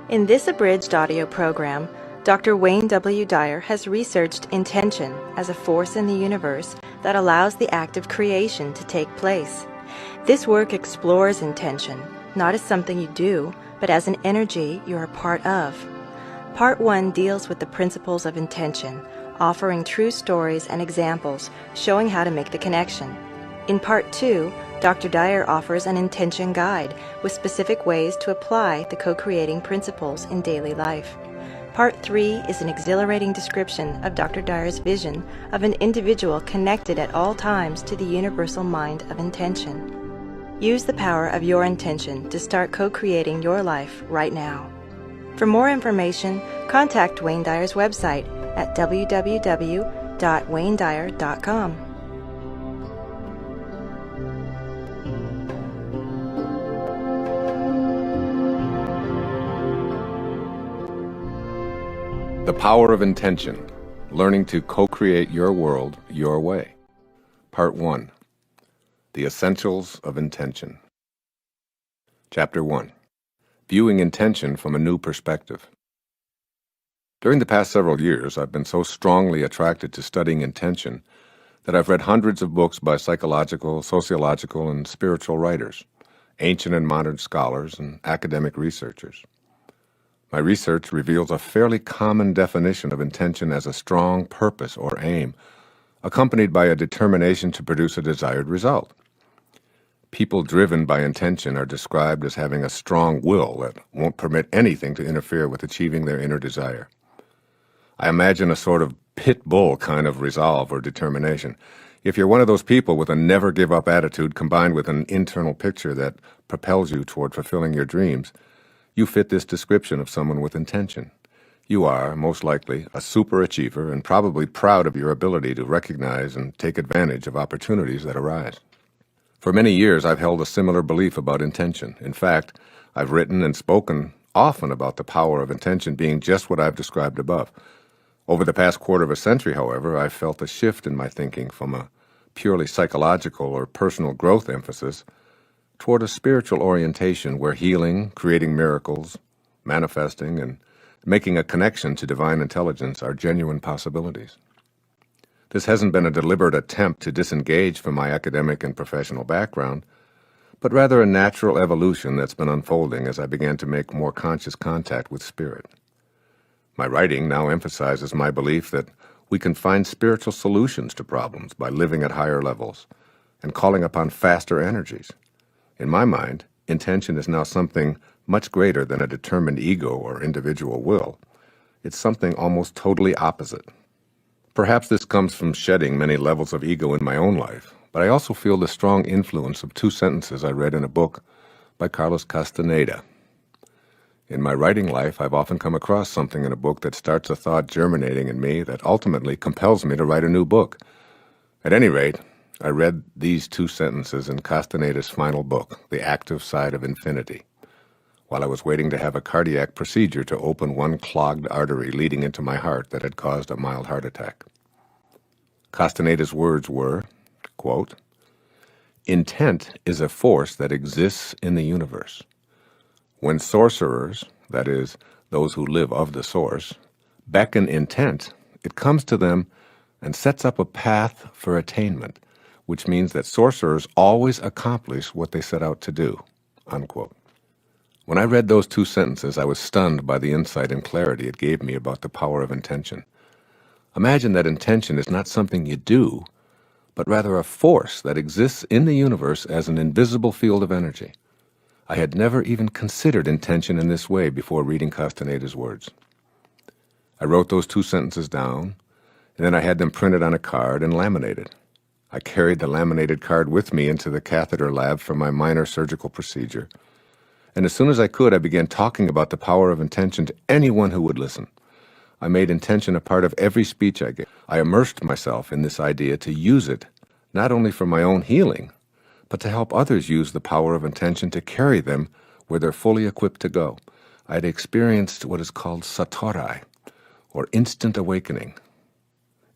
In this abridged audio program, Dr. Wayne W. Dyer has researched intention as a force in the universe that allows the act of creation to take place. This work explores intention, not as something you do, but as an energy you're a part of. Part 1 deals with the principles of intention, offering true stories and examples showing how to make the connection. In Part 2, Dr. Dyer offers an intention guide with specific ways to apply the co-creating principles in daily life. Part 3 is an exhilarating description of Dr. Dyer's vision of an individual connected at all times to the universal mind of intention. Use the power of your intention to start co-creating your life right now. For more information, contact Wayne Dyer's website at www.waynedyer.com. The Power of Intention, Learning to Co-Create Your World Your Way. Part 1. The Essentials of Intention. Chapter 1. Viewing Intention from a New Perspective. During the past several years, I've been so strongly attracted to studying intention that I've read hundreds of books by psychological, sociological, and spiritual writers, ancient and modern scholars, and academic researchers. My research reveals a fairly common definition of intention as a strong purpose or aim, accompanied by a determination to produce a desired result. People driven by intention are described as having a strong will that won't permit anything to interfere with achieving their inner desire. I imagine a sort of pit bull kind of resolve or determination. If you're one of those people with a never-give-up attitude combined with an internal picture that propels you toward fulfilling your dreams, you fit this description of someone with intention. You are, most likely, a superachiever and probably proud of your ability to recognize and take advantage of opportunities that arise. For many years, I've held a similar belief about intention. In fact, I've written and spoken often about the power of intention being just what I've described above. Over the past quarter of a century, however, I've felt a shift in my thinking from a purely psychological or personal growth emphasis toward a spiritual orientation where healing, creating miracles, manifesting, and making a connection to divine intelligence are genuine possibilities. This hasn't been a deliberate attempt to disengage from my academic and professional background, but rather a natural evolution that's been unfolding as I began to make more conscious contact with spirit. My writing now emphasizes my belief that we can find spiritual solutions to problems by living at higher levels and calling upon faster energies. In my mind, intention is now something much greater than a determined ego or individual will. It's something almost totally opposite. Perhaps this comes from shedding many levels of ego in my own life, but I also feel the strong influence of two sentences I read in a book by Carlos Castaneda. In my writing life, I've often come across something in a book that starts a thought germinating in me that ultimately compels me to write a new book. At any rate, I read these two sentences in Castaneda's final book, The Active Side of Infinity, while I was waiting to have a cardiac procedure to open one clogged artery leading into my heart that had caused a mild heart attack. Castaneda's words were, quote, "Intent is a force that exists in the universe. When sorcerers, that is, those who live of the source, beckon intent, it comes to them and sets up a path for attainment, which means that sorcerers always accomplish what they set out to do." Unquote. When I read those two sentences, I was stunned by the insight and clarity it gave me about the power of intention. Imagine that intention is not something you do, but rather a force that exists in the universe as an invisible field of energy. I had never even considered intention in this way before reading Castaneda's words. I wrote those two sentences down, and then I had them printed on a card and laminated. I carried the laminated card with me into the catheter lab for my minor surgical procedure, and as soon as I could, I began talking about the power of intention to anyone who would listen. I made intention a part of every speech I gave. I immersed myself in this idea to use it, not only for my own healing, but to help others use the power of intention to carry them where they're fully equipped to go. I had experienced what is called satori, or instant awakening,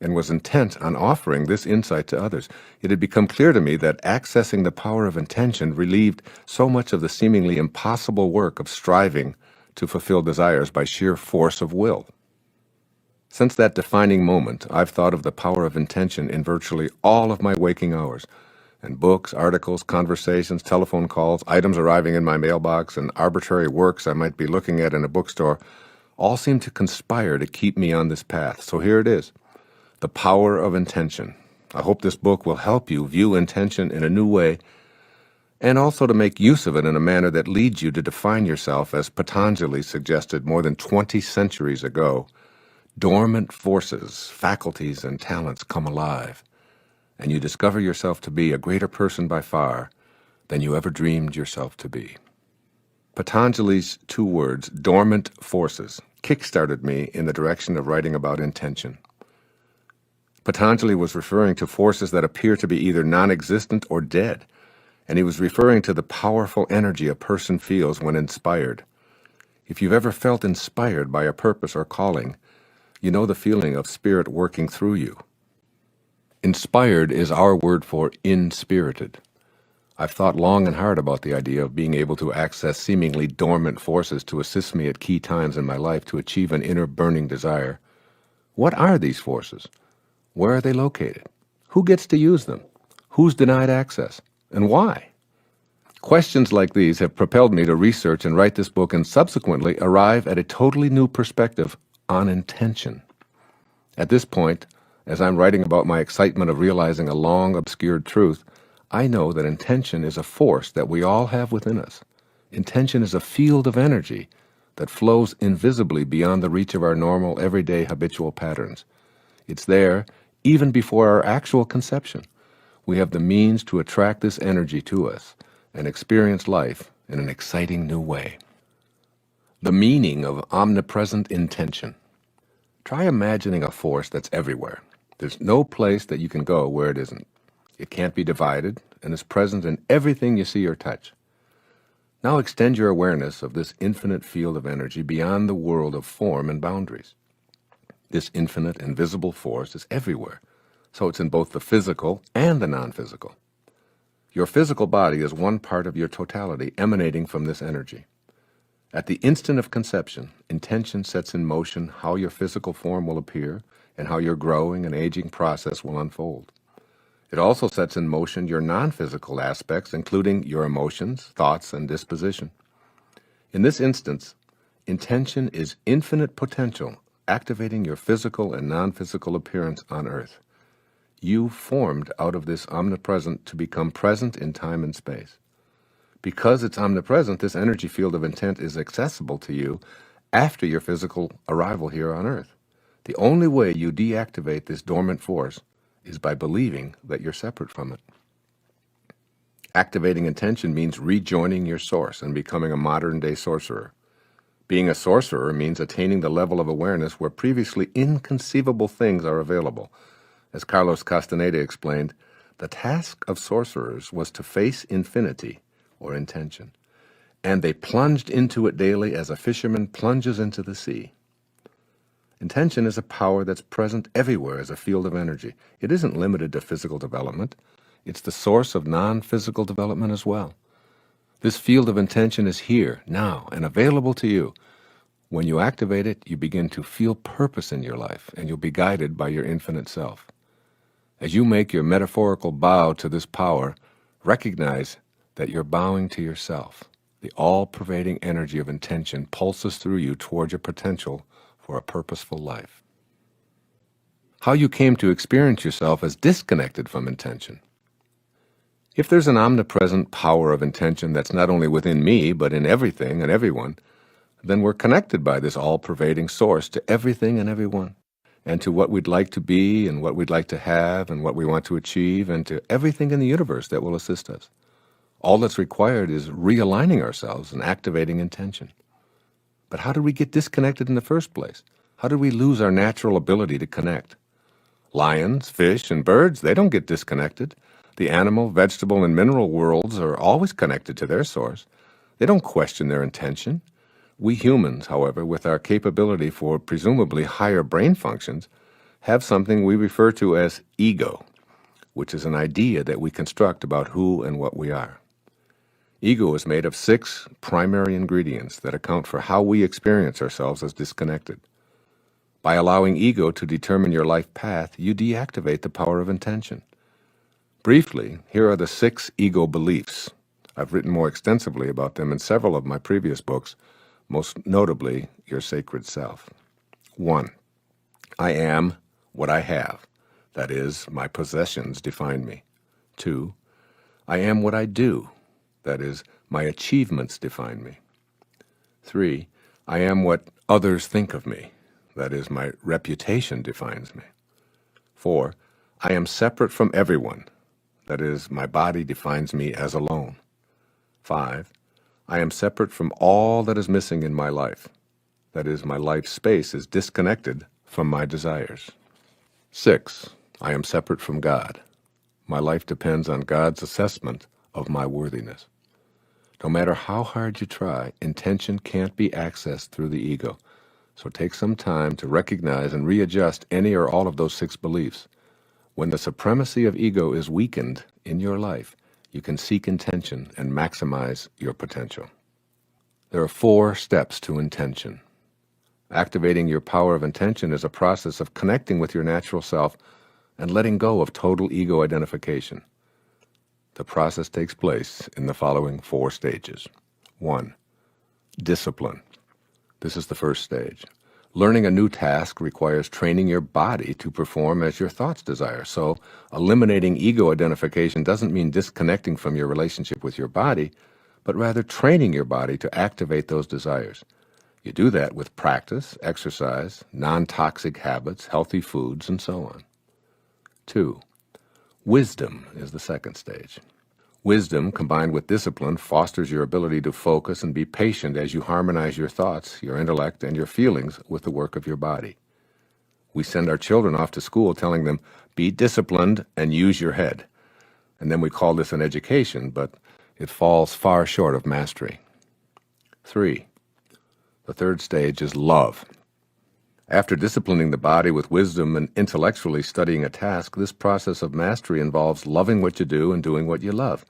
and was intent on offering this insight to others. It had become clear to me that accessing the power of intention relieved so much of the seemingly impossible work of striving to fulfill desires by sheer force of will. Since that defining moment, I've thought of the power of intention in virtually all of my waking hours, and books, articles, conversations, telephone calls, items arriving in my mailbox, and arbitrary works I might be looking at in a bookstore all seem to conspire to keep me on this path. So here it is, the power of intention. I hope this book will help you view intention in a new way, and also to make use of it in a manner that leads you to define yourself, as Patanjali suggested more than 20 centuries ago. Dormant forces, faculties, and talents come alive, and you discover yourself to be a greater person by far than you ever dreamed yourself to be. Patanjali's 2 words, dormant forces, kick-started me in the direction of writing about intention. Patanjali was referring to forces that appear to be either non-existent or dead, and he was referring to the powerful energy a person feels when inspired. If you've ever felt inspired by a purpose or calling, you know the feeling of spirit working through you. Inspired is our word for inspirited. I've thought long and hard about the idea of being able to access seemingly dormant forces to assist me at key times in my life to achieve an inner burning desire. What are these forces? Where are they located? Who gets to use them? Who's denied access? And why? Questions like these have propelled me to research and write this book, and subsequently arrive at a totally new perspective on intention. At this point, as I'm writing about my excitement of realizing a long obscured truth, I know that intention is a force that we all have within us. Intention is a field of energy that flows invisibly beyond the reach of our normal, everyday, habitual patterns. It's there even before our actual conception. We have the means to attract this energy to us and experience life in an exciting new way. The meaning of omnipresent intention. Try imagining a force that's everywhere. There's no place that you can go where it isn't. It can't be divided and is present in everything you see or touch. Now extend your awareness of this infinite field of energy beyond the world of form and boundaries. This infinite, invisible force is everywhere, so it's in both the physical and the non-physical. Your physical body is one part of your totality emanating from this energy. At the instant of conception, intention sets in motion how your physical form will appear and how your growing and aging process will unfold. It also sets in motion your non-physical aspects, including your emotions, thoughts, and disposition. In this instance, intention is infinite potential, activating your physical and non-physical appearance on Earth. You formed out of this omnipresent to become present in time and space. Because it's omnipresent, this energy field of intent is accessible to you after your physical arrival here on Earth. The only way you deactivate this dormant force is by believing that you're separate from it. Activating intention means rejoining your source and becoming a modern-day sorcerer. Being a sorcerer means attaining the level of awareness where previously inconceivable things are available. As Carlos Castaneda explained, the task of sorcerers was to face infinity, or intention, and they plunged into it daily as a fisherman plunges into the sea. Intention is a power that's present everywhere as a field of energy. It isn't limited to physical development. It's the source of non-physical development as well. This field of intention is here, now, and available to you. When you activate it, you begin to feel purpose in your life, and you'll be guided by your infinite self. As you make your metaphorical bow to this power, recognize that you're bowing to yourself. The all-pervading energy of intention pulses through you toward your potential for a purposeful life. How you came to experience yourself as disconnected from intention. If there's an omnipresent power of intention that's not only within me, but in everything and everyone, then we're connected by this all-pervading source to everything and everyone, and to what we'd like to be and what we'd like to have and what we want to achieve, and to everything in the universe that will assist us. All that's required is realigning ourselves and activating intention. But how did we get disconnected in the first place? How did we lose our natural ability to connect? Lions, fish, and birds, they don't get disconnected. The animal, vegetable, and mineral worlds are always connected to their source. They don't question their intention. We humans, however, with our capability for presumably higher brain functions, have something we refer to as ego, which is an idea that we construct about who and what we are. Ego is made of 6 primary ingredients that account for how we experience ourselves as disconnected. By allowing ego to determine your life path, you deactivate the power of intention. Briefly, here are the 6 ego beliefs. I've written more extensively about them in several of my previous books, most notably Your Sacred Self. 1. I am what I have. That is, my possessions define me. 2. I am what I do. That is, my achievements define me. 3. I am what others think of me. That is, my reputation defines me. 4. I am separate from everyone. That is, my body defines me as alone. 5. I am separate from all that is missing in my life. That is, my life space is disconnected from my desires. 6. I am separate from God. My life depends on God's assessment of my worthiness. No matter how hard you try, intention can't be accessed through the ego. So take some time to recognize and readjust any or all of those 6 beliefs. When the supremacy of ego is weakened in your life, you can seek intention and maximize your potential. There are 4 steps to intention. Activating your power of intention is a process of connecting with your natural self and letting go of total ego identification. The process takes place in the following 4 stages. 1. Discipline. This is the first stage. Learning a new task requires training your body to perform as your thoughts desire. So, eliminating ego identification doesn't mean disconnecting from your relationship with your body, but rather training your body to activate those desires. You do that with practice, exercise, non-toxic habits, healthy foods, and so on. 2. Wisdom is the second stage. Wisdom, combined with discipline, fosters your ability to focus and be patient as you harmonize your thoughts, your intellect, and your feelings with the work of your body. We send our children off to school telling them, be disciplined and use your head. And then we call this an education, but it falls far short of mastery. 3. The third stage is love. After disciplining the body with wisdom and intellectually studying a task, this process of mastery involves loving what you do and doing what you love.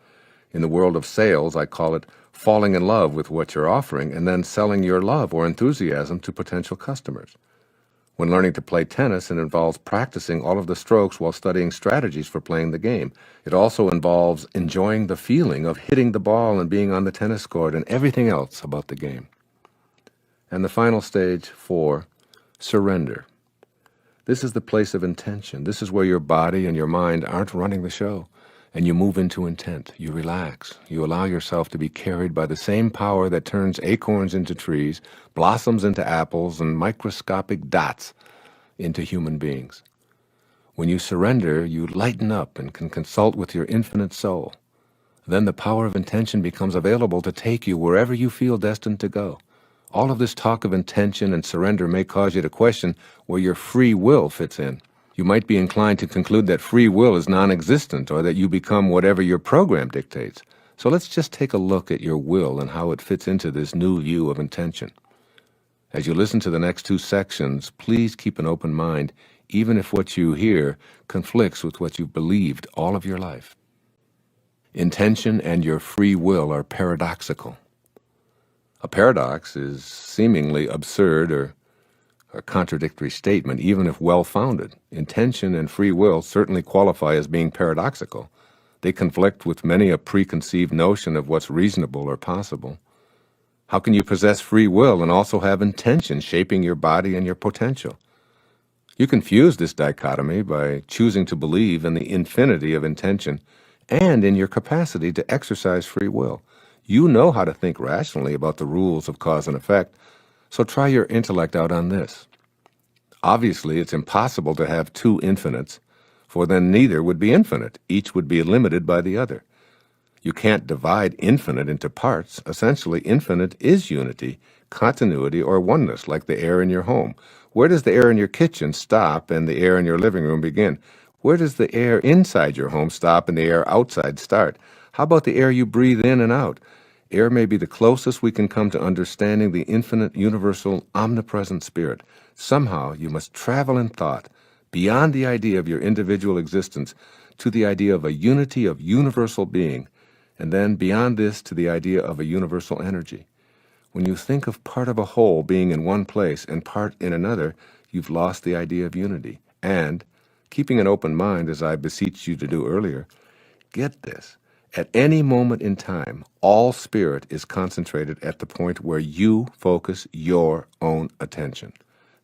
In the world of sales, I call it falling in love with what you're offering and then selling your love or enthusiasm to potential customers. When learning to play tennis, it involves practicing all of the strokes while studying strategies for playing the game. It also involves enjoying the feeling of hitting the ball and being on the tennis court and everything else about the game. And the final stage, 4, surrender. This is the place of intention. This is where your body and your mind aren't running the show, and you move into intent. You relax. You allow yourself to be carried by the same power that turns acorns into trees, blossoms into apples, and microscopic dots into human beings. When you surrender, you lighten up and can consult with your infinite soul. Then the power of intention becomes available to take you wherever you feel destined to go. All of this talk of intention and surrender may cause you to question where your free will fits in. You might be inclined to conclude that free will is non-existent or that you become whatever your program dictates. So let's just take a look at your will and how it fits into this new view of intention. As you listen to the next 2 sections, please keep an open mind, even if what you hear conflicts with what you've believed all of your life. Intention and your free will are paradoxical. A paradox is seemingly absurd or a contradictory statement, even if well-founded. Intention and free will certainly qualify as being paradoxical. They conflict with many a preconceived notion of what's reasonable or possible. How can you possess free will and also have intention shaping your body and your potential? You confuse this dichotomy by choosing to believe in the infinity of intention and in your capacity to exercise free will. You know how to think rationally about the rules of cause and effect, so try your intellect out on this. Obviously, it's impossible to have 2 infinites, for then neither would be infinite. Each would be limited by the other. You can't divide infinite into parts. Essentially, infinite is unity, continuity, or oneness, like the air in your home. Where does the air in your kitchen stop and the air in your living room begin? Where does the air inside your home stop and the air outside start? How about the air you breathe in and out? Air may be the closest we can come to understanding the infinite, universal, omnipresent spirit. Somehow you must travel in thought beyond the idea of your individual existence to the idea of a unity of universal being And then beyond this to the idea of a universal energy. When you think of part of a whole being in one place and part in another, you've lost the idea of unity. And, keeping an open mind, as I beseeched you to do earlier, get this. At any moment in time, all spirit is concentrated at the point where you focus your own attention.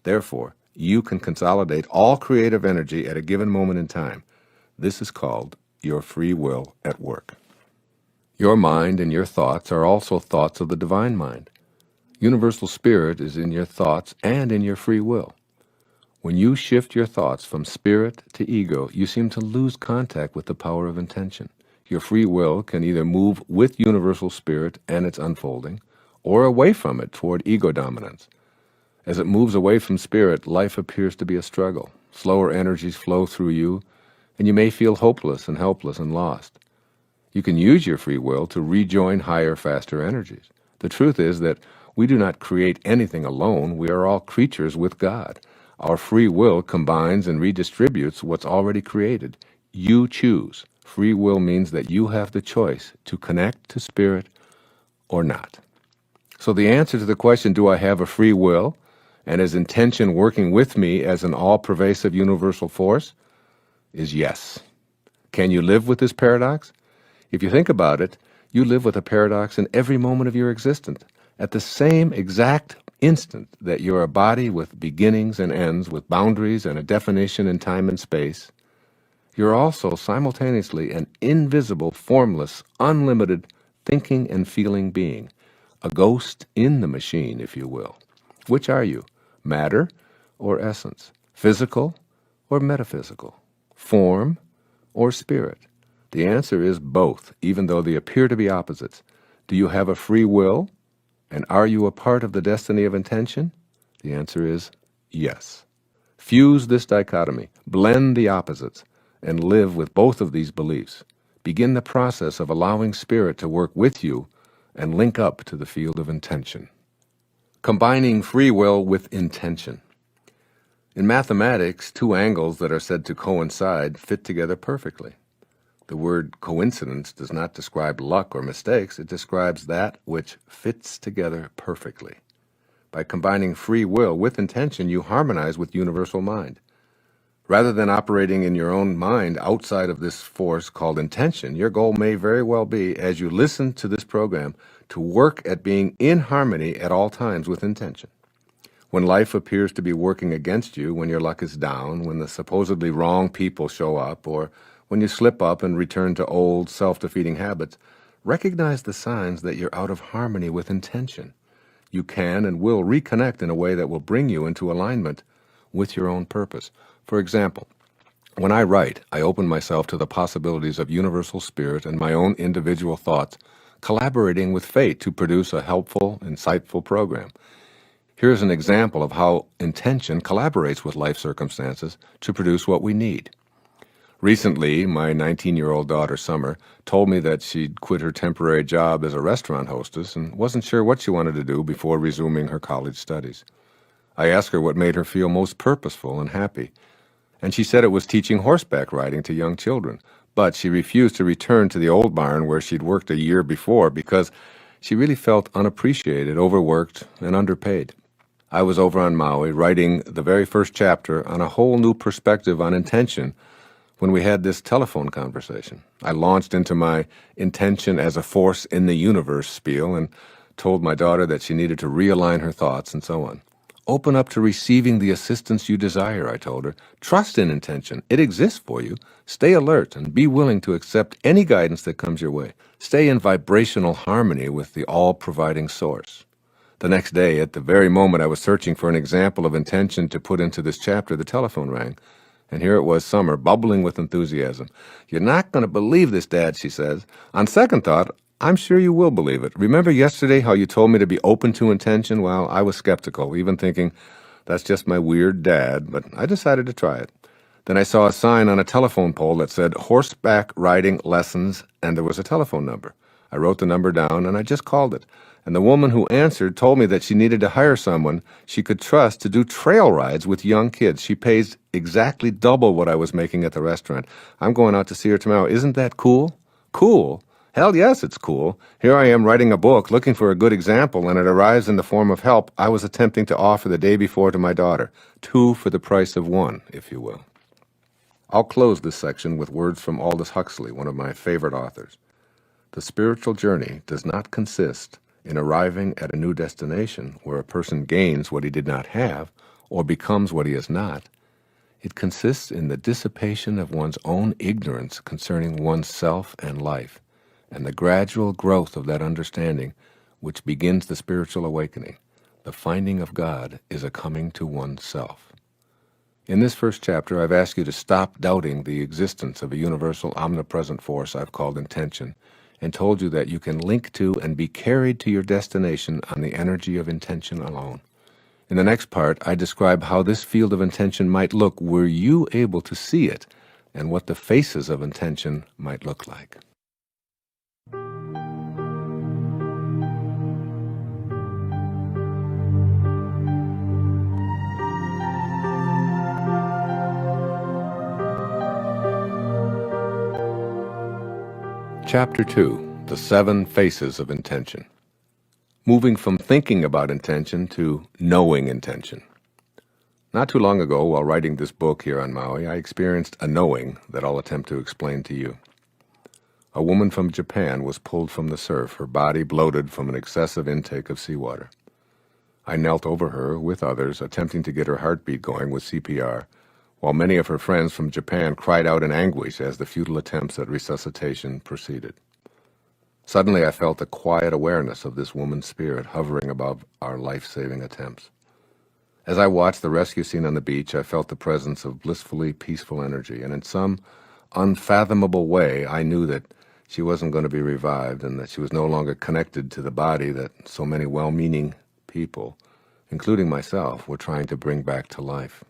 Therefore, you can consolidate all creative energy at a given moment in time. This is called your free will at work. Your mind and your thoughts are also thoughts of the divine mind. Universal spirit is in your thoughts and in your free will. When you shift your thoughts from spirit to ego, you seem to lose contact with the power of intention. Your free will can either move with universal spirit and its unfolding, or away from it toward ego dominance. As it moves away from spirit, life appears to be a struggle. Slower energies flow through you, and you may feel hopeless and helpless and lost. You can use your free will to rejoin higher, faster energies. The truth is that we do not create anything alone. We are all creatures with God. Our free will combines and redistributes what's already created. You choose. Free will means that you have the choice to connect to spirit or not. So the answer to the question, do I have a free will, and is intention working with me as an all-pervasive universal force, is yes. Can you live with this paradox? If you think about it, you live with a paradox in every moment of your existence. At the same exact instant that you're a body with beginnings and ends, with boundaries and a definition in time and space, you're also simultaneously an invisible, formless, unlimited thinking and feeling being, a ghost in the machine, if you will. Which are you? Matter or essence? Physical or metaphysical? Form or spirit? The answer is both, even though they appear to be opposites. Do you have a free will? And are you a part of the destiny of intention? The answer is yes. Fuse this dichotomy, blend the opposites, and live with both of these beliefs. Begin the process of allowing spirit to work with you and link up to the field of intention. Combining free will with intention. In mathematics, two angles that are said to coincide fit together perfectly. The word coincidence does not describe luck or mistakes. It describes that which fits together perfectly. By combining free will with intention, you harmonize with universal mind. Rather than operating in your own mind outside of this force called intention, your goal may very well be, as you listen to this program, to work at being in harmony at all times with intention. When life appears to be working against you, when your luck is down, when the supposedly wrong people show up, or when you slip up and return to old, self-defeating habits, recognize the signs that you're out of harmony with intention. You can and will reconnect in a way that will bring you into alignment with your own purpose. For example, when I write, I open myself to the possibilities of universal spirit and my own individual thoughts, collaborating with fate to produce a helpful, insightful program. Here's an example of how intention collaborates with life circumstances to produce what we need. Recently, my 19-year-old daughter, Summer, told me that she'd quit her temporary job as a restaurant hostess and wasn't sure what she wanted to do before resuming her college studies. I asked her what made her feel most purposeful and happy, and she said it was teaching horseback riding to young children, but she refused to return to the old barn where she'd worked a year before because she really felt unappreciated, overworked, and underpaid. I was over on Maui writing the very first chapter on a whole new perspective on intention when we had this telephone conversation. I launched into my intention as a force in the universe spiel and told my daughter that she needed to realign her thoughts and so on. Open up to receiving the assistance you desire, I told her. Trust in intention. It exists for you. Stay alert and be willing to accept any guidance that comes your way. Stay in vibrational harmony with the all-providing source. The next day, at the very moment I was searching for an example of intention to put into this chapter, the telephone rang. And here it was, Summer, bubbling with enthusiasm. "You're not going to believe this, Dad," she says. "On second thought, I'm sure you will believe it. Remember yesterday how you told me to be open to intention? Well, I was skeptical, even thinking, that's just my weird dad, but I decided to try it. Then I saw a sign on a telephone pole that said horseback riding lessons, and there was a telephone number. I wrote the number down, and I just called it. And the woman who answered told me that she needed to hire someone she could trust to do trail rides with young kids. She pays exactly double what I was making at the restaurant. I'm going out to see her tomorrow. Isn't that cool?" Cool? Hell yes, it's cool. Here I am writing a book, looking for a good example, and it arrives in the form of help I was attempting to offer the day before to my daughter. 2 for the price of 1, if you will. I'll close this section with words from Aldous Huxley, one of my favorite authors. The spiritual journey does not consist in arriving at a new destination where a person gains what he did not have or becomes what he is not. It consists in the dissipation of one's own ignorance concerning one's self and life, and the gradual growth of that understanding which begins the spiritual awakening. The finding of God is a coming to oneself. In this first chapter, I've asked you to stop doubting the existence of a universal omnipresent force I've called intention, and told you that you can link to and be carried to your destination on the energy of intention alone. In the next part, I describe how this field of intention might look were you able to see it, and what the faces of intention might look like. Chapter 2, The 7 Faces of Intention. Moving from thinking about intention to knowing intention. Not too long ago, while writing this book here on Maui, I experienced a knowing that I'll attempt to explain to you. A woman from Japan was pulled from the surf, her body bloated from an excessive intake of seawater. I knelt over her with others, attempting to get her heartbeat going with CPR, while many of her friends from Japan cried out in anguish as the futile attempts at resuscitation proceeded. Suddenly I felt a quiet awareness of this woman's spirit hovering above our life-saving attempts. As I watched the rescue scene on the beach, I felt the presence of blissfully peaceful energy, and in some unfathomable way I knew that she wasn't going to be revived and that she was no longer connected to the body that so many well-meaning people, including myself, were trying to bring back to life.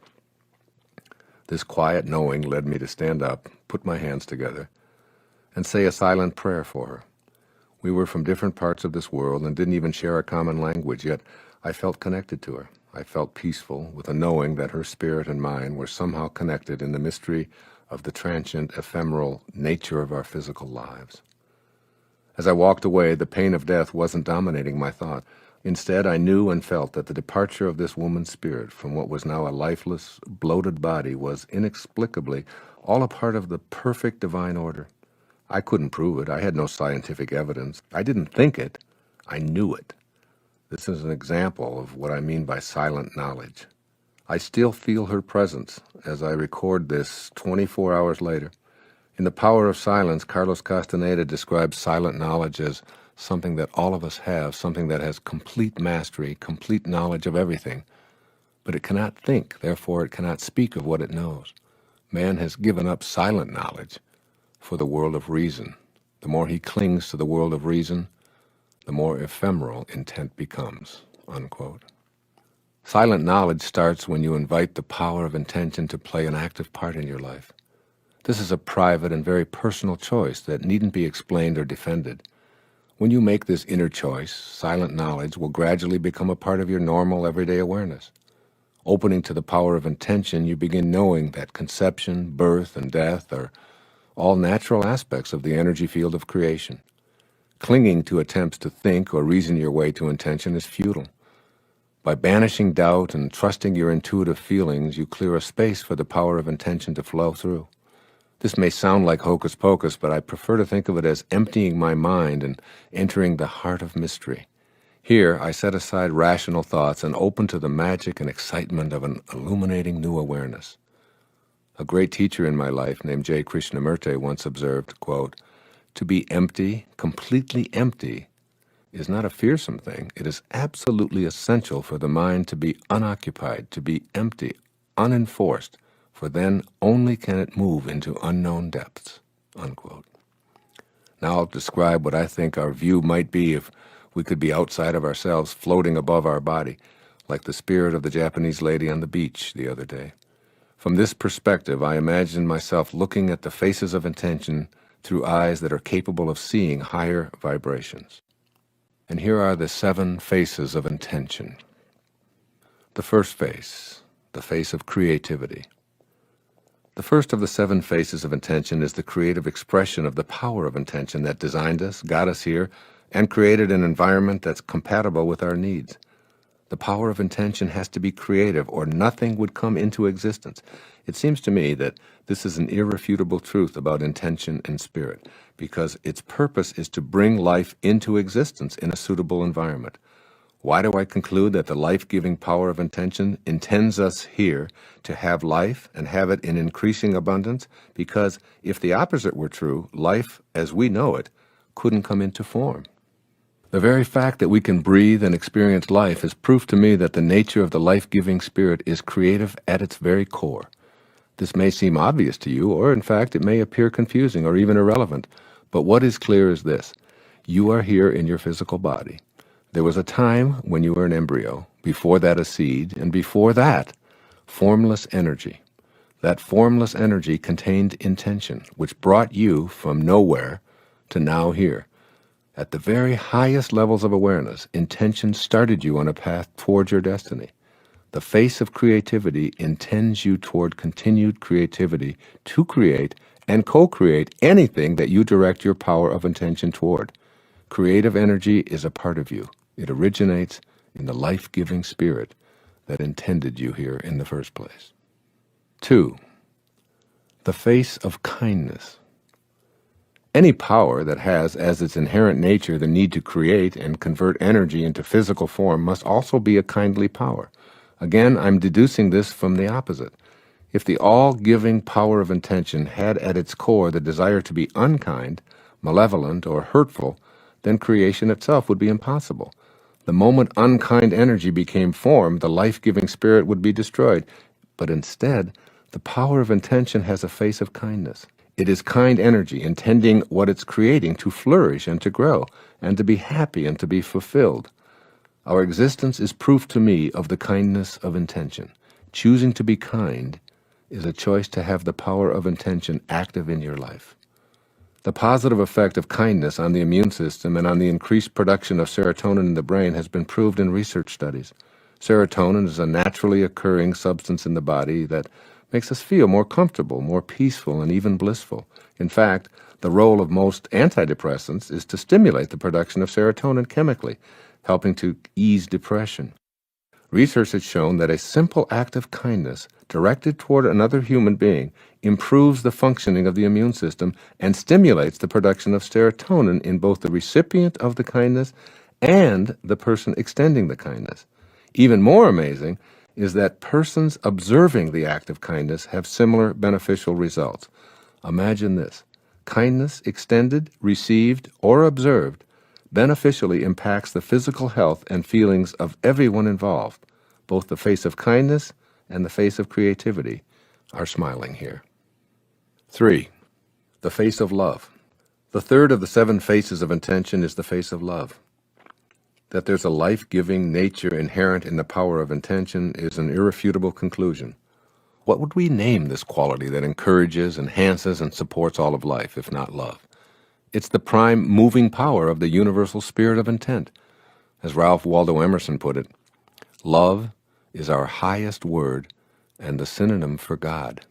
This quiet knowing led me to stand up, put my hands together, and say a silent prayer for her. We were from different parts of this world and didn't even share a common language, yet I felt connected to her. I felt peaceful with a knowing that her spirit and mine were somehow connected in the mystery of the transient, ephemeral nature of our physical lives. As I walked away, the pain of death wasn't dominating my thought. Instead, I knew and felt that the departure of this woman's spirit from what was now a lifeless, bloated body was inexplicably all a part of the perfect divine order. I couldn't prove it. I had no scientific evidence. I didn't think it. I knew it. This is an example of what I mean by silent knowledge. I still feel her presence as I record this 24 hours later. In The Power of Silence, Carlos Castaneda describes silent knowledge as something that all of us have, something that has complete mastery, complete knowledge of everything. But it cannot think, therefore it cannot speak of what it knows. Man has given up silent knowledge for the world of reason. The more he clings to the world of reason, the more ephemeral intent becomes." Unquote. Silent knowledge starts when you invite the power of intention to play an active part in your life. This is a private and very personal choice that needn't be explained or defended. When you make this inner choice, silent knowledge will gradually become a part of your normal everyday awareness. Opening to the power of intention, you begin knowing that conception, birth, and death are all natural aspects of the energy field of creation. Clinging to attempts to think or reason your way to intention is futile. By banishing doubt and trusting your intuitive feelings, you clear a space for the power of intention to flow through. This may sound like hocus pocus, but I prefer to think of it as emptying my mind and entering the heart of mystery. Here, I set aside rational thoughts and open to the magic and excitement of an illuminating new awareness. A great teacher in my life named J. Krishnamurti once observed, quote, "To be empty, completely empty, is not a fearsome thing. It is absolutely essential for the mind to be unoccupied, to be empty, unenforced, for then only can it move into unknown depths." Unquote. Now I'll describe what I think our view might be if we could be outside of ourselves, floating above our body, like the spirit of the Japanese lady on the beach the other day. From this perspective, I imagine myself looking at the faces of intention through eyes that are capable of seeing higher vibrations. And here are the 7 faces of intention. The first face, the face of creativity. The first of the 7 faces of intention is the creative expression of the power of intention that designed us, got us here, and created an environment that's compatible with our needs. The power of intention has to be creative or nothing would come into existence. It seems to me that this is an irrefutable truth about intention and spirit, because its purpose is to bring life into existence in a suitable environment. Why do I conclude that the life-giving power of intention intends us here to have life and have it in increasing abundance? Because if the opposite were true, life as we know it couldn't come into form. The very fact that we can breathe and experience life is proof to me that the nature of the life-giving spirit is creative at its very core. This may seem obvious to you, or in fact it may appear confusing or even irrelevant, but what is clear is this: you are here in your physical body. There was a time when you were an embryo, before that a seed, and before that, formless energy. That formless energy contained intention, which brought you from nowhere to now here. At the very highest levels of awareness, intention started you on a path toward your destiny. The face of creativity intends you toward continued creativity to create and co-create anything that you direct your power of intention toward. Creative energy is a part of you. It originates in the life-giving spirit that intended you here in the first place. 2. The face of kindness. Any power that has as its inherent nature the need to create and convert energy into physical form must also be a kindly power. Again, I'm deducing this from the opposite. If the all-giving power of intention had at its core the desire to be unkind, malevolent, or hurtful, then creation itself would be impossible. The moment unkind energy became form, the life-giving spirit would be destroyed. But instead, the power of intention has a face of kindness. It is kind energy, intending what it's creating to flourish and to grow, and to be happy and to be fulfilled. Our existence is proof to me of the kindness of intention. Choosing to be kind is a choice to have the power of intention active in your life. The positive effect of kindness on the immune system and on the increased production of serotonin in the brain has been proved in research studies. Serotonin is a naturally occurring substance in the body that makes us feel more comfortable, more peaceful, and even blissful. In fact, the role of most antidepressants is to stimulate the production of serotonin chemically, helping to ease depression. Research has shown that a simple act of kindness directed toward another human being improves the functioning of the immune system and stimulates the production of serotonin in both the recipient of the kindness and the person extending the kindness. Even more amazing is that persons observing the act of kindness have similar beneficial results. Imagine this: kindness extended, received, or observed beneficially impacts the physical health and feelings of everyone involved. Both the face of kindness and the face of creativity are smiling here. 3. The face of love. The third of the 7 faces of intention is the face of love. That there's a life-giving nature inherent in the power of intention is an irrefutable conclusion. What would we name this quality that encourages, enhances, and supports all of life, if not love? It's the prime moving power of the universal spirit of intent. As Ralph Waldo Emerson put it, love is our highest word and the synonym for God.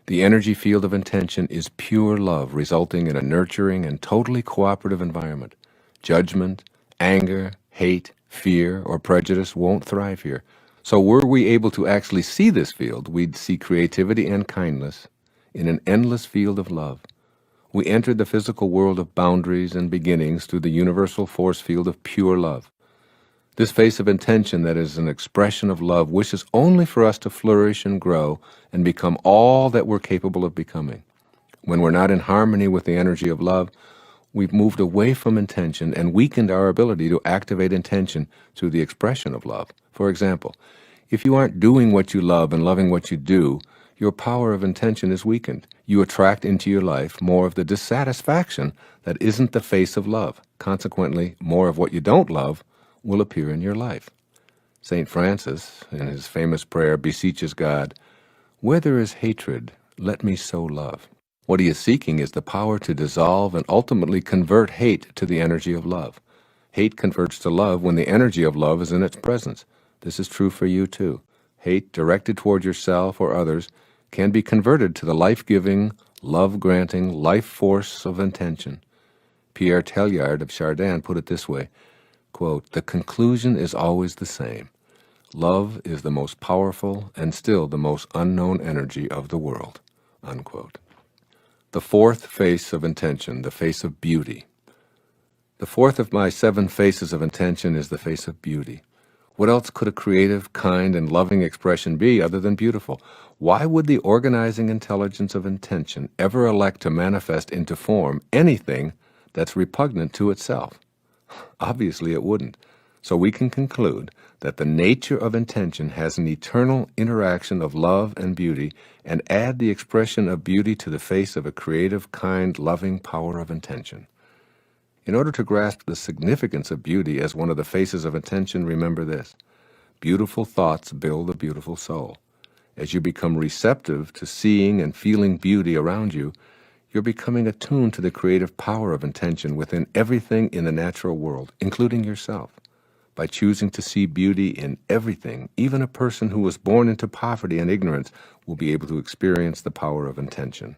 The energy field of intention is pure love, resulting in a nurturing and totally cooperative environment. Judgment, anger, hate, fear, or prejudice won't thrive here. So were we able to actually see this field, we'd see creativity and kindness in an endless field of love. We entered the physical world of boundaries and beginnings through the universal force field of pure love. This face of intention that is an expression of love wishes only for us to flourish and grow and become all that we're capable of becoming. When we're not in harmony with the energy of love, we've moved away from intention and weakened our ability to activate intention through the expression of love. For example, if you aren't doing what you love and loving what you do, your power of intention is weakened. You attract into your life more of the dissatisfaction that isn't the face of love. Consequently, more of what you don't love will appear in your life. St. Francis, in his famous prayer, beseeches God, "Where there is hatred, let me sow love." What he is seeking is the power to dissolve and ultimately convert hate to the energy of love. Hate converts to love when the energy of love is in its presence. This is true for you too. Hate directed toward yourself or others can be converted to the life-giving, love-granting life force of intention. Pierre Teilhard of Chardin put it this way, quote, "The conclusion is always the same. Love is the most powerful and still the most unknown energy of the world," unquote. The fourth face of intention, the face of beauty. The fourth of my 7 faces of intention is the face of beauty. What else could a creative, kind, and loving expression be other than beautiful? Why would the organizing intelligence of intention ever elect to manifest into form anything that's repugnant to itself? Obviously it wouldn't. So we can conclude that the nature of intention has an eternal interaction of love and beauty, and add the expression of beauty to the face of a creative, kind, loving power of intention. In order to grasp the significance of beauty as one of the faces of intention, remember this: beautiful thoughts build a beautiful soul. As you become receptive to seeing and feeling beauty around you, you're becoming attuned to the creative power of intention within everything in the natural world, including yourself. By choosing to see beauty in everything, even a person who was born into poverty and ignorance will be able to experience the power of intention.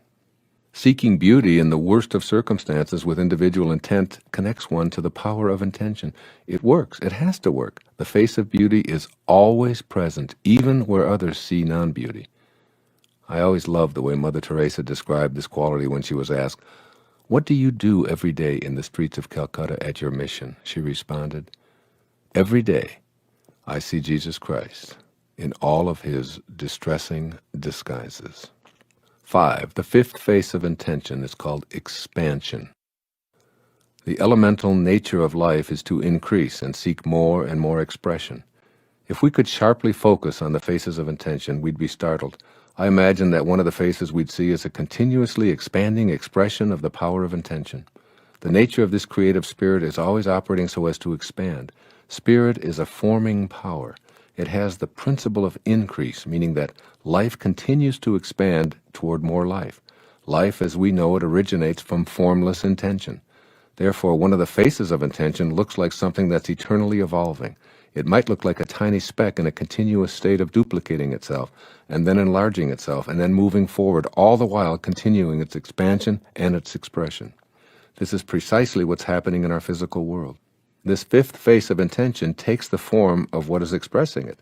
Seeking beauty in the worst of circumstances with individual intent connects one to the power of intention. It works. It has to work. The face of beauty is always present, even where others see non-beauty. I always loved the way Mother Teresa described this quality when she was asked, "What do you do every day in the streets of Calcutta at your mission?" She responded, "Every day I see Jesus Christ in all of his distressing disguises." 5. The fifth face of intention is called expansion. The elemental nature of life is to increase and seek more and more expression. If we could sharply focus on the faces of intention, we'd be startled. I imagine that one of the faces we'd see is a continuously expanding expression of the power of intention. The nature of this creative spirit is always operating so as to expand. Spirit is a forming power. It has the principle of increase, meaning that life continues to expand toward more life. Life as we know it originates from formless intention. Therefore, one of the faces of intention looks like something that's eternally evolving. It might look like a tiny speck in a continuous state of duplicating itself, and then enlarging itself, and then moving forward, all the while continuing its expansion and its expression. This is precisely what's happening in our physical world. This fifth face of intention takes the form of what is expressing it.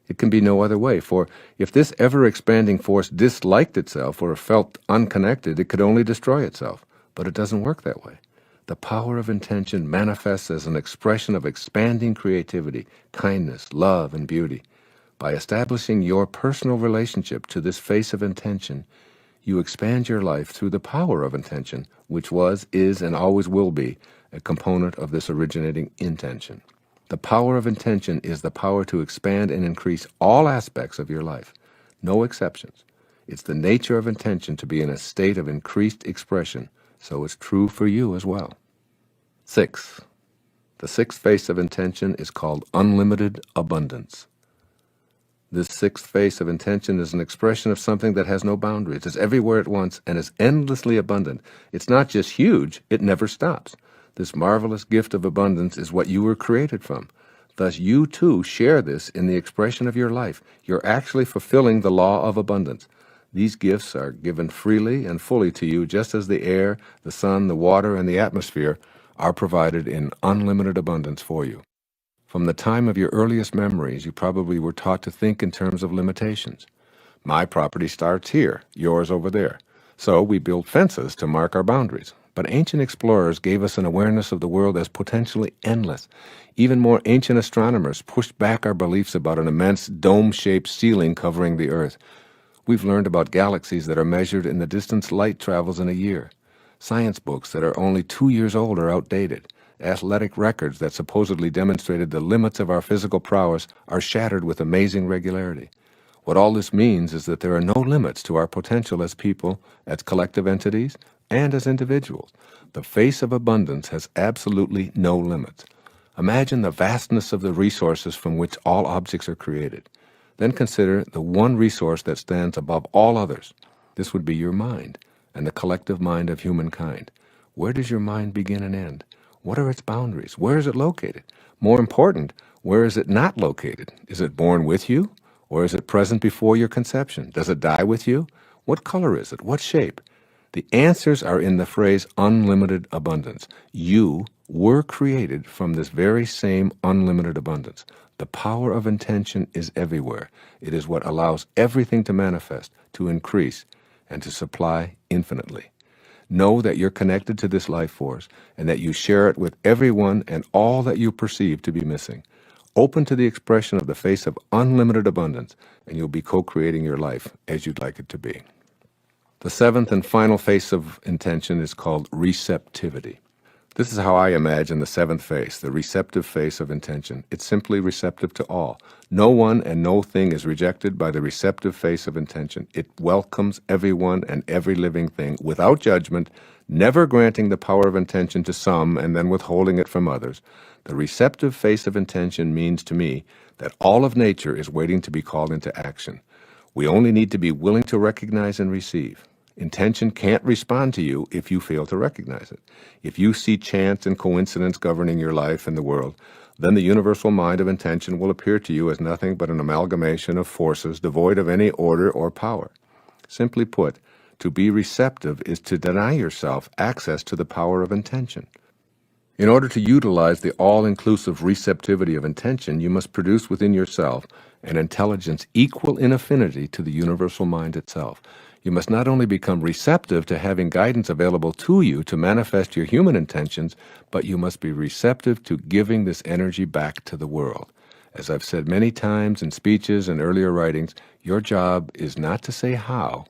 It can be no other way, for if this ever-expanding force disliked itself or felt unconnected, it could only destroy itself. But it doesn't work that way. The power of intention manifests as an expression of expanding creativity, kindness, love, and beauty. By establishing your personal relationship to this face of intention, you expand your life through the power of intention, which was, is, and always will be a component of this originating intention. The power of intention is the power to expand and increase all aspects of your life, no exceptions. It's the nature of intention to be in a state of increased expression, so it's true for you as well. 6. The sixth face of intention is called unlimited abundance. This sixth face of intention is an expression of something that has no boundaries, is everywhere at once, and is endlessly abundant. It's not just huge, it never stops. This marvelous gift of abundance is what you were created from. Thus, you too share this in the expression of your life. You're actually fulfilling the law of abundance. These gifts are given freely and fully to you, just as the air, the sun, the water, and the atmosphere are provided in unlimited abundance for you. From the time of your earliest memories, you probably were taught to think in terms of limitations. My property starts here, yours over there. So we built fences to mark our boundaries. But ancient explorers gave us an awareness of the world as potentially endless. Even more ancient astronomers pushed back our beliefs about an immense dome-shaped ceiling covering the Earth. We've learned about galaxies that are measured in the distance light travels in a year. Science books that are only 2 years old are outdated. Athletic records that supposedly demonstrated the limits of our physical prowess are shattered with amazing regularity. What all this means is that there are no limits to our potential as people, as collective entities, and as individuals. The face of abundance has absolutely no limits. Imagine the vastness of the resources from which all objects are created. Then consider the one resource that stands above all others. This would be your mind, and the collective mind of humankind. Where does your mind begin and end? What are its boundaries? Where is it located? More important, where is it not located? Is it born with you, Or is it present before your conception? Does it die with you? What color is it? What shape? The answers are in the phrase unlimited abundance. You were created from this very same unlimited abundance. The power of intention is everywhere. It is what allows everything to manifest, to increase, and to supply infinitely. Know that you're connected to this life force and that you share it with everyone and all that you perceive to be missing. Open to the expression of the face of unlimited abundance, and you'll be co-creating your life as you'd like it to be. The seventh and final face of intention is called receptivity. This is how I imagine the seventh face, the receptive face of intention. It's simply receptive to all. No one and no thing is rejected by the receptive face of intention. It welcomes everyone and every living thing without judgment, never granting the power of intention to some and then withholding it from others. The receptive face of intention means to me that all of nature is waiting to be called into action. We only need to be willing to recognize and receive. Intention can't respond to you if you fail to recognize it. If you see chance and coincidence governing your life and the world, then the universal mind of intention will appear to you as nothing but an amalgamation of forces devoid of any order or power. Simply put, to be receptive is to deny yourself access to the power of intention. In order to utilize the all-inclusive receptivity of intention, you must produce within yourself an intelligence equal in affinity to the universal mind itself. You must not only become receptive to having guidance available to you to manifest your human intentions, but you must be receptive to giving this energy back to the world. As I've said many times in speeches and earlier writings, your job is not to say how,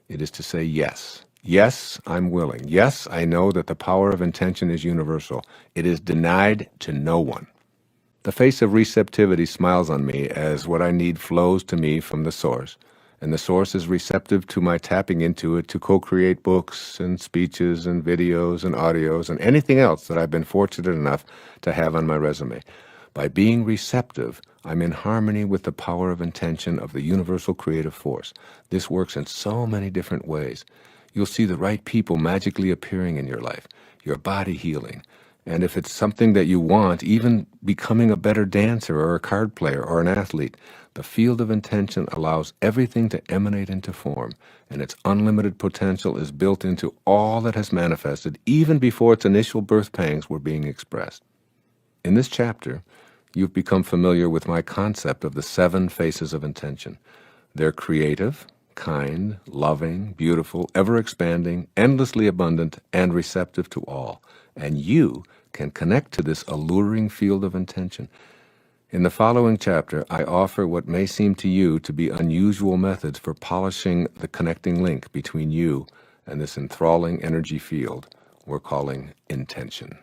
it is to say yes. Yes, I'm willing. Yes, I know that the power of intention is universal. It is denied to no one. The face of receptivity smiles on me as what I need flows to me from the source, and the source is receptive to my tapping into it to co-create books and speeches and videos and audios and anything else that I've been fortunate enough to have on my resume. By being receptive, I'm in harmony with the power of intention of the universal creative force. This works in so many different ways. You'll see the right people magically appearing in your life, your body healing, and if it's something that you want, even becoming a better dancer or a card player or an athlete. The field of intention allows everything to emanate into form, and its unlimited potential is built into all that has manifested even before its initial birth pangs were being expressed. In this chapter, you've become familiar with my concept of the 7 faces of intention. They're creative, kind, loving, beautiful, ever-expanding, endlessly abundant, and receptive to all. And you can connect to this alluring field of intention. In the following chapter, I offer what may seem to you to be unusual methods for polishing the connecting link between you and this enthralling energy field we're calling intention.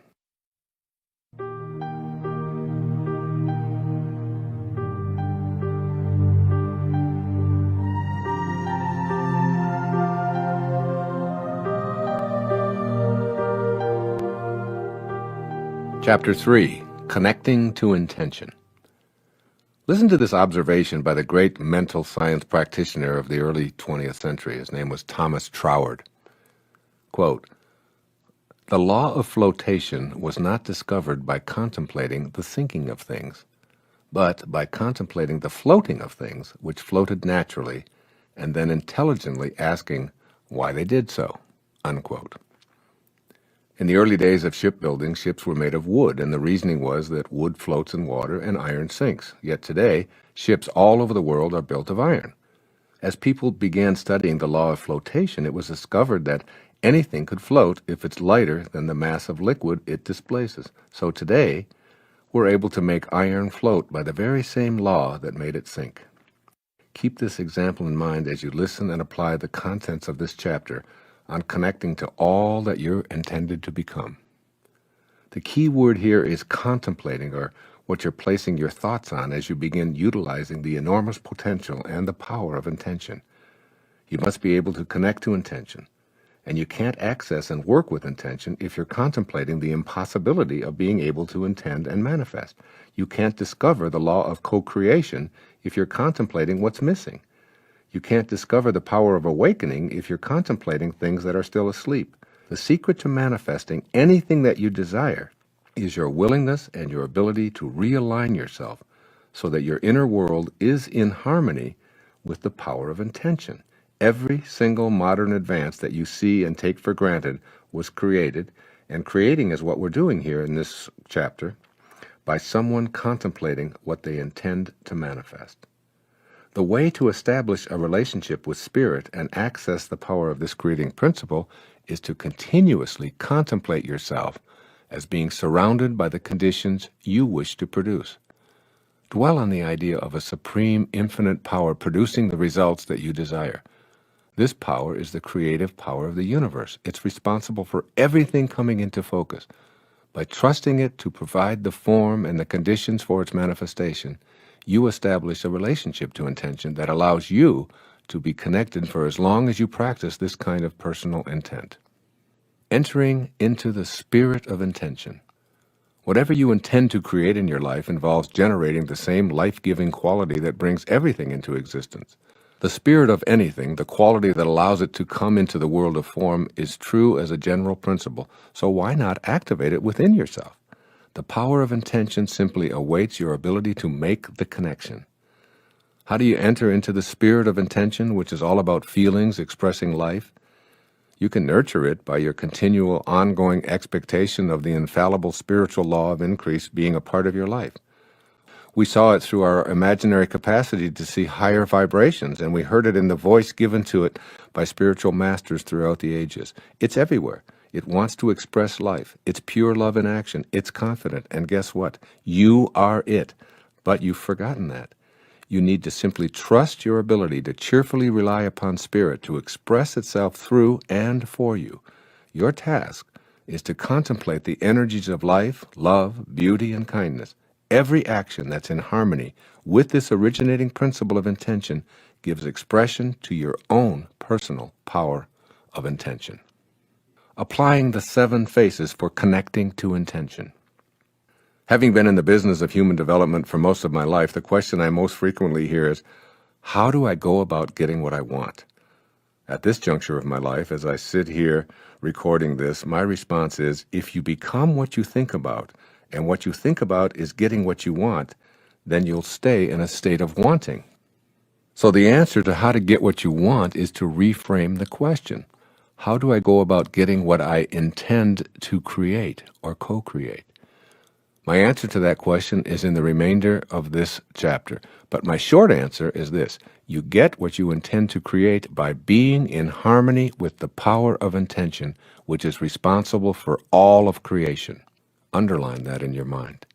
Chapter 3, Connecting to Intention. Listen to this observation by the great mental science practitioner of the early 20th century. His name was Thomas Troward. Quote, "The law of flotation was not discovered by contemplating the sinking of things, but by contemplating the floating of things which floated naturally, and then intelligently asking why they did so." Unquote. In the early days of shipbuilding, ships were made of wood, and the reasoning was that wood floats in water and iron sinks. Yet today, ships all over the world are built of iron. As people began studying the law of flotation, it was discovered that anything could float if it's lighter than the mass of liquid it displaces. So today, we're able to make iron float by the very same law that made it sink. Keep this example in mind as you listen and apply the contents of this chapter on connecting to all that you're intended to become. The key word here is contemplating, or what you're placing your thoughts on as you begin utilizing the enormous potential and the power of intention. You must be able to connect to intention, and you can't access and work with intention if you're contemplating the impossibility of being able to intend and manifest. You can't discover the law of co-creation if you're contemplating what's missing. You can't discover the power of awakening if you're contemplating things that are still asleep. The secret to manifesting anything that you desire is your willingness and your ability to realign yourself so that your inner world is in harmony with the power of intention. Every single modern advance that you see and take for granted was created, and creating is what we're doing here in this chapter, by someone contemplating what they intend to manifest. The way to establish a relationship with Spirit and access the power of this creating principle is to continuously contemplate yourself as being surrounded by the conditions you wish to produce. Dwell on the idea of a supreme, infinite power producing the results that you desire. This power is the creative power of the universe. It's responsible for everything coming into focus. By trusting it to provide the form and the conditions for its manifestation, you establish a relationship to intention that allows you to be connected for as long as you practice this kind of personal intent. Entering into the spirit of intention. Whatever you intend to create in your life involves generating the same life-giving quality that brings everything into existence. The spirit of anything, the quality that allows it to come into the world of form, is true as a general principle, so why not activate it within yourself? The power of intention simply awaits your ability to make the connection. How do you enter into the spirit of intention, which is all about feelings expressing life? You can nurture it by your continual, ongoing expectation of the infallible spiritual law of increase being a part of your life. We saw it through our imaginary capacity to see higher vibrations, and we heard it in the voice given to it by spiritual masters throughout the ages. It's everywhere. It wants to express life. It's pure love in action. It's confident. And guess what? You are it. But you've forgotten that. You need to simply trust your ability to cheerfully rely upon Spirit to express itself through and for you. Your task is to contemplate the energies of life, love, beauty, and kindness. Every action that's in harmony with this originating principle of intention gives expression to your own personal power of intention. Applying the 7 phases for connecting to intention. Having been in the business of human development for most of my life, the question I most frequently hear is, how do I go about getting what I want? At this juncture of my life, as I sit here recording this, my response is, if you become what you think about, and what you think about is getting what you want, then you'll stay in a state of wanting. So the answer to how to get what you want is to reframe the question. How do I go about getting what I intend to create or co-create? My answer to that question is in the remainder of this chapter, but my short answer is this. You get what you intend to create by being in harmony with the power of intention, which is responsible for all of creation. Underline that in your mind.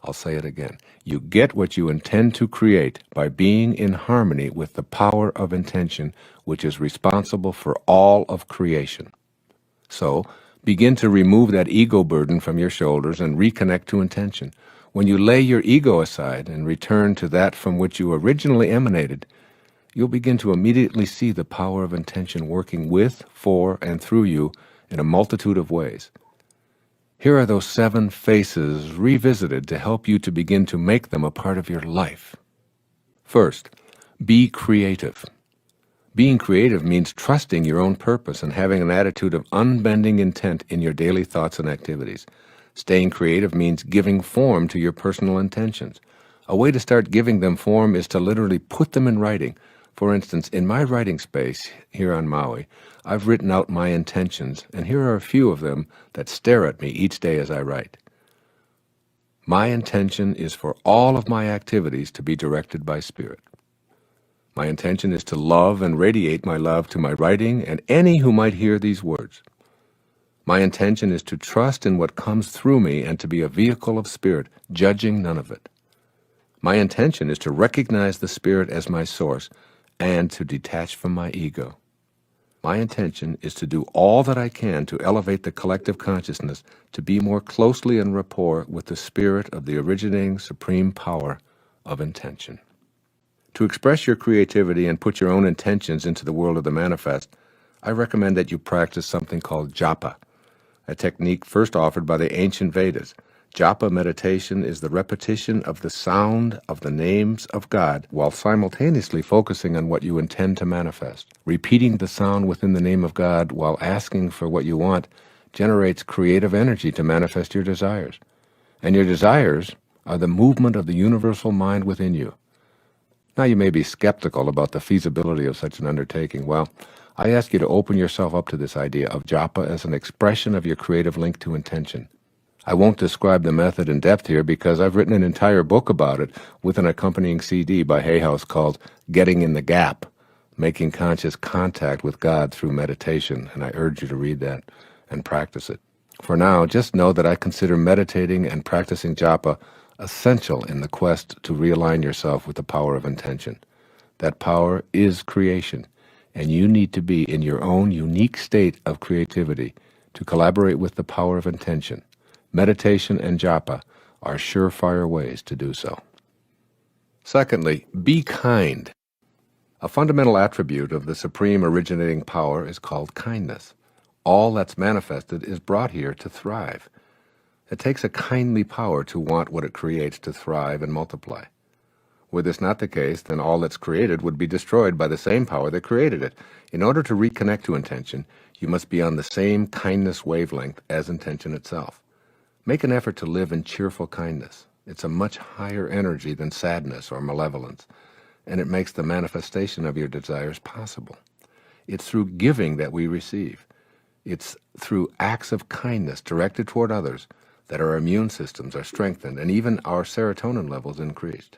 I'll say it again. You get what you intend to create by being in harmony with the power of intention, which is responsible for all of creation. So, begin to remove that ego burden from your shoulders and reconnect to intention. When you lay your ego aside and return to that from which you originally emanated, you'll begin to immediately see the power of intention working with, for, and through you in a multitude of ways. Here are those 7 faces revisited to help you to begin to make them a part of your life. First, be creative. Being creative means trusting your own purpose and having an attitude of unbending intent in your daily thoughts and activities. Staying creative means giving form to your personal intentions. A way to start giving them form is to literally put them in writing. For instance, in my writing space here on Maui, I've written out my intentions, and here are a few of them that stare at me each day as I write. My intention is for all of my activities to be directed by Spirit. My intention is to love and radiate my love to my writing and any who might hear these words. My intention is to trust in what comes through me and to be a vehicle of Spirit, judging none of it. My intention is to recognize the Spirit as my source and to detach from my ego. My intention is to do all that I can to elevate the collective consciousness to be more closely in rapport with the spirit of the originating supreme power of intention. To express your creativity and put your own intentions into the world of the manifest, I recommend that you practice something called japa, a technique first offered by the ancient Vedas. Japa meditation is the repetition of the sound of the names of God while simultaneously focusing on what you intend to manifest. Repeating the sound within the name of God while asking for what you want generates creative energy to manifest your desires. And your desires are the movement of the universal mind within you. Now you may be skeptical about the feasibility of such an undertaking. Well, I ask you to open yourself up to this idea of japa as an expression of your creative link to intention. I won't describe the method in depth here because I've written an entire book about it with an accompanying CD by Hay House called Getting in the Gap, Making Conscious Contact with God Through Meditation, and I urge you to read that and practice it. For now, just know that I consider meditating and practicing japa essential in the quest to realign yourself with the power of intention. That power is creation, and you need to be in your own unique state of creativity to collaborate with the power of intention. Meditation and japa are surefire ways to do so. Secondly, be kind. A fundamental attribute of the supreme originating power is called kindness. All that's manifested is brought here to thrive. It takes a kindly power to want what it creates to thrive and multiply. Were this not the case, then all that's created would be destroyed by the same power that created it. In order to reconnect to intention, you must be on the same kindness wavelength as intention itself. Make an effort to live in cheerful kindness. It's a much higher energy than sadness or malevolence, and it makes the manifestation of your desires possible. It's through giving that we receive. It's through acts of kindness directed toward others that our immune systems are strengthened and even our serotonin levels increased.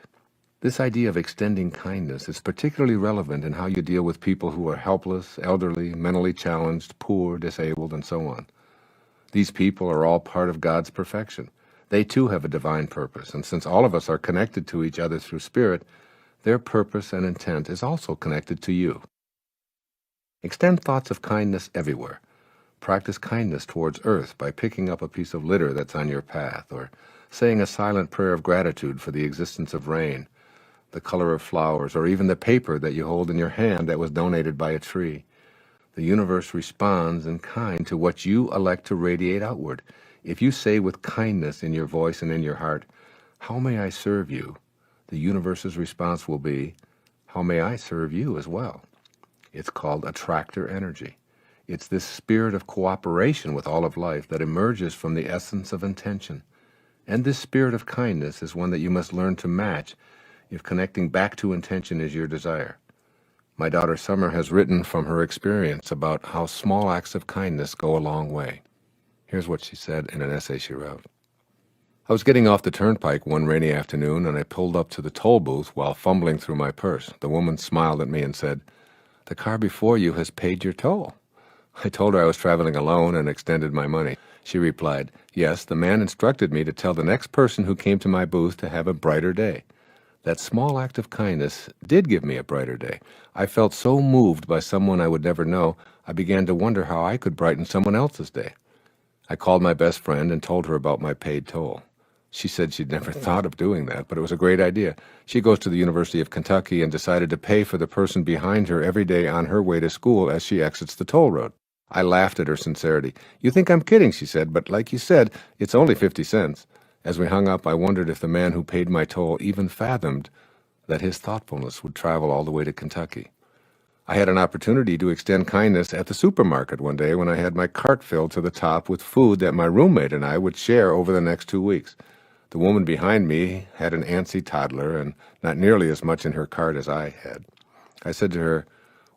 This idea of extending kindness is particularly relevant in how you deal with people who are helpless, elderly, mentally challenged, poor, disabled, and so on. These people are all part of God's perfection. They too have a divine purpose, and since all of us are connected to each other through spirit, their purpose and intent is also connected to you. Extend thoughts of kindness everywhere. Practice kindness towards earth by picking up a piece of litter that's on your path, or saying a silent prayer of gratitude for the existence of rain, the color of flowers, or even the paper that you hold in your hand that was donated by a tree. The universe responds in kind to what you elect to radiate outward. If you say with kindness in your voice and in your heart, "How may I serve you?" the universe's response will be, "How may I serve you as well?" It's called attractor energy. It's this spirit of cooperation with all of life that emerges from the essence of intention. And this spirit of kindness is one that you must learn to match if connecting back to intention is your desire. My daughter Summer has written from her experience about how small acts of kindness go a long way. Here's what she said in an essay she wrote. I was getting off the turnpike one rainy afternoon, and I pulled up to the toll booth while fumbling through my purse. The woman smiled at me and said, "The car before you has paid your toll." I told her I was traveling alone and extended my money. She replied, "Yes, the man instructed me to tell the next person who came to my booth to have a brighter day." That small act of kindness did give me a brighter day. I felt so moved by someone I would never know, I began to wonder how I could brighten someone else's day. I called my best friend and told her about my paid toll. She said she'd never thought of doing that, but it was a great idea. She goes to the University of Kentucky and decided to pay for the person behind her every day on her way to school as she exits the toll road. I laughed at her sincerity. "You think I'm kidding," she said, "but like you said, it's only 50 cents. As we hung up, I wondered if the man who paid my toll even fathomed that his thoughtfulness would travel all the way to Kentucky. I had an opportunity to extend kindness at the supermarket one day when I had my cart filled to the top with food that my roommate and I would share over the next 2 weeks. The woman behind me had an antsy toddler and not nearly as much in her cart as I had. I said to her,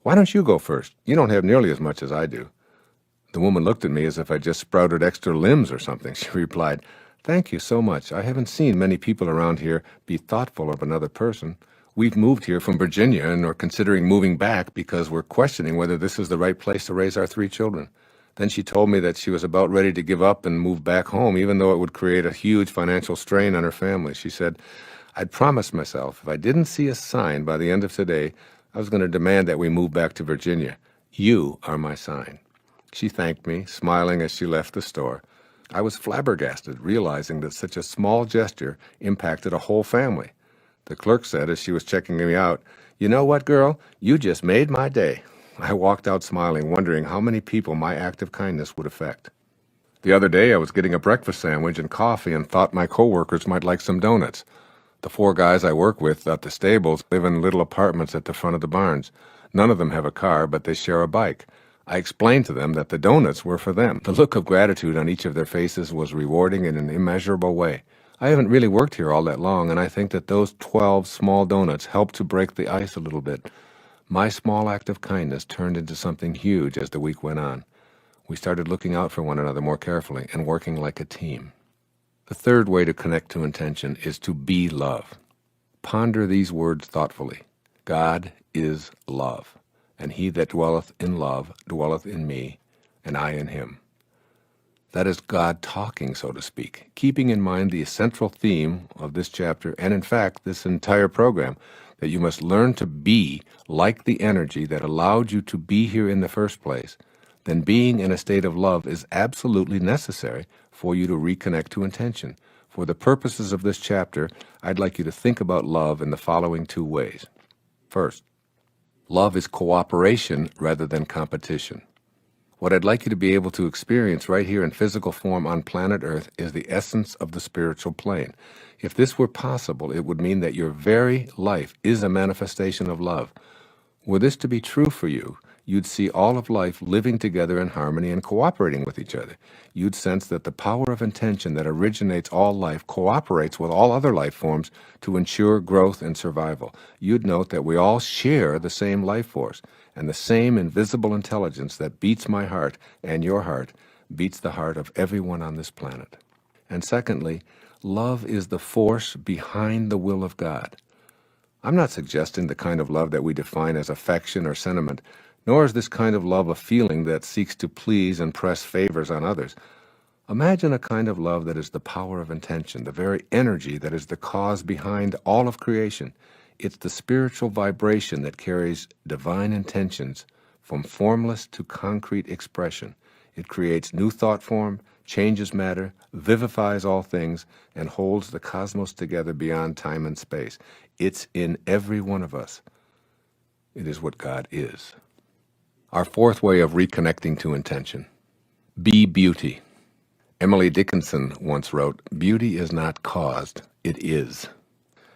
"Why don't you go first? You don't have nearly as much as I do." The woman looked at me as if I just sprouted extra limbs or something. She replied, "Thank you so much. I haven't seen many people around here be thoughtful of another person. We've moved here from Virginia and are considering moving back because we're questioning whether this is the right place to raise our 3 children." Then she told me that she was about ready to give up and move back home, even though it would create a huge financial strain on her family. She said, "I'd promised myself if I didn't see a sign by the end of today, I was going to demand that we move back to Virginia. You are my sign." She thanked me, smiling as she left the store. I was flabbergasted, realizing that such a small gesture impacted a whole family. The clerk said as she was checking me out, "You know what, girl? You just made my day." I walked out smiling, wondering how many people my act of kindness would affect. The other day, I was getting a breakfast sandwich and coffee and thought my coworkers might like some donuts. The 4 guys I work with at the stables live in little apartments at the front of the barns. None of them have a car, but they share a bike. I explained to them that the donuts were for them. The look of gratitude on each of their faces was rewarding in an immeasurable way. I haven't really worked here all that long, and I think that those 12 small donuts helped to break the ice a little bit. My small act of kindness turned into something huge as the week went on. We started looking out for one another more carefully and working like a team. The third way to connect to intention is to be love. Ponder these words thoughtfully. God is love, and he that dwelleth in love dwelleth in me, and I in him. That is God talking, so to speak, keeping in mind the central theme of this chapter, and in fact, this entire program, that you must learn to be like the energy that allowed you to be here in the first place. Then being in a state of love is absolutely necessary for you to reconnect to intention. For the purposes of this chapter, I'd like you to think about love in the following two ways. First, love is cooperation rather than competition. What I'd like you to be able to experience right here in physical form on planet Earth is the essence of the spiritual plane. If this were possible, it would mean that your very life is a manifestation of love. Were this to be true for you, you'd see all of life living together in harmony and cooperating with each other. You'd sense that the power of intention that originates all life cooperates with all other life forms to ensure growth and survival. You'd note that we all share the same life force, and the same invisible intelligence that beats my heart and your heart beats the heart of everyone on this planet. And secondly, love is the force behind the will of God. I'm not suggesting the kind of love that we define as affection or sentiment, nor is this kind of love a feeling that seeks to please and press favors on others. Imagine a kind of love that is the power of intention, the very energy that is the cause behind all of creation. It's the spiritual vibration that carries divine intentions from formless to concrete expression. It creates new thought form, changes matter, vivifies all things, and holds the cosmos together beyond time and space. It's in every one of us. It is what God is. Our fourth way of reconnecting to intention. Be beauty. Emily Dickinson once wrote, "Beauty is not caused, it is."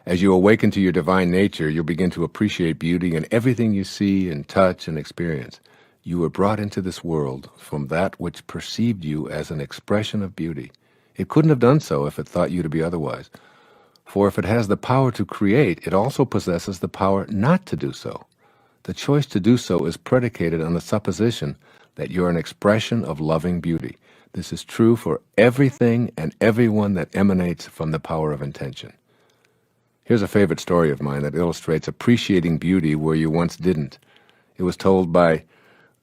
As you awaken to your divine nature, you'll begin to appreciate beauty in everything you see and touch and experience. You were brought into this world from that which perceived you as an expression of beauty. It couldn't have done so if it thought you to be otherwise. For if it has the power to create, it also possesses the power not to do so. The choice to do so is predicated on the supposition that you're an expression of loving beauty. This is true for everything and everyone that emanates from the power of intention. Here's a favorite story of mine that illustrates appreciating beauty where you once didn't. It was told by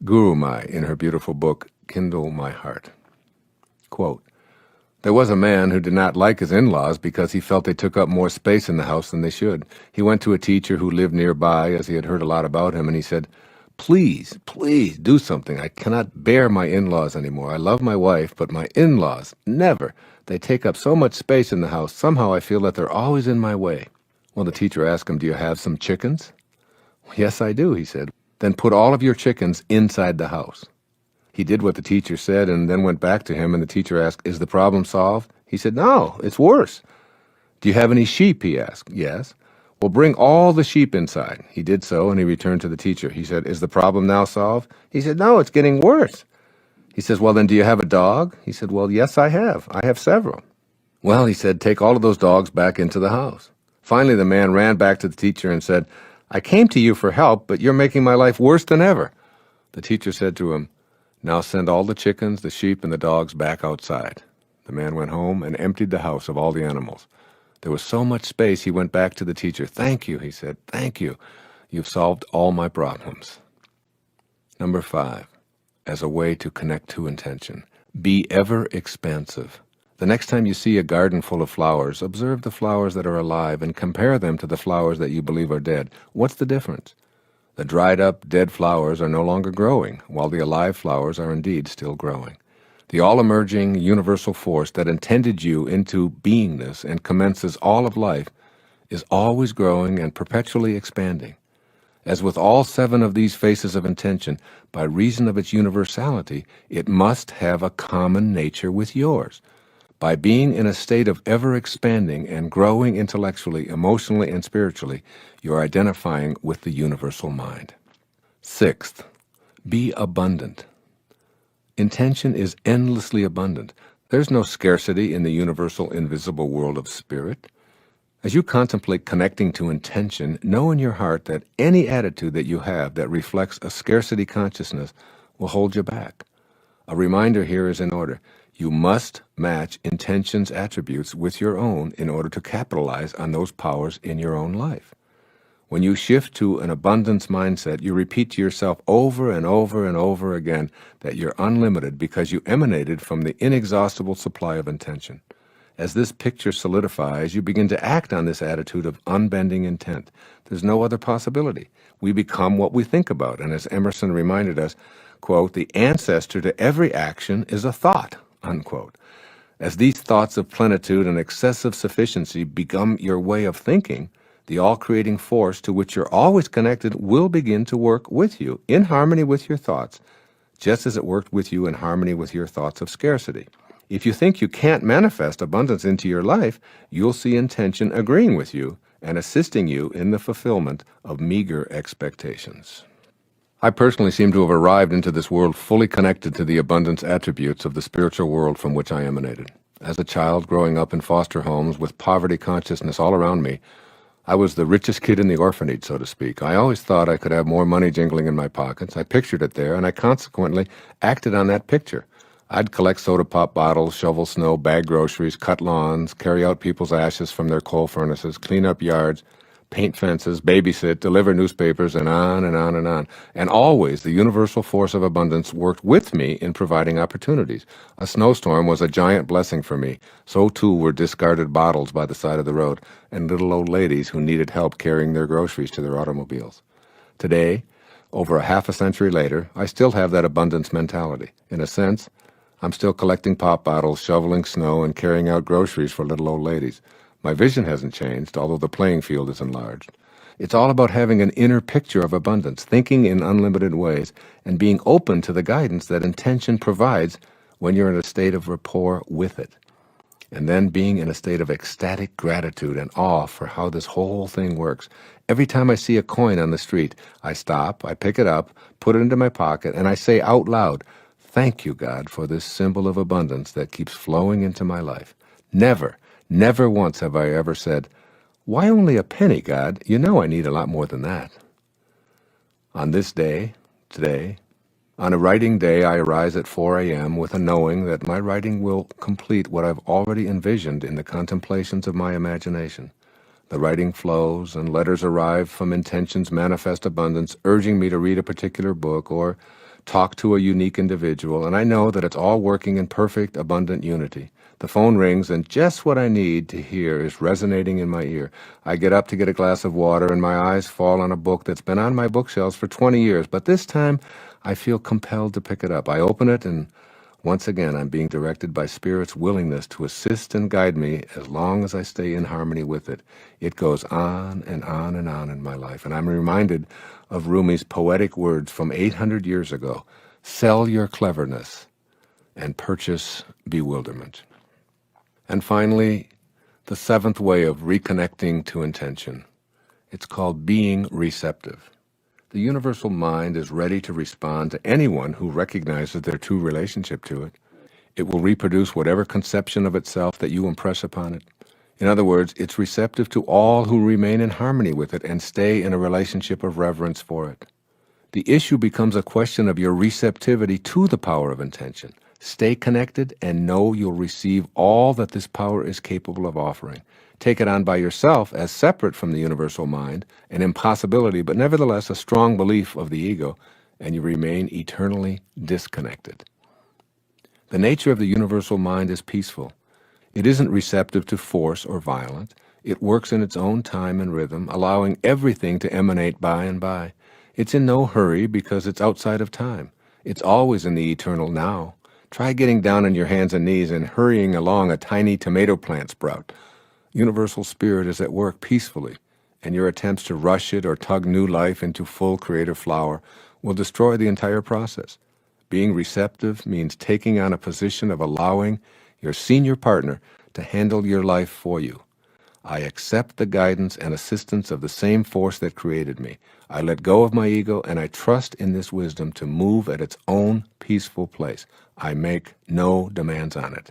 Guru Mai in her beautiful book, Kindle My Heart. Quote, "There was a man who did not like his in-laws because he felt they took up more space in the house than they should. He went to a teacher who lived nearby as he had heard a lot about him, and he said, 'Please, please do something. I cannot bear my in-laws anymore. I love my wife, but my in-laws, never. They take up so much space in the house. Somehow I feel that they're always in my way.' Well, the teacher asked him, 'Do you have some chickens?' 'Yes, I do,' he said. 'Then put all of your chickens inside the house.' He did what the teacher said and then went back to him, and the teacher asked, 'Is the problem solved?' He said, 'No, it's worse.' 'Do you have any sheep?' he asked. 'Yes.' 'Well, bring all the sheep inside.' He did so, and he returned to the teacher. He said, 'Is the problem now solved?' He said, 'No, it's getting worse.' He says, 'Well, then do you have a dog?' He said, 'Well, yes, I have. I have several.' 'Well,' he said, 'take all of those dogs back into the house.' Finally, the man ran back to the teacher and said, 'I came to you for help, but you're making my life worse than ever.' The teacher said to him, 'Now send all the chickens, the sheep, and the dogs back outside.' The man went home and emptied the house of all the animals. There was so much space, he went back to the teacher. 'Thank you,' he said. 'Thank you. You've solved all my problems.'" Number 5, as a way to connect to intention. Be ever expansive. The next time you see a garden full of flowers, observe the flowers that are alive and compare them to the flowers that you believe are dead. What's the difference? The dried up, dead flowers are no longer growing, while the alive flowers are indeed still growing. The all-emerging universal force that intended you into beingness and commences all of life is always growing and perpetually expanding. As with all 7 of these faces of intention, by reason of its universality, it must have a common nature with yours. By being in a state of ever-expanding and growing intellectually, emotionally, and spiritually, you're identifying with the universal mind. 6th, be abundant. Intention is endlessly abundant. There's no scarcity in the universal invisible world of spirit. As you contemplate connecting to intention, know in your heart that any attitude that you have that reflects a scarcity consciousness will hold you back. A reminder here is in order. You must match intention's attributes with your own in order to capitalize on those powers in your own life. When you shift to an abundance mindset, you repeat to yourself over and over and over again that you're unlimited because you emanated from the inexhaustible supply of intention. As this picture solidifies, you begin to act on this attitude of unbending intent. There's no other possibility. We become what we think about. And as Emerson reminded us, quote, the ancestor to every action is a thought, unquote. As these thoughts of plenitude and excessive sufficiency become your way of thinking, the all-creating force to which you're always connected will begin to work with you in harmony with your thoughts, just as it worked with you in harmony with your thoughts of scarcity. If you think you can't manifest abundance into your life, you'll see intention agreeing with you and assisting you in the fulfillment of meager expectations. I personally seem to have arrived into this world fully connected to the abundance attributes of the spiritual world from which I emanated. As a child growing up in foster homes with poverty consciousness all around me, I was the richest kid in the orphanage, so to speak. I always thought I could have more money jingling in my pockets. I pictured it there, and I consequently acted on that picture. I'd collect soda pop bottles, shovel snow, bag groceries, cut lawns, carry out people's ashes from their coal furnaces, clean up yards, paint fences, babysit, deliver newspapers, and on and on and on. And always the universal force of abundance worked with me in providing opportunities. A snowstorm was a giant blessing for me. So too were discarded bottles by the side of the road and little old ladies who needed help carrying their groceries to their automobiles. Today, over a half a century later, I still have that abundance mentality. In a sense, I'm still collecting pop bottles, shoveling snow, and carrying out groceries for little old ladies. My vision hasn't changed, although the playing field is enlarged. It's all about having an inner picture of abundance, thinking in unlimited ways, and being open to the guidance that intention provides when you're in a state of rapport with it. And then being in a state of ecstatic gratitude and awe for how this whole thing works. Every time I see a coin on the street, I stop, I pick it up, put it into my pocket, and I say out loud, "Thank you, God, for this symbol of abundance that keeps flowing into my life." Never once have I ever said, "Why only a penny, God? You know I need a lot more than that." On this day, today, on a writing day, I arise at 4 a.m. with a knowing that my writing will complete what I've already envisioned in the contemplations of my imagination. The writing flows, and letters arrive from intention's manifest abundance, urging me to read a particular book or talk to a unique individual, and I know that it's all working in perfect, abundant unity. The phone rings, and just what I need to hear is resonating in my ear. I get up to get a glass of water, and my eyes fall on a book that's been on my bookshelves for 20 years, but this time I feel compelled to pick it up. I open it, and once again I'm being directed by Spirit's willingness to assist and guide me as long as I stay in harmony with it. It goes on and on and on in my life, and I'm reminded of Rumi's poetic words from 800 years ago: "Sell your cleverness and purchase bewilderment." And finally, the seventh way of reconnecting to intention. It's called being receptive. The universal mind is ready to respond to anyone who recognizes their true relationship to it. It will reproduce whatever conception of itself that you impress upon it. In other words, it's receptive to all who remain in harmony with it and stay in a relationship of reverence for it. The issue becomes a question of your receptivity to the power of intention. Stay connected and know you'll receive all that this power is capable of offering. Take it on by yourself as separate from the universal mind, an impossibility, but nevertheless a strong belief of the ego, and you remain eternally disconnected. The nature of the universal mind is peaceful. It isn't receptive to force or violence. It works in its own time and rhythm, allowing everything to emanate by and by. It's in no hurry because it's outside of time. It's always in the eternal now. Try getting down on your hands and knees and hurrying along a tiny tomato plant sprout. Universal Spirit is at work peacefully, and your attempts to rush it or tug new life into full creative flower will destroy the entire process. Being receptive means taking on a position of allowing your senior partner to handle your life for you. I accept the guidance and assistance of the same force that created me. I let go of my ego, and I trust in this wisdom to move at its own peaceful place. I make no demands on it.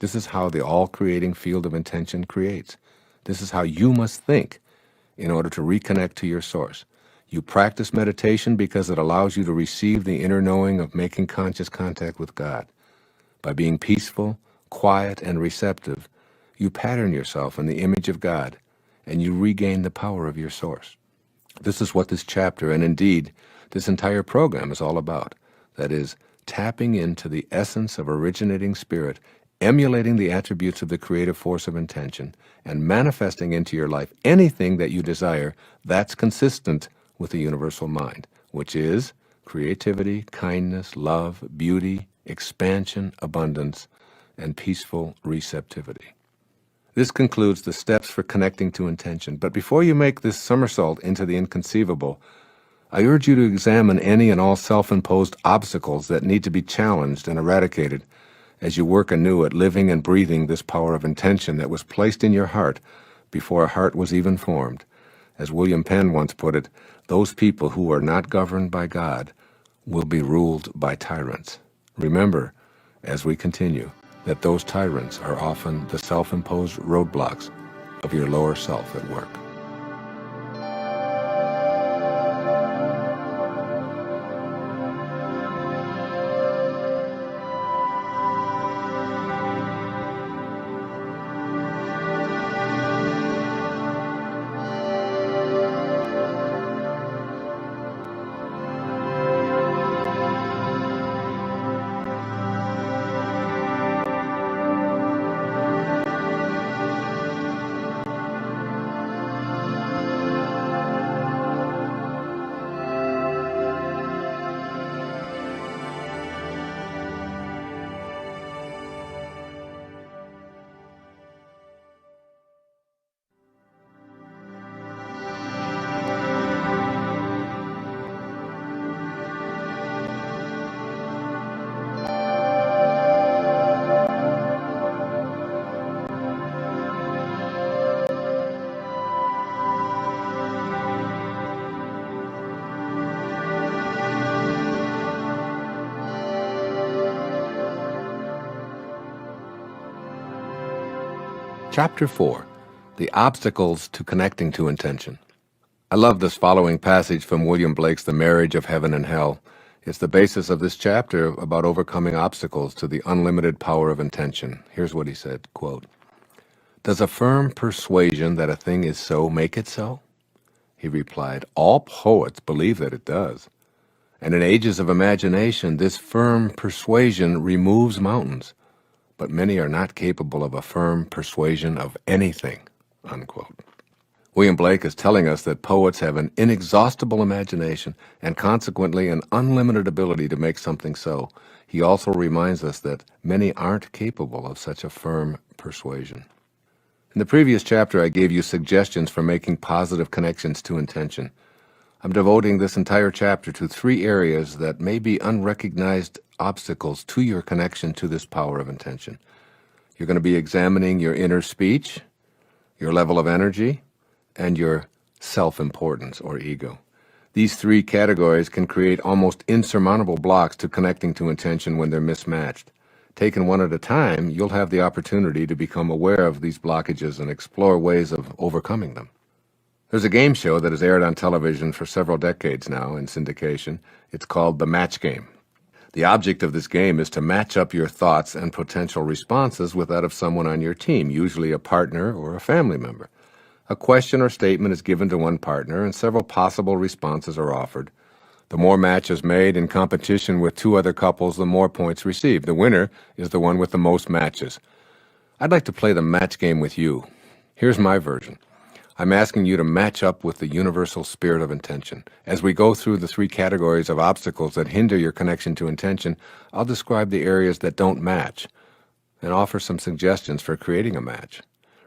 This is how the all-creating field of intention creates. This is how you must think in order to reconnect to your source. You practice meditation because it allows you to receive the inner knowing of making conscious contact with God. By being peaceful, quiet, and receptive, you pattern yourself in the image of God, and you regain the power of your source. This is what this chapter, and indeed this entire program, is all about. That is, tapping into the essence of originating spirit, emulating the attributes of the creative force of intention, and manifesting into your life anything that you desire that's consistent with the universal mind, which is creativity, kindness, love, beauty, expansion, abundance, and peaceful receptivity. This concludes the steps for connecting to intention. But before you make this somersault into the inconceivable, I urge you to examine any and all self-imposed obstacles that need to be challenged and eradicated as you work anew at living and breathing this power of intention that was placed in your heart before a heart was even formed. As William Penn once put it, those people who are not governed by God will be ruled by tyrants. Remember, as we continue, that those tyrants are often the self-imposed roadblocks of your lower self at work. Chapter 4. The Obstacles to Connecting to Intention. I love this following passage from William Blake's The Marriage of Heaven and Hell. It's the basis of this chapter about overcoming obstacles to the unlimited power of intention. Here's what he said, quote, "Does a firm persuasion that a thing is so make it so?" He replied, "All poets believe that it does. And in ages of imagination, this firm persuasion removes mountains. But many are not capable of a firm persuasion of anything," unquote. William Blake is telling us that poets have an inexhaustible imagination and consequently an unlimited ability to make something so. He also reminds us that many aren't capable of such a firm persuasion. In the previous chapter, I gave you suggestions for making positive connections to intention. I'm devoting this entire chapter to 3 areas that may be unrecognized obstacles to your connection to this power of intention. You're going to be examining your inner speech, your level of energy, and your self-importance or ego. These 3 categories can create almost insurmountable blocks to connecting to intention when they're mismatched. Taken one at a time, you'll have the opportunity to become aware of these blockages and explore ways of overcoming them. There's a game show that has aired on television for several decades now in syndication. It's called The Match Game. The object of this game is to match up your thoughts and potential responses with that of someone on your team, usually a partner or a family member. A question or statement is given to one partner, and several possible responses are offered. The more matches made in competition with 2 other couples, the more points received. The winner is the one with the most matches. I'd like to play the match game with you. Here's my version. I'm asking you to match up with the universal spirit of intention. As we go through the 3 categories of obstacles that hinder your connection to intention, I'll describe the areas that don't match and offer some suggestions for creating a match.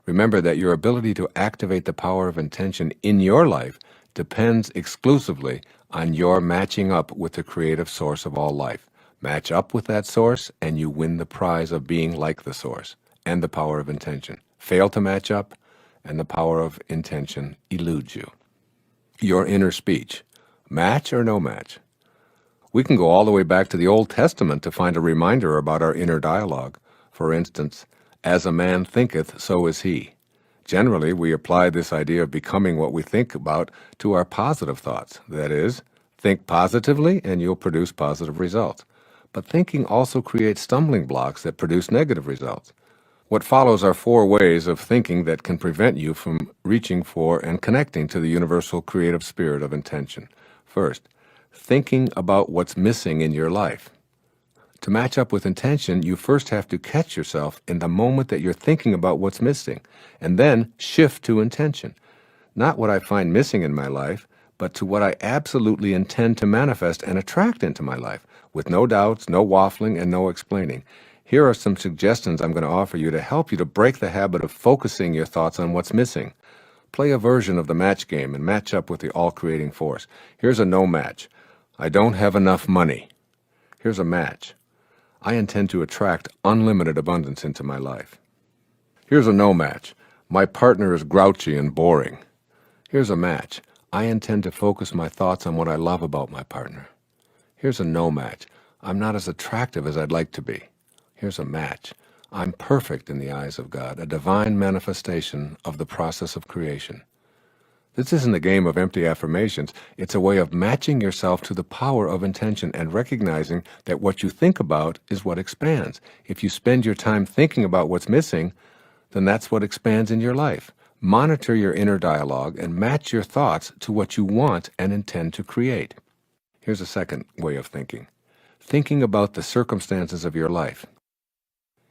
Remember that your ability to activate the power of intention in your life depends exclusively on your matching up with the creative source of all life. Match up with that source and you win the prize of being like the source and the power of intention. Fail to match up, and the power of intention eludes you. Your inner speech. Match or no match? We can go all the way back to the Old Testament to find a reminder about our inner dialogue. For instance, As a man thinketh, so is he. Generally, we apply this idea of becoming what we think about to our positive thoughts. That is, think positively and you'll produce positive results. But thinking also creates stumbling blocks that produce negative results. What follows are 4 ways of thinking that can prevent you from reaching for and connecting to the universal creative spirit of intention. First, thinking about what's missing in your life. To match up with intention, you first have to catch yourself in the moment that you're thinking about what's missing, and then shift to intention. Not what I find missing in my life, but to what I absolutely intend to manifest and attract into my life, with no doubts, no waffling, and no explaining. Here are some suggestions I'm going to offer you to help you to break the habit of focusing your thoughts on what's missing. Play a version of the match game and match up with the all-creating force. Here's a no match. I don't have enough money. Here's a match. I intend to attract unlimited abundance into my life. Here's a no match. My partner is grouchy and boring. Here's a match. I intend to focus my thoughts on what I love about my partner. Here's a no match. I'm not as attractive as I'd like to be. Here's a match. I'm perfect in the eyes of God, a divine manifestation of the process of creation. This isn't a game of empty affirmations. It's a way of matching yourself to the power of intention and recognizing that what you think about is what expands. If you spend your time thinking about what's missing, then that's what expands in your life. Monitor your inner dialogue and match your thoughts to what you want and intend to create. Here's a second way of thinking. Thinking about the circumstances of your life.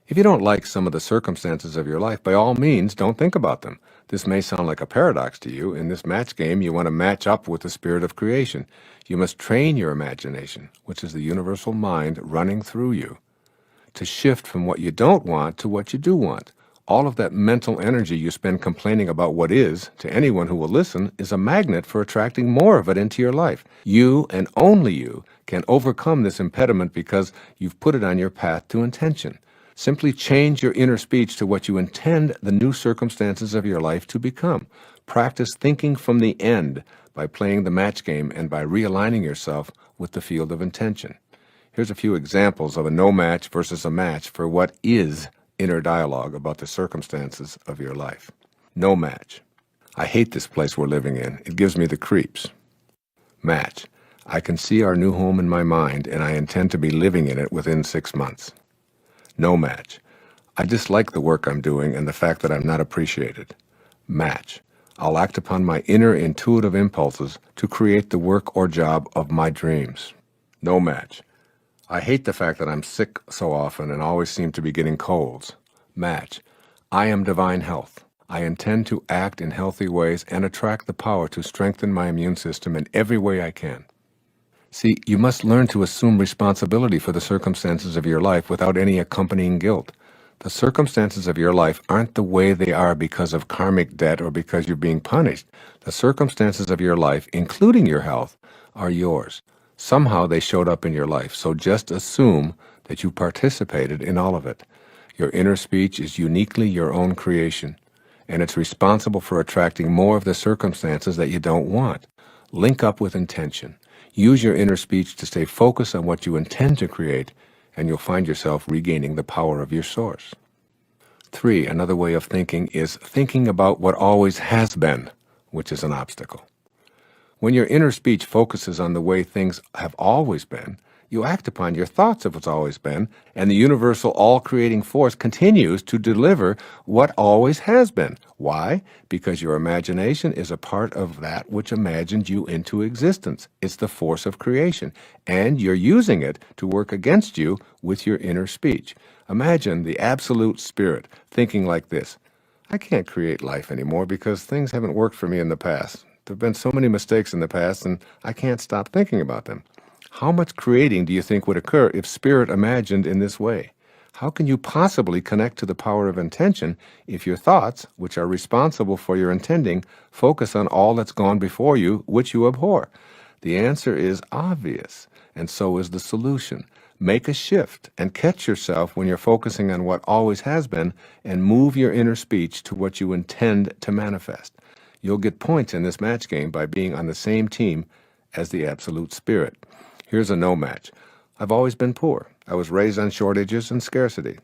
If you don't like some of the circumstances of your life, by all means, don't think about them. This may sound like a paradox to you. In this match game, you want to match up with the spirit of creation. You must train your imagination, which is the universal mind running through you, to shift from what you don't want to what you do want. All of that mental energy you spend complaining about what is, to anyone who will listen, is a magnet for attracting more of it into your life. You, and only you, can overcome this impediment because you've put it on your path to intention. Simply change your inner speech to what you intend the new circumstances of your life to become. Practice thinking from the end by playing the match game and by realigning yourself with the field of intention. Here's a few examples of a no match versus a match for what is inner dialogue about the circumstances of your life. No match. I hate this place we're living in. It gives me the creeps. Match. I can see our new home in my mind and I intend to be living in it within 6 months. No match. I dislike the work I'm doing and the fact that I'm not appreciated. Match. I'll act upon my inner intuitive impulses to create the work or job of my dreams. No match. I hate the fact that I'm sick so often and always seem to be getting colds. Match. I am divine health. I intend to act in healthy ways and attract the power to strengthen my immune system in every way I can. See, you must learn to assume responsibility for the circumstances of your life without any accompanying guilt. The circumstances of your life aren't the way they are because of karmic debt or because you're being punished. The circumstances of your life, including your health, are yours. Somehow they showed up in your life, so just assume that you participated in all of it. Your inner speech is uniquely your own creation, and it's responsible for attracting more of the circumstances that you don't want. Link up with intention. Use your inner speech to stay focused on what you intend to create, and you'll find yourself regaining the power of your source. 3, another way of thinking is thinking about what always has been, which is an obstacle. When your inner speech focuses on the way things have always been, you act upon your thoughts of what's always been, and the universal all-creating force continues to deliver what always has been. Why? Because your imagination is a part of that which imagined you into existence. It's the force of creation, and you're using it to work against you with your inner speech. Imagine the absolute spirit thinking like this: I can't create life anymore because things haven't worked for me in the past. There have been so many mistakes in the past, and I can't stop thinking about them. How much creating do you think would occur if spirit imagined in this way? How can you possibly connect to the power of intention if your thoughts, which are responsible for your intending, focus on all that's gone before you, which you abhor? The answer is obvious, and so is the solution. Make a shift and catch yourself when you're focusing on what always has been, and move your inner speech to what you intend to manifest. You'll get points in this match game by being on the same team as the absolute spirit. Here's a no match. I've always been poor. I was raised on shortages and scarcity.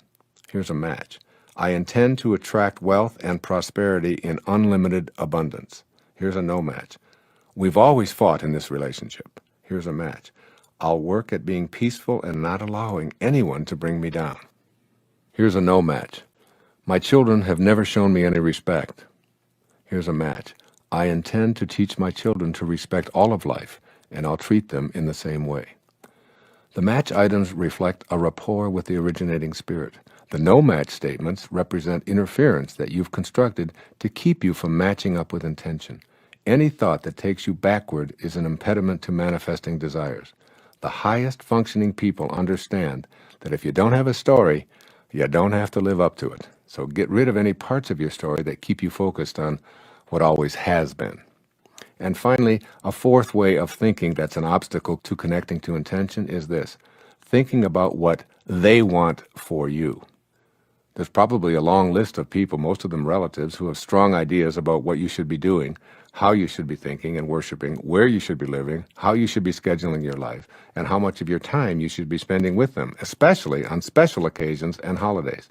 Here's a match. I intend to attract wealth and prosperity in unlimited abundance. Here's a no match. We've always fought in this relationship. Here's a match. I'll work at being peaceful and not allowing anyone to bring me down. Here's a no match. My children have never shown me any respect. Here's a match. I intend to teach my children to respect all of life, and I'll treat them in the same way. The match items reflect a rapport with the originating spirit. The no match statements represent interference that you've constructed to keep you from matching up with intention. Any thought that takes you backward is an impediment to manifesting desires. The highest functioning people understand that if you don't have a story, you don't have to live up to it. So get rid of any parts of your story that keep you focused on what always has been. And finally, a fourth way of thinking that's an obstacle to connecting to intention is this: thinking about what they want for you. There's probably a long list of people, most of them relatives, who have strong ideas about what you should be doing, how you should be thinking and worshiping, where you should be living, how you should be scheduling your life, and how much of your time you should be spending with them, especially on special occasions and holidays.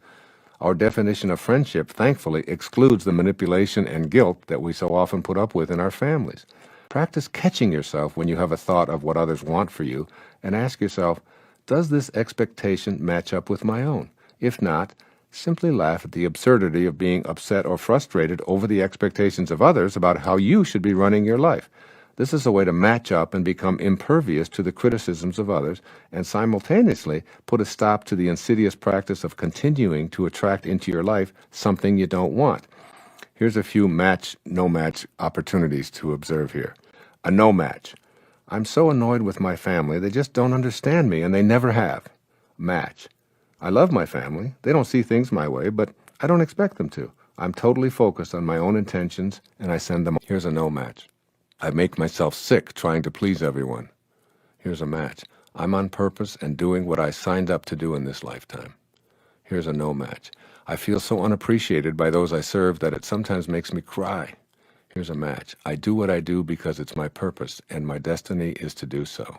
Our definition of friendship, thankfully, excludes the manipulation and guilt that we so often put up with in our families. Practice catching yourself when you have a thought of what others want for you, and ask yourself, does this expectation match up with my own? If not, simply laugh at the absurdity of being upset or frustrated over the expectations of others about how you should be running your life. This is a way to match up and become impervious to the criticisms of others and simultaneously put a stop to the insidious practice of continuing to attract into your life something you don't want. Here's a few match, no match opportunities to observe here. A no match. I'm so annoyed with my family, they just don't understand me and they never have. Match. I love my family. They don't see things my way, but I don't expect them to. I'm totally focused on my own intentions and I send them. Here's a no match. I make myself sick trying to please everyone. Here's a match. I'm on purpose and doing what I signed up to do in this lifetime. Here's a no match. I feel so unappreciated by those I serve that it sometimes makes me cry. Here's a match. I do what I do because it's my purpose and my destiny is to do so.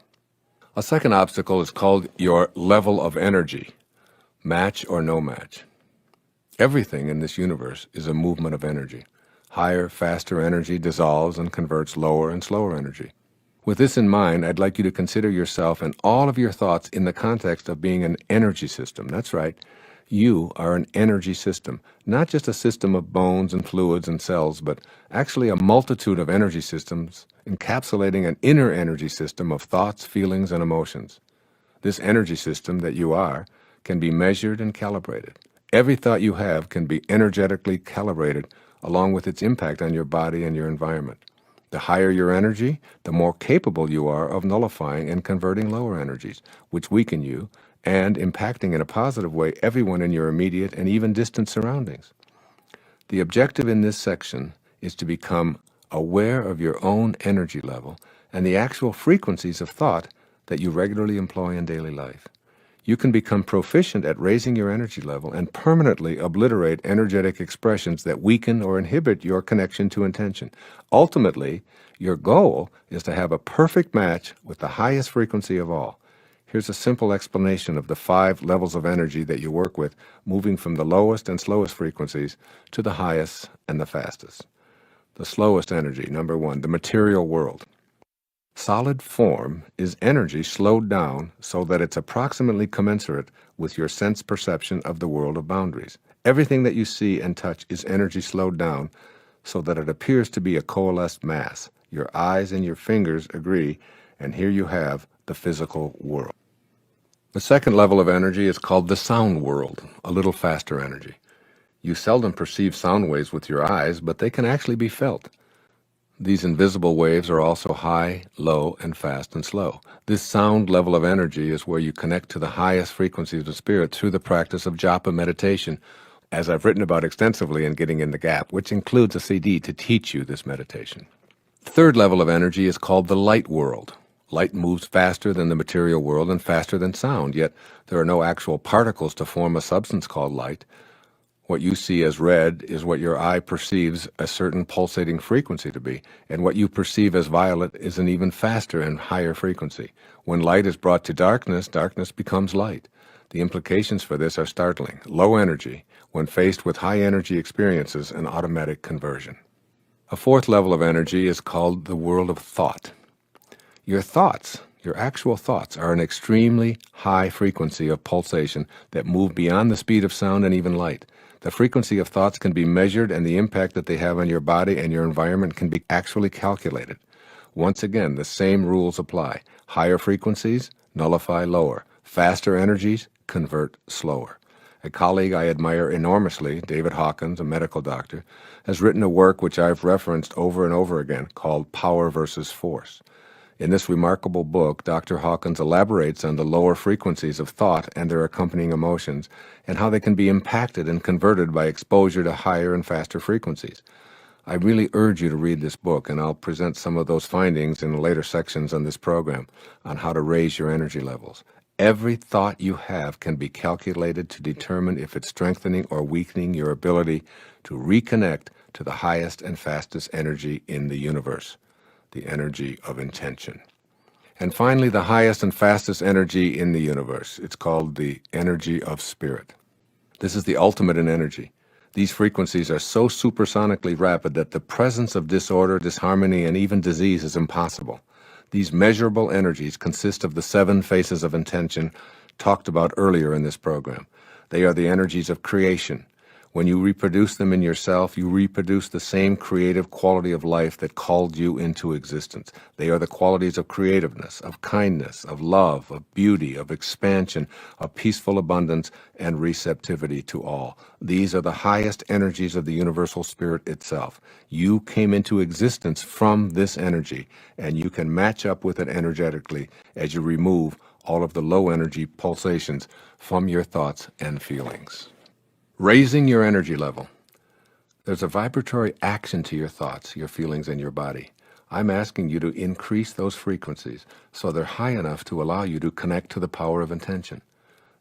A second obstacle is called your level of energy. Match or no match. Everything in this universe is a movement of energy. Higher, faster energy dissolves and converts lower and slower energy. With this in mind, I'd like you to consider yourself and all of your thoughts in the context of being an energy system. That's right. You are an energy system, not just a system of bones and fluids and cells, but actually a multitude of energy systems encapsulating an inner energy system of thoughts, feelings, and emotions. This energy system that you are can be measured and calibrated. Every thought you have can be energetically calibrated along with its impact on your body and your environment. The higher your energy, the more capable you are of nullifying and converting lower energies, which weaken you, and impacting in a positive way everyone in your immediate and even distant surroundings. The objective in this section is to become aware of your own energy level and the actual frequencies of thought that you regularly employ in daily life. You can become proficient at raising your energy level and permanently obliterate energetic expressions that weaken or inhibit your connection to intention. Ultimately, your goal is to have a perfect match with the highest frequency of all. Here's a simple explanation of the 5 levels of energy that you work with, moving from the lowest and slowest frequencies to the highest and the fastest. The slowest energy, number 1, the material world. Solid form is energy slowed down so that it's approximately commensurate with your sense perception of the world of boundaries. Everything that you see and touch is energy slowed down so that it appears to be a coalesced mass. Your eyes and your fingers agree, and here you have the physical world. The second level of energy is called the sound world, a little faster energy. You seldom perceive sound waves with your eyes, but they can actually be felt. These invisible waves are also high, low, and fast and slow. This sound level of energy is where you connect to the highest frequencies of spirit through the practice of japa meditation, as I've written about extensively in Getting in the Gap, which includes a CD to teach you this meditation. The third level of energy is called the light world. Light moves faster than the material world and faster than sound, yet there are no actual particles to form a substance called light. What you see as red is what your eye perceives a certain pulsating frequency to be, and what you perceive as violet is an even faster and higher frequency. When light is brought to darkness, darkness becomes light. The implications for this are startling. Low energy, when faced with high energy experiences, an automatic conversion. A fourth level of energy is called the world of thought. Your thoughts, your actual thoughts, are an extremely high frequency of pulsation that move beyond the speed of sound and even light. The frequency of thoughts can be measured, and the impact that they have on your body and your environment can be actually calculated. Once again, the same rules apply. Higher frequencies nullify lower. Faster energies convert slower. A colleague I admire enormously, David Hawkins, a medical doctor, has written a work which I've referenced over and over again called Power versus Force. In this remarkable book, Dr. Hawkins elaborates on the lower frequencies of thought and their accompanying emotions, and how they can be impacted and converted by exposure to higher and faster frequencies. I really urge you to read this book, and I'll present some of those findings in later sections on this program on how to raise your energy levels. Every thought you have can be calculated to determine if it's strengthening or weakening your ability to reconnect to the highest and fastest energy in the universe, the energy of intention. And finally, the highest and fastest energy in the universe. It's called the energy of spirit. This is the ultimate in energy. These frequencies are so supersonically rapid that the presence of disorder, disharmony, and even disease is impossible. These measurable energies consist of the 7 faces of intention talked about earlier in this program. They are the energies of creation. When you reproduce them in yourself, you reproduce the same creative quality of life that called you into existence. They are the qualities of creativeness, of kindness, of love, of beauty, of expansion, of peaceful abundance, and receptivity to all. These are the highest energies of the universal spirit itself. You came into existence from this energy, and you can match up with it energetically as you remove all of the low energy pulsations from your thoughts and feelings. Raising your energy level. There's a vibratory action to your thoughts, your feelings, and your body. I'm asking you to increase those frequencies so they're high enough to allow you to connect to the power of intention.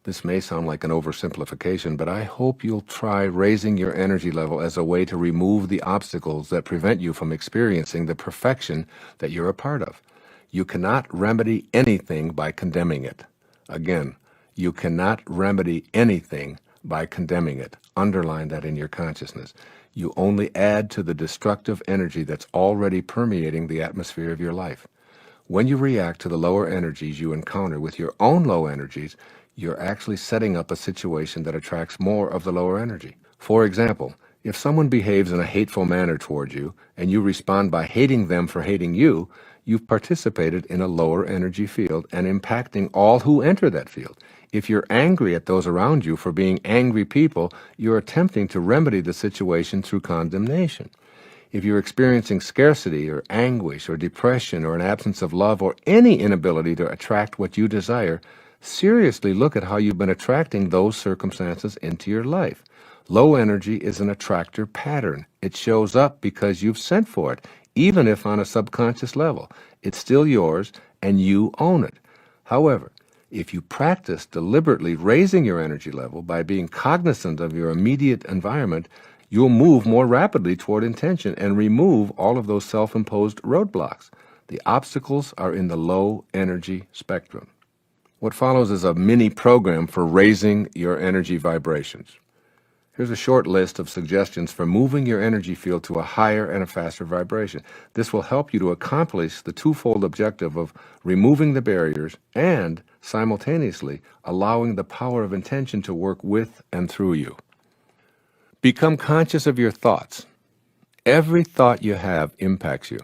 This may sound like an oversimplification, but I hope you'll try raising your energy level as a way to remove the obstacles that prevent you from experiencing the perfection that you're a part of. You cannot remedy anything by condemning it. Again, you cannot remedy anything by condemning it. Underline that in your consciousness. You only add to the destructive energy that's already permeating the atmosphere of your life. When you react to the lower energies you encounter with your own low energies, you're actually setting up a situation that attracts more of the lower energy. For example, if someone behaves in a hateful manner toward you and you respond by hating them for hating you, you've participated in a lower energy field and impacting all who enter that field. If you're angry at those around you for being angry people, you're attempting to remedy the situation through condemnation. If you're experiencing scarcity or anguish or depression or an absence of love or any inability to attract what you desire, seriously look at how you've been attracting those circumstances into your life. Low energy is an attractor pattern. It shows up because you've sent for it, even if on a subconscious level. It's still yours and you own it. However, if you practice deliberately raising your energy level by being cognizant of your immediate environment, you'll move more rapidly toward intention and remove all of those self-imposed roadblocks. The obstacles are in the low energy spectrum. What follows is a mini program for raising your energy vibrations. Here's a short list of suggestions for moving your energy field to a higher and a faster vibration. This will help you to accomplish the twofold objective of removing the barriers and simultaneously allowing the power of intention to work with and through you. Become conscious of your thoughts. Every thought you have impacts you.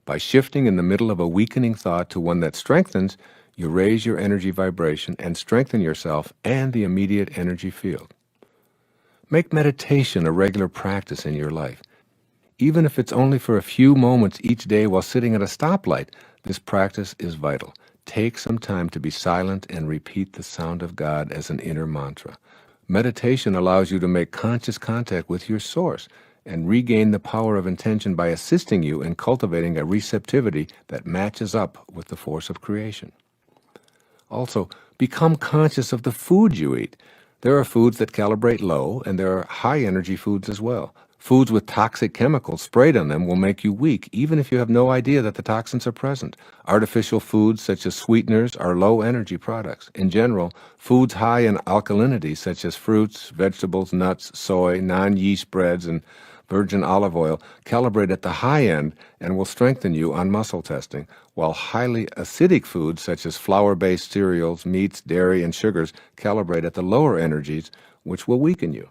By shifting in the middle of a weakening thought to one that strengthens, you raise your energy vibration and strengthen yourself and the immediate energy field. Make meditation a regular practice in your life. Even if it's only for a few moments each day while sitting at a stoplight, this practice is vital. Take some time to be silent and repeat the sound of God as an inner mantra. Meditation allows you to make conscious contact with your source and regain the power of intention by assisting you in cultivating a receptivity that matches up with the force of creation. Also, become conscious of the food you eat. There are foods that calibrate low, and there are high-energy foods as well. Foods with toxic chemicals sprayed on them will make you weak, even if you have no idea that the toxins are present. Artificial foods such as sweeteners are low-energy products. In general, foods high in alkalinity such as fruits, vegetables, nuts, soy, non-yeast breads, and virgin olive oil calibrate at the high end and will strengthen you on muscle testing, while highly acidic foods such as flour-based cereals, meats, dairy, and sugars calibrate at the lower energies, which will weaken you.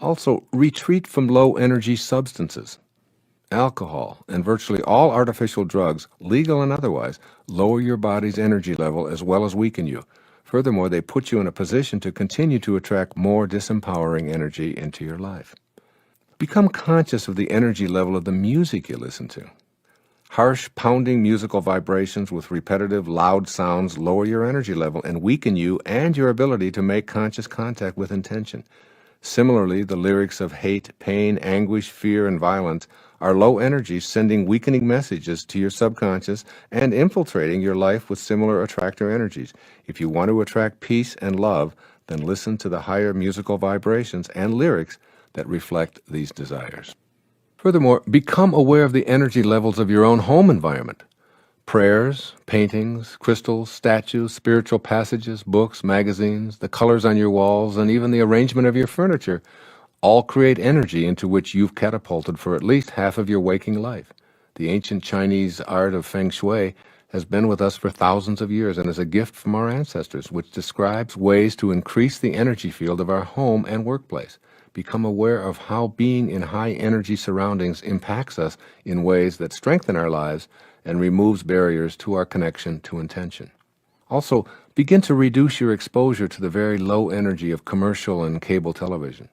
Also, retreat from low-energy substances. Alcohol and virtually all artificial drugs, legal and otherwise, lower your body's energy level as well as weaken you. Furthermore, they put you in a position to continue to attract more disempowering energy into your life. Become conscious of the energy level of the music you listen to. Harsh, pounding musical vibrations with repetitive, loud sounds lower your energy level and weaken you and your ability to make conscious contact with intention. Similarly, the lyrics of hate, pain, anguish, fear, and violence are low energy, sending weakening messages to your subconscious and infiltrating your life with similar attractor energies. If you want to attract peace and love, then listen to the higher musical vibrations and lyrics that reflect these desires. Furthermore, become aware of the energy levels of your own home environment. Prayers, paintings, crystals, statues, spiritual passages, books, magazines, the colors on your walls, and even the arrangement of your furniture all create energy into which you've catapulted for at least half of your waking life. The ancient Chinese art of feng shui has been with us for thousands of years and is a gift from our ancestors, which describes ways to increase the energy field of our home and workplace. Become aware of how being in high-energy surroundings impacts us in ways that strengthen our lives and removes barriers to our connection to intention. Also, begin to reduce your exposure to the very low energy of commercial and cable television.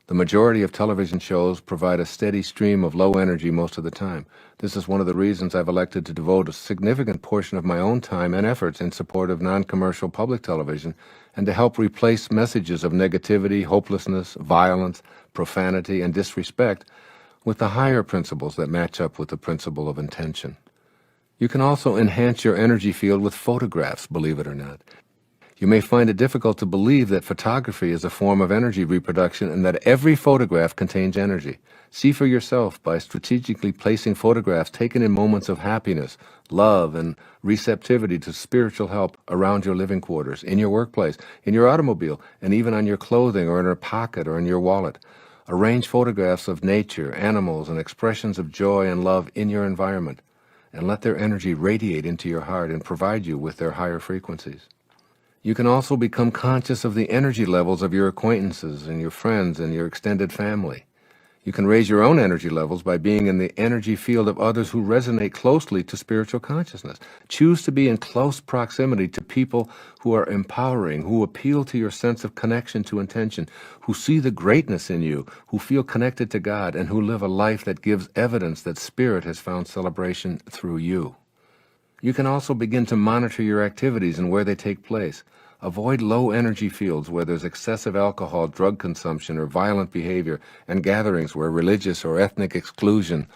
The majority of television shows provide a steady stream of low energy most of the time. This is one of the reasons I've elected to devote a significant portion of my own time and efforts in support of non-commercial public television and to help replace messages of negativity, hopelessness, violence, profanity, and disrespect with the higher principles that match up with the principle of intention. You can also enhance your energy field with photographs, believe it or not. You may find it difficult to believe that photography is a form of energy reproduction and that every photograph contains energy. See for yourself by strategically placing photographs taken in moments of happiness, love, and receptivity to spiritual help around your living quarters, in your workplace, in your automobile, and even on your clothing or in a pocket or in your wallet. Arrange photographs of nature, animals, and expressions of joy and love in your environment, and let their energy radiate into your heart and provide you with their higher frequencies. You can also become conscious of the energy levels of your acquaintances and your friends and your extended family. You can raise your own energy levels by being in the energy field of others who resonate closely to spiritual consciousness. Choose to be in close proximity to people who are empowering, who appeal to your sense of connection to intention, who see the greatness in you, who feel connected to God, and who live a life that gives evidence that Spirit has found celebration through you. You can also begin to monitor your activities and where they take place. Avoid low-energy fields where there's excessive alcohol, drug consumption, or violent behavior, and gatherings where religious or ethnic exclusion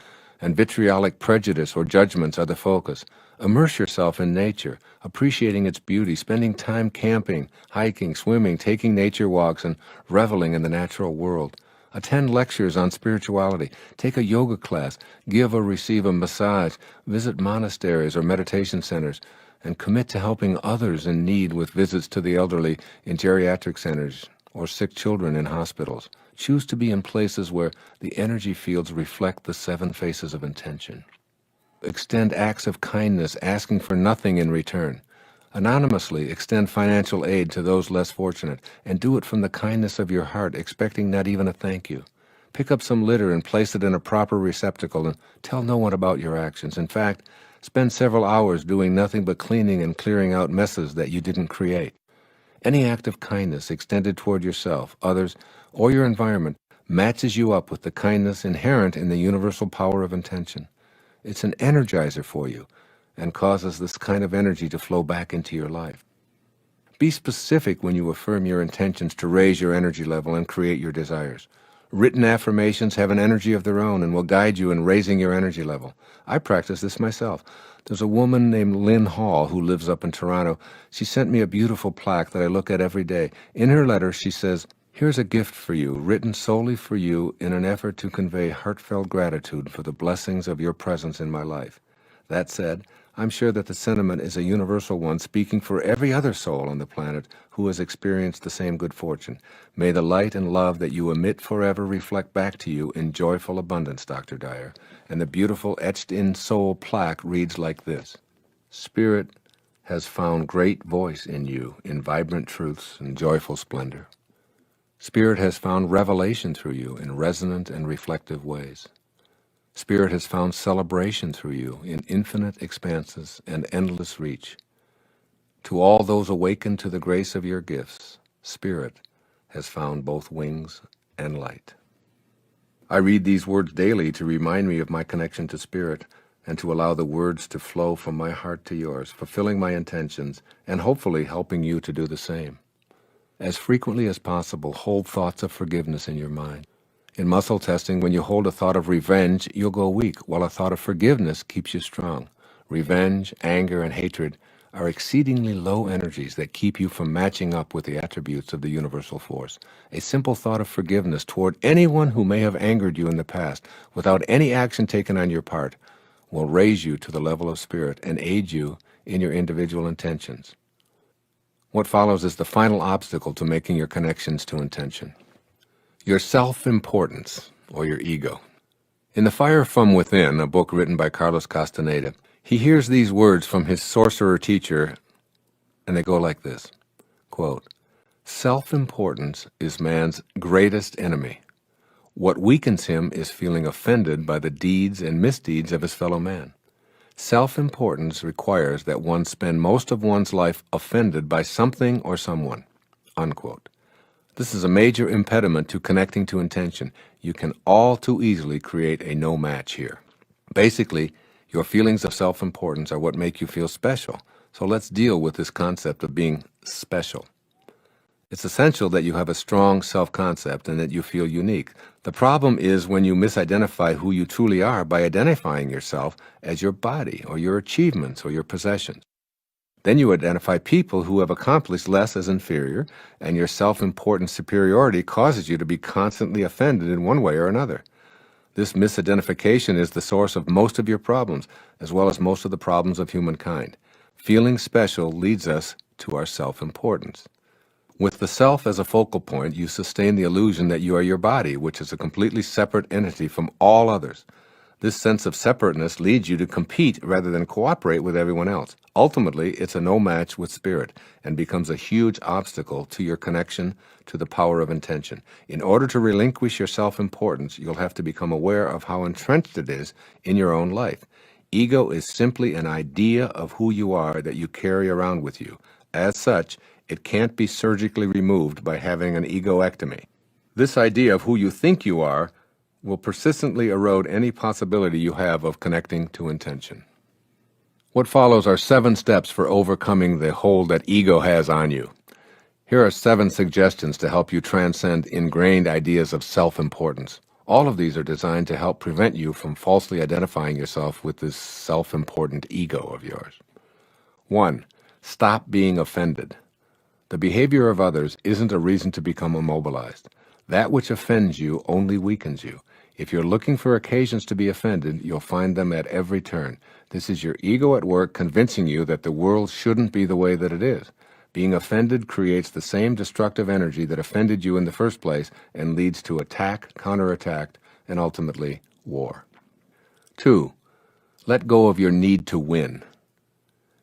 and vitriolic prejudice or judgments are the focus. Immerse yourself in nature, appreciating its beauty, spending time camping, hiking, swimming, taking nature walks, and reveling in the natural world. Attend lectures on spirituality, take a yoga class, give or receive a massage, visit monasteries or meditation centers, and commit to helping others in need with visits to the elderly in geriatric centers or sick children in hospitals. Choose to be in places where the energy fields reflect the 7 faces of intention. Extend acts of kindness, asking for nothing in return. Anonymously extend financial aid to those less fortunate, and do it from the kindness of your heart, expecting not even a thank you. Pick up some litter and place it in a proper receptacle and tell no one about your actions. In fact, spend several hours doing nothing but cleaning and clearing out messes that you didn't create. Any act of kindness extended toward yourself, others, or your environment matches you up with the kindness inherent in the universal power of intention. It's an energizer for you and causes this kind of energy to flow back into your life. Be specific when you affirm your intentions to raise your energy level and create your desires. Written affirmations have an energy of their own and will guide you in raising your energy level. I practice this myself. There's a woman named Lynn Hall who lives up in Toronto. She sent me a beautiful plaque that I look at every day. In her letter, she says, Here's a gift for you, written solely for you in an effort to convey heartfelt gratitude for the blessings of your presence in my life. That said, I'm sure that the sentiment is a universal one, speaking for every other soul on the planet who has experienced the same good fortune. May the light and love that you emit forever reflect back to you in joyful abundance, Dr. Dyer. And the beautiful etched-in soul plaque reads like this: Spirit has found great voice in you in vibrant truths and joyful splendor. Spirit has found revelation through you in resonant and reflective ways. Spirit has found celebration through you in infinite expanses and endless reach. To all those awakened to the grace of your gifts, Spirit has found both wings and light. I read these words daily to remind me of my connection to Spirit and to allow the words to flow from my heart to yours, fulfilling my intentions and hopefully helping you to do the same. As frequently as possible, hold thoughts of forgiveness in your mind. In muscle testing, when you hold a thought of revenge, you'll go weak, while a thought of forgiveness keeps you strong. Revenge, anger, and hatred are exceedingly low energies that keep you from matching up with the attributes of the universal force. A simple thought of forgiveness toward anyone who may have angered you in the past, without any action taken on your part, will raise you to the level of Spirit and aid you in your individual intentions. What follows is the final obstacle to making your connections to intention: your self-importance, or your ego. In The Fire from Within, a book written by Carlos Castaneda, he hears these words from his sorcerer teacher, and they go like this, quote, "Self-importance is man's greatest enemy. What weakens him is feeling offended by the deeds and misdeeds of his fellow man. Self-importance requires that one spend most of one's life offended by something or someone," unquote. This is a major impediment to connecting to intention. You can all too easily create a no match here. Basically, your feelings of self-importance are what make you feel special. So let's deal with this concept of being special. It's essential that you have a strong self-concept and that you feel unique. The problem is when you misidentify who you truly are by identifying yourself as your body or your achievements or your possessions. Then you identify people who have accomplished less as inferior, and your self-important superiority causes you to be constantly offended in one way or another. This misidentification is the source of most of your problems, as well as most of the problems of humankind. Feeling special leads us to our self-importance. With the self as a focal point, you sustain the illusion that you are your body, which is a completely separate entity from all others. This sense of separateness leads you to compete rather than cooperate with everyone else. Ultimately, it's a no match with Spirit and becomes a huge obstacle to your connection to the power of intention. In order to relinquish your self-importance, you'll have to become aware of how entrenched it is in your own life. Ego is simply an idea of who you are that you carry around with you. As such, it can't be surgically removed by having an egoectomy. This idea of who you think you are will persistently erode any possibility you have of connecting to intention. What follows are 7 steps for overcoming the hold that ego has on you. Here are 7 suggestions to help you transcend ingrained ideas of self-importance. All of these are designed to help prevent you from falsely identifying yourself with this self-important ego of yours. 1. Stop being offended. The behavior of others isn't a reason to become immobilized. That which offends you only weakens you. If you're looking for occasions to be offended, you'll find them at every turn. This is your ego at work convincing you that the world shouldn't be the way that it is. Being offended creates the same destructive energy that offended you in the first place and leads to attack, counterattack, and ultimately war. 2. Let go of your need to win.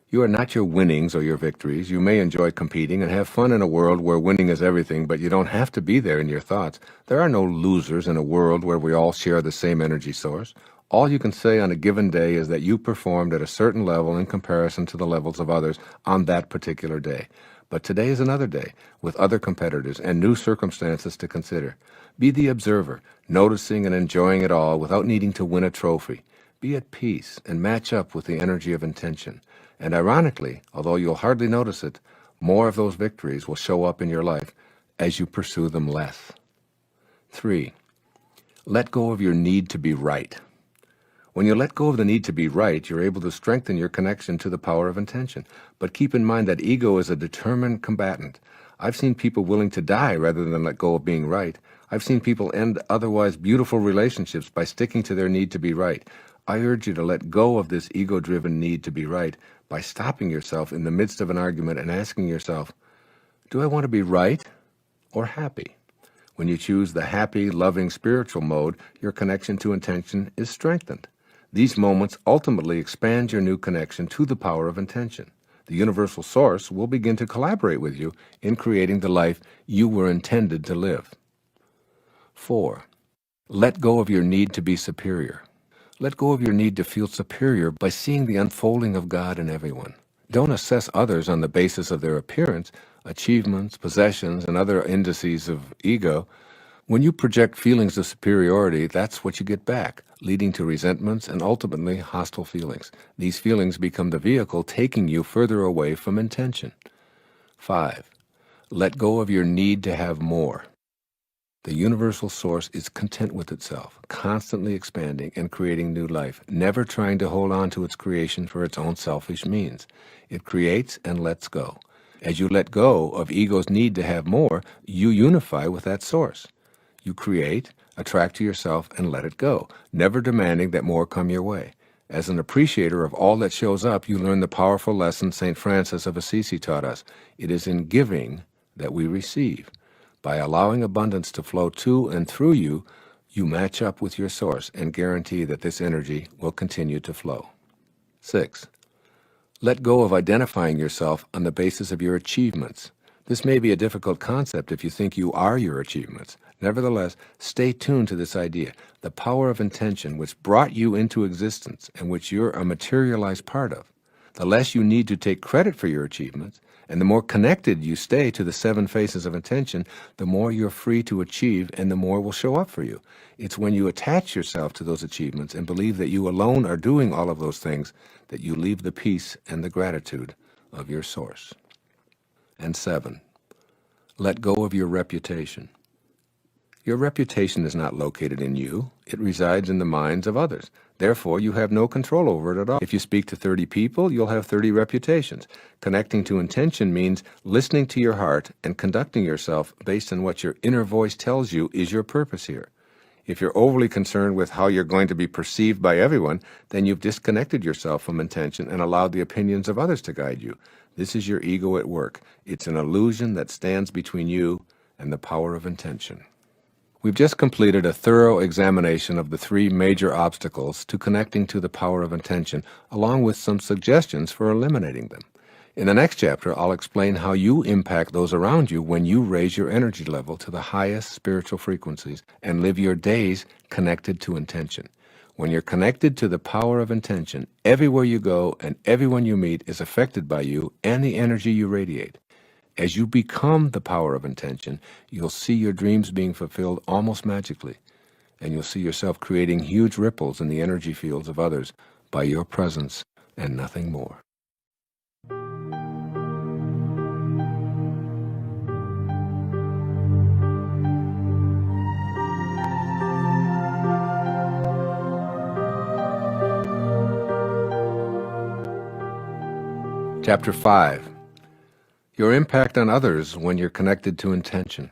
You are not your winnings or your victories. You may enjoy competing and have fun in a world where winning is everything, but you don't have to be there in your thoughts. There are no losers in a world where we all share the same energy source. All you can say on a given day is that you performed at a certain level in comparison to the levels of others on that particular day. But today is another day, with other competitors and new circumstances to consider. Be the observer, noticing and enjoying it all without needing to win a trophy. Be at peace and match up with the energy of intention. And ironically, although you'll hardly notice it, more of those victories will show up in your life as you pursue them less. 3. Let go of your need to be right. When you let go of the need to be right, you're able to strengthen your connection to the power of intention. But keep in mind that ego is a determined combatant. I've seen people willing to die rather than let go of being right. I've seen people end otherwise beautiful relationships by sticking to their need to be right. I urge you to let go of this ego-driven need to be right by stopping yourself in the midst of an argument and asking yourself, do I want to be right or happy? When you choose the happy, loving, spiritual mode, your connection to intention is strengthened. These moments ultimately expand your new connection to the power of intention. The universal source will begin to collaborate with you in creating the life you were intended to live. 4. Let go of your need to be superior. Let go of your need to feel superior by seeing the unfolding of God in everyone. Don't assess others on the basis of their appearance, achievements, possessions, and other indices of ego. When you project feelings of superiority, that's what you get back, leading to resentments and ultimately hostile feelings. These feelings become the vehicle taking you further away from intention. 5. Let go of your need to have more. The universal source is content with itself, constantly expanding and creating new life, never trying to hold on to its creation for its own selfish means. It creates and lets go. As you let go of ego's need to have more, you unify with that source. You create, attract to yourself, and let it go, never demanding that more come your way. As an appreciator of all that shows up, you learn the powerful lesson St. Francis of Assisi taught us. It is in giving that we receive. By allowing abundance to flow to and through you, you match up with your source and guarantee that this energy will continue to flow. 6. Let go of identifying yourself on the basis of your achievements. This may be a difficult concept if you think you are your achievements. Nevertheless, stay tuned to this idea. The power of intention which brought you into existence and which you're a materialized part of. The less you need to take credit for your achievements, and the more connected you stay to the 7 phases of intention, the more you're free to achieve and the more will show up for you. It's when you attach yourself to those achievements and believe that you alone are doing all of those things that you leave the peace and the gratitude of your source. And 7. Let go of your reputation. Your reputation is not located in you. It resides in the minds of others. Therefore, you have no control over it at all. If you speak to 30 people, you'll have 30 reputations. Connecting to intention means listening to your heart and conducting yourself based on what your inner voice tells you is your purpose here. If you're overly concerned with how you're going to be perceived by everyone, then you've disconnected yourself from intention and allowed the opinions of others to guide you. This is your ego at work. It's an illusion that stands between you and the power of intention. We've just completed a thorough examination of the 3 major obstacles to connecting to the power of intention, along with some suggestions for eliminating them. In the next chapter, I'll explain how you impact those around you when you raise your energy level to the highest spiritual frequencies and live your days connected to intention. When you're connected to the power of intention, everywhere you go and everyone you meet is affected by you and the energy you radiate. As you become the power of intention, you'll see your dreams being fulfilled almost magically, and you'll see yourself creating huge ripples in the energy fields of others by your presence and nothing more. Chapter 5. Your impact on others when you're connected to intention.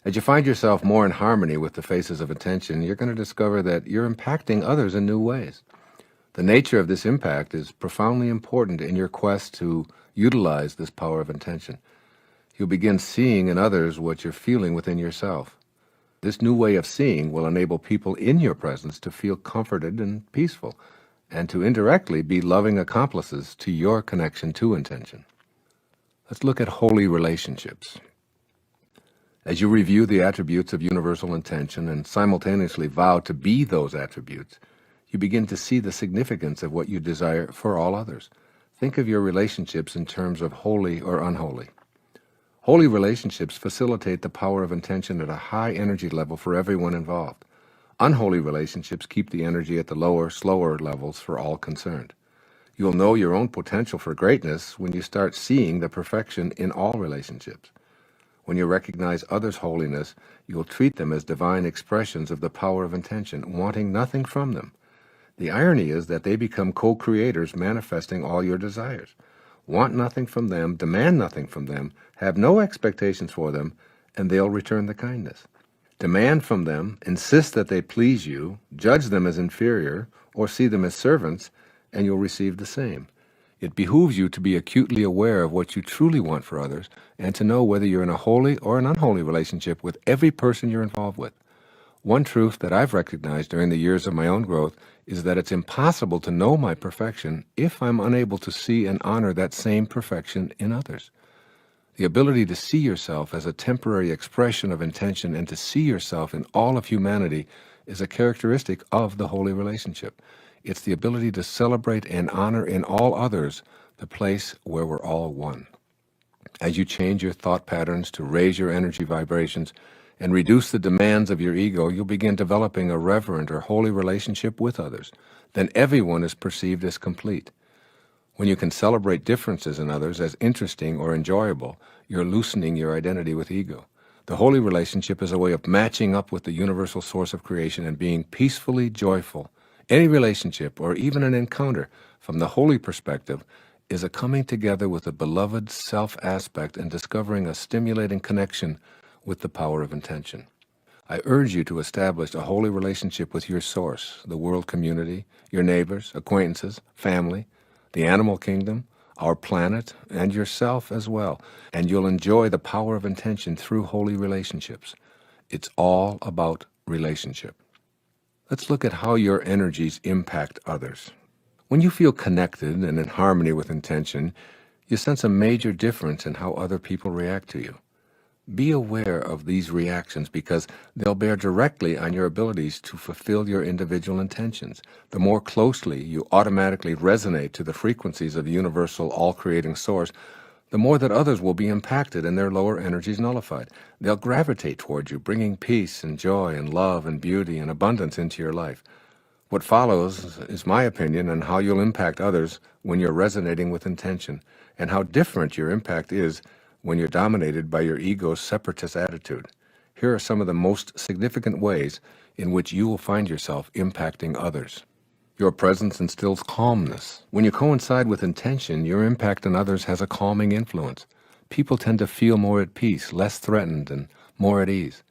As you find yourself more in harmony with the phases of intention, you're going to discover that you're impacting others in new ways. The nature of this impact is profoundly important in your quest to utilize this power of intention. You'll begin seeing in others what you're feeling within yourself. This new way of seeing will enable people in your presence to feel comforted and peaceful, and to indirectly be loving accomplices to your connection to intention. Let's look at holy relationships. As you review the attributes of universal intention and simultaneously vow to be those attributes, you begin to see the significance of what you desire for all others. Think of your relationships in terms of holy or unholy. Holy relationships facilitate the power of intention at a high energy level for everyone involved. Unholy relationships keep the energy at the lower, slower levels for all concerned. You'll know your own potential for greatness when you start seeing the perfection in all relationships. When you recognize others' holiness, you'll treat them as divine expressions of the power of intention, wanting nothing from them. The irony is that they become co-creators manifesting all your desires. want nothing from them, demand nothing from them, have no expectations for them, and they'll return the kindness. Demand from them, insist that they please you, judge them as inferior, or see them as servants, and you'll receive the same. It behooves you to be acutely aware of what you truly want for others, and to know whether you're in a holy or an unholy relationship with every person you're involved with. One truth that I've recognized during the years of my own growth is that it's impossible to know my perfection if I'm unable to see and honor that same perfection in others. The ability to see yourself as a temporary expression of intention and to see yourself in all of humanity is a characteristic of the holy relationship. It's the ability to celebrate and honor in all others the place where we're all one. As you change your thought patterns to raise your energy vibrations and reduce the demands of your ego, you'll begin developing a reverent or holy relationship with others. Then everyone is perceived as complete. When you can celebrate differences in others as interesting or enjoyable, you're loosening your identity with ego. The holy relationship is a way of matching up with the universal source of creation and being peacefully joyful. Any relationship or even an encounter from the holy perspective is a coming together with the beloved self aspect and discovering a stimulating connection with the power of intention. I urge you to establish a holy relationship with your source, the world community, your neighbors, acquaintances, family, the animal kingdom, our planet, and yourself as well, and you'll enjoy the power of intention through holy relationships. It's all about relationship. Let's look at how your energies impact others. When you feel connected and in harmony with intention, you sense a major difference in how other people react to you. Be aware of these reactions because they'll bear directly on your abilities to fulfill your individual intentions. The more closely you automatically resonate to the frequencies of the universal all-creating source, the more that others will be impacted and their lower energies nullified. They'll gravitate toward you, bringing peace and joy and love and beauty and abundance into your life. What follows is my opinion on how you'll impact others when you're resonating with intention, and how different your impact is when you're dominated by your ego's separatist attitude. Here are some of the most significant ways in which you will find yourself impacting others. Your presence instills calmness. When you coincide with intention, your impact on others has a calming influence. People tend to feel more at peace, less threatened, and more at ease.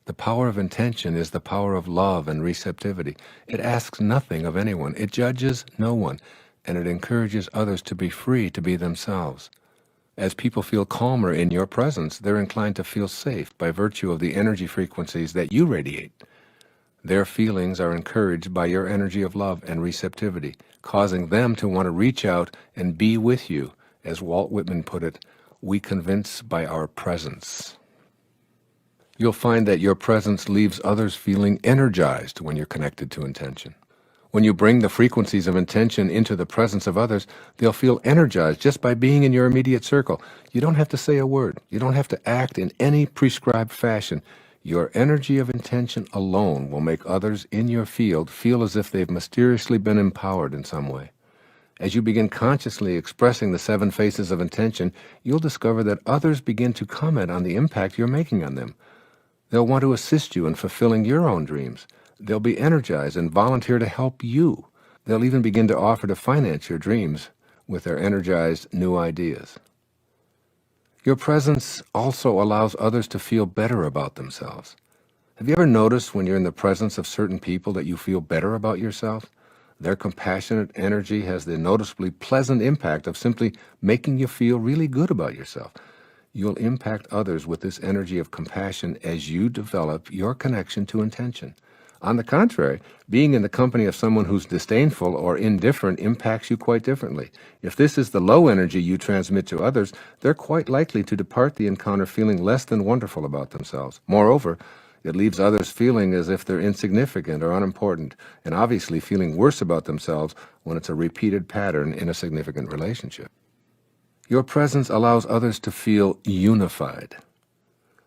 The power of intention is the power of love and receptivity. It asks nothing of anyone. It judges no one, and it encourages others to be free to be themselves. As people feel calmer in your presence, they're inclined to feel safe by virtue of the energy frequencies that you radiate. Their feelings are encouraged by your energy of love and receptivity, causing them to want to reach out and be with you. As Walt Whitman put it, we convince by our presence. You'll find that your presence leaves others feeling energized when you're connected to intention. When you bring the frequencies of intention into the presence of others, they'll feel energized just by being in your immediate circle. You don't have to say a word. You don't have to act in any prescribed fashion. Your energy of intention alone will make others in your field feel as if they've mysteriously been empowered in some way. As you begin consciously expressing the 7 faces of intention, you'll discover that others begin to comment on the impact you're making on them. They'll want to assist you in fulfilling your own dreams. They'll be energized and volunteer to help you. They'll even begin to offer to finance your dreams with their energized new ideas. Your presence also allows others to feel better about themselves. Have you ever noticed when you're in the presence of certain people that you feel better about yourself? Their compassionate energy has the noticeably pleasant impact of simply making you feel really good about yourself. You'll impact others with this energy of compassion as you develop your connection to intention. On the contrary, being in the company of someone who's disdainful or indifferent impacts you quite differently. If this is the low energy you transmit to others, they're quite likely to depart the encounter feeling less than wonderful about themselves. Moreover, it leaves others feeling as if they're insignificant or unimportant, and obviously feeling worse about themselves when it's a repeated pattern in a significant relationship. Your presence allows others to feel unified.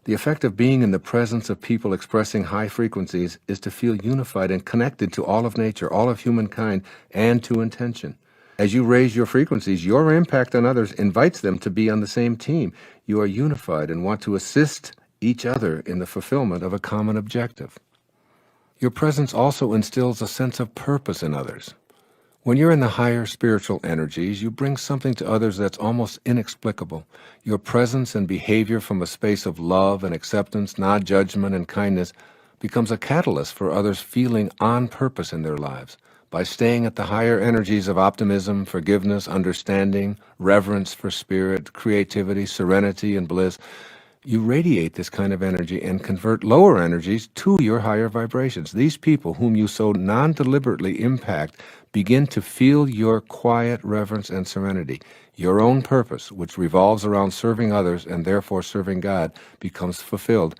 The effect of being in the presence of people expressing high frequencies is to feel unified and connected to all of nature, all of humankind, and to intention. As you raise your frequencies, your impact on others invites them to be on the same team. You are unified and want to assist each other in the fulfillment of a common objective. Your presence also instills a sense of purpose in others. When you're in the higher spiritual energies, you bring something to others that's almost inexplicable. Your presence and behavior from a space of love and acceptance, non-judgment and kindness, becomes a catalyst for others feeling on purpose in their lives. By staying at the higher energies of optimism, forgiveness, understanding, reverence for spirit, creativity, serenity, and bliss, you radiate this kind of energy and convert lower energies to your higher vibrations. These people whom you so non-deliberately impact begin to feel your quiet reverence and serenity. Your own purpose, which revolves around serving others and therefore serving God, becomes fulfilled.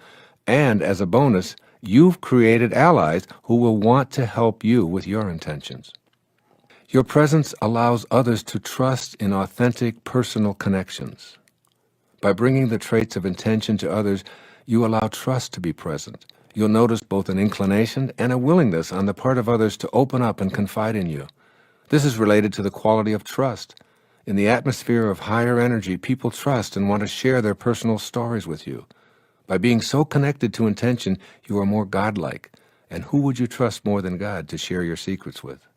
And as a bonus, you've created allies who will want to help you with your intentions. Your presence allows others to trust in authentic personal connections. By bringing the traits of intention to others, you allow trust to be present. You'll notice both an inclination and a willingness on the part of others to open up and confide in you. This is related to the quality of trust. In the atmosphere of higher energy, people trust and want to share their personal stories with you. By being so connected to intention, you are more godlike. And who would you trust more than God to share your secrets with?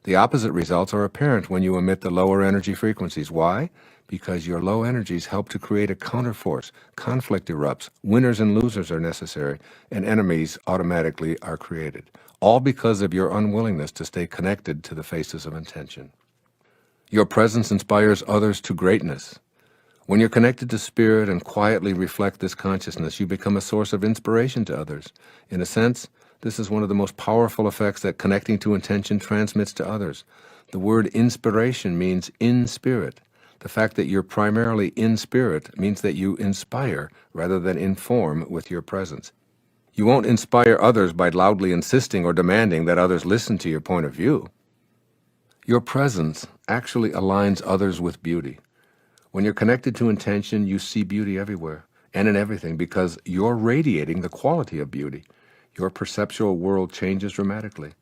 The opposite results are apparent when you emit the lower energy frequencies. Why? Because your low energies help to create a counterforce. Conflict erupts, winners and losers are necessary, and enemies automatically are created. All because of your unwillingness to stay connected to the faces of intention. Your presence inspires others to greatness. When you're connected to spirit and quietly reflect this consciousness, you become a source of inspiration to others. In a sense, this is one of the most powerful effects that connecting to intention transmits to others. The word inspiration means in spirit. The fact that you're primarily in spirit means that you inspire rather than inform with your presence. You won't inspire others by loudly insisting or demanding that others listen to your point of view. Your presence actually aligns others with beauty. When you're connected to intention, you see beauty everywhere and in everything because you're radiating the quality of beauty. Your perceptual world changes dramatically.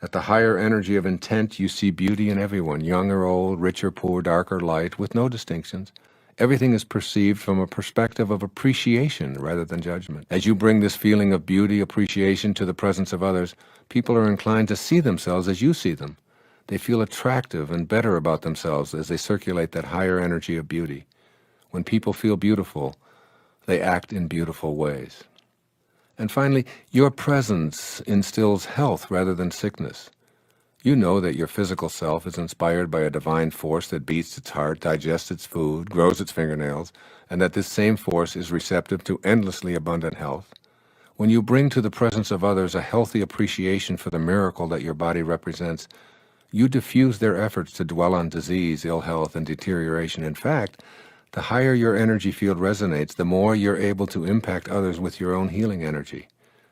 At the higher energy of intent, you see beauty in everyone, young or old, rich or poor, dark or light, with no distinctions. Everything is perceived from a perspective of appreciation rather than judgment. As you bring this feeling of beauty, appreciation to the presence of others, people are inclined to see themselves as you see them. They feel attractive and better about themselves as they circulate that higher energy of beauty. When people feel beautiful, they act in beautiful ways. And finally, your presence instills health rather than sickness. You know that your physical self is inspired by a divine force that beats its heart, digests its food, grows its fingernails, and that this same force is receptive to endlessly abundant health. When you bring to the presence of others a healthy appreciation for the miracle that your body represents, you diffuse their efforts to dwell on disease, ill health, and deterioration. In fact, the higher your energy field resonates, the more you're able to impact others with your own healing energy.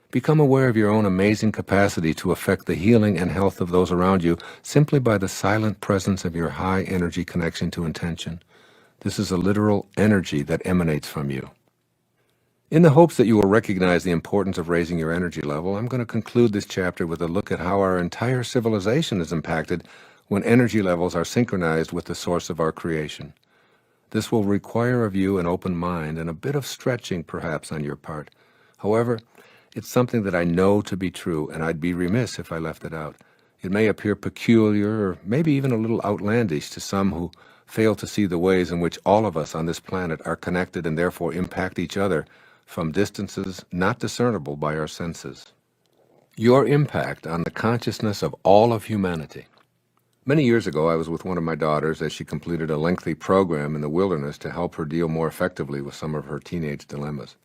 Become aware of your own amazing capacity to affect the healing and health of those around you simply by the silent presence of your high energy connection to intention. This is a literal energy that emanates from you. In the hopes that you will recognize the importance of raising your energy level, I'm going to conclude this chapter with a look at how our entire civilization is impacted when energy levels are synchronized with the source of our creation. This will require of you an open mind and a bit of stretching perhaps on your part. However, it's something that I know to be true, and I'd be remiss if I left it out. It may appear peculiar or maybe even a little outlandish to some who fail to see the ways in which all of us on this planet are connected and therefore impact each other from distances not discernible by our senses. Your impact on the consciousness of all of humanity. Many years ago, I was with one of my daughters as she completed a lengthy program in the wilderness to help her deal more effectively with some of her teenage dilemmas.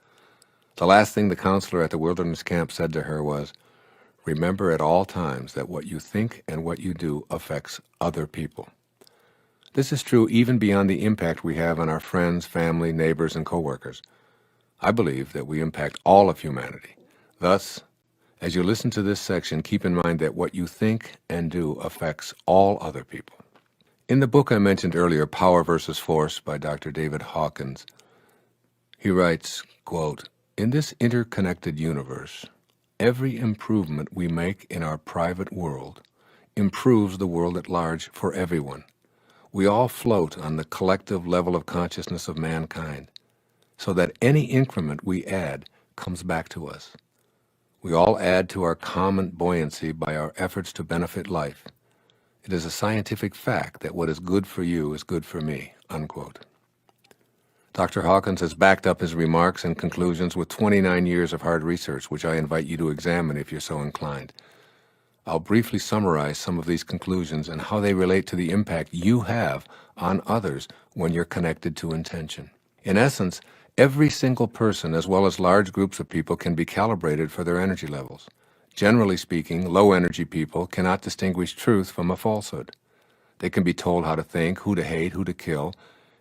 The last thing the counselor at the wilderness camp said to her was, "Remember at all times that what you think and what you do affects other people." This is true even beyond the impact we have on our friends, family, neighbors, and coworkers. I believe that we impact all of humanity. Thus, as you listen to this section, keep in mind that what you think and do affects all other people. In the book I mentioned earlier, Power versus Force by Dr. David Hawkins, he writes, quote, "In this interconnected universe, every improvement we make in our private world improves the world at large for everyone. We all float on the collective level of consciousness of mankind, so that any increment we add comes back to us. We all add to our common buoyancy by our efforts to benefit life. It is a scientific fact that what is good for you is good for me, unquote. Dr. Hawkins has backed up his remarks and conclusions with 29 years of hard research, which I invite you to examine if you're so inclined. I'll briefly summarize some of these conclusions and how they relate to the impact you have on others when you're connected to intention. In essence, every single person, as well as large groups of people, can be calibrated for their energy levels. Generally speaking, low-energy people cannot distinguish truth from a falsehood. They can be told how to think, who to hate, who to kill,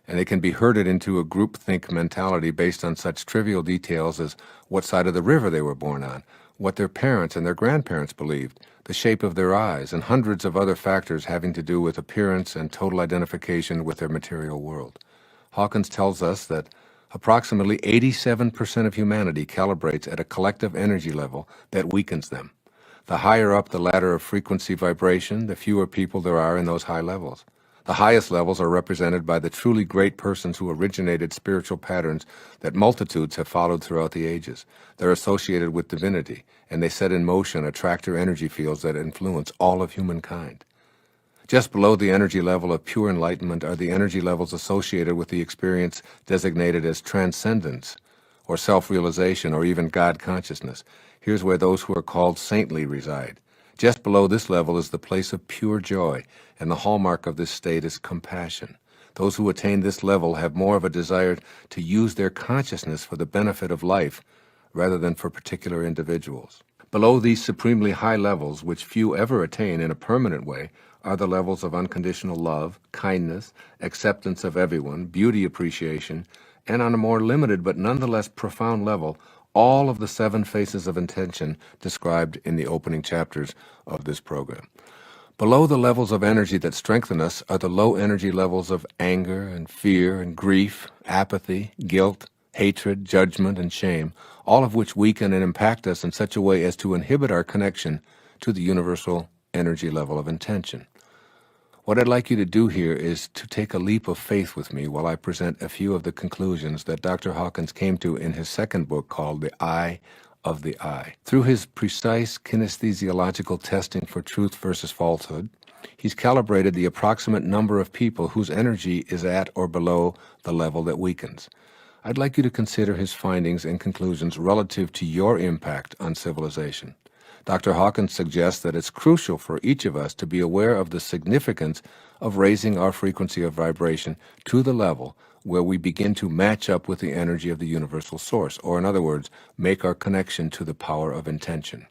and they can be herded into a groupthink mentality based on such trivial details as what side of the river they were born on, what their parents and their grandparents believed, the shape of their eyes, and hundreds of other factors having to do with appearance and total identification with their material world. Hawkins tells us that approximately 87% of humanity calibrates at a collective energy level that weakens them. The higher up the ladder of frequency vibration, the fewer people there are in those high levels. The highest levels are represented by the truly great persons who originated spiritual patterns that multitudes have followed throughout the ages. They're associated with divinity, and they set in motion attractor energy fields that influence all of humankind. Just below the energy level of pure enlightenment are the energy levels associated with the experience designated as transcendence, or self-realization, or even God consciousness. Here's where those who are called saintly reside. Just below this level is the place of pure joy, and the hallmark of this state is compassion. Those who attain this level have more of a desire to use their consciousness for the benefit of life rather than for particular individuals. Below these supremely high levels, which few ever attain in a permanent way, are the levels of unconditional love, kindness, acceptance of everyone, beauty appreciation, and on a more limited but nonetheless profound level, all of the 7 faces of intention described in the opening chapters of this program. Below the levels of energy that strengthen us are the low energy levels of anger and fear and grief, apathy, guilt, hatred, judgment, and shame, all of which weaken and impact us in such a way as to inhibit our connection to the universal energy level of intention. What I'd like you to do here is to take a leap of faith with me while I present a few of the conclusions that Dr. Hawkins came to in his second book called The Eye of the Eye. Through his precise kinesthesiological testing for truth versus falsehood, he's calibrated the approximate number of people whose energy is at or below the level that weakens. I'd like you to consider his findings and conclusions relative to your impact on civilization. Dr. Hawkins suggests that it's crucial for each of us to be aware of the significance of raising our frequency of vibration to the level where we begin to match up with the energy of the universal source, or in other words, make our connection to the power of intention.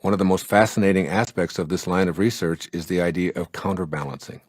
One of the most fascinating aspects of this line of research is the idea of counterbalancing.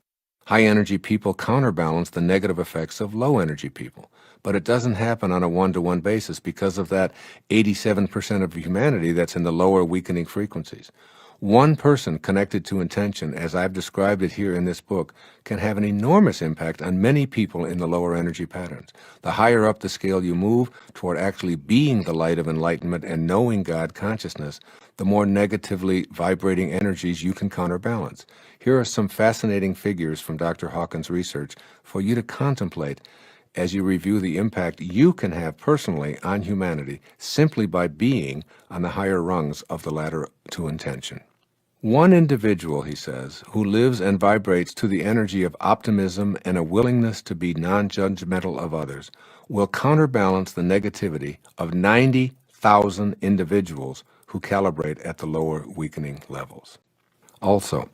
High-energy people counterbalance the negative effects of low-energy people, but it doesn't happen on a one-to-one basis because of that 87% of humanity that's in the lower weakening frequencies. One person connected to intention, as I've described it here in this book, can have an enormous impact on many people in the lower energy patterns. The higher up the scale you move toward actually being the light of enlightenment and knowing God consciousness, the more negatively vibrating energies you can counterbalance. Here are some fascinating figures from Dr. Hawkins' research for you to contemplate as you review the impact you can have personally on humanity simply by being on the higher rungs of the ladder to intention. One individual, he says, who lives and vibrates to the energy of optimism and a willingness to be non-judgmental of others will counterbalance the negativity of 90,000 individuals who calibrate at the lower weakening levels. Also,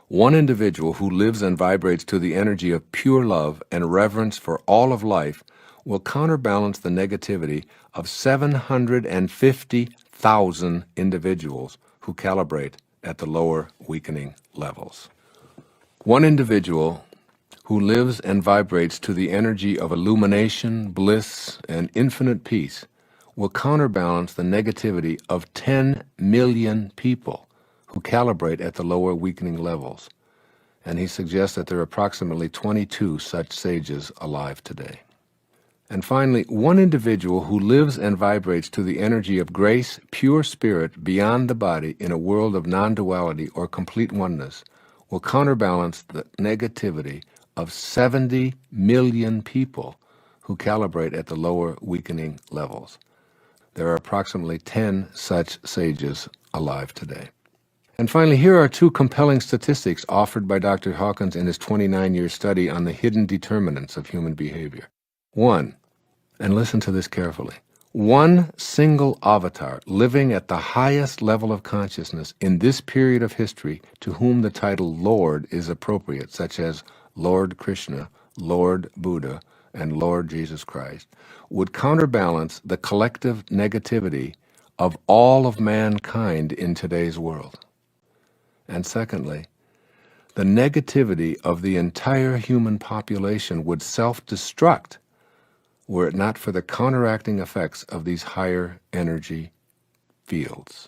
one individual who lives and vibrates to the energy of pure love and reverence for all of life will counterbalance the negativity of 750,000 individuals who calibrate at the lower weakening levels. One individual who lives and vibrates to the energy of illumination, bliss, and infinite peace will counterbalance the negativity of 10 million people who calibrate at the lower weakening levels, and he suggests that there are approximately 22 such sages alive today. And finally, one individual who lives and vibrates to the energy of grace, pure spirit beyond the body in a world of non-duality or complete oneness will counterbalance the negativity of 70 million people who calibrate at the lower weakening levels. There are approximately 10 such sages alive today. And finally, here are two compelling statistics offered by Dr. Hawkins in his 29-year study on the hidden determinants of human behavior. One, and listen to this carefully, one single avatar living at the highest level of consciousness in this period of history to whom the title Lord is appropriate, such as Lord Krishna, Lord Buddha, and Lord Jesus Christ, would counterbalance the collective negativity of all of mankind in today's world. And secondly, the negativity of the entire human population would self-destruct were it not for the counteracting effects of these higher energy fields.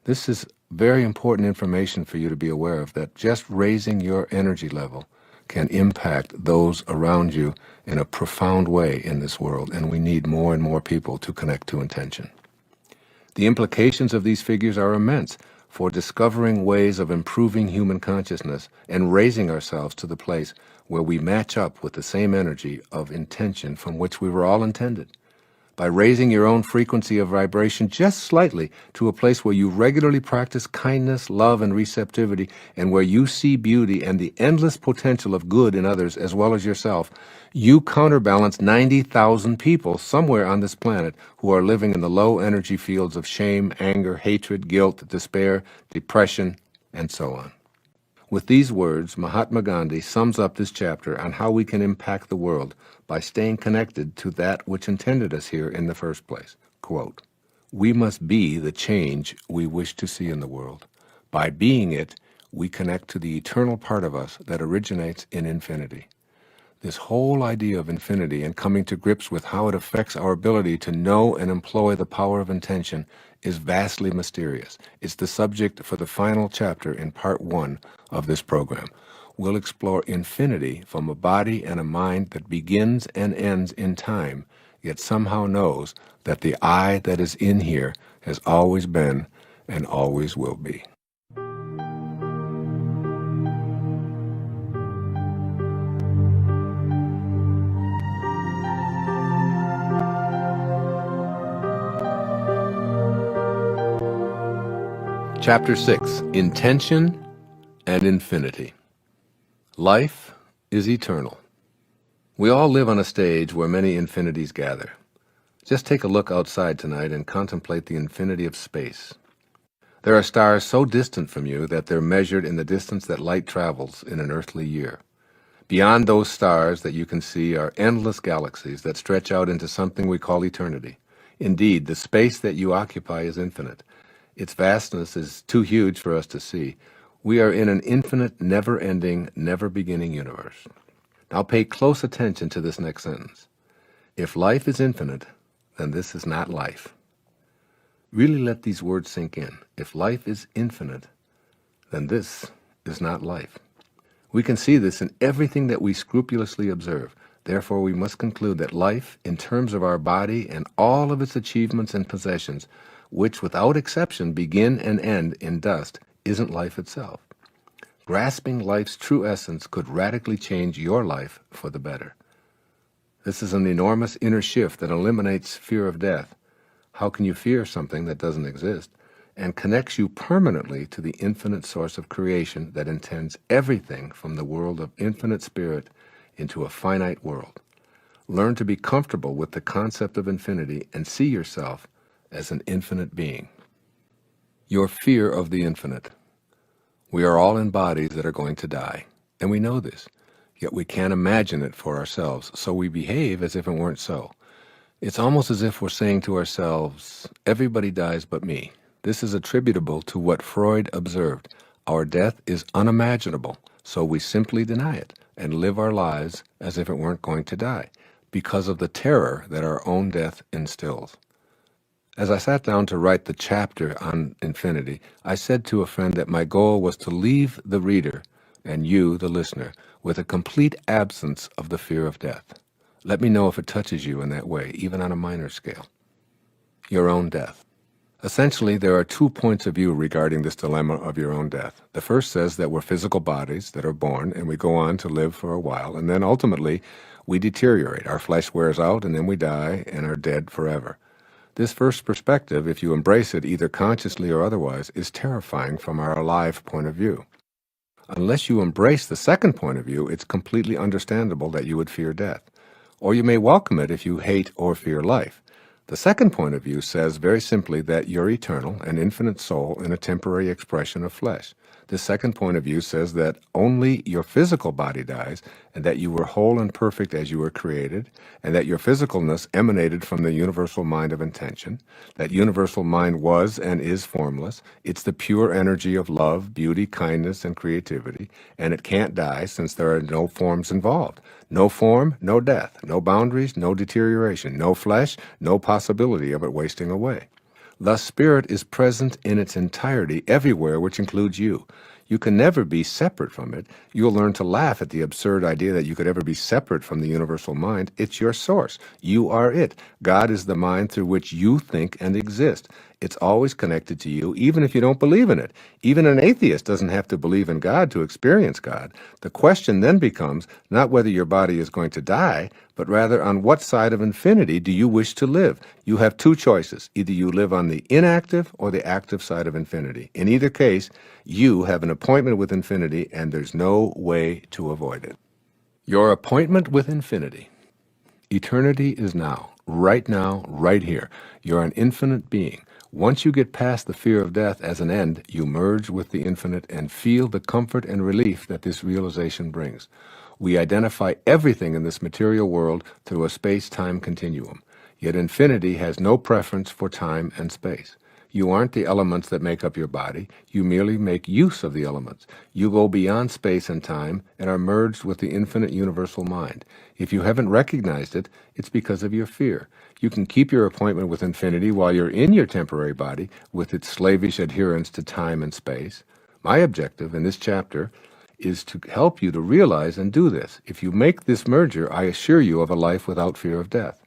This is very important information for you to be aware of, that just raising your energy level can impact those around you in a profound way in this world, and we need more and more people to connect to intention. The implications of these figures are immense for discovering ways of improving human consciousness and raising ourselves to the place where we match up with the same energy of intention from which we were all intended. By raising your own frequency of vibration just slightly to a place where you regularly practice kindness, love, and receptivity, and where you see beauty and the endless potential of good in others as well as yourself, you counterbalance 90,000 people somewhere on this planet who are living in the low energy fields of shame, anger, hatred, guilt, despair, depression, and so on. With these words, Mahatma Gandhi sums up this chapter on how we can impact the world by staying connected to that which intended us here in the first place. Quote, "We must be the change we wish to see in the world. By being it, we connect to the eternal part of us that originates in infinity." This whole idea of infinity and coming to grips with how it affects our ability to know and employ the power of intention is vastly mysterious. It's the subject for the final chapter in part 1 of this program. We'll explore infinity from a body and a mind that begins and ends in time, yet somehow knows that the I that is in here has always been and always will be. Chapter 6, Intention and Infinity. Life is eternal. We all live on a stage where many infinities gather. Just take a look outside tonight and contemplate the infinity of space. There are stars so distant from you that they're measured in the distance that light travels in an earthly year. Beyond those stars that you can see are endless galaxies that stretch out into something we call eternity. Indeed, the space that you occupy is infinite. Its vastness is too huge for us to see. We are in an infinite, never-ending, never-beginning universe. Now pay close attention to this next sentence. If life is infinite, then this is not life. Really let these words sink in. If life is infinite, then this is not life. We can see this in everything that we scrupulously observe. Therefore, we must conclude that life, in terms of our body and all of its achievements and possessions, which without exception begin and end in dust, isn't life itself. Grasping life's true essence could radically change your life for the better. This is an enormous inner shift that eliminates fear of death. How can you fear something that doesn't exist? And connects you permanently to the infinite source of creation that intends everything from the world of infinite spirit into a finite world. Learn to be comfortable with the concept of infinity and see yourself as an infinite being. Your fear of the infinite. We are all in bodies that are going to die, and we know this, yet we can't imagine it for ourselves, so we behave as if it weren't so. It's almost as if we're saying to ourselves, everybody dies but me. This is attributable to what Freud observed. Our death is unimaginable, so we simply deny it and live our lives as if it weren't going to die, because of the terror that our own death instills. As I sat down to write the chapter on infinity, I said to a friend that my goal was to leave the reader, and you, the listener, with a complete absence of the fear of death. Let me know if it touches you in that way, even on a minor scale. Your own death. Essentially, there are 2 points of view regarding this dilemma of your own death. The first says that we're physical bodies that are born, and we go on to live for a while, and then ultimately we deteriorate. Our flesh wears out, and then we die and are dead forever. This first perspective, if you embrace it either consciously or otherwise, is terrifying from our alive point of view. Unless you embrace the second point of view, it's completely understandable that you would fear death. Or you may welcome it if you hate or fear life. The second point of view says very simply that you're eternal, an infinite soul in a temporary expression of flesh. The second point of view says that only your physical body dies, and that you were whole and perfect as you were created, and that your physicalness emanated from the universal mind of intention. That universal mind was and is formless. It's the pure energy of love, beauty, kindness, and creativity, and it can't die since there are no forms involved. No form, no death, no boundaries, no deterioration, no flesh, no possibility of it wasting away. Thus, spirit is present in its entirety everywhere, which includes you. You can never be separate from it. You'll learn to laugh at the absurd idea that you could ever be separate from the universal mind. It's your source. You are it. God is the mind through which you think and exist. It's always connected to you, even if you don't believe in it. Even an atheist doesn't have to believe in God to experience God. The question then becomes not whether your body is going to die, but rather on what side of infinity do you wish to live? You have two choices. Either you live on the inactive or the active side of infinity. In either case, you have an appointment with infinity, and there's no way to avoid it. Your appointment with infinity. Eternity is now, right here. You're an infinite being. Once you get past the fear of death as an end, you merge with the infinite and feel the comfort and relief that this realization brings. We identify everything in this material world through a space-time continuum. Yet infinity has no preference for time and space. You aren't the elements that make up your body. You merely make use of the elements. You go beyond space and time and are merged with the infinite universal mind. If you haven't recognized it, it's because of your fear. You can keep your appointment with infinity while you're in your temporary body with its slavish adherence to time and space. My objective in this chapter is to help you to realize and do this. If you make this merger, I assure you of a life without fear of death.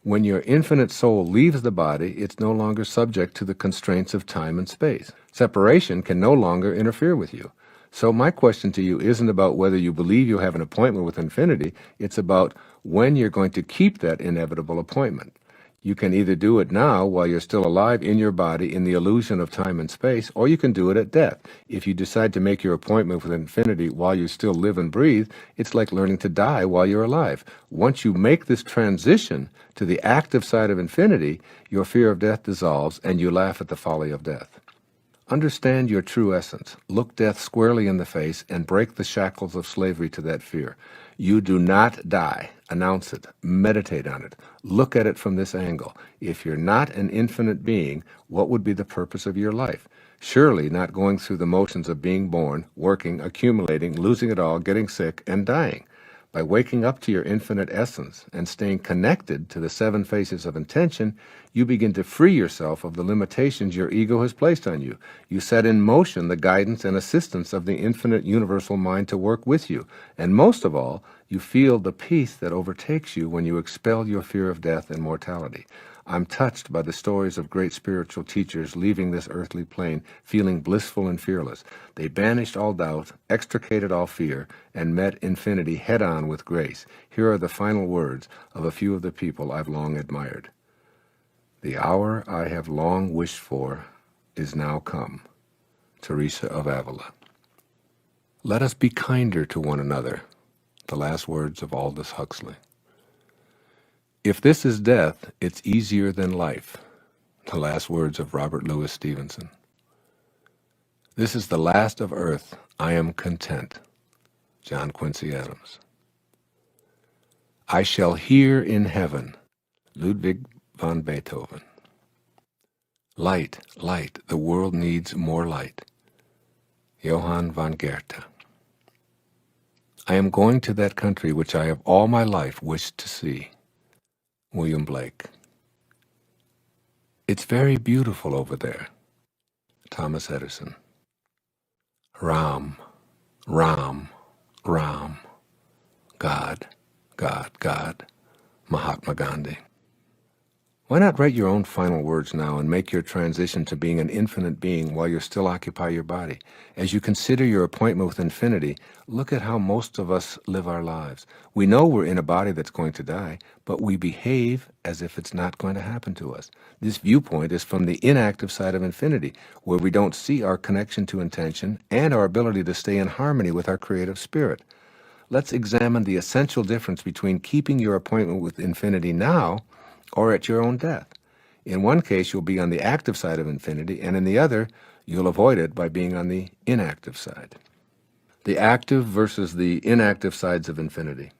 When your infinite soul leaves the body, it's no longer subject to the constraints of time and space. Separation can no longer interfere with you. So my question to you isn't about whether you believe you have an appointment with infinity. It's about when you're going to keep that inevitable appointment. You can either do it now while you're still alive in your body in the illusion of time and space, or you can do it at death. If you decide to make your appointment with infinity while you still live and breathe, it's like learning to die while you're alive. Once you make this transition to the active side of infinity, your fear of death dissolves and you laugh at the folly of death. Understand your true essence. Look death squarely in the face and break the shackles of slavery to that fear. You do not die. Announce it. Meditate on it. Look at it from this angle. If you're not an infinite being, what would be the purpose of your life? Surely not going through the motions of being born, working, accumulating, losing it all, getting sick, and dying. By waking up to your infinite essence and staying connected to the seven faces of intention, you begin to free yourself of the limitations your ego has placed on you. You set in motion the guidance and assistance of the infinite universal mind to work with you. And most of all, you feel the peace that overtakes you when you expel your fear of death and mortality. I'm touched by the stories of great spiritual teachers leaving this earthly plane feeling blissful and fearless. They banished all doubt, extricated all fear, and met infinity head-on with grace. Here are the final words of a few of the people I've long admired. The hour I have long wished for is now come. Teresa of Avila. Let us be kinder to one another. The last words of Aldous Huxley. If this is death, it's easier than life. The last words of Robert Louis Stevenson. This is the last of earth. I am content. John Quincy Adams. I shall hear in heaven. Ludwig van Beethoven. Light, light, the world needs more light. Johann von Goethe. I am going to that country which I have all my life wished to see. William Blake. It's very beautiful over there. Thomas Edison. Ram, Ram, Ram. God, God, God. Mahatma Gandhi. Why not write your own final words now and make your transition to being an infinite being while you still occupy your body? As you consider your appointment with infinity, look at how most of us live our lives. We know we're in a body that's going to die, but we behave as if it's not going to happen to us. This viewpoint is from the inactive side of infinity, where we don't see our connection to intention and our ability to stay in harmony with our creative spirit. Let's examine the essential difference between keeping your appointment with infinity now or at your own death. In one case, you'll be on the active side of infinity, and in the other, you'll avoid it by being on the inactive side. The active versus the inactive sides of infinity.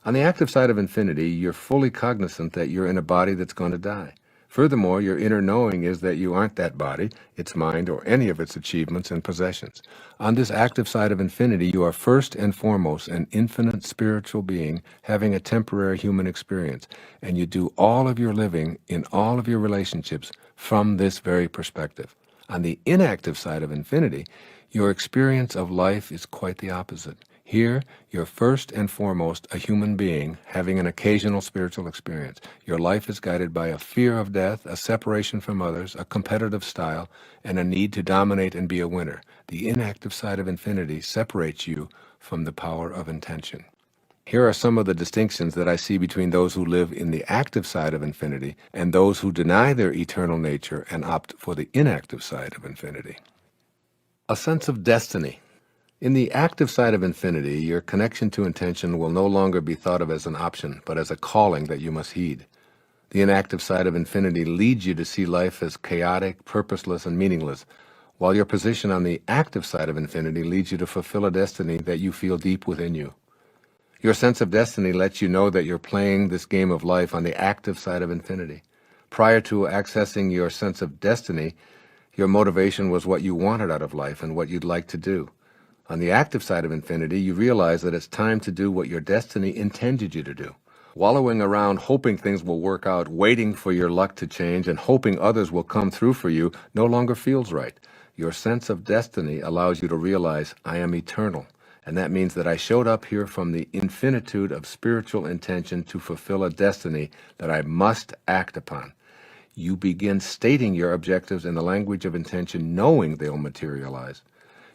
On the active side of infinity, you're fully cognizant that you're in a body that's going to die. Furthermore, your inner knowing is that you aren't that body, its mind, or any of its achievements and possessions. On this active side of infinity, you are first and foremost an infinite spiritual being having a temporary human experience, and you do all of your living in all of your relationships from this very perspective. On the inactive side of infinity, your experience of life is quite the opposite. Here, you're first and foremost a human being having an occasional spiritual experience. Your life is guided by a fear of death, a separation from others, a competitive style, and a need to dominate and be a winner. The inactive side of infinity separates you from the power of intention. Here are some of the distinctions that I see between those who live in the active side of infinity and those who deny their eternal nature and opt for the inactive side of infinity. A sense of destiny. In the active side of infinity, your connection to intention will no longer be thought of as an option, but as a calling that you must heed. The inactive side of infinity leads you to see life as chaotic, purposeless, and meaningless, while your position on the active side of infinity leads you to fulfill a destiny that you feel deep within you. Your sense of destiny lets you know that you're playing this game of life on the active side of infinity. Prior to accessing your sense of destiny, your motivation was what you wanted out of life and what you'd like to do. On the active side of infinity, you realize that it's time to do what your destiny intended you to do. Wallowing around hoping things will work out, waiting for your luck to change, and hoping others will come through for you no longer feels right. Your sense of destiny allows you to realize, I am eternal, and that means that I showed up here from the infinitude of spiritual intention to fulfill a destiny that I must act upon. You begin stating your objectives in the language of intention, knowing they'll materialize.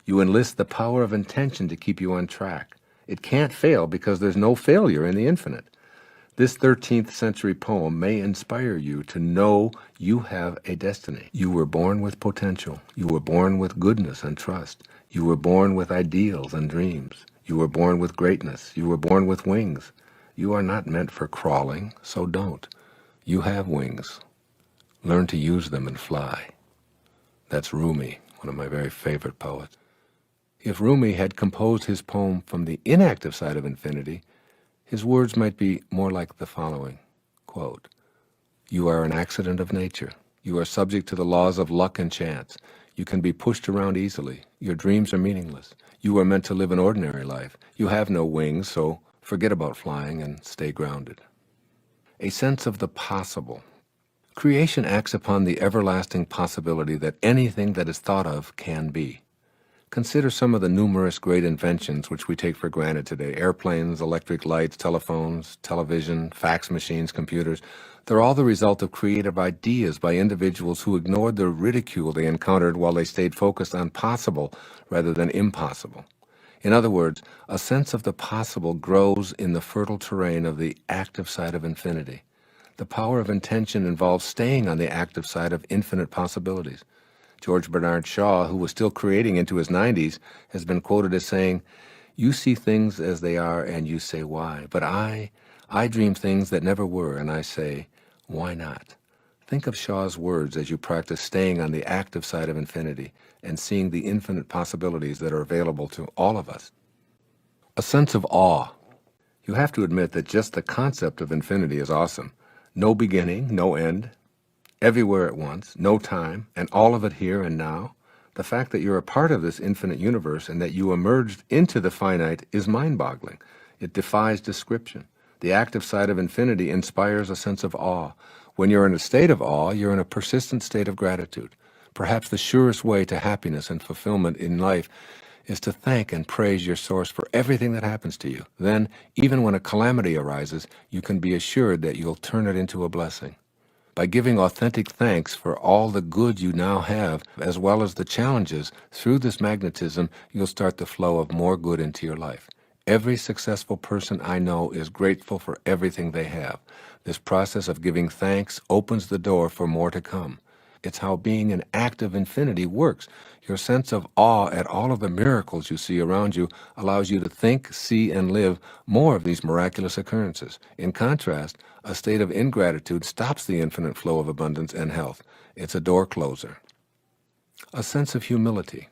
You enlist the power of intention to keep you on track. It can't fail because there's no failure in the infinite. This 13th century poem may inspire you to know you have a destiny. You were born with potential. You were born with goodness and trust. You were born with ideals and dreams. You were born with greatness. You were born with wings. You are not meant for crawling, so don't. You have wings. Learn to use them and fly. That's Rumi, one of my very favorite poets. If Rumi had composed his poem from the inactive side of infinity, his words might be more like the following, quote, You are an accident of nature. You are subject to the laws of luck and chance. You can be pushed around easily. Your dreams are meaningless. You are meant to live an ordinary life. You have no wings, so forget about flying and stay grounded. A sense of the possible. Creation acts upon the everlasting possibility that anything that is thought of can be. Consider some of the numerous great inventions which we take for granted today. Airplanes, electric lights, telephones, television, fax machines, computers. They're all the result of creative ideas by individuals who ignored the ridicule they encountered while they stayed focused on possible rather than impossible. In other words, a sense of the possible grows in the fertile terrain of the active side of infinity. The power of intention involves staying on the active side of infinite possibilities. George Bernard Shaw, who was still creating into his 90s, has been quoted as saying, You see things as they are and you say why, but I dream things that never were and I say, why not? Think of Shaw's words as you practice staying on the active side of infinity and seeing the infinite possibilities that are available to all of us. A sense of awe. You have to admit that just the concept of infinity is awesome. No beginning, no end. Everywhere at once, no time, and all of it here and now. The fact that you're a part of this infinite universe and that you emerged into the finite is mind-boggling. It defies description. The active side of infinity inspires a sense of awe. When you're in a state of awe, you're in a persistent state of gratitude. Perhaps the surest way to happiness and fulfillment in life is to thank and praise your source for everything that happens to you. Then, even when a calamity arises, you can be assured that you'll turn it into a blessing. By giving authentic thanks for all the good you now have, as well as the challenges, through this magnetism, you'll start the flow of more good into your life. Every successful person I know is grateful for everything they have. This process of giving thanks opens the door for more to come. It's how being an act of infinity works. Your sense of awe at all of the miracles you see around you allows you to think, see, and live more of these miraculous occurrences. In contrast, a state of ingratitude stops the infinite flow of abundance and health. It's a door closer. A sense of humility.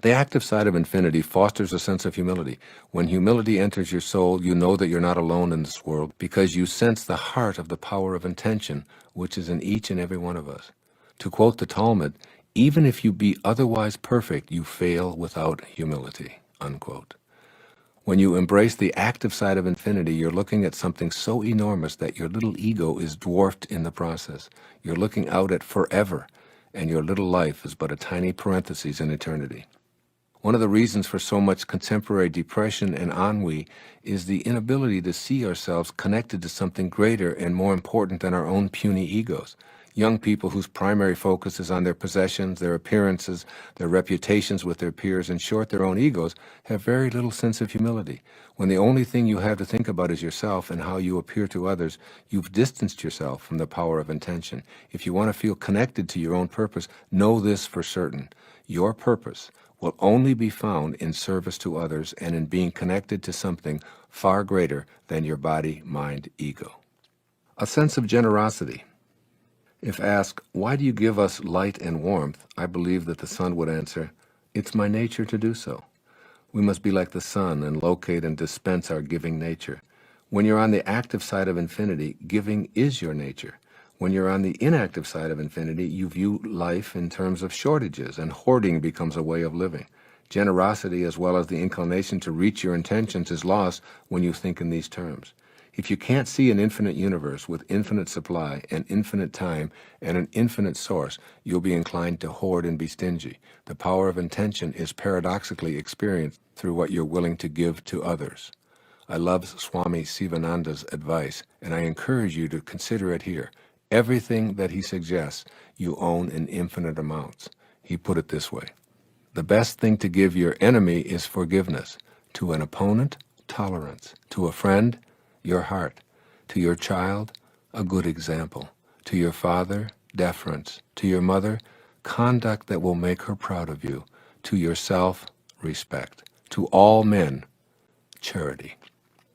The active side of infinity fosters a sense of humility. When humility enters your soul, you know that you're not alone in this world because you sense the heart of the power of intention, which is in each and every one of us. To quote the Talmud, even if you be otherwise perfect, you fail without humility, unquote. When you embrace the active side of infinity, you're looking at something so enormous that your little ego is dwarfed in the process. You're looking out at forever, and your little life is but a tiny parenthesis in eternity. One of the reasons for so much contemporary depression and ennui is the inability to see ourselves connected to something greater and more important than our own puny egos. Young people whose primary focus is on their possessions, their appearances, their reputations with their peers, in short, their own egos, have very little sense of humility. When the only thing you have to think about is yourself and how you appear to others, you've distanced yourself from the power of intention. If you want to feel connected to your own purpose, know this for certain. Your purpose will only be found in service to others and in being connected to something far greater than your body, mind, ego. A sense of generosity. If asked, why do you give us light and warmth? I believe that the sun would answer, it's my nature to do so. We must be like the sun and locate and dispense our giving nature. When you're on the active side of infinity, giving is your nature. When you're on the inactive side of infinity, you view life in terms of shortages, and hoarding becomes a way of living. Generosity, as well as the inclination to reach your intentions, is lost when you think in these terms. If you can't see an infinite universe with infinite supply and infinite time and an infinite source, you'll be inclined to hoard and be stingy. The power of intention is paradoxically experienced through what you're willing to give to others. I love Swami Sivananda's advice, and I encourage you to consider it here. Everything that he suggests, you own in infinite amounts. He put it this way: the best thing to give your enemy is forgiveness. To an opponent, tolerance. To a friend, your heart. To your child, a good example. To your father, deference. To your mother, conduct that will make her proud of you. To yourself, respect. To all men, charity.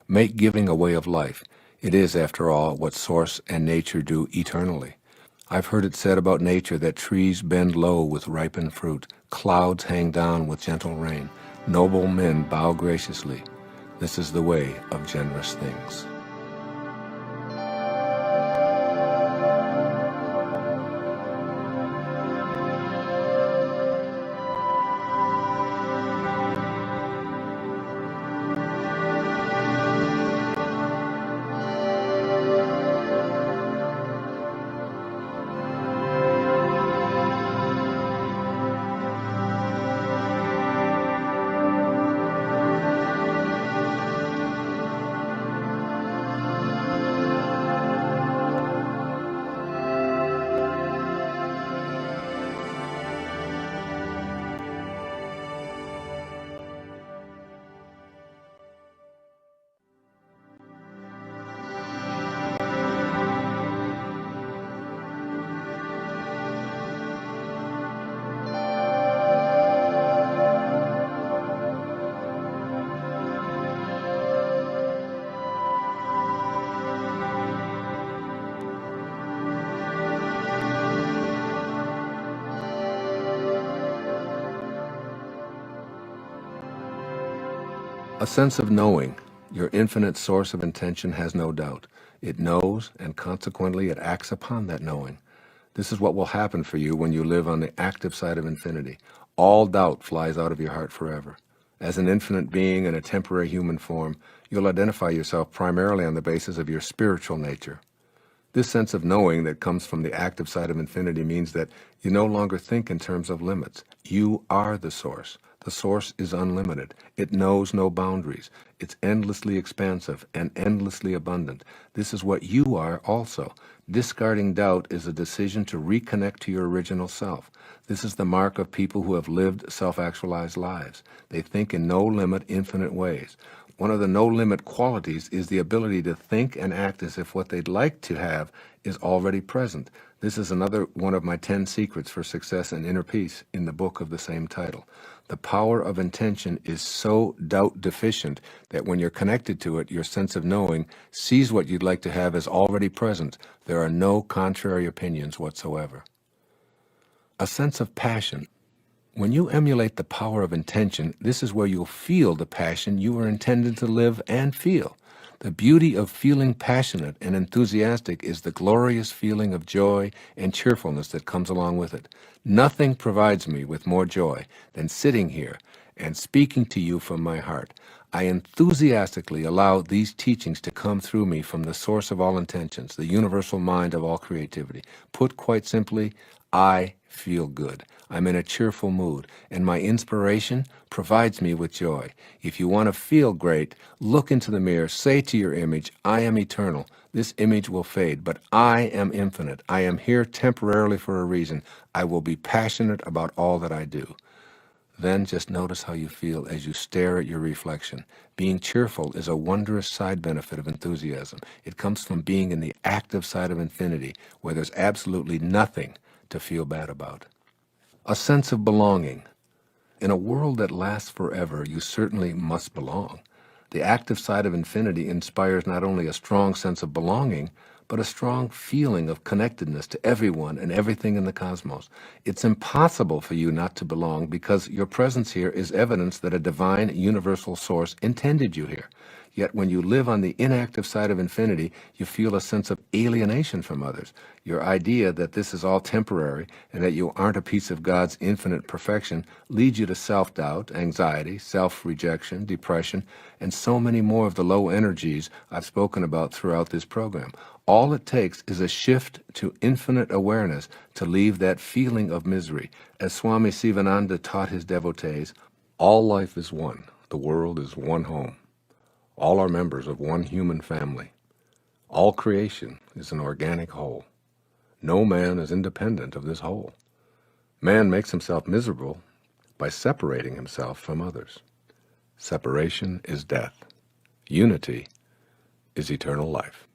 Make giving a way of life. It is, after all, what source and nature do eternally. I've heard it said about nature that trees bend low with ripened fruit, clouds hang down with gentle rain, noble men bow graciously. This is the way of generous things. A sense of knowing. Your infinite source of intention has no doubt. It knows, and consequently it acts upon that knowing. This is what will happen for you when you live on the active side of infinity. All doubt flies out of your heart forever. As an infinite being in a temporary human form, you'll identify yourself primarily on the basis of your spiritual nature. This sense of knowing that comes from the active side of infinity means that you no longer think in terms of limits. You are the source. The source is unlimited. It knows no boundaries. It's endlessly expansive and endlessly abundant. This is what you are also. Discarding doubt is a decision to reconnect to your original self. This is the mark of people who have lived self-actualized lives. They think in no-limit, infinite ways. One of the no-limit qualities is the ability to think and act as if what they'd like to have is already present. This is another one of my 10 secrets for success and inner peace in the book of the same title. The power of intention is so doubt deficient that when you're connected to it, your sense of knowing sees what you'd like to have as already present. There are no contrary opinions whatsoever. A sense of passion. When you emulate the power of intention, this is where you'll feel the passion you were intended to live and feel. The beauty of feeling passionate and enthusiastic is the glorious feeling of joy and cheerfulness that comes along with it. Nothing provides me with more joy than sitting here and speaking to you from my heart. I enthusiastically allow these teachings to come through me from the source of all intentions, the universal mind of all creativity. Put quite simply, I feel good. I'm in a cheerful mood, and my inspiration provides me with joy. If you want to feel great, look into the mirror, say to your image, I am eternal. This image will fade, but I am infinite. I am here temporarily for a reason. I will be passionate about all that I do. Then just notice how you feel as you stare at your reflection. Being cheerful is a wondrous side benefit of enthusiasm. It comes from being in the active side of infinity, where there's absolutely nothing to feel bad about. A sense of belonging. In a world that lasts forever, you certainly must belong. The active side of infinity inspires not only a strong sense of belonging, but a strong feeling of connectedness to everyone and everything in the cosmos. It's impossible for you not to belong because your presence here is evidence that a divine universal source intended you here. Yet when you live on the inactive side of infinity, you feel a sense of alienation from others. Your idea that this is all temporary and that you aren't a piece of God's infinite perfection leads you to self-doubt, anxiety, self-rejection, depression, and so many more of the low energies I've spoken about throughout this program. All it takes is a shift to infinite awareness to leave that feeling of misery. As Swami Sivananda taught his devotees, all life is one. The world is one home. All are members of one human family. All creation is an organic whole. No man is independent of this whole. Man makes himself miserable by separating himself from others. Separation is death. Unity is eternal life.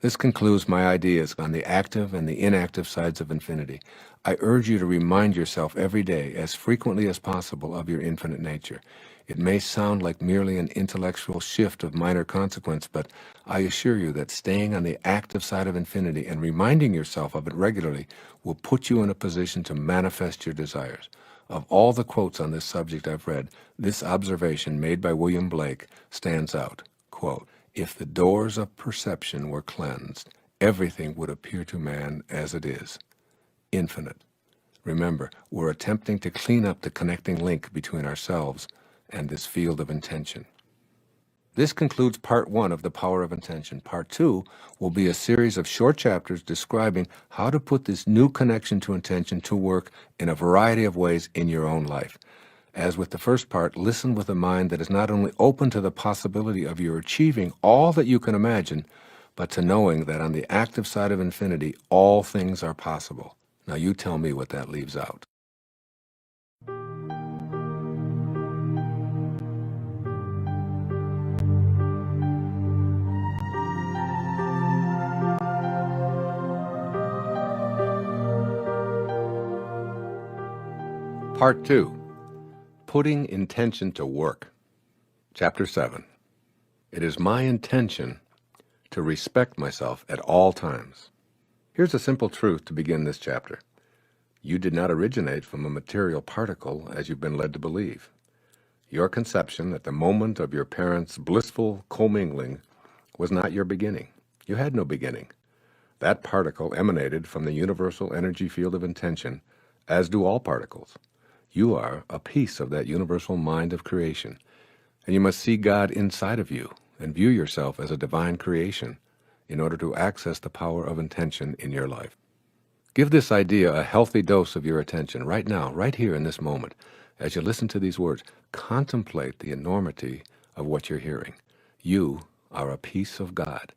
This concludes my ideas on the active and the inactive sides of infinity. I urge you to remind yourself every day, as frequently as possible, of your infinite nature. It may sound like merely an intellectual shift of minor consequence, but I assure you that staying on the active side of infinity and reminding yourself of it regularly will put you in a position to manifest your desires. Of all the quotes on this subject I've read, this observation made by William Blake stands out. Quote, if the doors of perception were cleansed, everything would appear to man as it is, infinite. Remember, we're attempting to clean up the connecting link between ourselves and this field of intention. This concludes part 1 of The Power of Intention. Part 2 will be a series of short chapters describing how to put this new connection to intention to work in a variety of ways in your own life. As with the first part, listen with a mind that is not only open to the possibility of your achieving all that you can imagine, but to knowing that on the active side of infinity, all things are possible. Now you tell me what that leaves out. Part 2. Putting Intention to Work. Chapter 7. It is my intention to respect myself at all times. Here's a simple truth to begin this chapter. You did not originate from a material particle as you've been led to believe. Your conception at the moment of your parents' blissful commingling was not your beginning. You had no beginning. That particle emanated from the universal energy field of intention, as do all particles. You are a piece of that universal mind of creation, and you must see God inside of you and view yourself as a divine creation. in order to access the power of intention in your life. Give this idea a healthy dose of your attention right now, right here in this moment. As you listen to these words, contemplate the enormity of what you're hearing. You are a piece of God.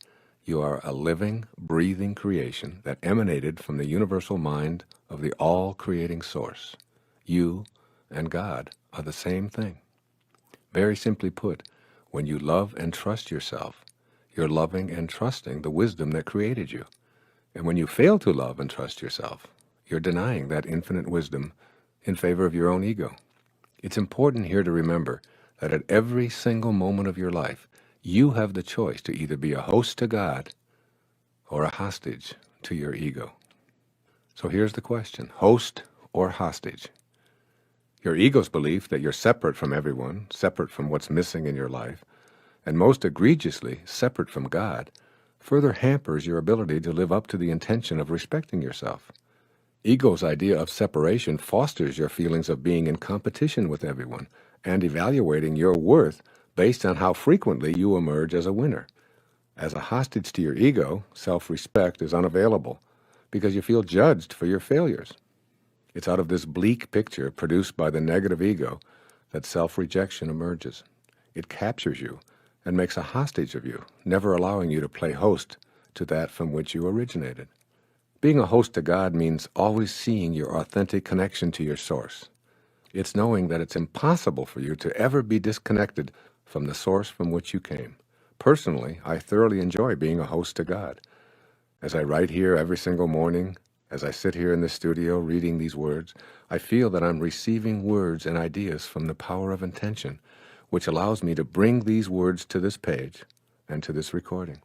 You are a living, breathing creation that emanated from the universal mind of the all-creating source. You and God are the same thing. Very simply put, when you love and trust yourself, you're loving and trusting the wisdom that created you. And when you fail to love and trust yourself, you're denying that infinite wisdom in favor of your own ego. It's important here to remember that at every single moment of your life, you have the choice to either be a host to God or a hostage to your ego. So here's the question: host or hostage? Your ego's belief that you're separate from everyone, separate from what's missing in your life, and most egregiously, separate from God, further hampers your ability to live up to the intention of respecting yourself. Ego's idea of separation fosters your feelings of being in competition with everyone and evaluating your worth based on how frequently you emerge as a winner. As a hostage to your ego, self-respect is unavailable because you feel judged for your failures. It's out of this bleak picture produced by the negative ego that self-rejection emerges. It captures you and makes a hostage of you, never allowing you to play host to that from which you originated. Being a host to God means always seeing your authentic connection to your source. It's knowing that it's impossible for you to ever be disconnected from the source from which you came. Personally, I thoroughly enjoy being a host to God. As I write here every single morning, as I sit here in the studio reading these words, I feel that I'm receiving words and ideas from the power of intention, which allows me to bring these words to this page and to this recording.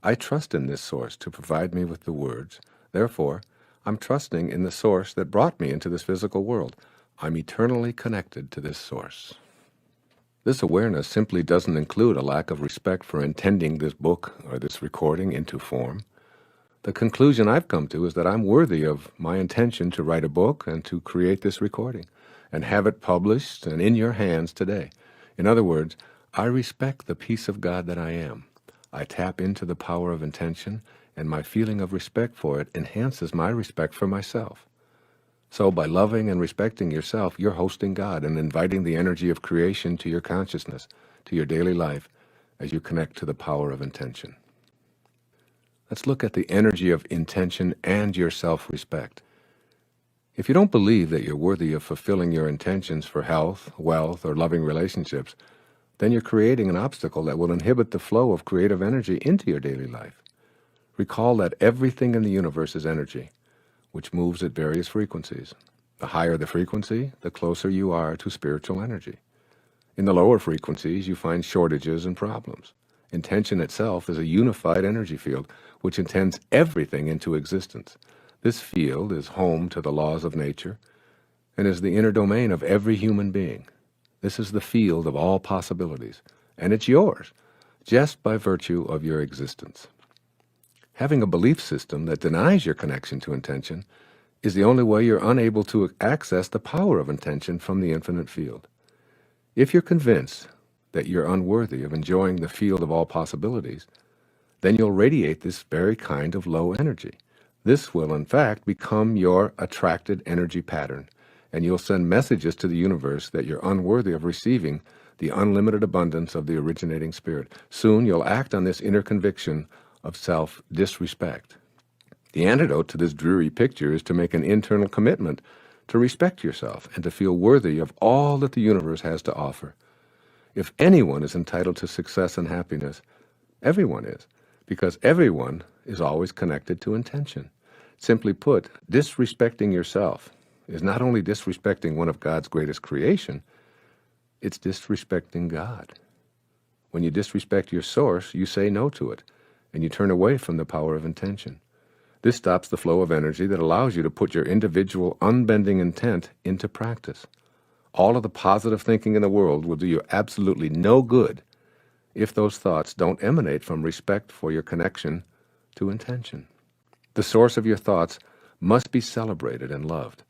I trust in this source to provide me with the words. Therefore, I'm trusting in the source that brought me into this physical world. I'm eternally connected to this source. This awareness simply doesn't include a lack of respect for intending this book or this recording into form. The conclusion I've come to is that I'm worthy of my intention to write a book and to create this recording and have it published and in your hands today. In other words, I respect the piece of God that I am. I tap into the power of intention, and my feeling of respect for it enhances my respect for myself. So by loving and respecting yourself, you're hosting God and inviting the energy of creation to your consciousness, to your daily life, as you connect to the power of intention. Let's look at the energy of intention and your self-respect. If you don't believe that you're worthy of fulfilling your intentions for health, wealth, or loving relationships, then you're creating an obstacle that will inhibit the flow of creative energy into your daily life. Recall that everything in the universe is energy, which moves at various frequencies. The higher the frequency, the closer you are to spiritual energy. In the lower frequencies, you find shortages and problems. Intention itself is a unified energy field which intends everything into existence. This field is home to the laws of nature and is the inner domain of every human being. This is the field of all possibilities, and it's yours just by virtue of your existence. Having a belief system that denies your connection to intention is the only way you're unable to access the power of intention from the infinite field. If you're convinced that you're unworthy of enjoying the field of all possibilities, then you'll radiate this very kind of low energy. This will, in fact, become your attracted energy pattern, and you'll send messages to the universe that you're unworthy of receiving the unlimited abundance of the originating spirit. Soon you'll act on this inner conviction of self-disrespect. The antidote to this dreary picture is to make an internal commitment to respect yourself and to feel worthy of all that the universe has to offer. If anyone is entitled to success and happiness, everyone is, because everyone is always connected to intention. Simply put, disrespecting yourself is not only disrespecting one of God's greatest creation, it's disrespecting God. When you disrespect your source, you say no to it, and you turn away from the power of intention. This stops the flow of energy that allows you to put your individual unbending intent into practice. All of the positive thinking in the world will do you absolutely no good if those thoughts don't emanate from respect for your connection to intention. The source of your thoughts must be celebrated and loved.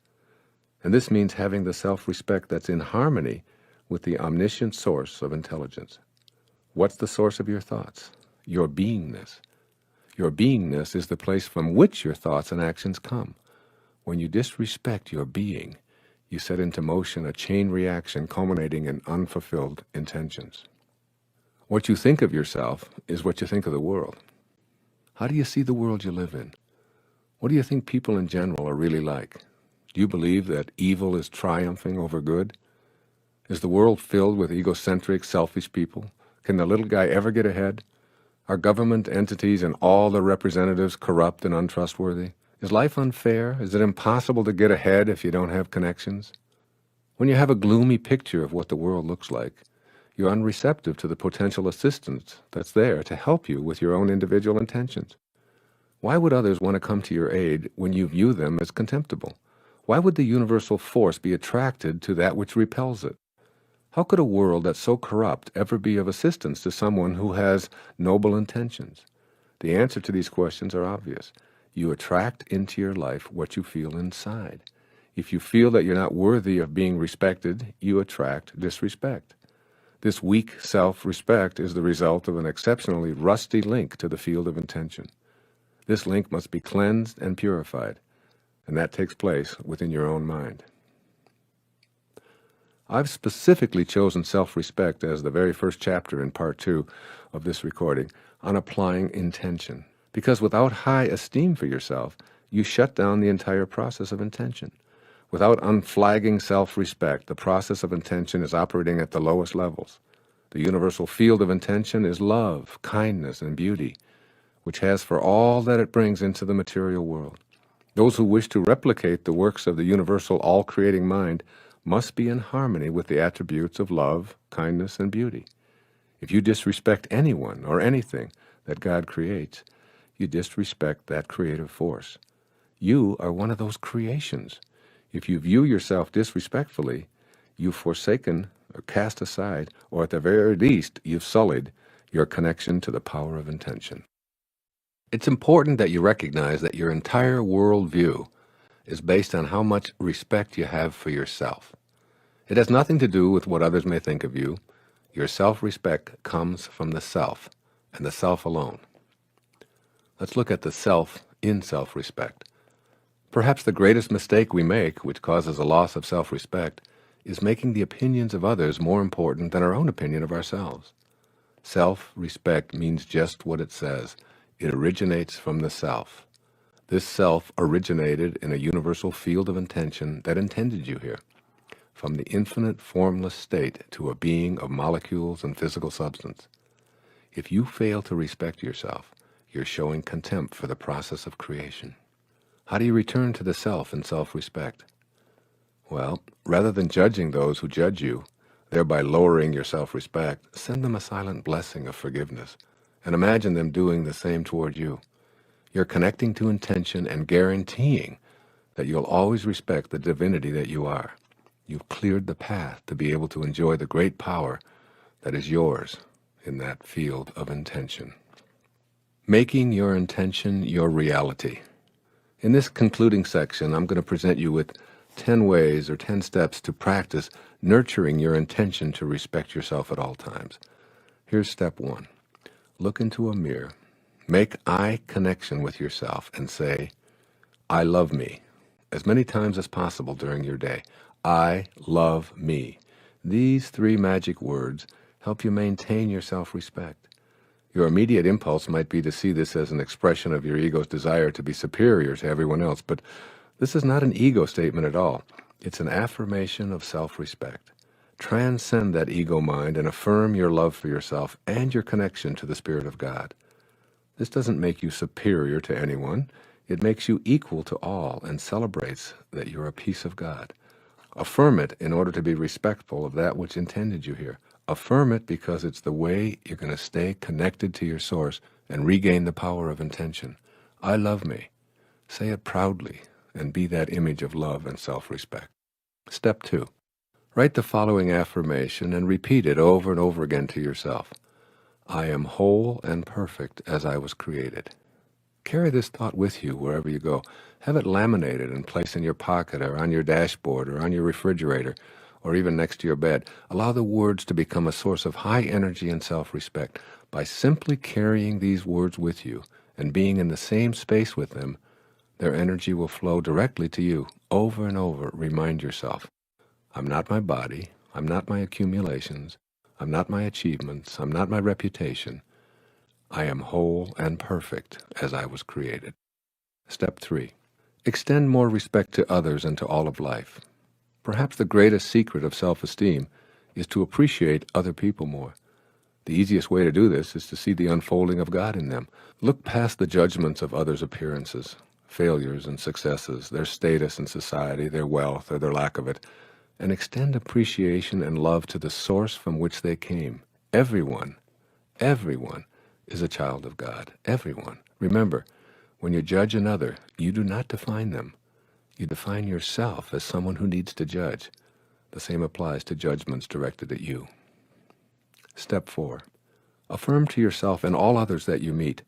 And this means having the self-respect that's in harmony with the omniscient source of intelligence. What's the source of your thoughts? Your beingness. Your beingness is the place from which your thoughts and actions come. When you disrespect your being, you set into motion a chain reaction culminating in unfulfilled intentions. What you think of yourself is what you think of the world. How do you see the world you live in? What do you think people in general are really like? Do you believe that evil is triumphing over good? Is the world filled with egocentric, selfish people? Can the little guy ever get ahead? Are government entities and all their representatives corrupt and untrustworthy? Is life unfair? Is it impossible to get ahead if you don't have connections? When you have a gloomy picture of what the world looks like, you're unreceptive to the potential assistance that's there to help you with your own individual intentions. Why would others want to come to your aid when you view them as contemptible? Why would the universal force be attracted to that which repels it? How could a world that's so corrupt ever be of assistance to someone who has noble intentions? The answer to these questions are obvious. You attract into your life what you feel inside. If you feel that you're not worthy of being respected, you attract disrespect. This weak self-respect is the result of an exceptionally rusty link to the field of intention. This link must be cleansed and purified, and that takes place within your own mind. I've specifically chosen self-respect as the very first chapter in part 2 of this recording on applying intention, because without high esteem for yourself, you shut down the entire process of intention. Without unflagging self-respect, the process of intention is operating at the lowest levels. The universal field of intention is love, kindness, and beauty, which has for all that it brings into the material world. Those who wish to replicate the works of the universal all-creating mind must be in harmony with the attributes of love, kindness, and beauty. If you disrespect anyone or anything that God creates, you disrespect that creative force. You are one of those creations. If you view yourself disrespectfully, you've forsaken or cast aside, or at the very least, you've sullied your connection to the power of intention. It's important that you recognize that your entire worldview is based on how much respect you have for yourself. It has nothing to do with what others may think of you. Your self-respect comes from the self, and the self alone. Let's look at the self in self-respect. Perhaps the greatest mistake we make, which causes a loss of self-respect, is making the opinions of others more important than our own opinion of ourselves. Self-respect means just what it says. It originates from the self. This self originated in a universal field of intention that intended you here, from the infinite formless state to a being of molecules and physical substance. If you fail to respect yourself, you're showing contempt for the process of creation. How do you return to the self in self-respect? Well, rather than judging those who judge you, thereby lowering your self-respect, send them a silent blessing of forgiveness, and imagine them doing the same toward you. You're connecting to intention and guaranteeing that you'll always respect the divinity that you are. You've cleared the path to be able to enjoy the great power that is yours in that field of intention. Making your intention your reality. In this concluding section, I'm going to present you with 10 ways or 10 steps to practice nurturing your intention to respect yourself at all times. Here's step 1. Look into a mirror. Make eye connection with yourself and say, I love me, as many times as possible during your day. I love me. These 3 magic words help you maintain your self-respect. Your immediate impulse might be to see this as an expression of your ego's desire to be superior to everyone else, but this is not an ego statement at all. It's an affirmation of self-respect. Transcend that ego mind and affirm your love for yourself and your connection to the Spirit of God. This doesn't make you superior to anyone. It makes you equal to all and celebrates that you're a piece of God. Affirm it in order to be respectful of that which intended you here. Affirm it because it's the way you're going to stay connected to your source and regain the power of intention. I love me. Say it proudly and be that image of love and self-respect. Step 2. Write the following affirmation and repeat it over and over again to yourself. I am whole and perfect as I was created. Carry this thought with you wherever you go. Have it laminated and placed in your pocket or on your dashboard or on your refrigerator or even next to your bed. Allow the words to become a source of high energy and self-respect by simply carrying these words with you and being in the same space with them, their energy will flow directly to you. Over and over, remind yourself, I'm not my body, I'm not my accumulations, I'm not my achievements, I'm not my reputation. I am whole and perfect as I was created. Step 3. Extend more respect to others and to all of life. Perhaps the greatest secret of self-esteem is to appreciate other people more. The easiest way to do this is to see the unfolding of God in them. Look past the judgments of others' appearances, failures and successes, their status in society, their wealth or their lack of it, and extend appreciation and love to the source from which they came. Everyone is a child of God. Everyone. Remember, when you judge another, you do not define them. You define yourself as someone who needs to judge. The same applies to judgments directed at you. Step 4. Affirm to yourself and all others that you meet,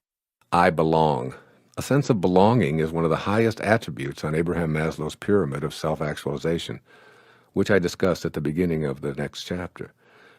I belong. A sense of belonging is one of the highest attributes on Abraham Maslow's pyramid of self-actualization, which I discussed at the beginning of the next chapter.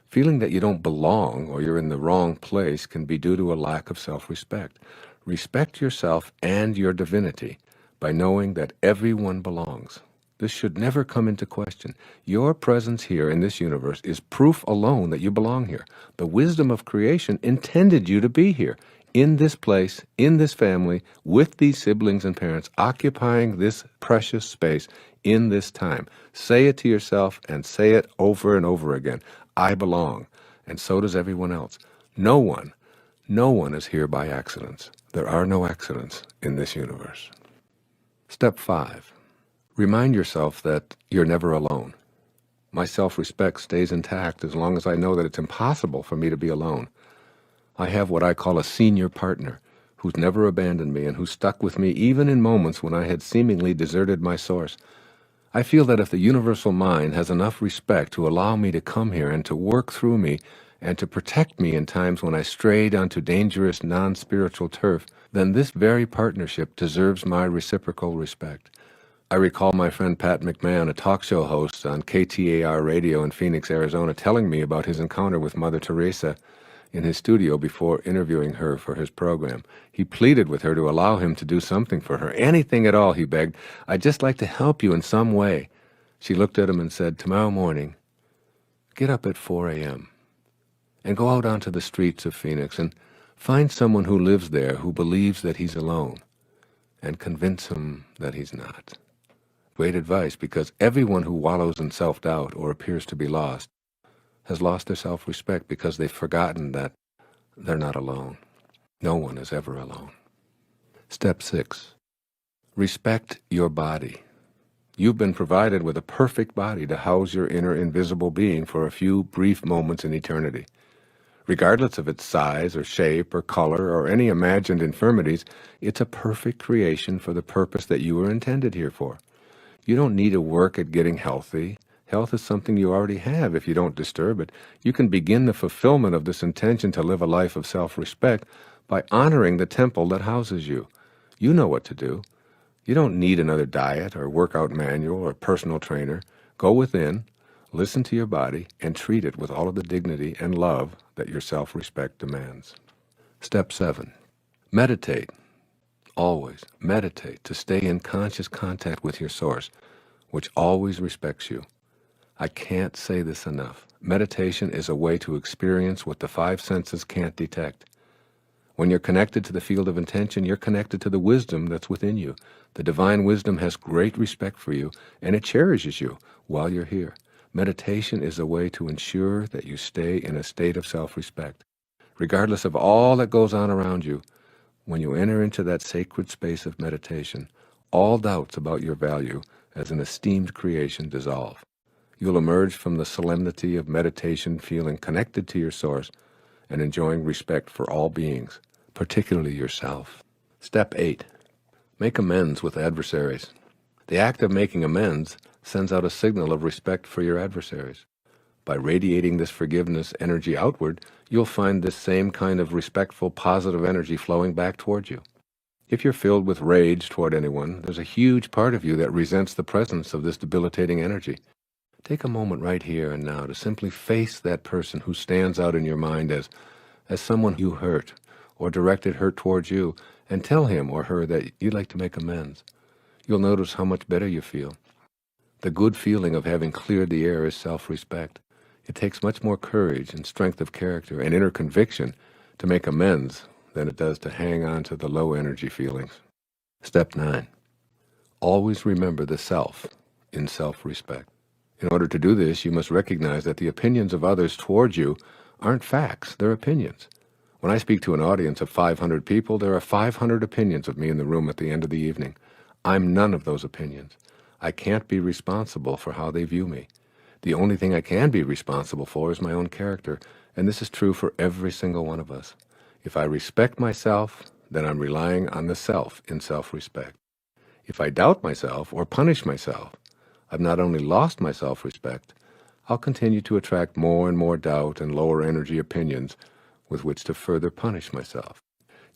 Feeling that you don't belong or you're in the wrong place can be due to a lack of self-respect. Respect yourself and your divinity by knowing that everyone belongs. This should never come into question. Your presence here in this universe is proof alone that you belong here. The wisdom of creation intended you to be here, in this place, in this family, with these siblings and parents, occupying this precious space in this time. Say it to yourself and say it over and over again. I belong, and so does everyone else. No one is here by accidents. There are no accidents in this universe. Step 5. Remind yourself that you're never alone. My self-respect stays intact as long as I know that it's impossible for me to be alone. I have what I call a senior partner who's never abandoned me and who stuck with me even in moments when I had seemingly deserted my source. I feel that if the universal mind has enough respect to allow me to come here and to work through me and to protect me in times when I strayed onto dangerous non-spiritual turf, then this very partnership deserves my reciprocal respect. I recall my friend Pat McMahon, a talk show host on KTAR radio in Phoenix, Arizona, telling me about his encounter with Mother Teresa in his studio before interviewing her for his program. He pleaded with her to allow him to do something for her. Anything at all, he begged. I'd just like to help you in some way. She looked at him and said, tomorrow morning, get up at 4 a.m. and go out onto the streets of Phoenix and find someone who lives there who believes that he's alone and convince him that he's not. Great advice, because everyone who wallows in self-doubt or appears to be lost has lost their self-respect because they've forgotten that they're not alone. No one is ever alone. Step 6. Respect your body. You've been provided with a perfect body to house your inner invisible being for a few brief moments in eternity. Regardless of its size or shape or color or any imagined infirmities, it's a perfect creation for the purpose that you were intended here for. You don't need to work at getting healthy. Health is something you already have if you don't disturb it. You can begin the fulfillment of this intention to live a life of self-respect by honoring the temple that houses you. You know what to do. You don't need another diet or workout manual or personal trainer. Go within, listen to your body, and treat it with all of the dignity and love that your self-respect demands. Step 7. Meditate. Always meditate to stay in conscious contact with your source, which always respects you. I can't say this enough. Meditation is a way to experience what the 5 senses can't detect. When you're connected to the field of intention, you're connected to the wisdom that's within you. The divine wisdom has great respect for you, and it cherishes you while you're here. Meditation is a way to ensure that you stay in a state of self-respect. Regardless of all that goes on around you, when you enter into that sacred space of meditation, all doubts about your value as an esteemed creation dissolve. You'll emerge from the solemnity of meditation feeling connected to your source and enjoying respect for all beings, particularly yourself. Step 8. Make amends with adversaries. The act of making amends sends out a signal of respect for your adversaries. By radiating this forgiveness energy outward, you'll find this same kind of respectful, positive energy flowing back toward you. If you're filled with rage toward anyone, there's a huge part of you that resents the presence of this debilitating energy. Take a moment right here and now to simply face that person who stands out in your mind as someone you hurt or directed hurt towards you, and tell him or her that you'd like to make amends. You'll notice how much better you feel. The good feeling of having cleared the air is self-respect. It takes much more courage and strength of character and inner conviction to make amends than it does to hang on to the low-energy feelings. Step 9. Always remember the self in self-respect. In order to do this, you must recognize that the opinions of others towards you aren't facts, they're opinions. When I speak to an audience of 500 people, there are 500 opinions of me in the room at the end of the evening. I'm none of those opinions. I can't be responsible for how they view me. The only thing I can be responsible for is my own character, and this is true for every single one of us. If I respect myself, then I'm relying on the self in self-respect. If I doubt myself or punish myself, I've not only lost my self-respect, I'll continue to attract more and more doubt and lower energy opinions with which to further punish myself.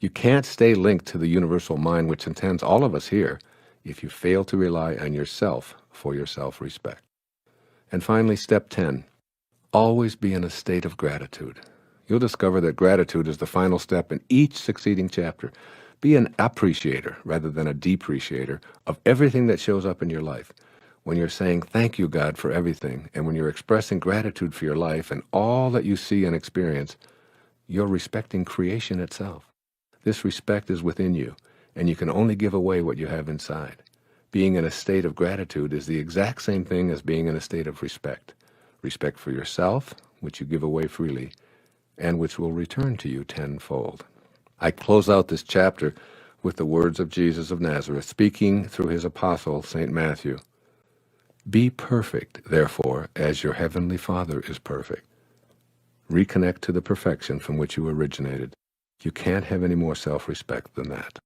You can't stay linked to the universal mind which intends all of us here if you fail to rely on yourself for your self-respect. And finally, step 10, always be in a state of gratitude. You'll discover that gratitude is the final step in each succeeding chapter. Be an appreciator rather than a depreciator of everything that shows up in your life. When you're saying thank you, God, for everything, and when you're expressing gratitude for your life and all that you see and experience, you're respecting creation itself. This respect is within you, and you can only give away what you have inside. Being in a state of gratitude is the exact same thing as being in a state of respect. Respect for yourself, which you give away freely, and which will return to you tenfold. I close out this chapter with the words of Jesus of Nazareth, speaking through his apostle, St. Matthew. Be perfect, therefore, as your heavenly Father is perfect. Reconnect to the perfection from which you originated. You can't have any more self-respect than that.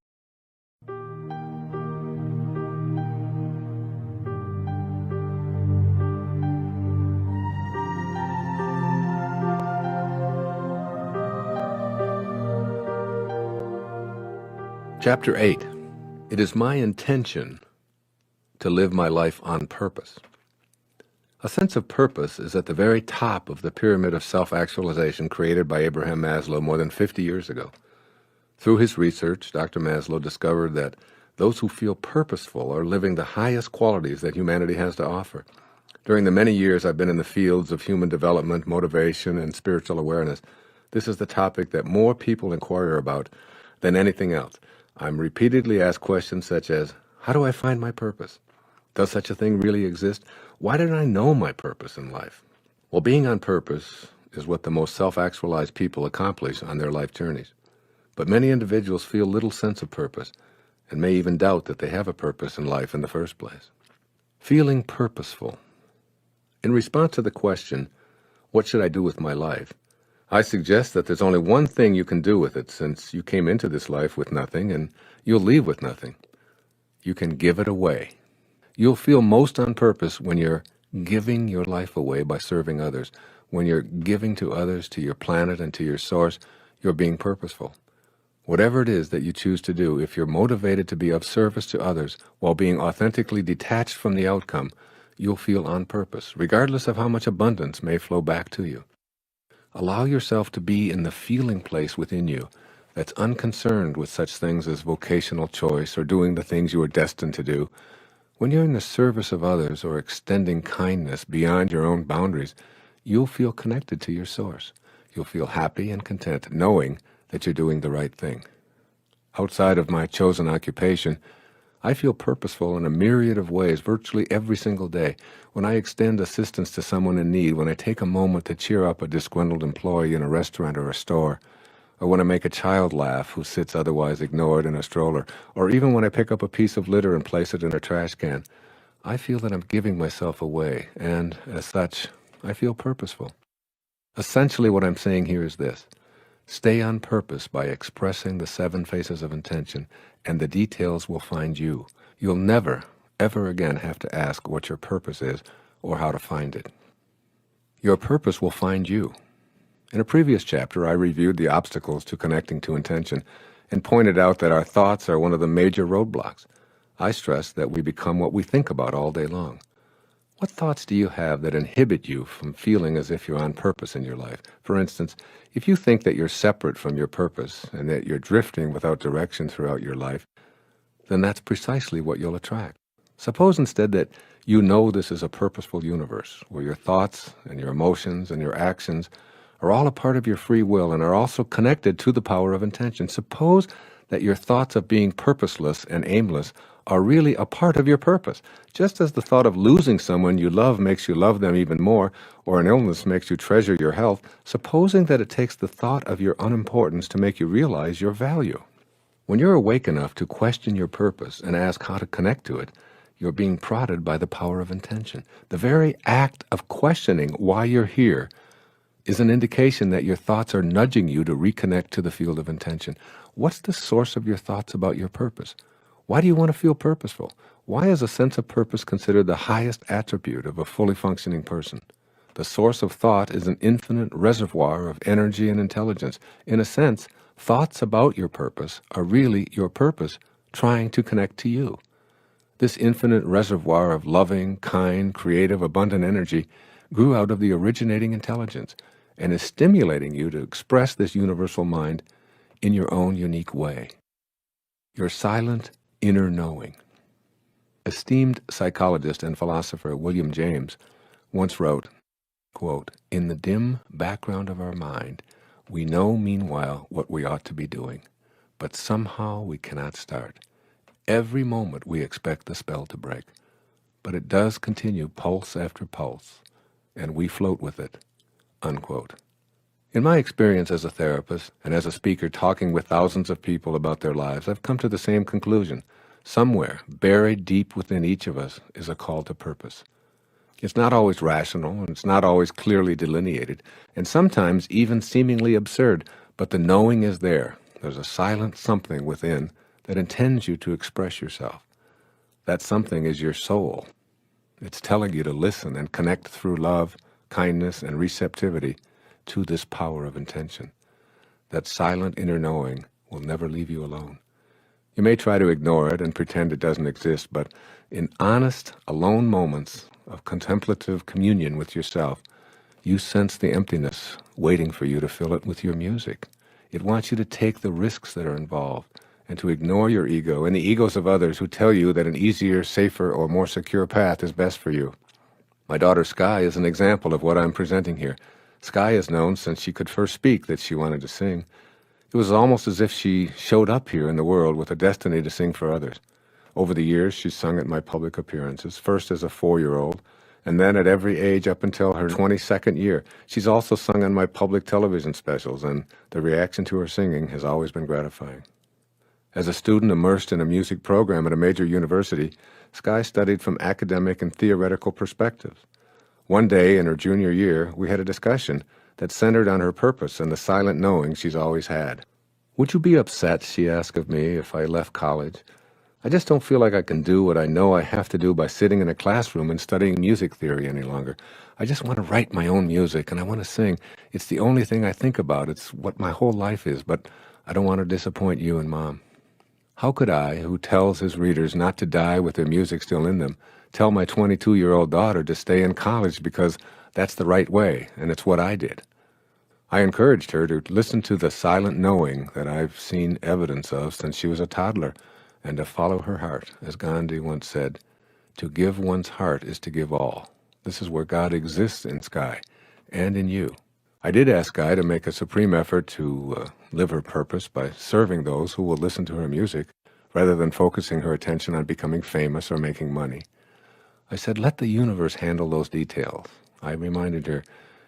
Chapter 8. It is my intention to live my life on purpose. A sense of purpose is at the very top of the pyramid of self-actualization created by Abraham Maslow more than 50 years ago. Through his research, Dr. Maslow discovered that those who feel purposeful are living the highest qualities that humanity has to offer. During the many years I've been in the fields of human development, motivation, and spiritual awareness, this is the topic that more people inquire about than anything else. I'm repeatedly asked questions such as, how do I find my purpose? Does such a thing really exist? Why didn't I know my purpose in life? Well, being on purpose is what the most self-actualized people accomplish on their life journeys. But many individuals feel little sense of purpose and may even doubt that they have a purpose in life in the first place. Feeling purposeful. In response to the question, what should I do with my life? I suggest that there's only one thing you can do with it, since you came into this life with nothing and you'll leave with nothing. You can give it away. You'll feel most on purpose when you're giving your life away by serving others. When you're giving to others, to your planet, and to your source, you're being purposeful. Whatever it is that you choose to do, if you're motivated to be of service to others while being authentically detached from the outcome, you'll feel on purpose, regardless of how much abundance may flow back to you. Allow yourself to be in the feeling place within you that's unconcerned with such things as vocational choice or doing the things you are destined to do. When you're in the service of others or extending kindness beyond your own boundaries, you'll feel connected to your source. You'll feel happy and content knowing that you're doing the right thing. Outside of my chosen occupation, I feel purposeful in a myriad of ways virtually every single day. When I extend assistance to someone in need, when I take a moment to cheer up a disgruntled employee in a restaurant or a store, or when I make a child laugh who sits otherwise ignored in a stroller, or even when I pick up a piece of litter and place it in a trash can, I feel that I'm giving myself away, and as such, I feel purposeful. Essentially what I'm saying here is this. Stay on purpose by expressing the 7 phases of intention, and the details will find you. You'll never, ever again have to ask what your purpose is or how to find it. Your purpose will find you. In a previous chapter, I reviewed the obstacles to connecting to intention and pointed out that our thoughts are one of the major roadblocks. I stressed that we become what we think about all day long. What thoughts do you have that inhibit you from feeling as if you're on purpose in your life? For instance, if you think that you're separate from your purpose and that you're drifting without direction throughout your life, then that's precisely what you'll attract. Suppose instead that you know this is a purposeful universe where your thoughts and your emotions and your actions are all a part of your free will and are also connected to the power of intention. Suppose that your thoughts of being purposeless and aimless are really a part of your purpose. Just as the thought of losing someone you love makes you love them even more, or an illness makes you treasure your health, supposing that it takes the thought of your unimportance to make you realize your value. When you're awake enough to question your purpose and ask how to connect to it, you're being prodded by the power of intention. The very act of questioning why you're here is an indication that your thoughts are nudging you to reconnect to the field of intention. What's the source of your thoughts about your purpose? Why do you want to feel purposeful? Why is a sense of purpose considered the highest attribute of a fully functioning person? The source of thought is an infinite reservoir of energy and intelligence. In a sense, thoughts about your purpose are really your purpose trying to connect to you. This infinite reservoir of loving, kind, creative, abundant energy grew out of the originating intelligence and is stimulating you to express this universal mind in your own unique way. Your silent inner knowing. Esteemed psychologist and philosopher William James once wrote, quote, "In the dim background of our mind, we know meanwhile what we ought to be doing, but somehow we cannot start. Every moment we expect the spell to break, but it does continue pulse after pulse, and we float with it." Unquote. In my experience as a therapist and as a speaker talking with thousands of people about their lives, I've come to the same conclusion. Somewhere, buried deep within each of us, is a call to purpose. It's not always rational, and it's not always clearly delineated, and sometimes even seemingly absurd, but the knowing is there. There's a silent something within that intends you to express yourself. That something is your soul. It's telling you to listen and connect through love, kindness, and receptivity to this power of intention. That silent inner knowing will never leave you alone. You may try to ignore it and pretend it doesn't exist, but in honest, alone moments of contemplative communion with yourself, you sense the emptiness waiting for you to fill it with your music. It wants you to take the risks that are involved and to ignore your ego and the egos of others who tell you that an easier, safer, or more secure path is best for you. My daughter Sky is an example of what I'm presenting here. Sky has known since she could first speak that she wanted to sing. It was almost as if she showed up here in the world with a destiny to sing for others. Over the years, she's sung at my public appearances, first as a 4-year-old, and then at every age up until her 22nd year. She's also sung on my public television specials, and the reaction to her singing has always been gratifying. As a student immersed in a music program at a major university, Sky studied from academic and theoretical perspectives. One day in her junior year, we had a discussion that centered on her purpose and the silent knowing she's always had. "Would you be upset," she asked of me, "if I left college? I just don't feel like I can do what I know I have to do by sitting in a classroom and studying music theory any longer. I just want to write my own music and I want to sing. It's the only thing I think about. It's what my whole life is, but I don't want to disappoint you and Mom." How could I, who tells his readers not to die with their music still in them, tell my 22-year-old daughter to stay in college because that's the right way and it's what I did? I encouraged her to listen to the silent knowing that I've seen evidence of since she was a toddler, and to follow her heart. As Gandhi once said, "To give one's heart is to give all." This is where God exists in Sky and in you. I did ask Sky to make a supreme effort to live her purpose by serving those who will listen to her music, rather than focusing her attention on becoming famous or making money. I said, "Let the universe handle those details." I reminded her,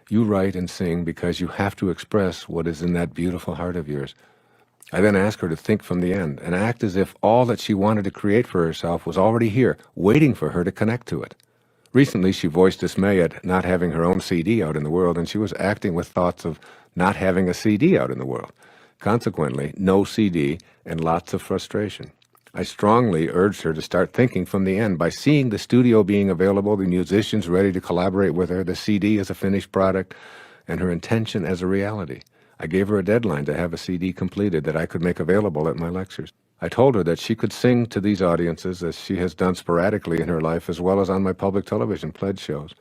"You write and sing because you have to express what is in that beautiful heart of yours." I then asked her to think from the end and act as if all that she wanted to create for herself was already here, waiting for her to connect to it. Recently, she voiced dismay at not having her own CD out in the world, and she was acting with thoughts of not having a CD out in the world. Consequently, no CD and lots of frustration. I strongly urged her to start thinking from the end by seeing the studio being available, the musicians ready to collaborate with her, the CD as a finished product, and her intention as a reality. I gave her a deadline to have a CD completed that I could make available at my lectures. I told her that she could sing to these audiences as she has done sporadically in her life as well as on my public television pledge shows.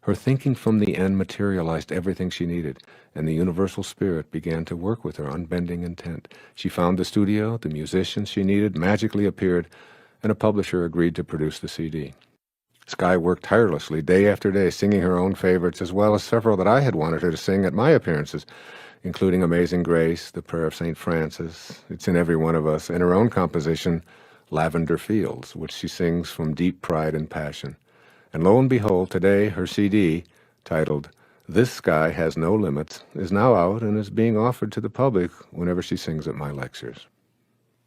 Her thinking from the end materialized everything she needed, and the universal spirit began to work with her unbending intent. She found the studio, the musicians she needed magically appeared, and a publisher agreed to produce the CD. Sky worked tirelessly day after day, singing her own favorites as well as several that I had wanted her to sing at my appearances, including Amazing Grace, The Prayer of St. Francis, It's in Every One of Us, and her own composition, Lavender Fields, which she sings from deep pride and passion. And lo and behold, today her CD, titled This Sky Has No Limits, is now out and is being offered to the public whenever she sings at my lectures.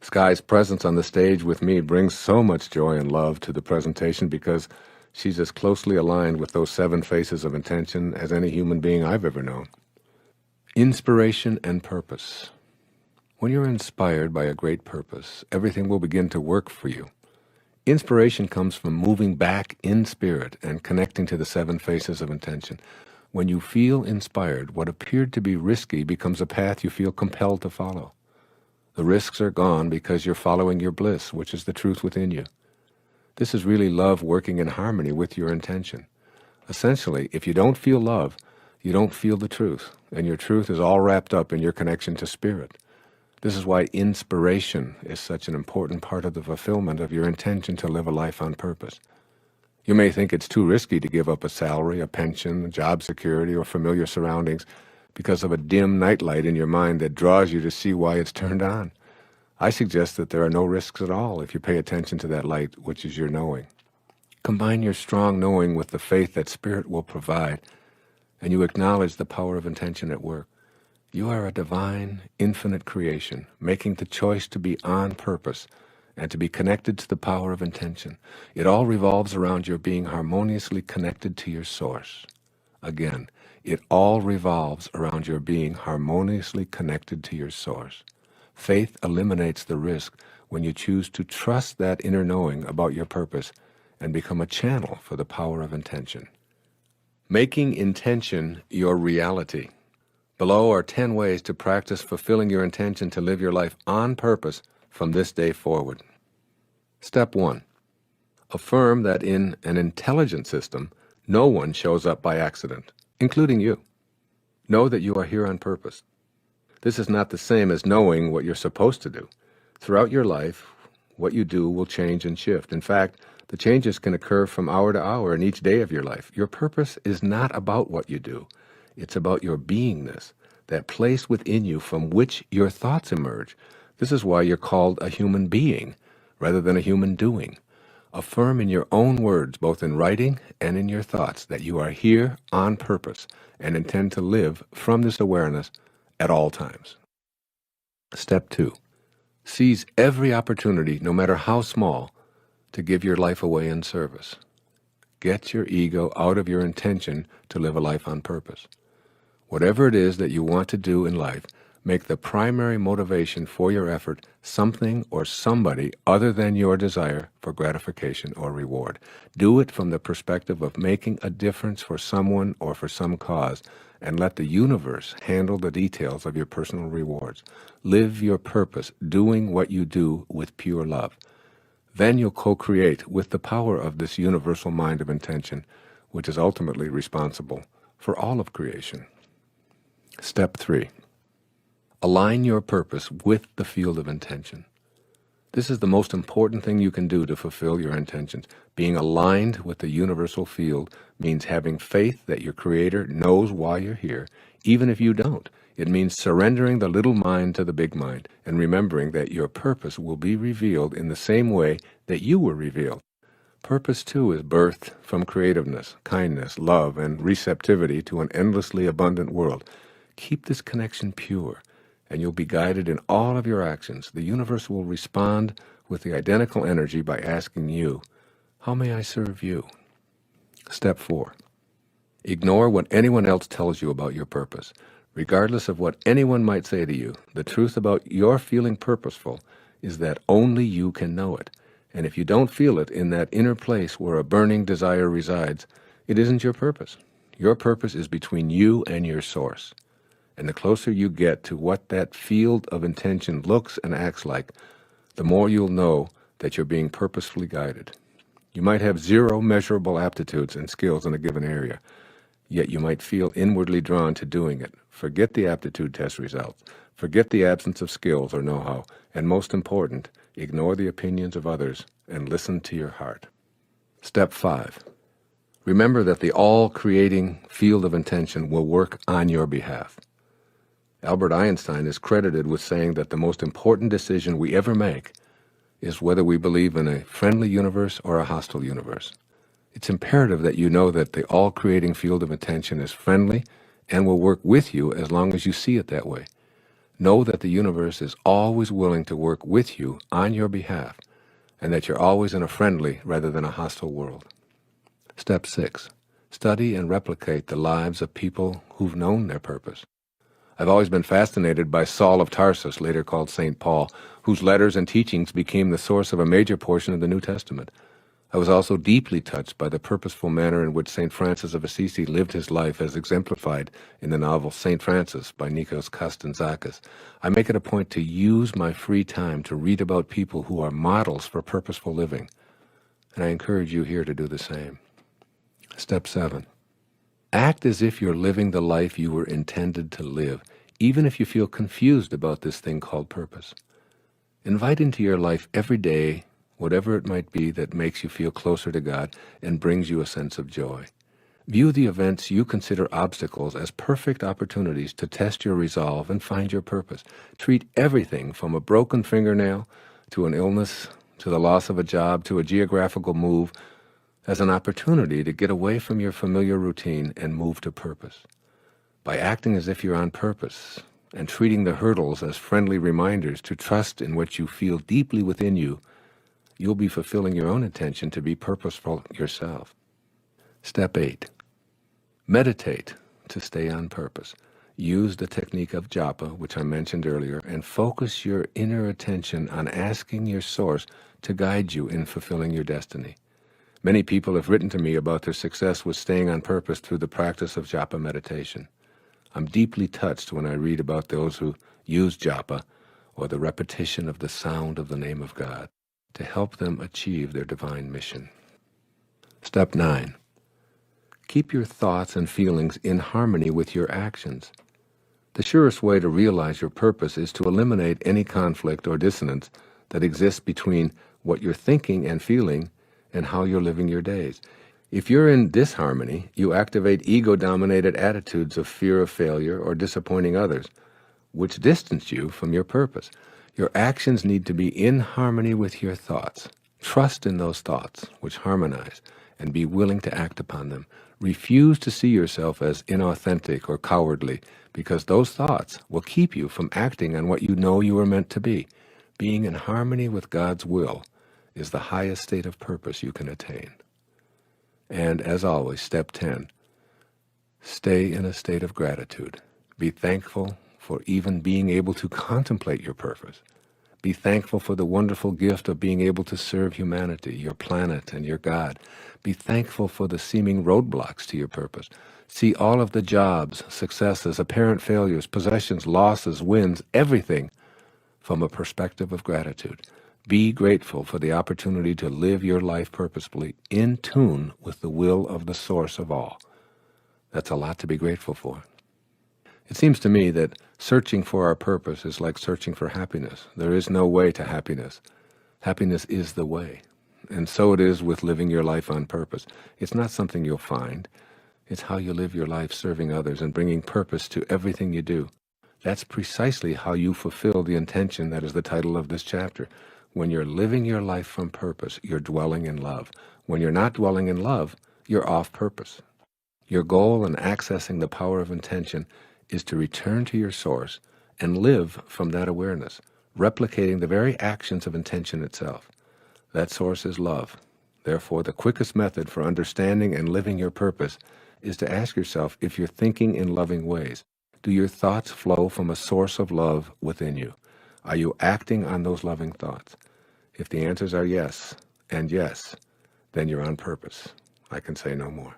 Sky's presence on the stage with me brings so much joy and love to the presentation because she's as closely aligned with those 7 faces of intention as any human being I've ever known. Inspiration and purpose. When you're inspired by a great purpose, everything will begin to work for you. Inspiration comes from moving back in spirit and connecting to the 7 faces of intention. When you feel inspired, what appeared to be risky becomes a path you feel compelled to follow. The risks are gone because you're following your bliss, which is the truth within you. This is really love working in harmony with your intention. Essentially, if you don't feel love, you don't feel the truth, and your truth is all wrapped up in your connection to spirit. This is why inspiration is such an important part of the fulfillment of your intention to live a life on purpose. You may think it's too risky to give up a salary, a pension, job security, or familiar surroundings because of a dim nightlight in your mind that draws you to see why it's turned on. I suggest that there are no risks at all if you pay attention to that light, which is your knowing. Combine your strong knowing with the faith that Spirit will provide, and you acknowledge the power of intention at work. You are a divine, infinite creation, making the choice to be on purpose and to be connected to the power of intention. It all revolves around your being harmoniously connected to your source. Again, it all revolves around your being harmoniously connected to your source. Faith eliminates the risk when you choose to trust that inner knowing about your purpose and become a channel for the power of intention. Making intention your reality. Below are 10 ways to practice fulfilling your intention to live your life on purpose from this day forward. Step 1. Affirm that in an intelligent system, no one shows up by accident, including you. Know that you are here on purpose. This is not the same as knowing what you're supposed to do. Throughout your life, what you do will change and shift. In fact, the changes can occur from hour to hour in each day of your life. Your purpose is not about what you do. It's about your beingness, that place within you from which your thoughts emerge. This is why you're called a human being rather than a human doing. Affirm in your own words, both in writing and in your thoughts, that you are here on purpose and intend to live from this awareness at all times. Step 2. Seize every opportunity, no matter how small, to give your life away in service. Get your ego out of your intention to live a life on purpose. Whatever it is that you want to do in life, make the primary motivation for your effort something or somebody other than your desire for gratification or reward. Do it from the perspective of making a difference for someone or for some cause, and let the universe handle the details of your personal rewards. Live your purpose, doing what you do with pure love. Then you'll co-create with the power of this universal mind of intention, which is ultimately responsible for all of creation. Step 3. Align your purpose with the field of intention. This is the most important thing you can do to fulfill your intentions. Being aligned with the universal field means having faith that your Creator knows why you're here, even if you don't. It means surrendering the little mind to the big mind and remembering that your purpose will be revealed in the same way that you were revealed. Purpose, too, is birthed from creativeness, kindness, love, and receptivity to an endlessly abundant world. Keep this connection pure, and you'll be guided in all of your actions. The universe will respond with the identical energy by asking you, "How may I serve you?" Step 4. Ignore what anyone else tells you about your purpose. Regardless of what anyone might say to you, the truth about your feeling purposeful is that only you can know it. And if you don't feel it in that inner place where a burning desire resides, it isn't your purpose. Your purpose is between you and your source. And the closer you get to what that field of intention looks and acts like, the more you'll know that you're being purposefully guided. You might have zero measurable aptitudes and skills in a given area, yet you might feel inwardly drawn to doing it. Forget the aptitude test results. Forget the absence of skills or know-how. And most important, ignore the opinions of others and listen to your heart. Step 5. Remember that the all-creating field of intention will work on your behalf. Albert Einstein is credited with saying that the most important decision we ever make is whether we believe in a friendly universe or a hostile universe. It's imperative that you know that the all-creating field of intention is friendly and will work with you as long as you see it that way. Know that the universe is always willing to work with you on your behalf, and that you're always in a friendly rather than a hostile world. Step 6. Study and replicate the lives of people who've known their purpose. I've always been fascinated by Saul of Tarsus, later called St. Paul, whose letters and teachings became the source of a major portion of the New Testament. I was also deeply touched by the purposeful manner in which St. Francis of Assisi lived his life as exemplified in the novel St. Francis by Nikos Kazantzakis. I make it a point to use my free time to read about people who are models for purposeful living, and I encourage you here to do the same. Step 7. Act as if you're living the life you were intended to live, even if you feel confused about this thing called purpose. Invite into your life every day whatever it might be that makes you feel closer to God and brings you a sense of joy. View the events you consider obstacles as perfect opportunities to test your resolve and find your purpose. Treat everything from a broken fingernail to an illness, to the loss of a job, to a geographical move, as an opportunity to get away from your familiar routine and move to purpose. By acting as if you're on purpose and treating the hurdles as friendly reminders to trust in what you feel deeply within you, you'll be fulfilling your own intention to be purposeful yourself. Step 8. Meditate to stay on purpose. Use the technique of japa, which I mentioned earlier, and focus your inner attention on asking your source to guide you in fulfilling your destiny. Many people have written to me about their success with staying on purpose through the practice of japa meditation. I'm deeply touched when I read about those who use japa, or the repetition of the sound of the name of God, to help them achieve their divine mission. Step 9. Keep your thoughts and feelings in harmony with your actions. The surest way to realize your purpose is to eliminate any conflict or dissonance that exists between what you're thinking and feeling and how you're living your days. If you're in disharmony, you activate ego-dominated attitudes of fear of failure or disappointing others, which distance you from your purpose. Your actions need to be in harmony with your thoughts. Trust in those thoughts, which harmonize, and be willing to act upon them. Refuse to see yourself as inauthentic or cowardly, because those thoughts will keep you from acting on what you know you are meant to be. Being in harmony with God's will is the highest state of purpose you can attain. And as always, step 10, stay in a state of gratitude. Be thankful for even being able to contemplate your purpose. Be thankful for the wonderful gift of being able to serve humanity, your planet, and your God. Be thankful for the seeming roadblocks to your purpose. See all of the jobs, successes, apparent failures, possessions, losses, wins, everything from a perspective of gratitude. Be grateful for the opportunity to live your life purposefully, in tune with the will of the source of all. That's a lot to be grateful for. It seems to me that searching for our purpose is like searching for happiness. There is no way to happiness. Happiness is the way. And so it is with living your life on purpose. It's not something you'll find. It's how you live your life serving others and bringing purpose to everything you do. That's precisely how you fulfill the intention that is the title of this chapter. When you're living your life from purpose, you're dwelling in love. When you're not dwelling in love, you're off purpose. Your goal in accessing the power of intention is to return to your source and live from that awareness, replicating the very actions of intention itself. That source is love. Therefore, the quickest method for understanding and living your purpose is to ask yourself if you're thinking in loving ways. Do your thoughts flow from a source of love within you? Are you acting on those loving thoughts? If the answers are yes, and yes, then you're on purpose. I can say no more.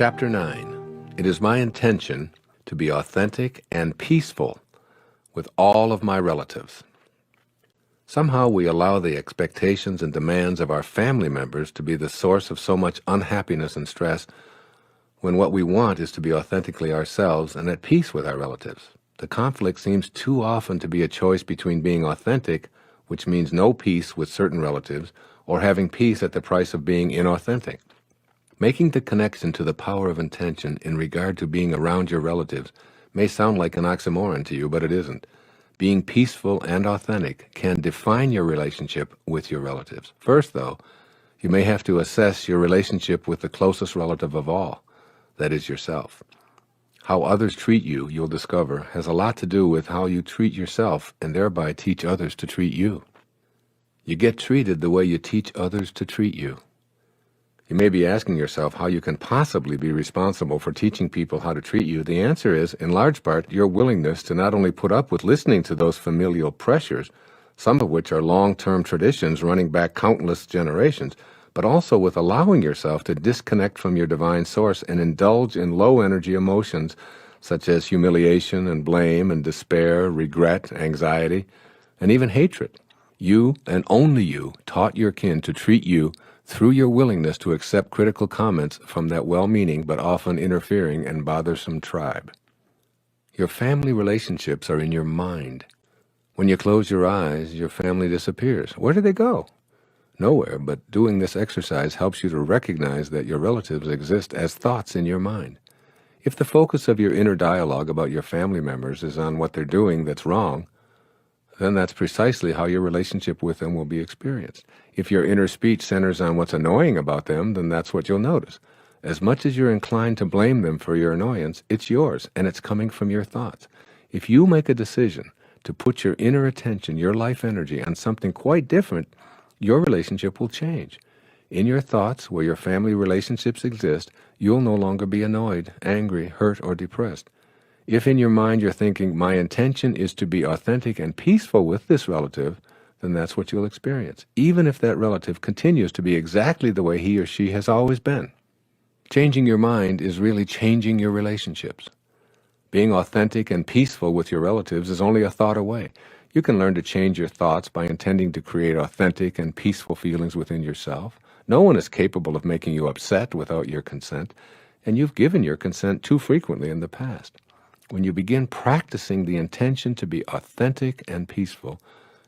Chapter 9. It is my intention to be authentic and peaceful with all of my relatives. Somehow we allow the expectations and demands of our family members to be the source of so much unhappiness and stress, when what we want is to be authentically ourselves and at peace with our relatives. The conflict seems too often to be a choice between being authentic, which means no peace with certain relatives, or having peace at the price of being inauthentic. Making the connection to the power of intention in regard to being around your relatives may sound like an oxymoron to you, but it isn't. Being peaceful and authentic can define your relationship with your relatives. First, though, you may have to assess your relationship with the closest relative of all, that is yourself. How others treat you, you'll discover, has a lot to do with how you treat yourself and thereby teach others to treat you. You get treated the way you teach others to treat you. You may be asking yourself how you can possibly be responsible for teaching people how to treat you. The answer is, in large part, your willingness to not only put up with listening to those familial pressures, some of which are long-term traditions running back countless generations, but also with allowing yourself to disconnect from your divine source and indulge in low-energy emotions such as humiliation and blame and despair, regret, anxiety, and even hatred. You, and only you, taught your kin to treat you through your willingness to accept critical comments from that well-meaning but often interfering and bothersome tribe. Your family relationships are in your mind. When you close your eyes, your family disappears. Where do they go? Nowhere, but doing this exercise helps you to recognize that your relatives exist as thoughts in your mind. If the focus of your inner dialogue about your family members is on what they're doing that's wrong, then that's precisely how your relationship with them will be experienced. If your inner speech centers on what's annoying about them, then that's what you'll notice. As much as you're inclined to blame them for your annoyance, it's yours, and it's coming from your thoughts. If you make a decision to put your inner attention, your life energy, on something quite different, your relationship will change. In your thoughts, where your family relationships exist, you'll no longer be annoyed, angry, hurt, or depressed. If in your mind you're thinking, my intention is to be authentic and peaceful with this relative, then that's what you'll experience, even if that relative continues to be exactly the way he or she has always been. Changing your mind is really changing your relationships. Being authentic and peaceful with your relatives is only a thought away. You can learn to change your thoughts by intending to create authentic and peaceful feelings within yourself. No one is capable of making you upset without your consent, and you've given your consent too frequently in the past. When you begin practicing the intention to be authentic and peaceful,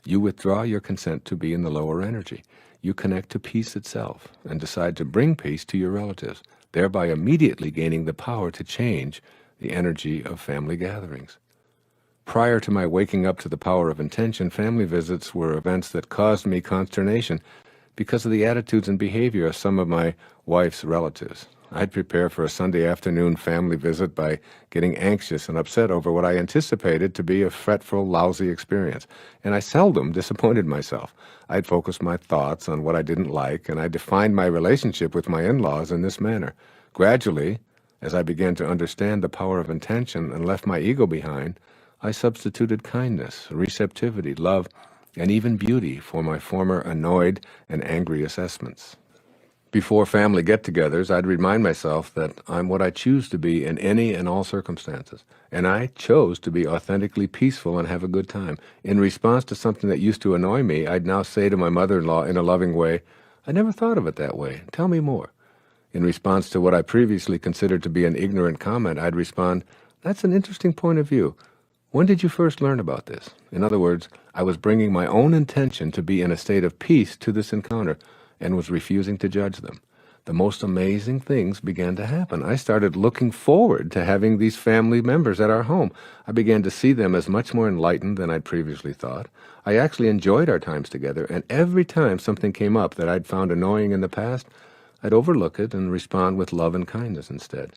you withdraw your consent to be in the lower energy. You connect to peace itself and decide to bring peace to your relatives, thereby immediately gaining the power to change the energy of family gatherings. Prior to my waking up to the power of intention, family visits were events that caused me consternation because of the attitudes and behavior of some of my wife's relatives. I'd prepare for a Sunday afternoon family visit by getting anxious and upset over what I anticipated to be a fretful, lousy experience, and I seldom disappointed myself. I'd focus my thoughts on what I didn't like, and I defined my relationship with my in-laws in this manner. Gradually, as I began to understand the power of intention and left my ego behind, I substituted kindness, receptivity, love, and even beauty for my former annoyed and angry assessments. Before family get-togethers, I'd remind myself that I'm what I choose to be in any and all circumstances, and I chose to be authentically peaceful and have a good time. In response to something that used to annoy me, I'd now say to my mother-in-law in a loving way, "I never thought of it that way. Tell me more." In response to what I previously considered to be an ignorant comment, I'd respond, "That's an interesting point of view. When did you first learn about this?" In other words, I was bringing my own intention to be in a state of peace to this encounter and was refusing to judge them. The most amazing things began to happen. I started looking forward to having these family members at our home. I began to see them as much more enlightened than I'd previously thought. I actually enjoyed our times together, and every time something came up that I'd found annoying in the past, I'd overlook it and respond with love and kindness instead.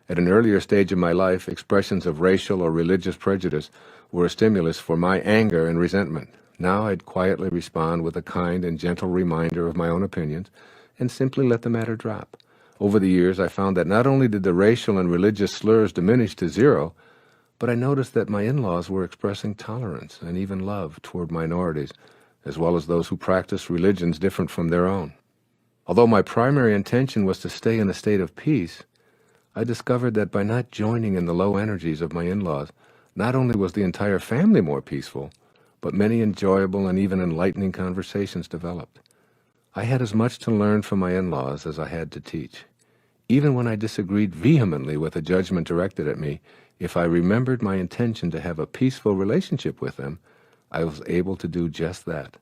At an earlier stage of my life, expressions of racial or religious prejudice were a stimulus for my anger and resentment. Now I'd quietly respond with a kind and gentle reminder of my own opinions and simply let the matter drop. Over the years, I found that not only did the racial and religious slurs diminish to zero, but I noticed that my in-laws were expressing tolerance and even love toward minorities, as well as those who practiced religions different from their own. Although my primary intention was to stay in a state of peace, I discovered that by not joining in the low energies of my in-laws, not only was the entire family more peaceful, but many enjoyable and even enlightening conversations developed. I had as much to learn from my in-laws as I had to teach. Even when I disagreed vehemently with a judgment directed at me, if I remembered my intention to have a peaceful relationship with them, I was able to do just that.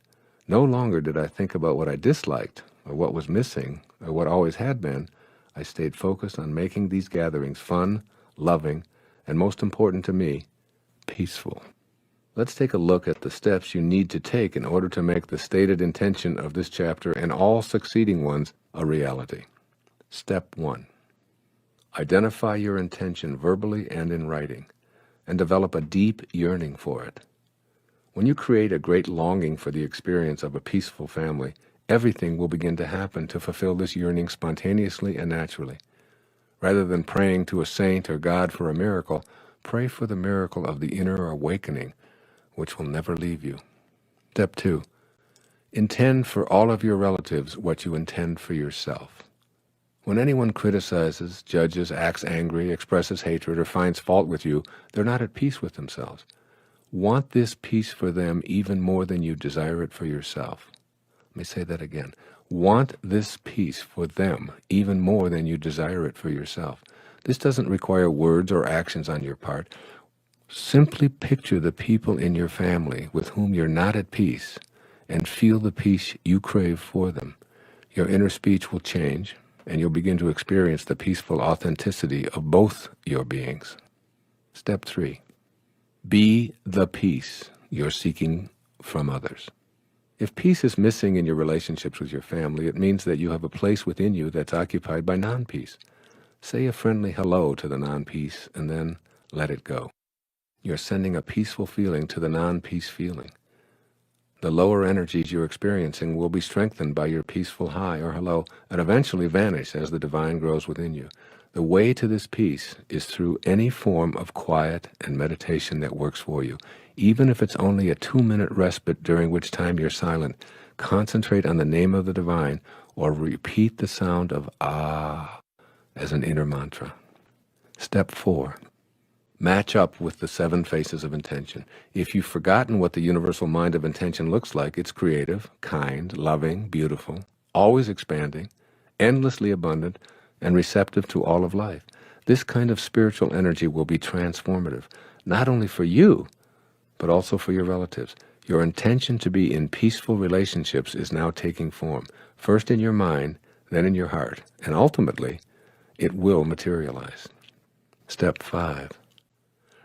No longer did I think about what I disliked, or what was missing, or what always had been. I stayed focused on making these gatherings fun, loving, and most important to me, peaceful. Let's take a look at the steps you need to take in order to make the stated intention of this chapter and all succeeding ones a reality. Step 1. Identify your intention verbally and in writing, and develop a deep yearning for it. When you create a great longing for the experience of a peaceful family, everything will begin to happen to fulfill this yearning spontaneously and naturally. Rather than praying to a saint or God for a miracle, pray for the miracle of the inner awakening, which will never leave you. Step 2. Intend for all of your relatives what you intend for yourself. When anyone criticizes, judges, acts angry, expresses hatred, or finds fault with you, they're not at peace with themselves. Want this peace for them even more than you desire it for yourself. Let me say that again. Want this peace for them even more than you desire it for yourself. This doesn't require words or actions on your part. Simply picture the people in your family with whom you're not at peace and feel the peace you crave for them. Your inner speech will change, and you'll begin to experience the peaceful authenticity of both your beings. Step 3. Be the peace you're seeking from others. If peace is missing in your relationships with your family, it means that you have a place within you that's occupied by non-peace. Say a friendly hello to the non-peace and then let it go. You're sending a peaceful feeling to the non-peace feeling. The lower energies you're experiencing will be strengthened by your peaceful hi or hello and eventually vanish as the divine grows within you. The way to this peace is through any form of quiet and meditation that works for you. Even if it's only a 2-minute respite during which time you're silent, concentrate on the name of the divine or repeat the sound of ah as an inner mantra. Step 4. Match up with the 7 faces of intention. If you've forgotten what the universal mind of intention looks like, it's creative, kind, loving, beautiful, always expanding, endlessly abundant, and receptive to all of life. This kind of spiritual energy will be transformative, not only for you, but also for your relatives. Your intention to be in peaceful relationships is now taking form, first in your mind, then in your heart, and ultimately, it will materialize. Step 5.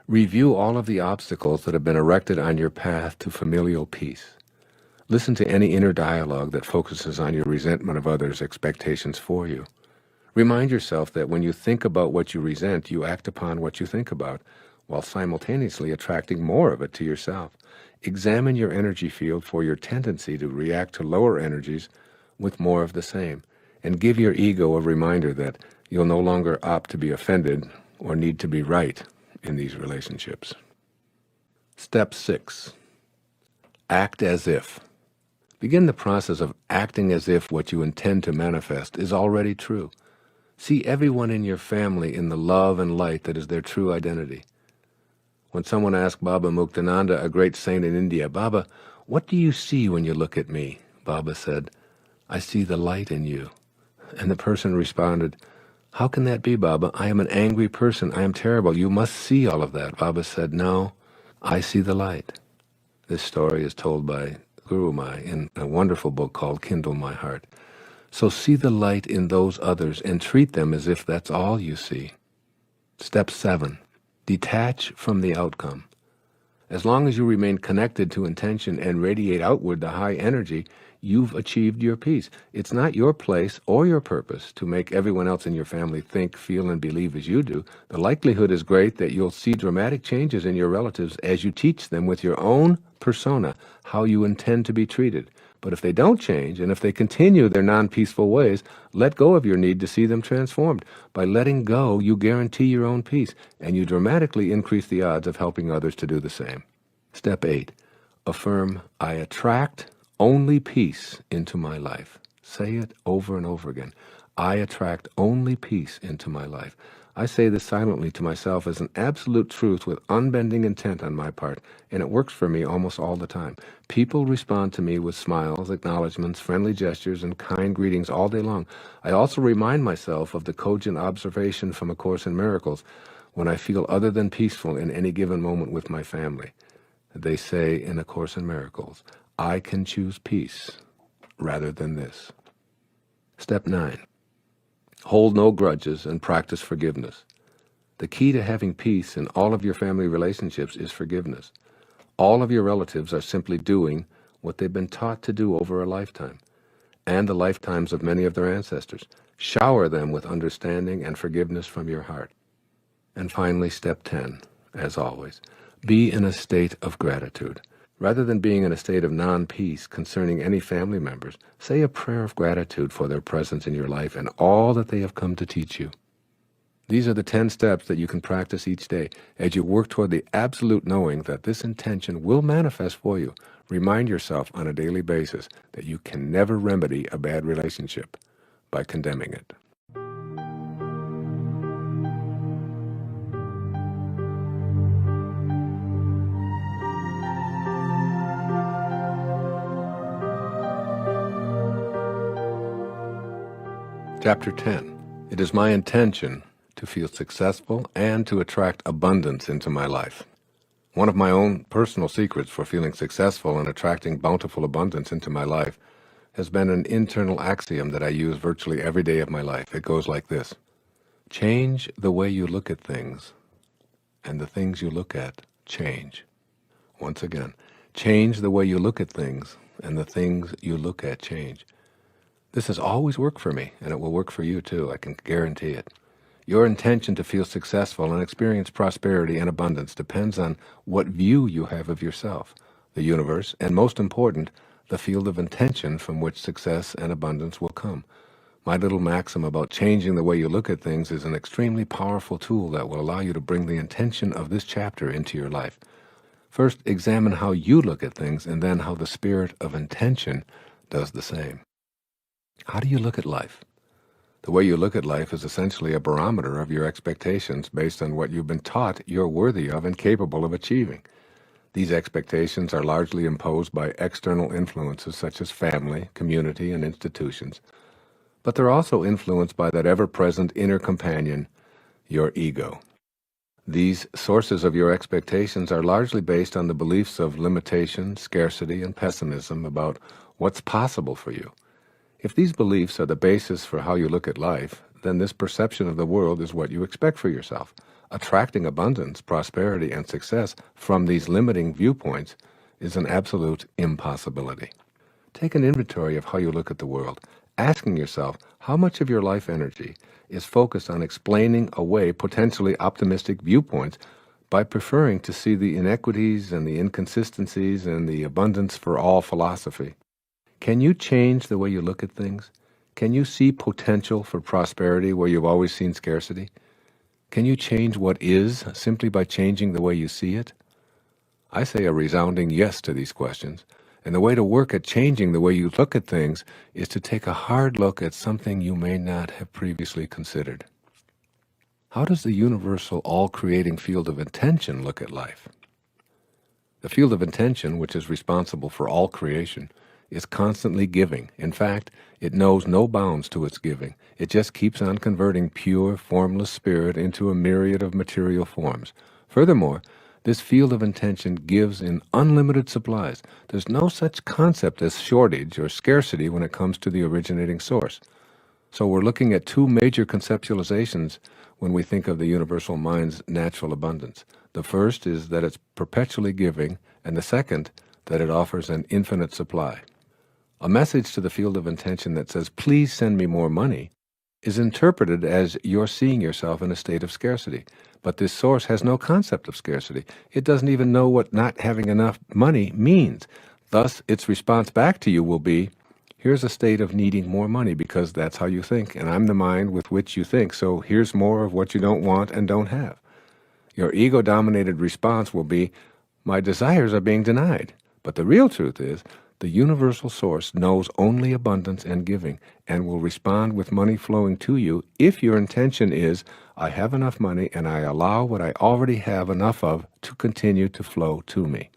Review all of the obstacles that have been erected on your path to familial peace. Listen to any inner dialogue that focuses on your resentment of others' expectations for you. Remind yourself that when you think about what you resent, you act upon what you think about, while simultaneously attracting more of it to yourself. Examine your energy field for your tendency to react to lower energies with more of the same, and give your ego a reminder that you'll no longer opt to be offended or need to be right in these relationships. Step 6. Act as if. Begin the process of acting as if what you intend to manifest is already true. See everyone in your family in the love and light that is their true identity. When someone asked Baba Muktananda, a great saint in India, "Baba, what do you see when you look at me?" Baba said, "I see the light in you." And the person responded, "How can that be, Baba? I am an angry person. I am terrible. You must see all of that." Baba said, "No, I see the light." This story is told by Guru Mai in a wonderful book called Kindle My Heart. So see the light in those others and treat them as if that's all you see. Step 7. Detach from the outcome. As long as you remain connected to intention and radiate outward the high energy, you've achieved your peace. It's not your place or your purpose to make everyone else in your family think, feel, and believe as you do. The likelihood is great that you'll see dramatic changes in your relatives as you teach them with your own persona how you intend to be treated. But if they don't change, and if they continue their non-peaceful ways, let go of your need to see them transformed. By letting go, you guarantee your own peace, and you dramatically increase the odds of helping others to do the same. Step 8. Affirm, I attract only peace into my life. Say it over and over again. I attract only peace into my life. I say this silently to myself as an absolute truth with unbending intent on my part, and it works for me almost all the time. People respond to me with smiles, acknowledgments, friendly gestures, and kind greetings all day long. I also remind myself of the cogent observation from A Course in Miracles when I feel other than peaceful in any given moment with my family. They say in A Course in Miracles, I can choose peace rather than this. Step 9. Hold no grudges and practice forgiveness. The key to having peace in all of your family relationships is forgiveness. All of your relatives are simply doing what they've been taught to do over a lifetime, and the lifetimes of many of their ancestors. Shower them with understanding and forgiveness from your heart. And finally, step 10, as always, be in a state of gratitude. Rather than being in a state of non-peace concerning any family members, say a prayer of gratitude for their presence in your life and all that they have come to teach you. These are the 10 steps that you can practice each day as you work toward the absolute knowing that this intention will manifest for you. Remind yourself on a daily basis that you can never remedy a bad relationship by condemning it. Chapter 10. It is my intention to feel successful and to attract abundance into my life. One of my own personal secrets for feeling successful and attracting bountiful abundance into my life has been an internal axiom that I use virtually every day of my life. It goes like this: change the way you look at things, and the things you look at change. Once again, change the way you look at things, and the things you look at change. This has always worked for me, and it will work for you too, I can guarantee it. Your intention to feel successful and experience prosperity and abundance depends on what view you have of yourself, the universe, and most important, the field of intention from which success and abundance will come. My little maxim about changing the way you look at things is an extremely powerful tool that will allow you to bring the intention of this chapter into your life. First, examine how you look at things, and then how the spirit of intention does the same. How do you look at life? The way you look at life is essentially a barometer of your expectations based on what you've been taught you're worthy of and capable of achieving. These expectations are largely imposed by external influences such as family, community, and institutions. But they're also influenced by that ever-present inner companion, your ego. These sources of your expectations are largely based on the beliefs of limitation, scarcity, and pessimism about what's possible for you. If these beliefs are the basis for how you look at life, then this perception of the world is what you expect for yourself. Attracting abundance, prosperity, and success from these limiting viewpoints is an absolute impossibility. Take an inventory of how you look at the world, asking yourself how much of your life energy is focused on explaining away potentially optimistic viewpoints by preferring to see the inequities and the inconsistencies and the abundance for all philosophy. Can you change the way you look at things? Can you see potential for prosperity where you've always seen scarcity? Can you change what is simply by changing the way you see it? I say a resounding yes to these questions, and the way to work at changing the way you look at things is to take a hard look at something you may not have previously considered. How does the universal, all-creating field of intention look at life? The field of intention, which is responsible for all creation, is constantly giving. In fact, it knows no bounds to its giving. It just keeps on converting pure, formless spirit into a myriad of material forms. Furthermore, this field of intention gives in unlimited supplies. There's no such concept as shortage or scarcity when it comes to the originating source. So we're looking at two major conceptualizations when we think of the universal mind's natural abundance. The first is that it's perpetually giving, and the second, that it offers an infinite supply. A message to the field of intention that says, please send me more money, is interpreted as you're seeing yourself in a state of scarcity. But this source has no concept of scarcity. It doesn't even know what not having enough money means. Thus, its response back to you will be, here's a state of needing more money because that's how you think, and I'm the mind with which you think, so here's more of what you don't want and don't have. Your ego-dominated response will be, my desires are being denied. But the real truth is The universal source knows only abundance and giving and will respond with money flowing to you if your intention is, I have enough money and I allow what I already have enough of to continue to flow to me.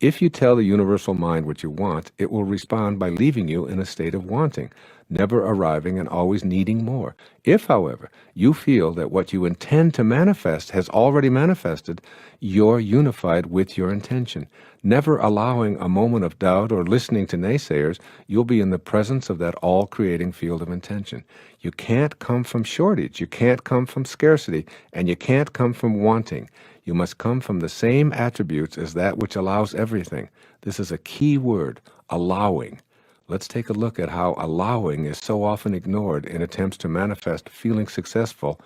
If you tell the universal mind what you want, it will respond by leaving you in a state of wanting, never arriving and always needing more. If, however, you feel that what you intend to manifest has already manifested, you're unified with your intention. Never allowing a moment of doubt or listening to naysayers, you'll be in the presence of that all-creating field of intention. You can't come from shortage, you can't come from scarcity, and you can't come from wanting. You must come from the same attributes as that which allows everything. This is a key word, allowing. Let's take a look at how allowing is so often ignored in attempts to manifest feeling successful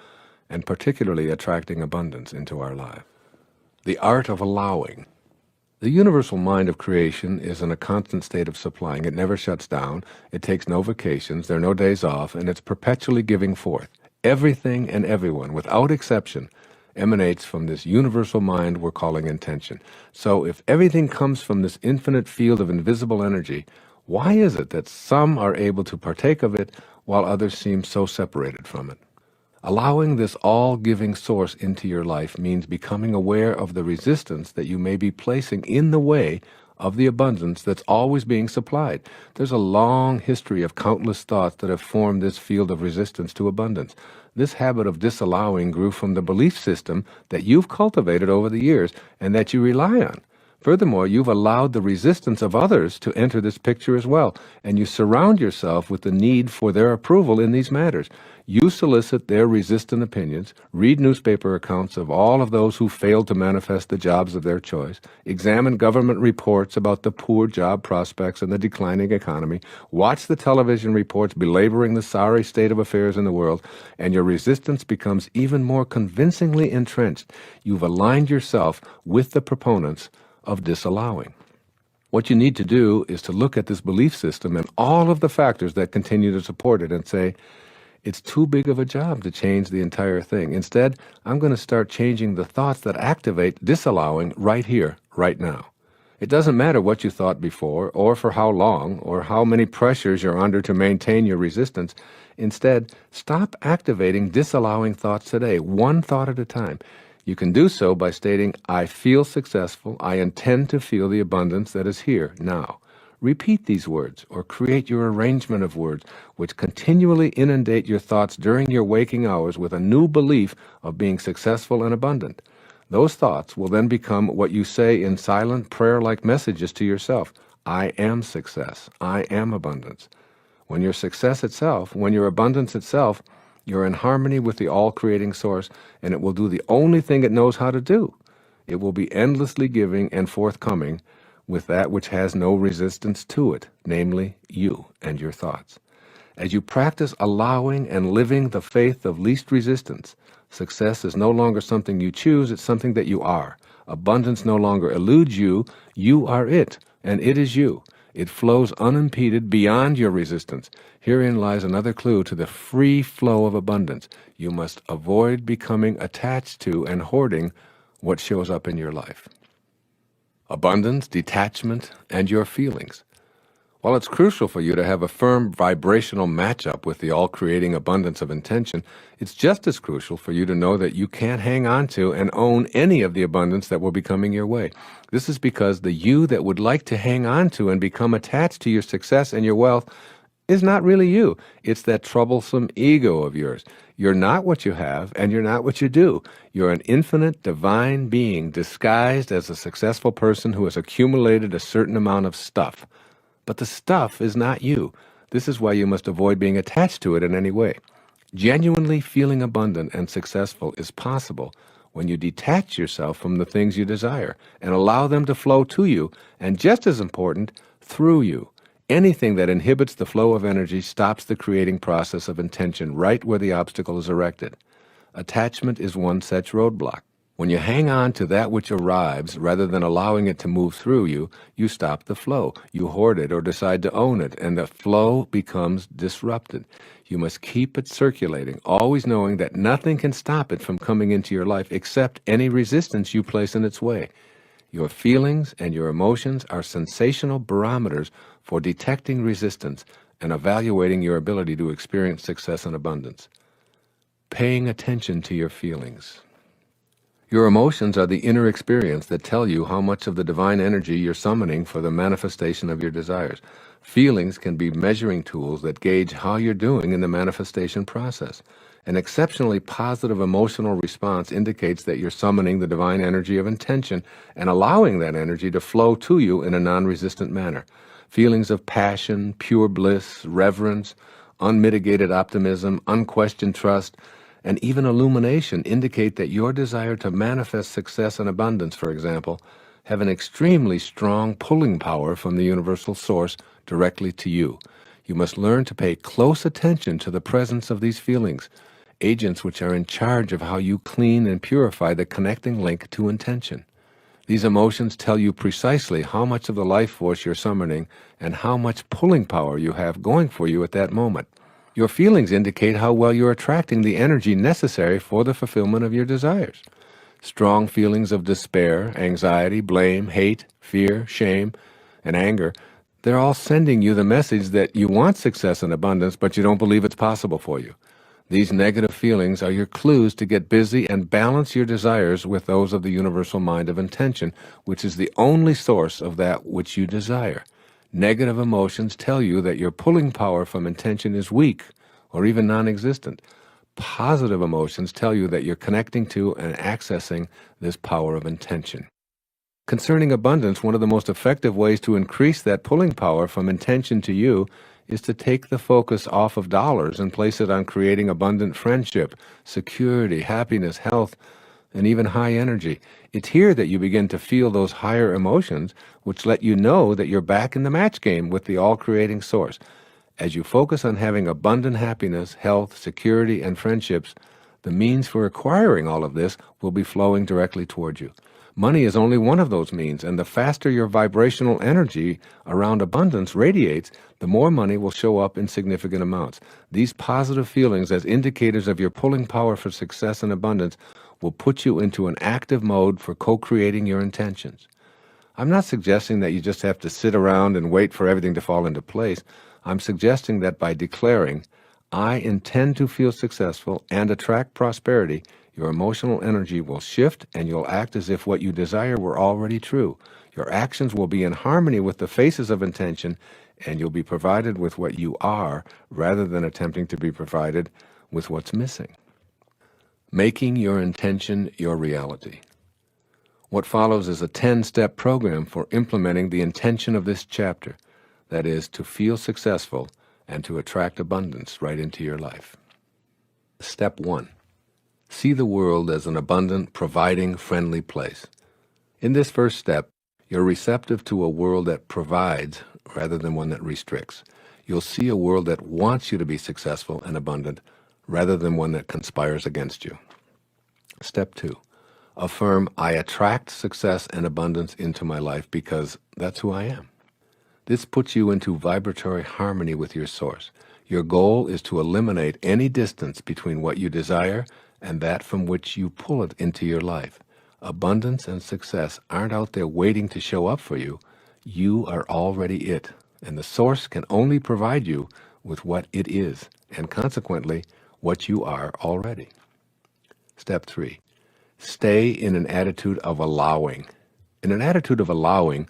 and particularly attracting abundance into our life. The art of allowing. The universal mind of creation is in a constant state of supplying. It never shuts down. It takes no vacations. There are no days off, and it's perpetually giving forth. Everything and everyone, without exception, emanates from this universal mind we're calling intention. So if everything comes from this infinite field of invisible energy, why is it that some are able to partake of it while others seem so separated from it? Allowing this all-giving source into your life means becoming aware of the resistance that you may be placing in the way of the abundance that's always being supplied. There's a long history of countless thoughts that have formed this field of resistance to abundance. This habit of disallowing grew from the belief system that you've cultivated over the years and that you rely on. Furthermore, you've allowed the resistance of others to enter this picture as well, and you surround yourself with the need for their approval in these matters. You solicit their resistant opinions, read newspaper accounts of all of those who failed to manifest the jobs of their choice, examine government reports about the poor job prospects and the declining economy, watch the television reports belaboring the sorry state of affairs in the world, and your resistance becomes even more convincingly entrenched. You've aligned yourself with the proponents of disallowing. What you need to do is to look at this belief system and all of the factors that continue to support it and say, it's too big of a job to change the entire thing. Instead, I'm going to start changing the thoughts that activate disallowing right here, right now. It doesn't matter what you thought before, or for how long, or how many pressures you're under to maintain your resistance. Instead, stop activating disallowing thoughts today, one thought at a time. You can do so by stating, I feel successful. I intend to feel the abundance that is here now. Repeat these words or create your arrangement of words which continually inundate your thoughts during your waking hours with a new belief of being successful and abundant. Those thoughts will then become what you say in silent prayer-like messages to yourself. I am success. I am abundance. When you're success itself, when you're abundance itself, you're in harmony with the all-creating source, and it will do the only thing it knows how to do. It will be endlessly giving and forthcoming with that which has no resistance to it, namely you and your thoughts. As you practice allowing and living the faith of least resistance, success is no longer something you choose, it's something that you are. Abundance no longer eludes you, you are it, and it is you. It flows unimpeded beyond your resistance. Herein lies another clue to the free flow of abundance. You must avoid becoming attached to and hoarding what shows up in your life. Abundance, detachment, and your feelings. While it's crucial for you to have a firm vibrational matchup with the all-creating abundance of intention, it's just as crucial for you to know that you can't hang on to and own any of the abundance that will be coming your way. This is because the you that would like to hang on to and become attached to your success and your wealth is not really you. It's that troublesome ego of yours. You're not what you have, and you're not what you do. You're an infinite, divine being disguised as a successful person who has accumulated a certain amount of stuff. But the stuff is not you. This is why you must avoid being attached to it in any way. Genuinely feeling abundant and successful is possible when you detach yourself from the things you desire and allow them to flow to you, and just as important, through you. Anything that inhibits the flow of energy stops the creating process of intention right where the obstacle is erected. Attachment is one such roadblock. When you hang on to that which arrives rather than allowing it to move through you, you stop the flow. You hoard it or decide to own it, and the flow becomes disrupted. You must keep it circulating, always knowing that nothing can stop it from coming into your life except any resistance you place in its way. Your feelings and your emotions are sensational barometers for detecting resistance and evaluating your ability to experience success and abundance. Paying attention to your feelings. Your emotions are the inner experience that tell you how much of the divine energy you're summoning for the manifestation of your desires. Feelings can be measuring tools that gauge how you're doing in the manifestation process. An exceptionally positive emotional response indicates that you're summoning the divine energy of intention and allowing that energy to flow to you in a non-resistant manner. Feelings of passion, pure bliss, reverence, unmitigated optimism, unquestioned trust, and even illumination indicate that your desire to manifest success and abundance, for example, have an extremely strong pulling power from the universal source directly to you. You must learn to pay close attention to the presence of these feelings, agents which are in charge of how you clean and purify the connecting link to intention. These emotions tell you precisely how much of the life force you're summoning and how much pulling power you have going for you at that moment. Your feelings indicate how well you're attracting the energy necessary for the fulfillment of your desires. Strong feelings of despair, anxiety, blame, hate, fear, shame, and anger, they're all sending you the message that you want success and abundance, but you don't believe it's possible for you. These negative feelings are your clues to get busy and balance your desires with those of the universal mind of intention, which is the only source of that which you desire. Negative emotions tell you that your pulling power from intention is weak or even non-existent. Positive emotions tell you that you're connecting to and accessing this power of intention. Concerning abundance, one of the most effective ways to increase that pulling power from intention to you is to take the focus off of dollars and place it on creating abundant friendship, security, happiness, health, and even high energy. It's here that you begin to feel those higher emotions, which let you know that you're back in the match game with the all-creating source. As you focus on having abundant happiness, health, security, and friendships, the means for acquiring all of this will be flowing directly toward you. Money is only one of those means, and the faster your vibrational energy around abundance radiates, the more money will show up in significant amounts. These positive feelings as indicators of your pulling power for success and abundance will put you into an active mode for co-creating your intentions. I'm not suggesting that you just have to sit around and wait for everything to fall into place. I'm suggesting that by declaring, I intend to feel successful and attract prosperity, your emotional energy will shift and you'll act as if what you desire were already true. Your actions will be in harmony with the faces of intention, and you'll be provided with what you are rather than attempting to be provided with what's missing. Making your intention your reality. What follows is a 10-step program for implementing the intention of this chapter, that is, to feel successful and to attract abundance right into your life. Step 1. See the world as an abundant, providing, friendly place. In this first step, you're receptive to a world that provides rather than one that restricts. You'll see a world that wants you to be successful and abundant rather than one that conspires against you. Step 2. Affirm, I attract success and abundance into my life because that's who I am. This puts you into vibratory harmony with your source. Your goal is to eliminate any distance between what you desire and that from which you pull it into your life. Abundance and success aren't out there waiting to show up for you. You are already it, and the source can only provide you with what it is, and consequently, what you are already. Step 3. Stay in an attitude of allowing. In an attitude of allowing,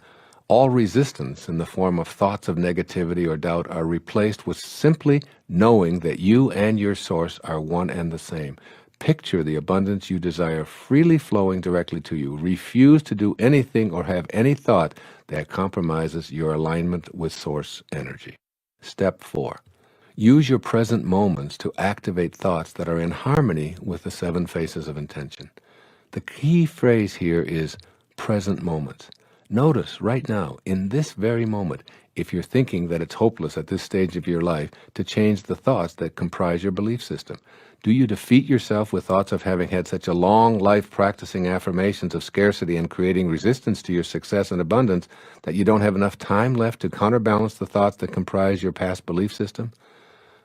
all resistance in the form of thoughts of negativity or doubt are replaced with simply knowing that you and your source are one and the same. Picture the abundance you desire freely flowing directly to you. Refuse to do anything or have any thought that compromises your alignment with source energy. Step 4. Use your present moments to activate thoughts that are in harmony with the 7 faces of intention. The key phrase here is present moments. Notice right now, in this very moment, if you're thinking that it's hopeless at this stage of your life to change the thoughts that comprise your belief system. Do you defeat yourself with thoughts of having had such a long life practicing affirmations of scarcity and creating resistance to your success and abundance that you don't have enough time left to counterbalance the thoughts that comprise your past belief system?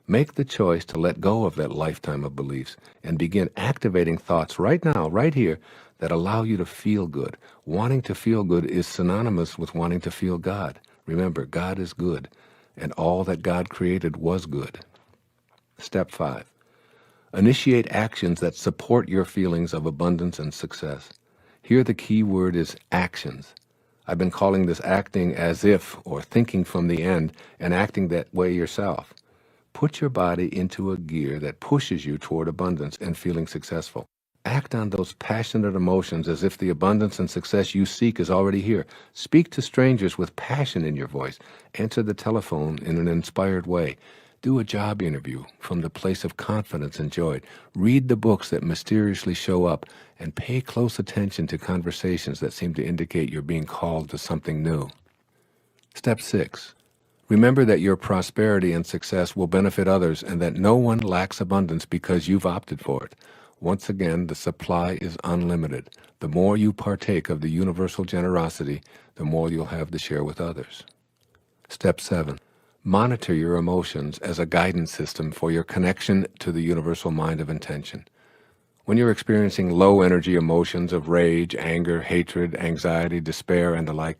Make the choice to let go of that lifetime of beliefs and begin activating thoughts right now, right here, that allow you to feel good. Wanting to feel good is synonymous with wanting to feel God. Remember, God is good, and all that God created was good. Step 5. Initiate actions that support your feelings of abundance and success. Here the key word is actions. I've been calling this acting as if, or thinking from the end, and acting that way yourself. Put your body into a gear that pushes you toward abundance and feeling successful. Act on those passionate emotions as if the abundance and success you seek is already here. Speak to strangers with passion in your voice. Answer the telephone in an inspired way. Do a job interview from the place of confidence and joy. Read the books that mysteriously show up, and pay close attention to conversations that seem to indicate you're being called to something new. Step 6. Remember that your prosperity and success will benefit others and that no one lacks abundance because you've opted for it. Once again, the supply is unlimited. The more you partake of the universal generosity, the more you'll have to share with others. Step 7. Monitor your emotions as a guidance system for your connection to the universal mind of intention. When you're experiencing low-energy emotions of rage, anger, hatred, anxiety, despair, and the like,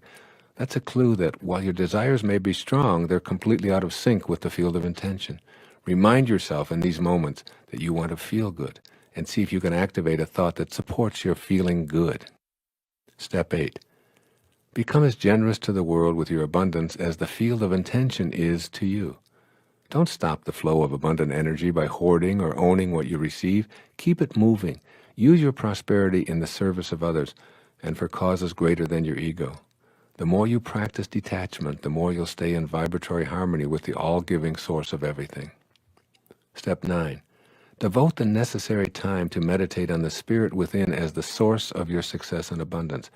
that's a clue that while your desires may be strong, they're completely out of sync with the field of intention. Remind yourself in these moments that you want to feel good, and see if you can activate a thought that supports your feeling good. Step 8. Become as generous to the world with your abundance as the field of intention is to you. Don't stop the flow of abundant energy by hoarding or owning what you receive. Keep it moving. Use your prosperity in the service of others and for causes greater than your ego. The more you practice detachment, the more you'll stay in vibratory harmony with the all-giving source of everything. Step 9. Devote the necessary time to meditate on the spirit within as the source of your success and abundance.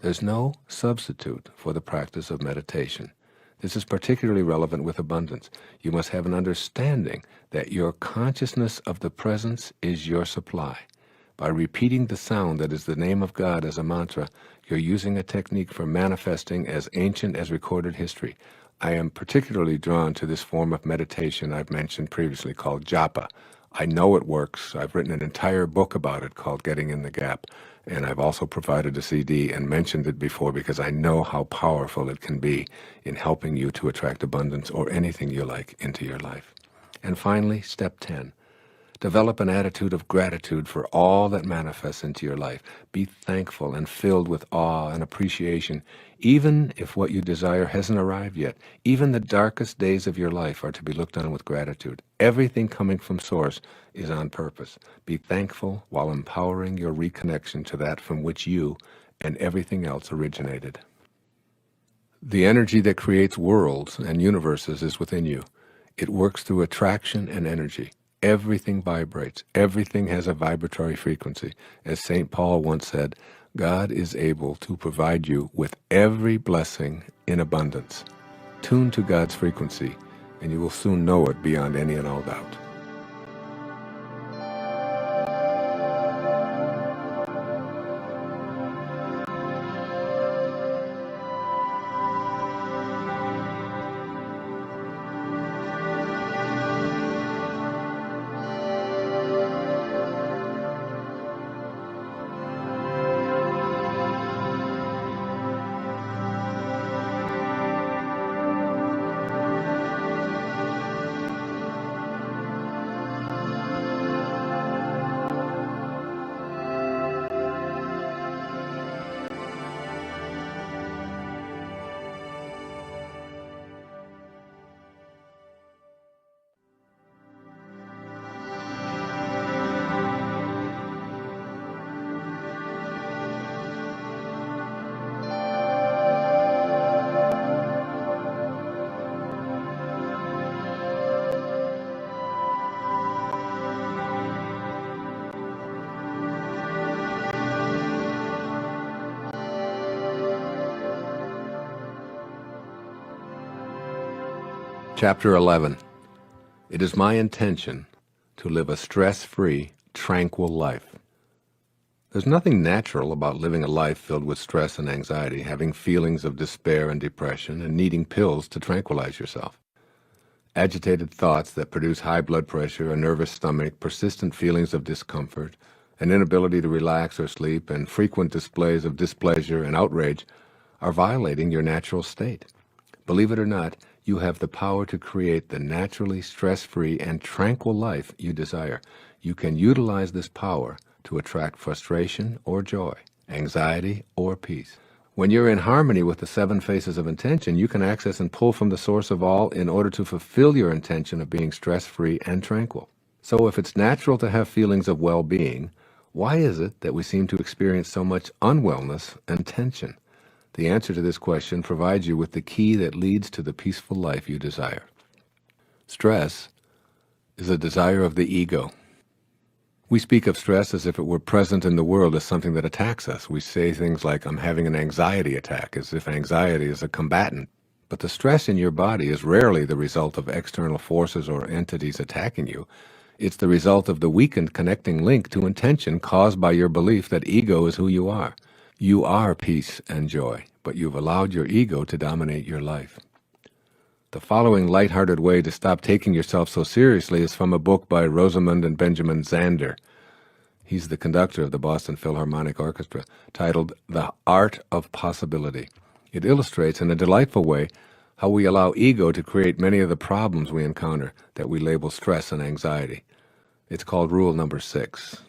There's no substitute for the practice of meditation. This is particularly relevant with abundance. You must have an understanding that your consciousness of the presence is your supply. By repeating the sound that is the name of God as a mantra, you're using a technique for manifesting as ancient as recorded history. I am particularly drawn to this form of meditation I've mentioned previously called japa. I know it works. I've written an entire book about it called Getting in the Gap, and I've also provided a CD and mentioned it before because I know how powerful it can be in helping you to attract abundance or anything you like into your life. And finally, step 10. Develop an attitude of gratitude for all that manifests into your life. Be thankful and filled with awe and appreciation, even if what you desire hasn't arrived yet. Even the darkest days of your life are to be looked on with gratitude. Everything coming from Source is on purpose. Be thankful while empowering your reconnection to that from which you and everything else originated. The energy that creates worlds and universes is within you. It works through attraction and energy. Everything vibrates. Everything has a vibratory frequency. As St. Paul once said, God is able to provide you with every blessing in abundance. Tune to God's frequency, and you will soon know it beyond any and all doubt. Chapter 11. It is my intention to live a stress-free, tranquil life. There's nothing natural about living a life filled with stress and anxiety, having feelings of despair and depression, and needing pills to tranquilize yourself. Agitated thoughts that produce high blood pressure, a nervous stomach, persistent feelings of discomfort, An inability to relax or sleep and frequent displays of displeasure and outrage are violating your natural state. Believe it or not, you have the power to create the naturally stress-free and tranquil life you desire. You can utilize this power to attract frustration or joy, anxiety or peace. When you're in harmony with the 7 phases of intention, you can access and pull from the source of all in order to fulfill your intention of being stress-free and tranquil. So if it's natural to have feelings of well-being, why is it that we seem to experience so much unwellness and tension? The answer to this question provides you with the key that leads to the peaceful life you desire. Stress is a desire of the ego. We speak of stress as if it were present in the world as something that attacks us. We say things like, I'm having an anxiety attack, as if anxiety is a combatant. But the stress in your body is rarely the result of external forces or entities attacking you. It's the result of the weakened connecting link to intention caused by your belief that ego is who you are. You are peace and joy, but you've allowed your ego to dominate your life. The following lighthearted way to stop taking yourself so seriously is from a book by Rosamund and Benjamin Zander. He's the conductor of the Boston Philharmonic Orchestra, titled The Art of Possibility. It illustrates in a delightful way how we allow ego to create many of the problems we encounter that we label stress and anxiety. It's called Rule Number 6.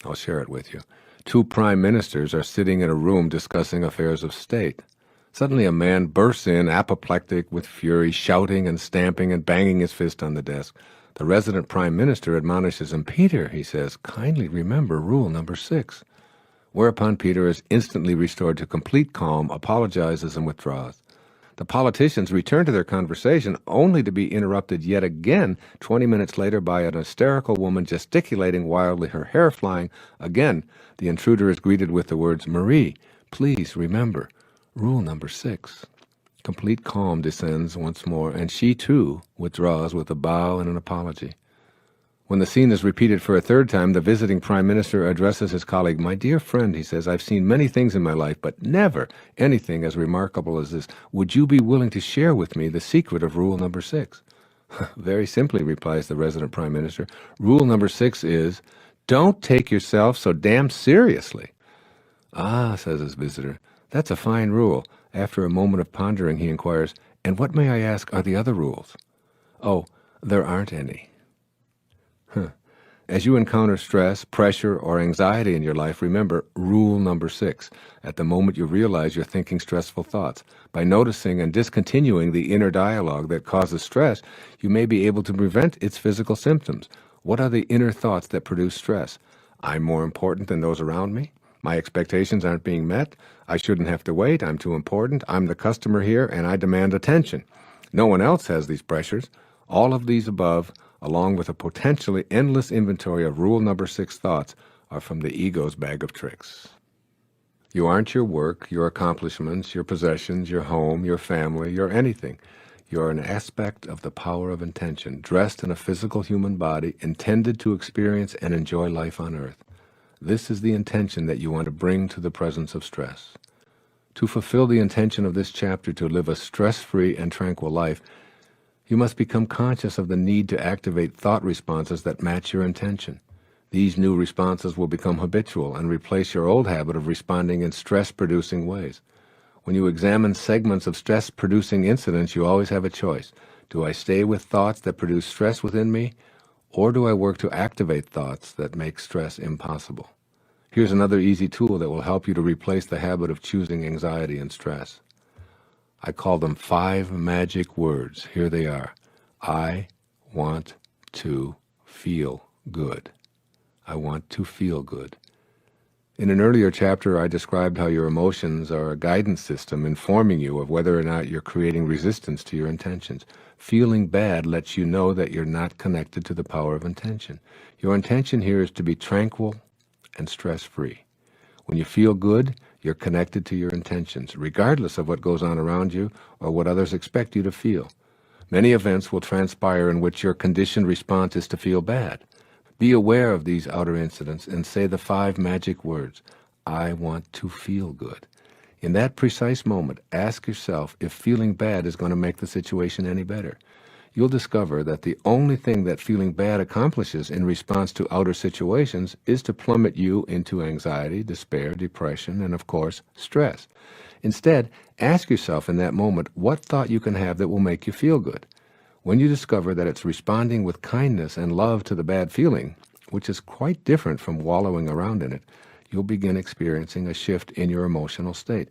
I'll share it with you. 2 prime ministers are sitting in a room discussing affairs of state. Suddenly a man bursts in, apoplectic with fury, shouting and stamping and banging his fist on the desk. The resident prime minister admonishes him. Peter, he says, kindly remember Rule Number 6. Whereupon Peter is instantly restored to complete calm, apologizes and withdraws. The politicians return to their conversation only to be interrupted yet again 20 minutes later by an hysterical woman gesticulating wildly, her hair flying. Again, the intruder is greeted with the words, Marie, please remember Rule Number 6. Complete calm descends once more, and she too withdraws with a bow and an apology. When the scene is repeated for a 3rd time, the visiting prime minister addresses his colleague. My dear friend, he says, I've seen many things in my life, but never anything as remarkable as this. Would you be willing to share with me the secret of Rule Number 6? Very simply, replies the resident prime minister. Rule Number 6 is, don't take yourself so damn seriously. Ah, says his visitor, that's a fine rule. After a moment of pondering, he inquires, and what, may I ask, are the other rules? Oh, there aren't any. As you encounter stress, pressure, or anxiety in your life, remember Rule Number 6. At the moment you realize you're thinking stressful thoughts. By noticing and discontinuing the inner dialogue that causes stress, you may be able to prevent its physical symptoms. What are the inner thoughts that produce stress? I'm more important than those around me. My expectations aren't being met. I shouldn't have to wait. I'm too important. I'm the customer here, and I demand attention. No one else has these pressures. All of these above, along with a potentially endless inventory of Rule Number 6 thoughts, are from the ego's bag of tricks. You aren't your work, your accomplishments, your possessions, your home, your family, your anything. You're an aspect of the power of intention, dressed in a physical human body, intended to experience and enjoy life on earth. This is the intention that you want to bring to the presence of stress. To fulfill the intention of this chapter to live a stress-free and tranquil life, you must become conscious of the need to activate thought responses that match your intention. These new responses will become habitual and replace your old habit of responding in stress-producing ways. When you examine segments of stress-producing incidents, you always have a choice. Do I stay with thoughts that produce stress within me, or do I work to activate thoughts that make stress impossible? Here's another easy tool that will help you to replace the habit of choosing anxiety and stress. I call them 5 magic words. Here they are. I want to feel good. I want to feel good. In an earlier chapter, I described how your emotions are a guidance system informing you of whether or not you're creating resistance to your intentions. Feeling bad lets you know that you're not connected to the power of intention. Your intention here is to be tranquil and stress-free. When you feel good, you're connected to your intentions, regardless of what goes on around you or what others expect you to feel. Many events will transpire in which your conditioned response is to feel bad. Be aware of these outer incidents and say the 5 magic words, I want to feel good. In that precise moment, ask yourself if feeling bad is going to make the situation any better. you'll discover that the only thing that feeling bad accomplishes in response to outer situations is to plummet you into anxiety, despair, depression, and of course, stress. Instead, ask yourself in that moment what thought you can have that will make you feel good. When you discover that it's responding with kindness and love to the bad feeling, which is quite different from wallowing around in it, you'll begin experiencing a shift in your emotional state.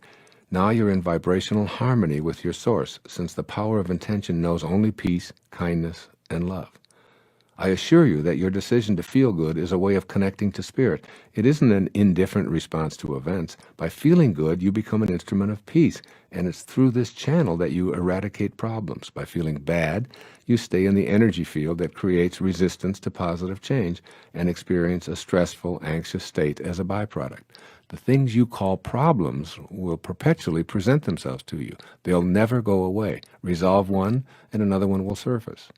Now you're in vibrational harmony with your source, since the power of intention knows only peace, kindness, and love. I assure you that your decision to feel good is a way of connecting to spirit. It isn't an indifferent response to events. By feeling good, you become an instrument of peace, and it's through this channel that you eradicate problems. By feeling bad, you stay in the energy field that creates resistance to positive change and experience a stressful, anxious state as a byproduct. The things you call problems will perpetually present themselves to you. They'll never go away. Resolve one, and another one will surface.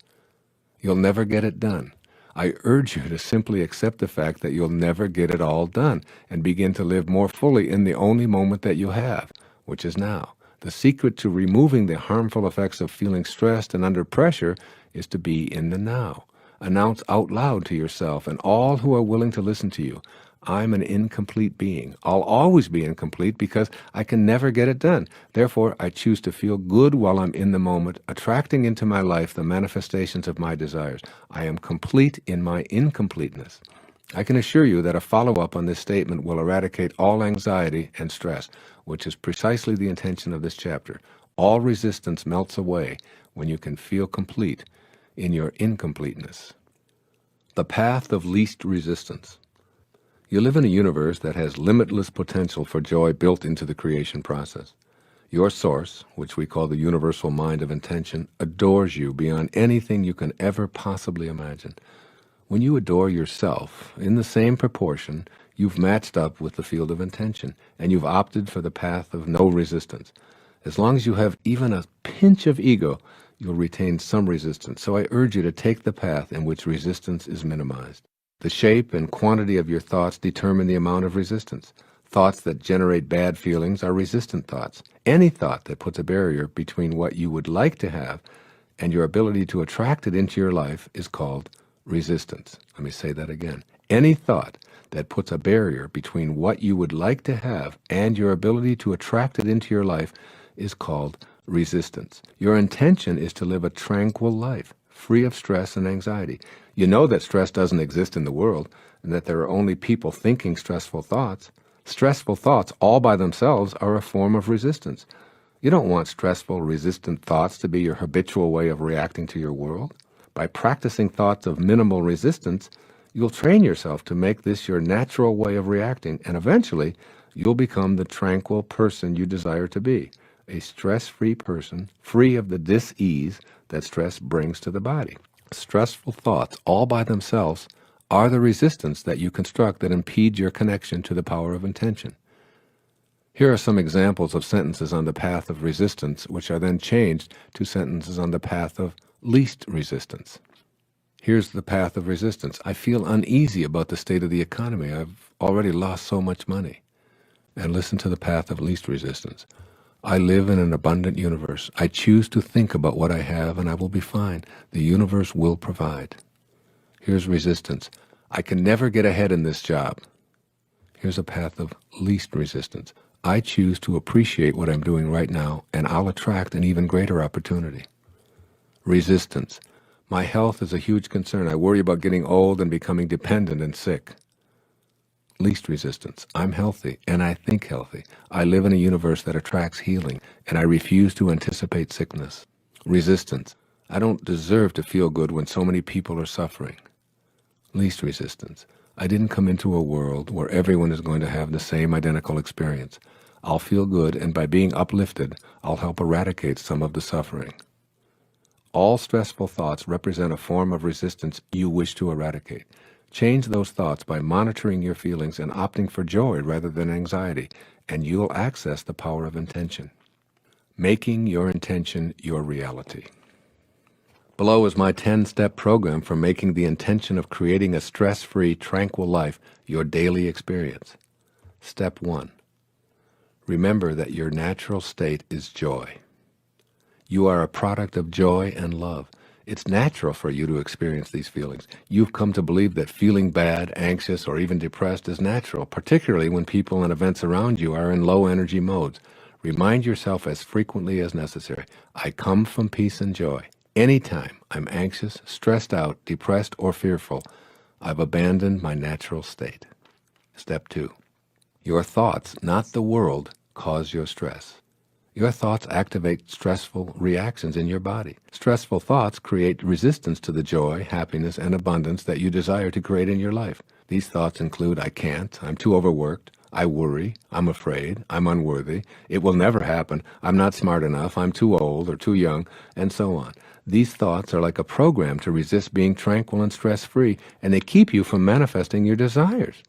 You'll never get it done. I urge you to simply accept the fact that you'll never get it all done and begin to live more fully in the only moment that you have, which is now. The secret to removing the harmful effects of feeling stressed and under pressure is to be in the now. Announce out loud to yourself and all who are willing to listen to you, I'm an incomplete being. I'll always be incomplete because I can never get it done. Therefore, I choose to feel good while I'm in the moment, attracting into my life the manifestations of my desires. I am complete in my incompleteness. I can assure you that a follow-up on this statement will eradicate all anxiety and stress, which is precisely the intention of this chapter. All resistance melts away when you can feel complete in your incompleteness. The path of least resistance. You live in a universe that has limitless potential for joy built into the creation process. Your source, which we call the universal mind of intention, adores you beyond anything you can ever possibly imagine. When you adore yourself, in the same proportion, you've matched up with the field of intention, and you've opted for the path of no resistance. As long as you have even a pinch of ego, you'll retain some resistance. So I urge you to take the path in which resistance is minimized. The shape and quantity of your thoughts determine the amount of resistance. Thoughts that generate bad feelings are resistant thoughts. Any thought that puts a barrier between what you would like to have and your ability to attract it into your life is called resistance. Let me say that again. Any thought that puts a barrier between what you would like to have and your ability to attract it into your life is called resistance. Your intention is to live a tranquil life, free of stress and anxiety. You know that stress doesn't exist in the world and that there are only people thinking stressful thoughts. Stressful thoughts all by themselves are a form of resistance. You don't want stressful, resistant thoughts to be your habitual way of reacting to your world. By practicing thoughts of minimal resistance, you'll train yourself to make this your natural way of reacting, and eventually you'll become the tranquil person you desire to be, a stress-free person, free of the dis-ease that stress brings to the body. Stressful thoughts all by themselves are the resistance that you construct that impedes your connection to the power of intention. Here are some examples of sentences on the path of resistance, which are then changed to sentences on the path of least resistance. Here's the path of resistance. I feel uneasy about the state of the economy. I've already lost so much money. And listen to the path of least resistance. I live in an abundant universe. I choose to think about what I have and I will be fine. The universe will provide. Here's resistance. I can never get ahead in this job. Here's a path of least resistance. I choose to appreciate what I'm doing right now and I'll attract an even greater opportunity. Resistance. My health is a huge concern. I worry about getting old and becoming dependent and sick. Least resistance. I'm healthy, and I think healthy. I live in a universe that attracts healing, and I refuse to anticipate sickness. Resistance. I don't deserve to feel good when so many people are suffering. Least resistance. I didn't come into a world where everyone is going to have the same identical experience. I'll feel good, and by being uplifted, I'll help eradicate some of the suffering. All stressful thoughts represent a form of resistance you wish to eradicate. Change those thoughts by monitoring your feelings and opting for joy rather than anxiety, and you'll access the power of intention. Making your intention your reality. Below is my 10-step program for making the intention of creating a stress-free, tranquil life your daily experience. Step 1. Remember that your natural state is joy. You are a product of joy and love. It's natural for you to experience these feelings. You've come to believe that feeling bad, anxious, or even depressed is natural, particularly when people and events around you are in low energy modes. Remind yourself as frequently as necessary, I come from peace and joy. Anytime I'm anxious, stressed out, depressed, or fearful, I've abandoned my natural state. Step 2. Your thoughts, not the world, cause your stress. Your thoughts activate stressful reactions in your body. Stressful thoughts create resistance to the joy, happiness, and abundance that you desire to create in your life. These thoughts include, I can't, I'm too overworked, I worry, I'm afraid, I'm unworthy, it will never happen, I'm not smart enough, I'm too old or too young, and so on. These thoughts are like a program to resist being tranquil and stress-free, and they keep you from manifesting your desires.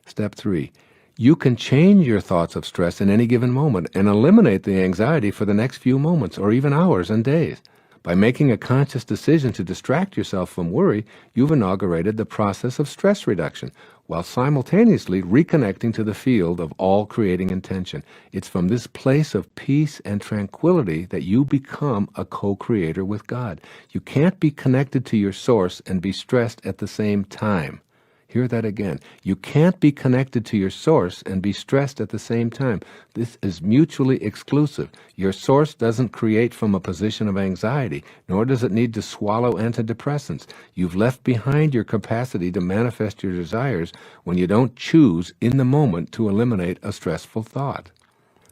Step 3. You can change your thoughts of stress in any given moment and eliminate the anxiety for the next few moments or even hours and days. By making a conscious decision to distract yourself from worry, you've inaugurated the process of stress reduction while simultaneously reconnecting to the field of all creating intention. It's from this place of peace and tranquility that you become a co-creator with God. You can't be connected to your source and be stressed at the same time. Hear that again. You can't be connected to your source and be stressed at the same time. This is mutually exclusive. Your source doesn't create from a position of anxiety, nor does it need to swallow antidepressants. You've left behind your capacity to manifest your desires when you don't choose in the moment to eliminate a stressful thought.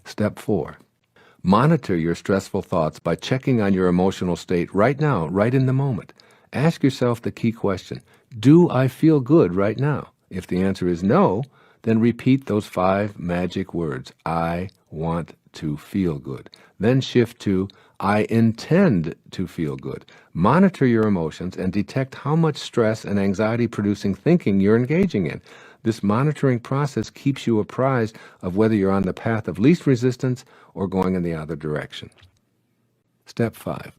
Step 4. Monitor your stressful thoughts by checking on your emotional state right now, right in the moment. Ask yourself the key question, do I feel good right now? If the answer is no, then repeat those 5 magic words, I want to feel good. Then shift to, I intend to feel good. Monitor your emotions and detect how much stress and anxiety-producing thinking you're engaging in. This monitoring process keeps you apprised of whether you're on the path of least resistance or going in the other direction. Step 5.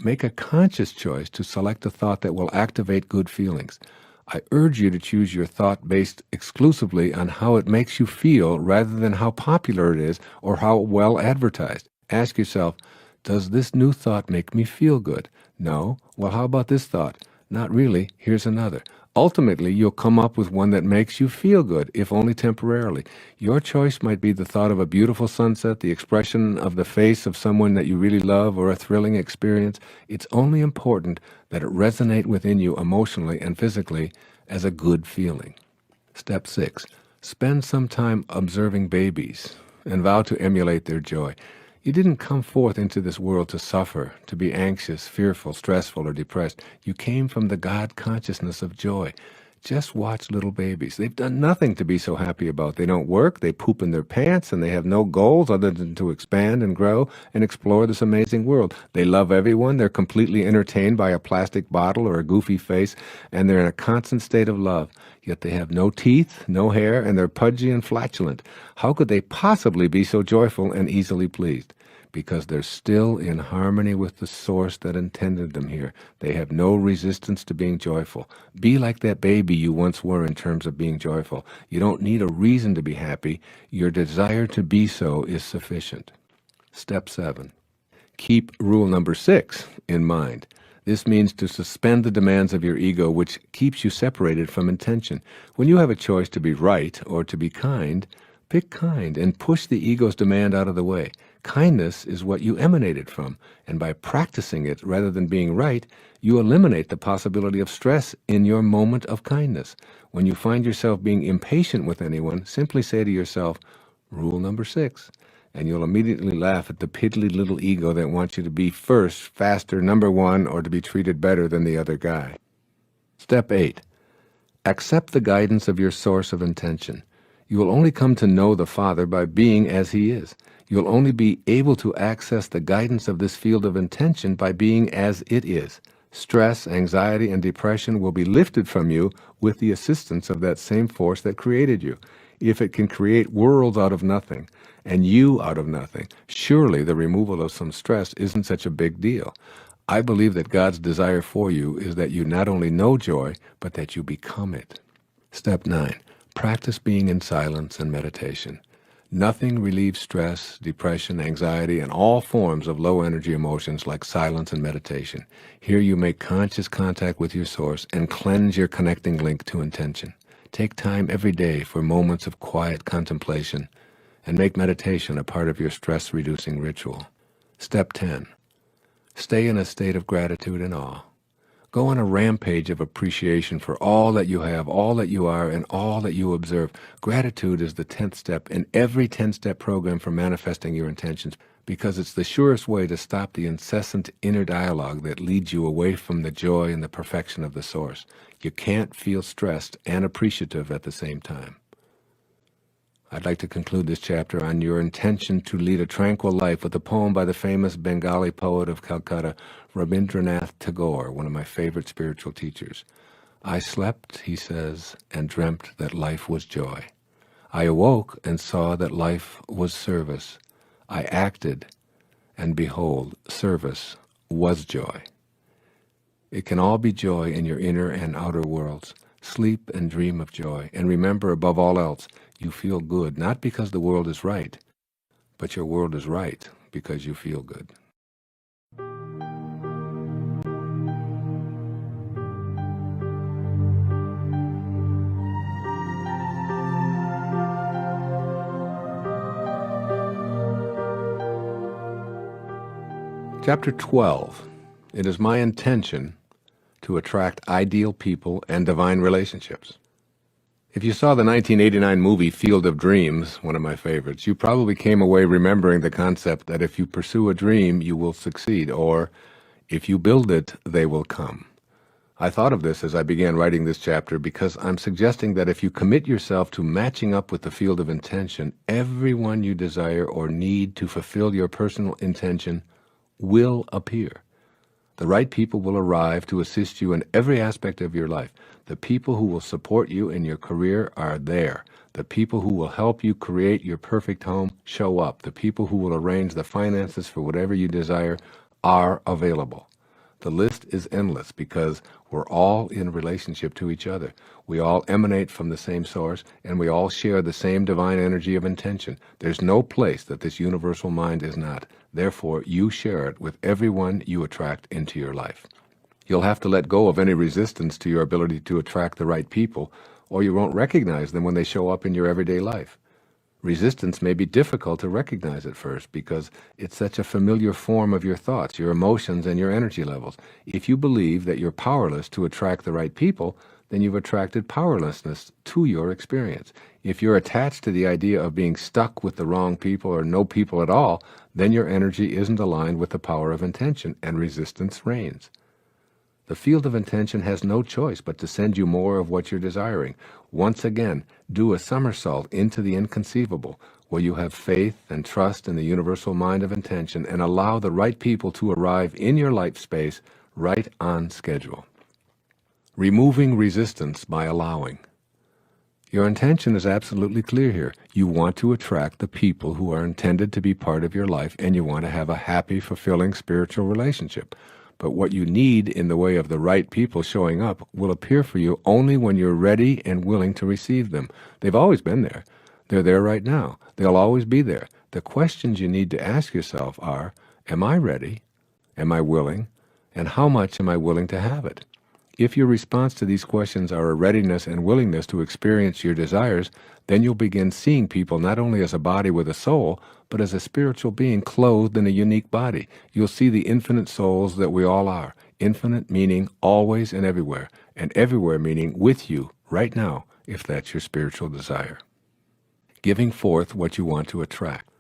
Make a conscious choice to select a thought that will activate good feelings. I urge you to choose your thought based exclusively on how it makes you feel rather than how popular it is or how well advertised. Ask yourself, does this new thought make me feel good? No? Well, how about this thought? Not really. Here's another. Ultimately, you'll come up with one that makes you feel good, if only temporarily. Your choice might be the thought of a beautiful sunset, the expression of the face of someone that you really love, or a thrilling experience. It's only important that it resonate within you emotionally and physically as a good feeling. Step 6. Spend some time observing babies and vow to emulate their joy. You didn't come forth into this world to suffer, to be anxious, fearful, stressful, or depressed. You came from the God consciousness of joy. Just watch little babies. They've done nothing to be so happy about. They don't work, they poop in their pants, and they have no goals other than to expand and grow and explore this amazing world. They love everyone. They're completely entertained by a plastic bottle or a goofy face, and they're in a constant state of love. Yet they have no teeth, no hair, and they're pudgy and flatulent. How could they possibly be so joyful and easily pleased? Because they're still in harmony with the source that intended them here. They have no resistance to being joyful. Be like that baby you once were in terms of being joyful. You don't need a reason to be happy. Your desire to be so is sufficient. Step 7. Keep rule number 6 in mind. This means to suspend the demands of your ego, which keeps you separated from intention. When you have a choice to be right or to be kind, pick kind and push the ego's demand out of the way. Kindness is what you emanated from, and by practicing it rather than being right, you eliminate the possibility of stress in your moment of kindness. When you find yourself being impatient with anyone, simply say to yourself, rule number 6, and you'll immediately laugh at the piddly little ego that wants you to be first, faster, number 1, or to be treated better than the other guy. Step 8. Accept the guidance of your source of intention. You will only come to know the Father by being as He is. You'll only be able to access the guidance of this field of intention by being as it is. Stress, anxiety, and depression will be lifted from you with the assistance of that same force that created you. If it can create worlds out of nothing, and you out of nothing, surely the removal of some stress isn't such a big deal. I believe that God's desire for you is that you not only know joy, but that you become it. Step 9. Practice being in silence and meditation. Nothing relieves stress, depression, anxiety, and all forms of low-energy emotions like silence and meditation. Here you make conscious contact with your source and cleanse your connecting link to intention. Take time every day for moments of quiet contemplation and make meditation a part of your stress-reducing ritual. Step 10. Stay in a state of gratitude and awe. Go on a rampage of appreciation for all that you have, all that you are, and all that you observe. Gratitude is the 10th step in every 10-step program for manifesting your intentions because it's the surest way to stop the incessant inner dialogue that leads you away from the joy and the perfection of the source. You can't feel stressed and appreciative at the same time. I'd like to conclude this chapter on your intention to lead a tranquil life with a poem by the famous Bengali poet of Calcutta, Rabindranath Tagore, one of my favorite spiritual teachers. I slept, he says, and dreamt that life was joy. I awoke and saw that life was service. I acted, and behold, service was joy. It can all be joy in your inner and outer worlds. Sleep and dream of joy, and remember above all else, you feel good, not because the world is right, but your world is right because you feel good. Chapter 12. It is my intention to attract ideal people and divine relationships. If you saw the 1989 movie Field of Dreams, one of my favorites, you probably came away remembering the concept that if you pursue a dream, you will succeed, or if you build it, they will come. I thought of this as I began writing this chapter because I'm suggesting that if you commit yourself to matching up with the field of intention, everyone you desire or need to fulfill your personal intention will appear. The right people will arrive to assist you in every aspect of your life. The people who will support you in your career are there. The people who will help you create your perfect home show up. The people who will arrange the finances for whatever you desire are available. The list is endless because we're all in relationship to each other. We all emanate from the same source, and we all share the same divine energy of intention. There's no place that this universal mind is not. Therefore, you share it with everyone you attract into your life. You'll have to let go of any resistance to your ability to attract the right people, or you won't recognize them when they show up in your everyday life. Resistance may be difficult to recognize at first because it's such a familiar form of your thoughts, your emotions, and your energy levels. If you believe that you're powerless to attract the right people, then you've attracted powerlessness to your experience. If you're attached to the idea of being stuck with the wrong people or no people at all, then your energy isn't aligned with the power of intention, and resistance reigns. The field of intention has no choice but to send you more of what you're desiring. Once again, do a somersault into the inconceivable, where you have faith and trust in the universal mind of intention and allow the right people to arrive in your life space right on schedule. Removing resistance by allowing. Your intention is absolutely clear here. You want to attract the people who are intended to be part of your life, and you want to have a happy, fulfilling spiritual relationship. But what you need in the way of the right people showing up will appear for you only when you're ready and willing to receive them. They've always been there. They're there right now. They'll always be there. The questions you need to ask yourself are, am I ready? Am I willing? And how much am I willing to have it? If your response to these questions are a readiness and willingness to experience your desires, then you'll begin seeing people not only as a body with a soul, but as a spiritual being clothed in a unique body. You'll see the infinite souls that we all are. Infinite meaning always and everywhere meaning with you right now, if that's your spiritual desire. Giving forth what you want to attract.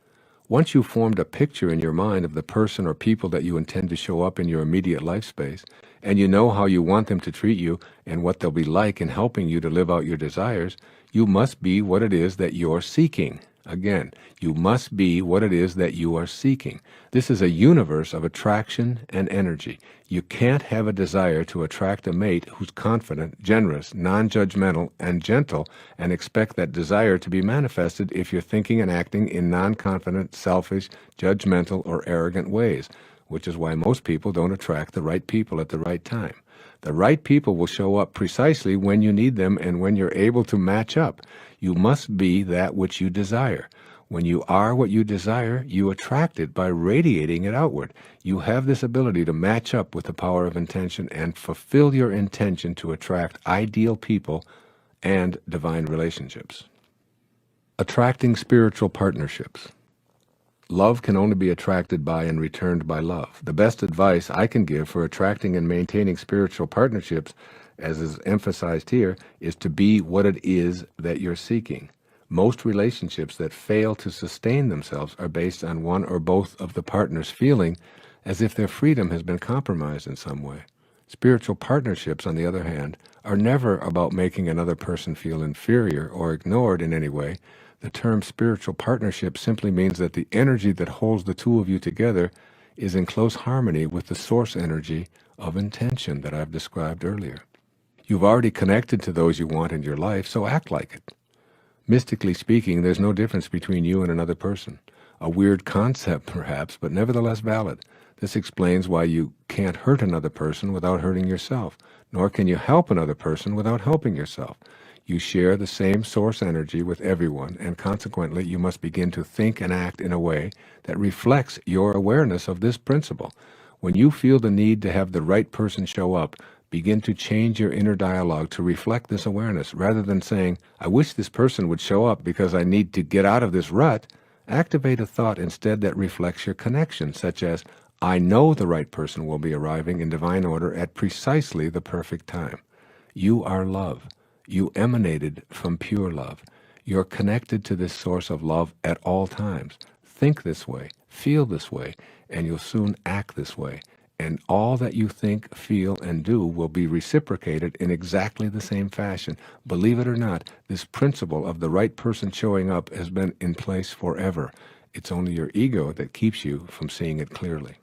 Once you've formed a picture in your mind of the person or people that you intend to show up in your immediate life space, and you know how you want them to treat you and what they'll be like in helping you to live out your desires, you must be what it is that you're seeking. Again, you must be what it is that you are seeking. This is a universe of attraction and energy. You can't have a desire to attract a mate who's confident, generous, non-judgmental, and gentle, and expect that desire to be manifested if you're thinking and acting in non-confident, selfish, judgmental, or arrogant ways, which is why most people don't attract the right people at the right time. The right people will show up precisely when you need them and when you're able to match up. You must be that which you desire. When you are what you desire, you attract it by radiating it outward. You have this ability to match up with the power of intention and fulfill your intention to attract ideal people and divine relationships. Attracting spiritual partnerships. Love can only be attracted by and returned by love. The best advice I can give for attracting and maintaining spiritual partnerships, as is emphasized here, is to be what it is that you're seeking. Most relationships that fail to sustain themselves are based on one or both of the partners feeling as if their freedom has been compromised in some way. Spiritual partnerships, on the other hand, are never about making another person feel inferior or ignored in any way. The term spiritual partnership simply means that the energy that holds the two of you together is in close harmony with the source energy of intention that I've described earlier. You've already connected to those you want in your life, so act like it. Mystically speaking, there's no difference between you and another person. A weird concept, perhaps, but nevertheless valid. This explains why you can't hurt another person without hurting yourself, nor can you help another person without helping yourself. You share the same source energy with everyone, and consequently, you must begin to think and act in a way that reflects your awareness of this principle. When you feel the need to have the right person show up, begin to change your inner dialogue to reflect this awareness. Rather than saying, I wish this person would show up because I need to get out of this rut, activate a thought instead that reflects your connection, such as, I know the right person will be arriving in divine order at precisely the perfect time. You are love. You emanated from pure love. You're connected to this source of love at all times. Think this way, feel this way, and you'll soon act this way. And all that you think, feel, and do will be reciprocated in exactly the same fashion. Believe it or not, this principle of the right person showing up has been in place forever. It's only your ego that keeps you from seeing it clearly.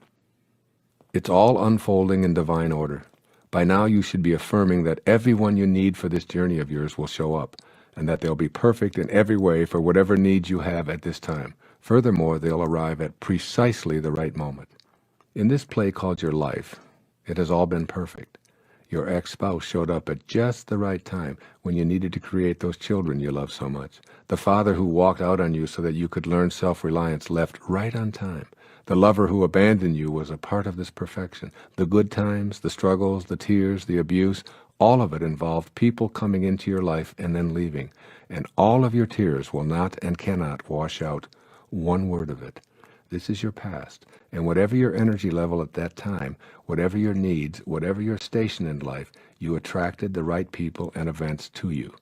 It's all unfolding in divine order. By now you should be affirming that everyone you need for this journey of yours will show up, and that they'll be perfect in every way for whatever needs you have at this time. Furthermore, they'll arrive at precisely the right moment. In this play called your life, it has all been perfect. Your ex-spouse showed up at just the right time when you needed to create those children you love so much. The father who walked out on you so that you could learn self-reliance left right on time. The lover who abandoned you was a part of this perfection. The good times, the struggles, the tears, the abuse, all of it involved people coming into your life and then leaving. And all of your tears will not and cannot wash out one word of it. This is your past, and whatever your energy level at that time, whatever your needs, whatever your station in life, you attracted the right people and events to you.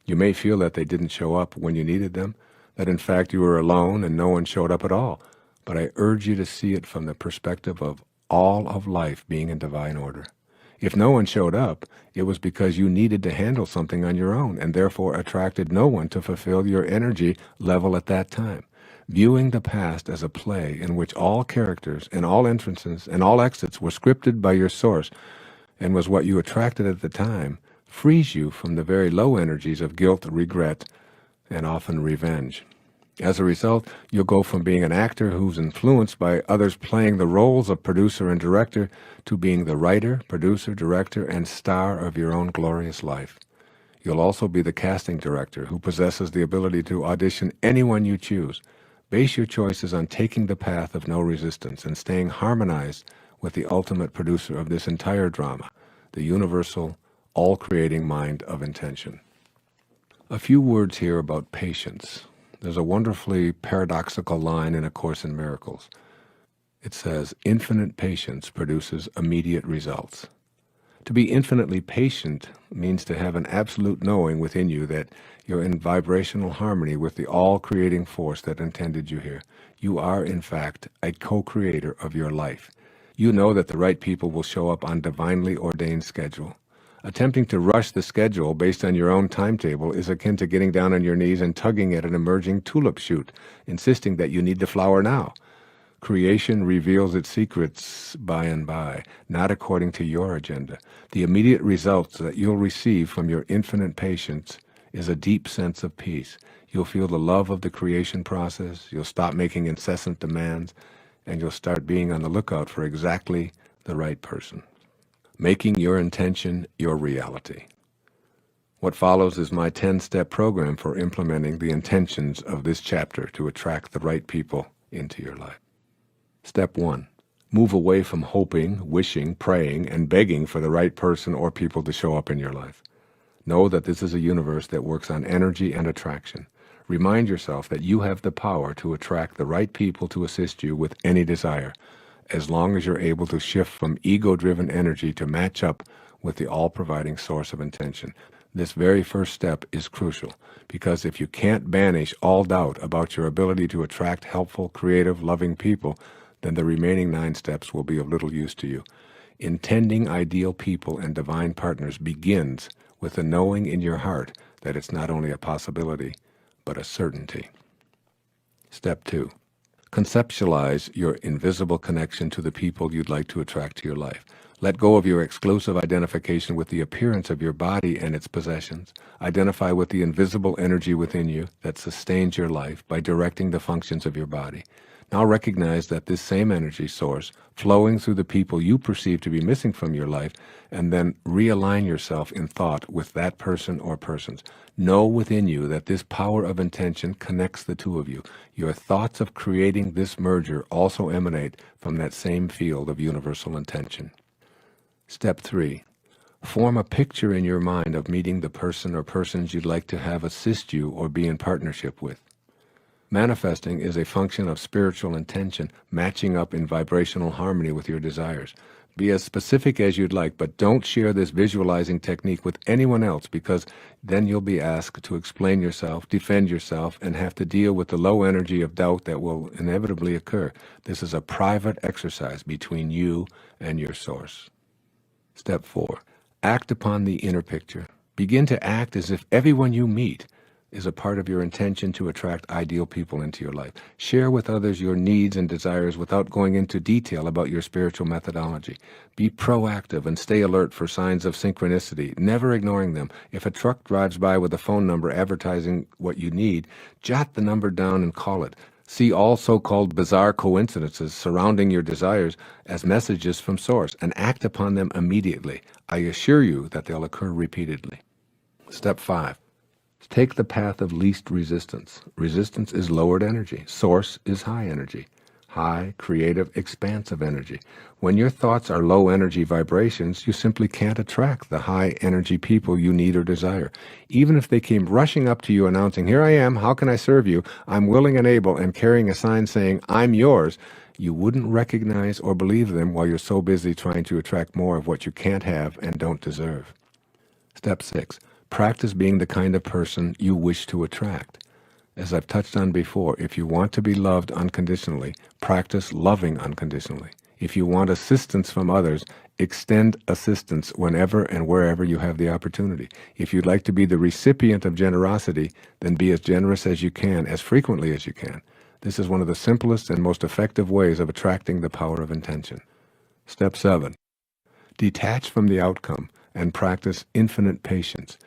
You may feel that they didn't show up when you needed them, that in fact you were alone and no one showed up at all, but I urge you to see it from the perspective of all of life being in divine order. If no one showed up, it was because you needed to handle something on your own and therefore attracted no one to fulfill your energy level at that time. Viewing the past as a play in which all characters and all entrances and all exits were scripted by your source and was what you attracted at the time frees you from the very low energies of guilt, regret, and often revenge. As a result, you'll go from being an actor who's influenced by others playing the roles of producer and director to being the writer, producer, director, and star of your own glorious life. You'll also be the casting director who possesses the ability to audition anyone you choose. Base your choices on taking the path of no resistance and staying harmonized with the ultimate producer of this entire drama, the universal, all-creating mind of intention. A few words here about patience. There's a wonderfully paradoxical line in A Course in Miracles. It says, infinite patience produces immediate results. To be infinitely patient means to have an absolute knowing within you that you're in vibrational harmony with the all-creating force that intended you here. You are, in fact, a co-creator of your life. You know that the right people will show up on divinely ordained schedule. Attempting to rush the schedule based on your own timetable is akin to getting down on your knees and tugging at an emerging tulip shoot, insisting that you need the flower now. Creation reveals its secrets by and by, not according to your agenda. The immediate results that you'll receive from your infinite patience is a deep sense of peace. You'll feel the love of the creation process, you'll stop making incessant demands, and you'll start being on the lookout for exactly the right person. Making your intention your reality. What follows is my 10-step program for implementing the intentions of this chapter to attract the right people into your life. Step 1. Move away from hoping, wishing, praying, and begging for the right person or people to show up in your life. Know that this is a universe that works on energy and attraction. Remind yourself that you have the power to attract the right people to assist you with any desire, as long as you're able to shift from ego-driven energy to match up with the all-providing source of intention. This very first step is crucial, because if you can't banish all doubt about your ability to attract helpful, creative, loving people, then the remaining 9 steps will be of little use to you. Intending ideal people and divine partners begins with the knowing in your heart that it's not only a possibility, but a certainty. Step 2. Conceptualize your invisible connection to the people you'd like to attract to your life. Let go of your exclusive identification with the appearance of your body and its possessions. Identify with the invisible energy within you that sustains your life by directing the functions of your body. Now recognize that this same energy source flowing through the people you perceive to be missing from your life, and then realign yourself in thought with that person or persons. Know within you that this power of intention connects the two of you. Your thoughts of creating this merger also emanate from that same field of universal intention. Step 3. Form a picture in your mind of meeting the person or persons you'd like to have assist you or be in partnership with. Manifesting is a function of spiritual intention, matching up in vibrational harmony with your desires. Be as specific as you'd like, but don't share this visualizing technique with anyone else, because then you'll be asked to explain yourself, defend yourself, and have to deal with the low energy of doubt that will inevitably occur. This is a private exercise between you and your source. Step 4. Act upon the inner picture. Begin to act as if everyone you meet is a part of your intention to attract ideal people into your life. Share with others your needs and desires without going into detail about your spiritual methodology. Be proactive and stay alert for signs of synchronicity, never ignoring them. If a truck drives by with a phone number advertising what you need, jot the number down and call it. See all so-called bizarre coincidences surrounding your desires as messages from Source and act upon them immediately. I assure you that they'll occur repeatedly. Step 5. Take the path of least resistance. Resistance is lowered energy. Source is high energy. High, creative, expansive energy. When your thoughts are low energy vibrations, you simply can't attract the high energy people you need or desire. Even if they came rushing up to you announcing, "Here I am, how can I serve you? I'm willing and able," and carrying a sign saying, "I'm yours," you wouldn't recognize or believe them while you're so busy trying to attract more of what you can't have and don't deserve. Step 6. Practice being the kind of person you wish to attract. As I've touched on before, if you want to be loved unconditionally, practice loving unconditionally. If you want assistance from others, extend assistance whenever and wherever you have the opportunity. If you'd like to be the recipient of generosity, then be as generous as you can, as frequently as you can. This is one of the simplest and most effective ways of attracting the power of intention. Step 7. Detach from the outcome and practice infinite patience.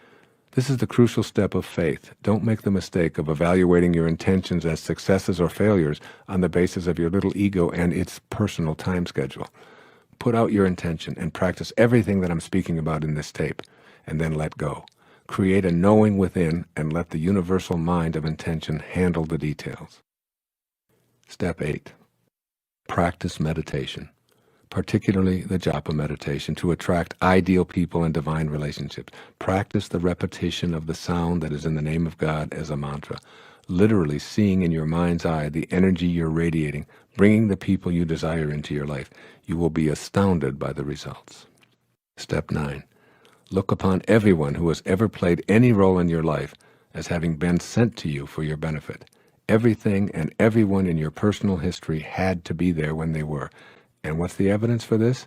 This is the crucial step of faith. Don't make the mistake of evaluating your intentions as successes or failures on the basis of your little ego and its personal time schedule. Put out your intention and practice everything that I'm speaking about in this tape, and then let go. Create a knowing within and let the universal mind of intention handle the details. Step 8. Practice meditation, particularly the japa meditation, to attract ideal people and divine relationships. Practice the repetition of the sound that is in the name of God as a mantra, literally seeing in your mind's eye the energy you're radiating, bringing the people you desire into your life. You will be astounded by the results. Step 9. Look upon everyone who has ever played any role in your life as having been sent to you for your benefit. Everything and everyone in your personal history had to be there when they were. And what's the evidence for this?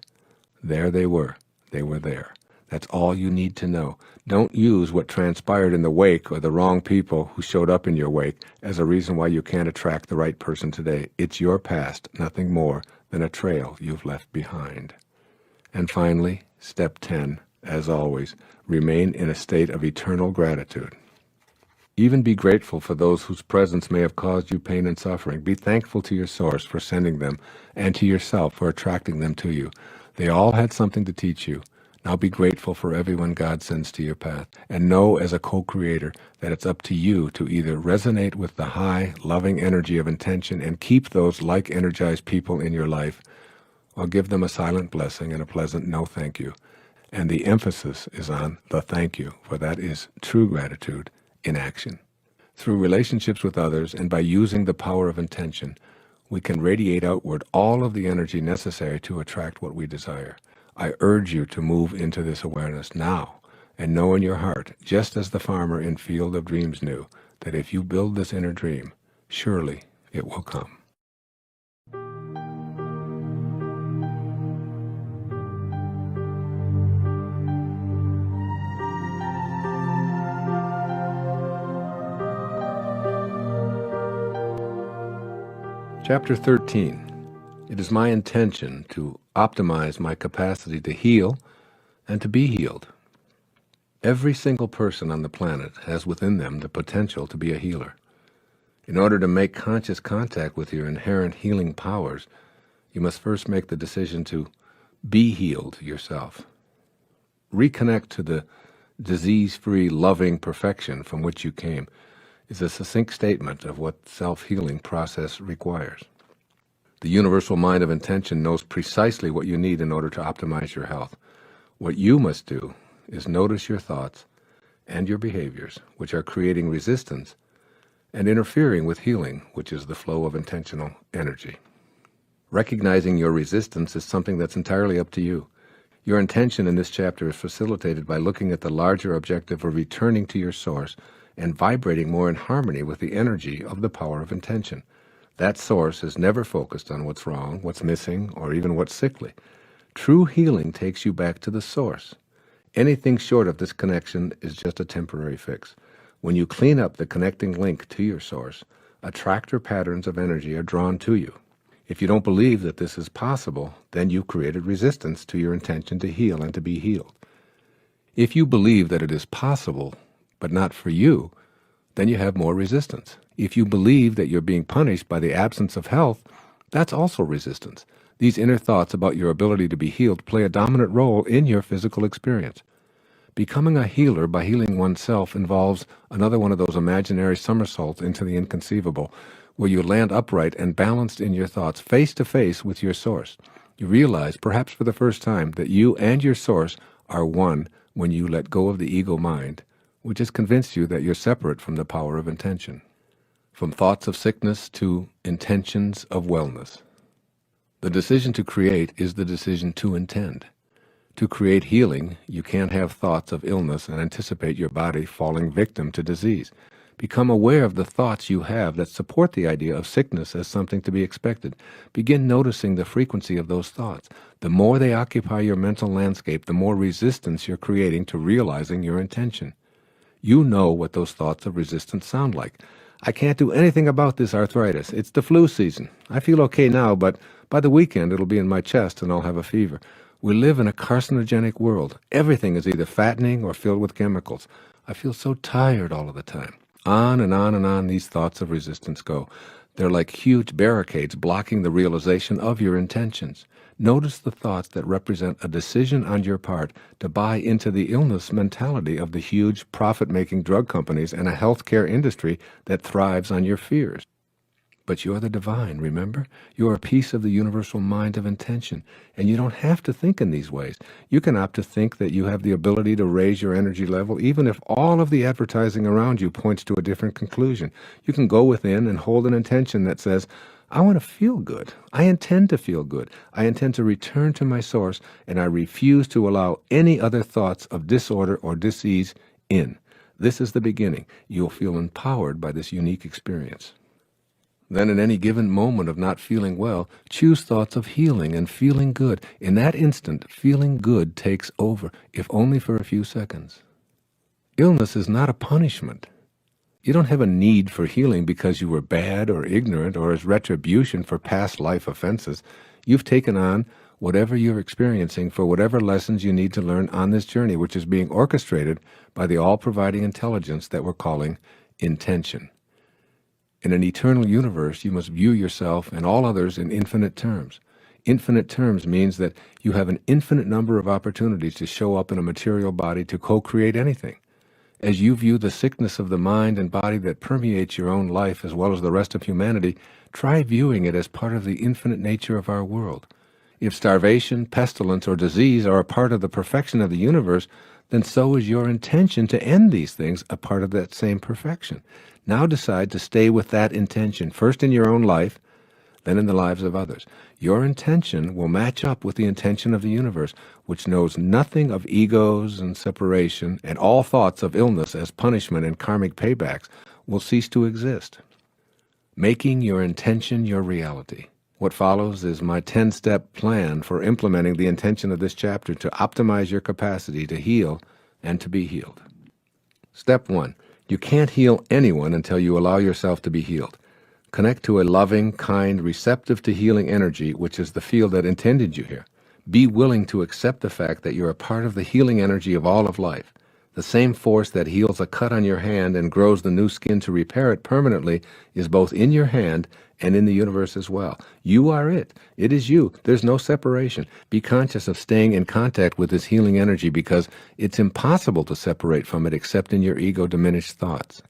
There they were. They were there. That's all you need to know. Don't use what transpired in the wake or the wrong people who showed up in your wake as a reason why you can't attract the right person today. It's your past, nothing more than a trail you've left behind. And finally, step 10, as always, remain in a state of eternal gratitude. Even be grateful for those whose presence may have caused you pain and suffering. Be thankful to your source for sending them and to yourself for attracting them to you. They all had something to teach you. Now be grateful for everyone God sends to your path, and know as a co-creator that it's up to you to either resonate with the high, loving energy of intention and keep those like-energized people in your life, or give them a silent blessing and a pleasant no thank you. And the emphasis is on the thank you, for that is true gratitude in action. Through relationships with others and by using the power of intention, we can radiate outward all of the energy necessary to attract what we desire. I urge you to move into this awareness now and know in your heart, just as the farmer in Field of Dreams knew, that if you build this inner dream, surely it will come. Chapter 13. It is my intention to optimize my capacity to heal and to be healed. Every single person on the planet has within them the potential to be a healer. In order to make conscious contact with your inherent healing powers, you must first make the decision to be healed yourself. Reconnect to the disease-free, loving perfection from which you came is a succinct statement of what self-healing process requires. The universal mind of intention knows precisely what you need in order to optimize your health. What you must do is notice your thoughts and your behaviors, which are creating resistance and interfering with healing, which is the flow of intentional energy. Recognizing your resistance is something that's entirely up to you. Your intention in this chapter is facilitated by looking at the larger objective of returning to your source and vibrating more in harmony with the energy of the power of intention. That source is never focused on what's wrong, what's missing, or even what's sickly. True healing takes you back to the source. Anything short of this connection is just a temporary fix. When you clean up the connecting link to your source, attractor patterns of energy are drawn to you. If you don't believe that this is possible, then you've created resistance to your intention to heal and to be healed. If you believe that it is possible, but not for you, then you have more resistance. If you believe that you're being punished by the absence of health, that's also resistance. These inner thoughts about your ability to be healed play a dominant role in your physical experience. Becoming a healer by healing oneself involves another one of those imaginary somersaults into the inconceivable, where you land upright and balanced in your thoughts, face to face with your source. You realize, perhaps for the first time, that you and your source are one when you let go of the ego mind, which has convinced you that you're separate from the power of intention. From thoughts of sickness to intentions of wellness. The decision to create is the decision to intend. To create healing, you can't have thoughts of illness and anticipate your body falling victim to disease. Become aware of the thoughts you have that support the idea of sickness as something to be expected. Begin noticing the frequency of those thoughts. The more they occupy your mental landscape, the more resistance you're creating to realizing your intention. You know what those thoughts of resistance sound like. I can't do anything about this arthritis. It's the flu season. I feel okay now, but by the weekend it'll be in my chest and I'll have a fever. We live in a carcinogenic world. Everything is either fattening or filled with chemicals. I feel so tired all of the time. On and on and on these thoughts of resistance go. They're like huge barricades blocking the realization of your intentions. Notice the thoughts that represent a decision on your part to buy into the illness mentality of the huge profit-making drug companies and a healthcare industry that thrives on your fears. But you're the divine, remember? You're a piece of the universal mind of intention, and you don't have to think in these ways. You can opt to think that you have the ability to raise your energy level, even if all of the advertising around you points to a different conclusion. You can go within and hold an intention that says, I want to feel good. I intend to feel good. I intend to return to my source, and I refuse to allow any other thoughts of disorder or disease in. This is the beginning. You'll feel empowered by this unique experience. Then in any given moment of not feeling well, choose thoughts of healing and feeling good. In that instant, feeling good takes over, if only for a few seconds. Illness is not a punishment. You don't have a need for healing because you were bad or ignorant or as retribution for past life offenses. You've taken on whatever you're experiencing for whatever lessons you need to learn on this journey, which is being orchestrated by the all-providing intelligence that we're calling intention. In an eternal universe, you must view yourself and all others in infinite terms. Infinite terms means that you have an infinite number of opportunities to show up in a material body to co-create anything. As you view the sickness of the mind and body that permeates your own life as well as the rest of humanity, try viewing it as part of the infinite nature of our world. If starvation, pestilence, or disease are a part of the perfection of the universe, then so is your intention to end these things a part of that same perfection. Now decide to stay with that intention, first in your own life, then in the lives of others. Your intention will match up with the intention of the universe, which knows nothing of egos and separation, and all thoughts of illness as punishment and karmic paybacks will cease to exist. Making your intention your reality. What follows is my 10-step plan for implementing the intention of this chapter to optimize your capacity to heal and to be healed. Step 1. You can't heal anyone until you allow yourself to be healed. Connect to a loving, kind, receptive to healing energy, which is the field that intended you here. Be willing to accept the fact that you're a part of the healing energy of all of life. The same force that heals a cut on your hand and grows the new skin to repair it permanently is both in your hand and in the universe as well. You are it. It is you. There's no separation. Be conscious of staying in contact with this healing energy because it's impossible to separate from it except in your ego-diminished thoughts.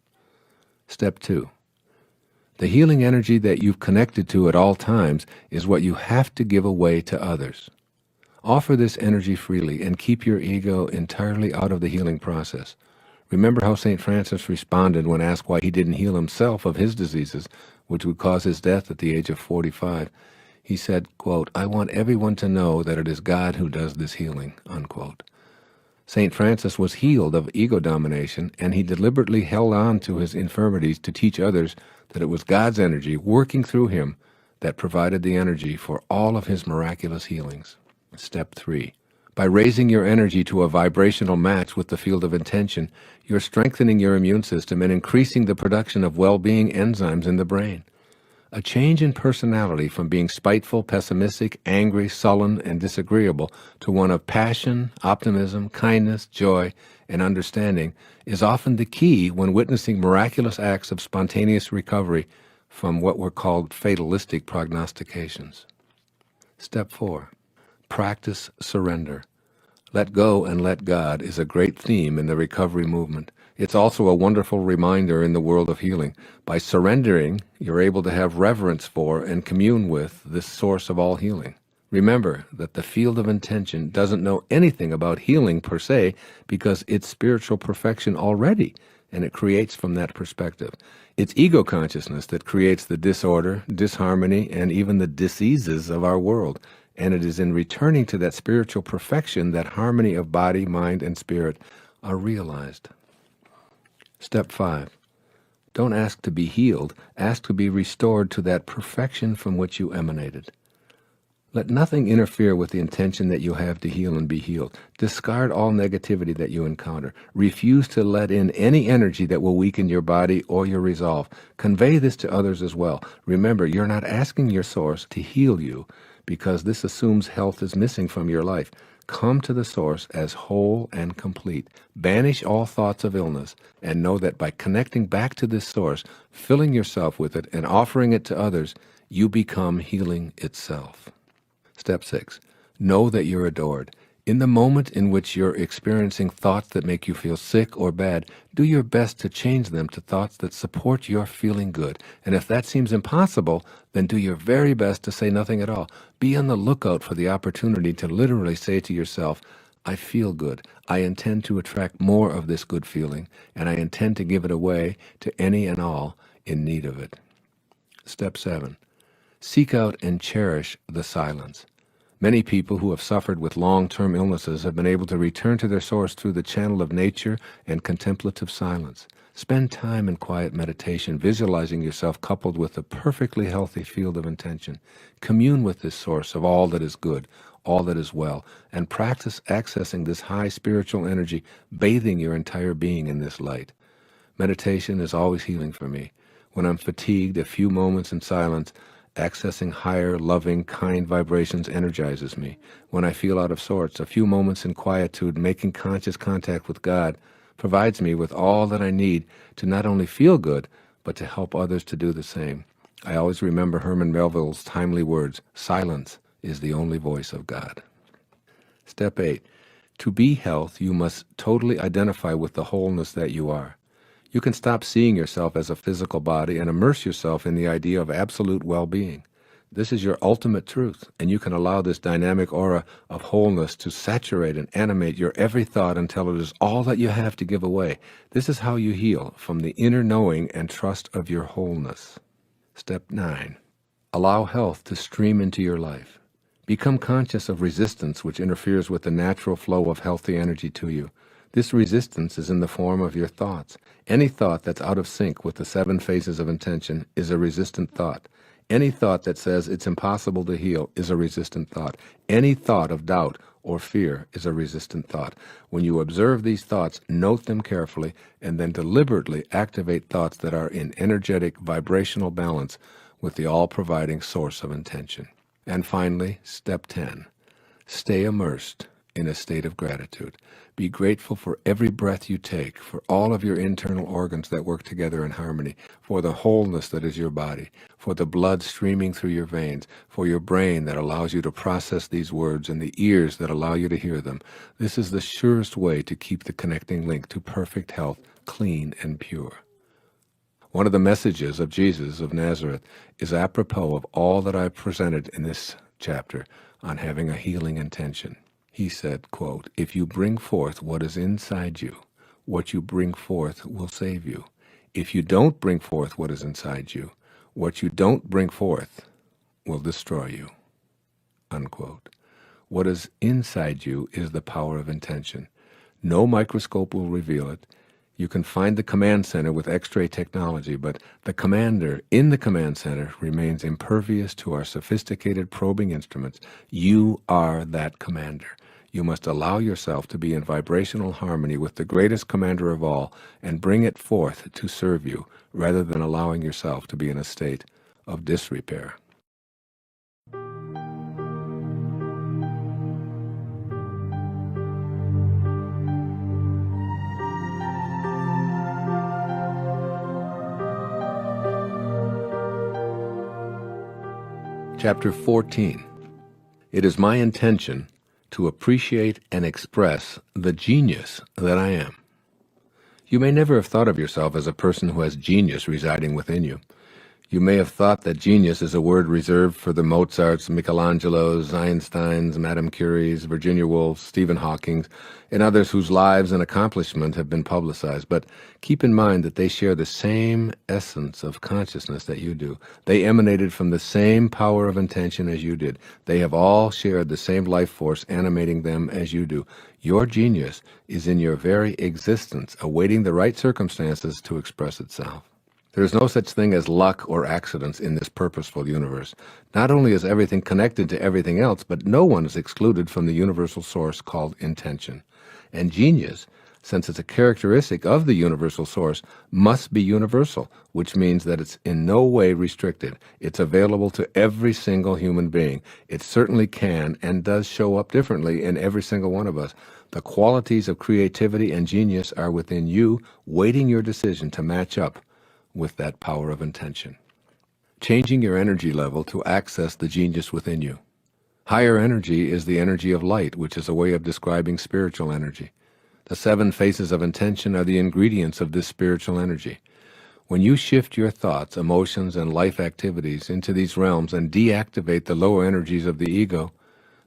Step 2. The healing energy that you've connected to at all times is what you have to give away to others. Offer this energy freely and keep your ego entirely out of the healing process. Remember how St. Francis responded when asked why he didn't heal himself of his diseases, which would cause his death at the age of 45. He said, quote, "I want everyone to know that it is God who does this healing," unquote. St. Francis was healed of ego domination, and he deliberately held on to his infirmities to teach others that it was God's energy working through him that provided the energy for all of his miraculous healings. Step 3. By raising your energy to a vibrational match with the field of intention, you're strengthening your immune system and increasing the production of well-being enzymes in the brain. A change in personality from being spiteful, pessimistic, angry, sullen, and disagreeable to one of passion, optimism, kindness, joy, and understanding is often the key when witnessing miraculous acts of spontaneous recovery from what were called fatalistic prognostications. Step 4. Practice surrender. Let go and let God is a great theme in the recovery movement. It's also a wonderful reminder in the world of healing. By surrendering, you're able to have reverence for and commune with this source of all healing. Remember that the field of intention doesn't know anything about healing per se because it's spiritual perfection already, and it creates from that perspective. It's ego consciousness that creates the disorder, disharmony, and even the diseases of our world. And it is in returning to that spiritual perfection that harmony of body, mind, and spirit are realized. Step 5. Don't ask to be healed. Ask to be restored to that perfection from which you emanated. Let nothing interfere with the intention that you have to heal and be healed. Discard all negativity that you encounter. Refuse to let in any energy that will weaken your body or your resolve. Convey this to others as well. Remember, you're not asking your source to heal you because this assumes health is missing from your life. Come to the source as whole and complete. Banish all thoughts of illness and know that by connecting back to this source, filling yourself with it, and offering it to others, you become healing itself. Step 6. Know that you're adored. In the moment in which you're experiencing thoughts that make you feel sick or bad, do your best to change them to thoughts that support your feeling good. And if that seems impossible, then do your very best to say nothing at all. Be on the lookout for the opportunity to literally say to yourself, I feel good. I intend to attract more of this good feeling, and I intend to give it away to any and all in need of it. Step 7. Seek out and cherish the silence. Many people who have suffered with long-term illnesses have been able to return to their source through the channel of nature and contemplative silence. Spend time in quiet meditation, visualizing yourself coupled with a perfectly healthy field of intention. Commune with this source of all that is good, all that is well, and practice accessing this high spiritual energy, bathing your entire being in this light. Meditation is always healing for me. When I'm fatigued, a few moments in silence, accessing higher, loving, kind vibrations energizes me. When I feel out of sorts, a few moments in quietude, making conscious contact with God, provides me with all that I need to not only feel good, but to help others to do the same. I always remember Herman Melville's timely words, silence is the only voice of God. Step 8. To be health, you must totally identify with the wholeness that you are. You can stop seeing yourself as a physical body and immerse yourself in the idea of absolute well-being. This is your ultimate truth, and you can allow this dynamic aura of wholeness to saturate and animate your every thought until it is all that you have to give away. This is how you heal from the inner knowing and trust of your wholeness. Step 9. Allow health to stream into your life. Become conscious of resistance which interferes with the natural flow of healthy energy to you. This resistance is in the form of your thoughts. Any thought that's out of sync with the 7 phases of intention is a resistant thought. Any thought that says it's impossible to heal is a resistant thought. Any thought of doubt or fear is a resistant thought. When you observe these thoughts, note them carefully, and then deliberately activate thoughts that are in energetic vibrational balance with the all-providing source of intention. And finally, step 10. Stay immersed in a state of gratitude. Be grateful for every breath you take, for all of your internal organs that work together in harmony, for the wholeness that is your body, for the blood streaming through your veins, for your brain that allows you to process these words and the ears that allow you to hear them. This is the surest way to keep the connecting link to perfect health clean and pure. One of the messages of Jesus of Nazareth is apropos of all that I've presented in this chapter on having a healing intention. He said, quote, "If you bring forth what is inside you, what you bring forth will save you. If you don't bring forth what is inside you, what you don't bring forth will destroy you." Unquote. What is inside you is the power of intention. No microscope will reveal it. You can find the command center with X-ray technology, but the commander in the command center remains impervious to our sophisticated probing instruments. You are that commander. You must allow yourself to be in vibrational harmony with the greatest commander of all and bring it forth to serve you, rather than allowing yourself to be in a state of disrepair. Chapter 14. It is my intention to appreciate and express the genius that I am. You may never have thought of yourself as a person who has genius residing within you. You may have thought that genius is a word reserved for the Mozarts, Michelangelos, Einsteins, Madame Curies, Virginia Woolfs, Stephen Hawkings, and others whose lives and accomplishment have been publicized. But keep in mind that they share the same essence of consciousness that you do. They emanated from the same power of intention as you did. They have all shared the same life force animating them as you do. Your genius is in your very existence, awaiting the right circumstances to express itself. There is no such thing as luck or accidents in this purposeful universe. Not only is everything connected to everything else, but no one is excluded from the universal source called intention. And genius, since it's a characteristic of the universal source, must be universal, which means that it's in no way restricted. It's available to every single human being. It certainly can and does show up differently in every single one of us. The qualities of creativity and genius are within you, waiting your decision to match up with that power of intention. Changing your energy level to access the genius within you. Higher energy is the energy of light, which is a way of describing spiritual energy. The 7 phases of intention are the ingredients of this spiritual energy. When you shift your thoughts, emotions, and life activities into these realms and deactivate the lower energies of the ego,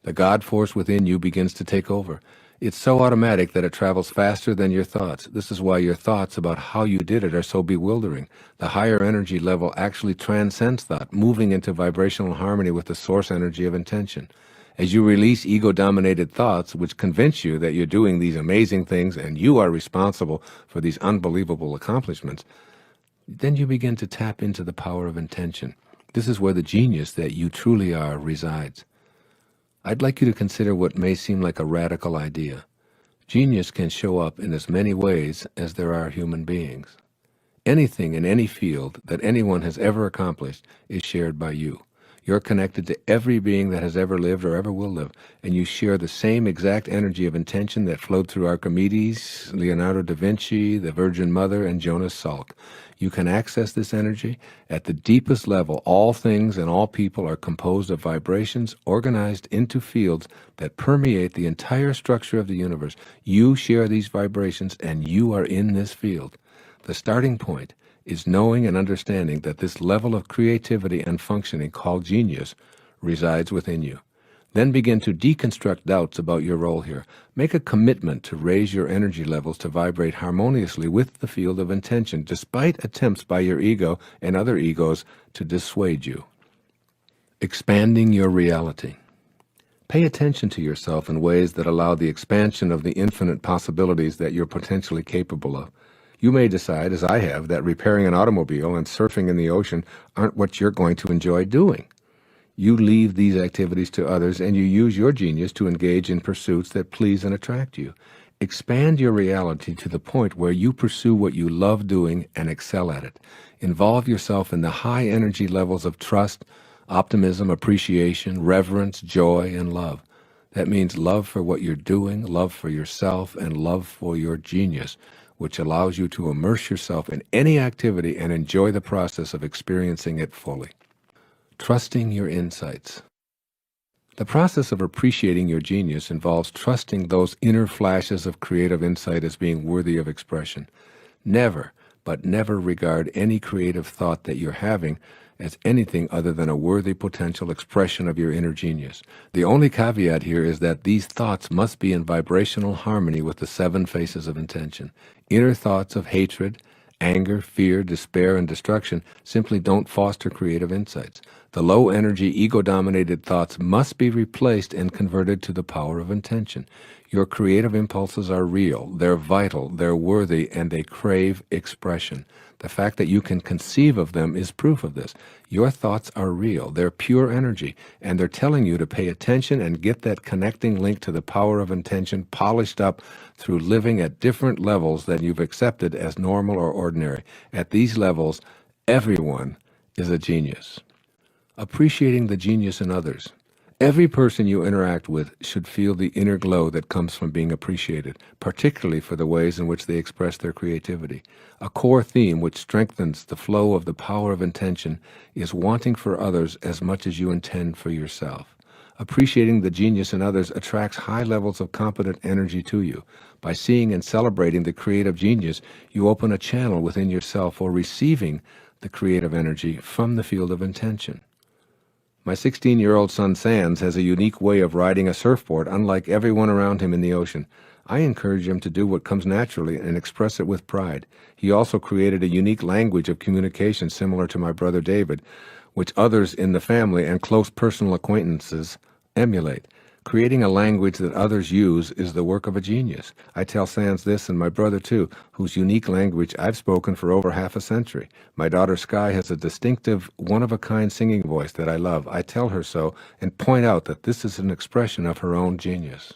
the God force within you begins to take over. It's so automatic that it travels faster than your thoughts. This is why your thoughts about how you did it are so bewildering. The higher energy level actually transcends thought, moving into vibrational harmony with the source energy of intention. As you release ego-dominated thoughts, which convince you that you're doing these amazing things and you are responsible for these unbelievable accomplishments, then you begin to tap into the power of intention. This is where the genius that you truly are resides. I'd like you to consider what may seem like a radical idea. Genius can show up in as many ways as there are human beings. Anything in any field that anyone has ever accomplished is shared by you. You're connected to every being that has ever lived or ever will live, and you share the same exact energy of intention that flowed through Archimedes, Leonardo da Vinci, the Virgin Mother, and Jonas Salk. You can access this energy. At the deepest level, all things and all people are composed of vibrations organized into fields that permeate the entire structure of the universe. You share these vibrations, and you are in this field. The starting point is knowing and understanding that this level of creativity and functioning called genius resides within you. Then begin to deconstruct doubts about your role here. Make a commitment to raise your energy levels to vibrate harmoniously with the field of intention, despite attempts by your ego and other egos to dissuade you. Expanding your reality. Pay attention to yourself in ways that allow the expansion of the infinite possibilities that you're potentially capable of. You may decide, as I have, that repairing an automobile and surfing in the ocean aren't what you're going to enjoy doing. You leave these activities to others, and you use your genius to engage in pursuits that please and attract you. Expand your reality to the point where you pursue what you love doing and excel at it. Involve yourself in the high energy levels of trust, optimism, appreciation, reverence, joy, and love. That means love for what you're doing, love for yourself, and love for your genius, which allows you to immerse yourself in any activity and enjoy the process of experiencing it fully. Trusting your insights. The process of appreciating your genius involves trusting those inner flashes of creative insight as being worthy of expression. Never, but never regard any creative thought that you're having as anything other than a worthy potential expression of your inner genius. The only caveat here is that these thoughts must be in vibrational harmony with the 7 faces of intention. Inner thoughts of hatred, anger, fear, despair, and destruction simply don't foster creative insights. The low-energy, ego-dominated thoughts must be replaced and converted to the power of intention. Your creative impulses are real, they're vital, they're worthy, and they crave expression. The fact that you can conceive of them is proof of this. Your thoughts are real, they're pure energy, and they're telling you to pay attention and get that connecting link to the power of intention polished up through living at different levels than you've accepted as normal or ordinary. At these levels, everyone is a genius. Appreciating the genius in others. Every person you interact with should feel the inner glow that comes from being appreciated, particularly for the ways in which they express their creativity. A core theme which strengthens the flow of the power of intention is wanting for others as much as you intend for yourself. Appreciating the genius in others attracts high levels of competent energy to you. By seeing and celebrating the creative genius, you open a channel within yourself for receiving the creative energy from the field of intention. My 16-year-old son Sands has a unique way of riding a surfboard unlike everyone around him in the ocean. I encourage him to do what comes naturally and express it with pride. He also created a unique language of communication similar to my brother David, which others in the family and close personal acquaintances emulate. Creating a language that others use is the work of a genius. I tell Sands this, and my brother too, whose unique language I've spoken for over half a century. My daughter Sky has a distinctive, one-of-a-kind singing voice that I love. I tell her so and point out that this is an expression of her own genius.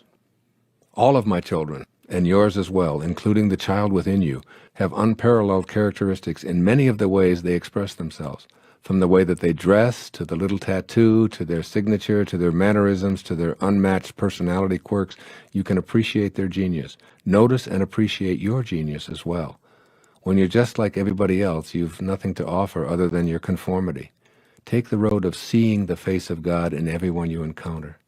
All of my children, and yours as well, including the child within you, have unparalleled characteristics in many of the ways they express themselves. From the way that they dress, to the little tattoo, to their signature, to their mannerisms, to their unmatched personality quirks, you can appreciate their genius. Notice and appreciate your genius as well. When you're just like everybody else, you've nothing to offer other than your conformity. Take the road of seeing the face of God in everyone you encounter.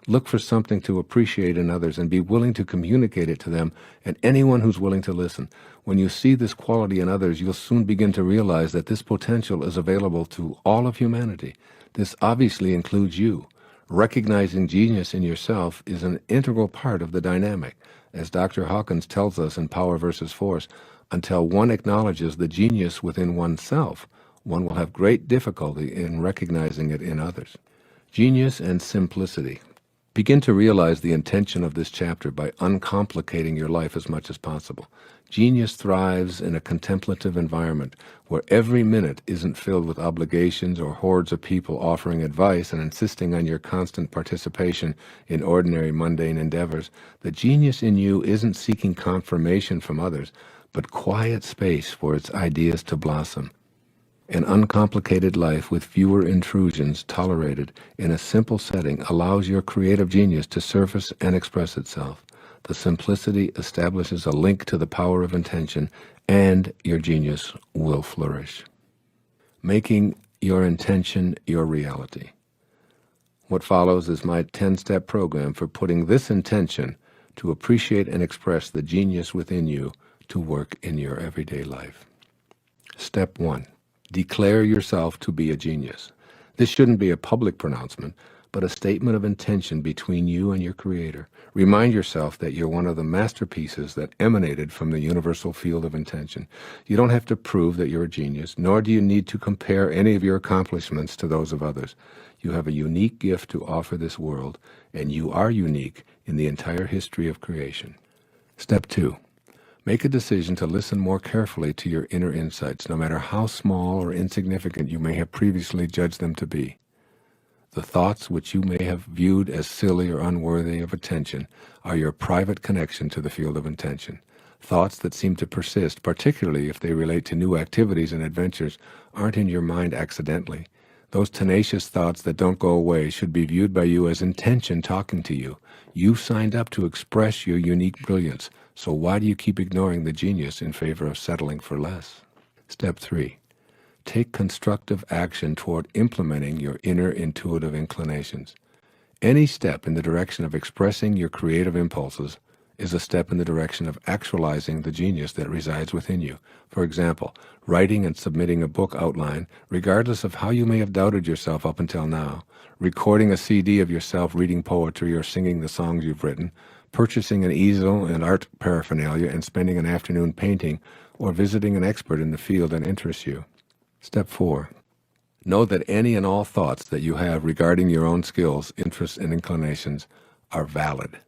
Look for something to appreciate in others and be willing to communicate it to them and anyone who's willing to listen. When you see this quality in others, you'll soon begin to realize that this potential is available to all of humanity. This obviously includes you. Recognizing genius in yourself is an integral part of the dynamic. As Dr. Hawkins tells us in Power versus Force, until one acknowledges the genius within oneself, one will have great difficulty in recognizing it in others. Genius and simplicity. Begin to realize the intention of this chapter by uncomplicating your life as much as possible. Genius thrives in a contemplative environment where every minute isn't filled with obligations or hordes of people offering advice and insisting on your constant participation in ordinary mundane endeavors. The genius in you isn't seeking confirmation from others, but quiet space for its ideas to blossom. An uncomplicated life with fewer intrusions tolerated in a simple setting allows your creative genius to surface and express itself. The simplicity establishes a link to the power of intention, and your genius will flourish. Making your intention your reality. What follows is my 10-step program for putting this intention to appreciate and express the genius within you to work in your everyday life. Step 1. Declare yourself to be a genius. This shouldn't be a public pronouncement, but a statement of intention between you and your Creator. Remind yourself that you're one of the masterpieces that emanated from the universal field of intention. You don't have to prove that you're a genius, nor do you need to compare any of your accomplishments to those of others. You have a unique gift to offer this world, and you are unique in the entire history of creation. Step 2. Make a decision to listen more carefully to your inner insights, no matter how small or insignificant you may have previously judged them to be. The thoughts which you may have viewed as silly or unworthy of attention are your private connection to the field of intention. Thoughts that seem to persist, particularly if they relate to new activities and adventures, aren't in your mind accidentally. Those tenacious thoughts that don't go away should be viewed by you as intention talking to you. You signed up to express your unique brilliance, so why do you keep ignoring the genius in favor of settling for less? Step 3. Take constructive action toward implementing your inner intuitive inclinations. Any step in the direction of expressing your creative impulses is a step in the direction of actualizing the genius that resides within you. For example, writing and submitting a book outline, regardless of how you may have doubted yourself up until now, recording a CD of yourself reading poetry or singing the songs you've written, purchasing an easel and art paraphernalia and spending an afternoon painting, or visiting an expert in the field that interests you. Step 4. Know that any and all thoughts that you have regarding your own skills, interests, and inclinations are valid.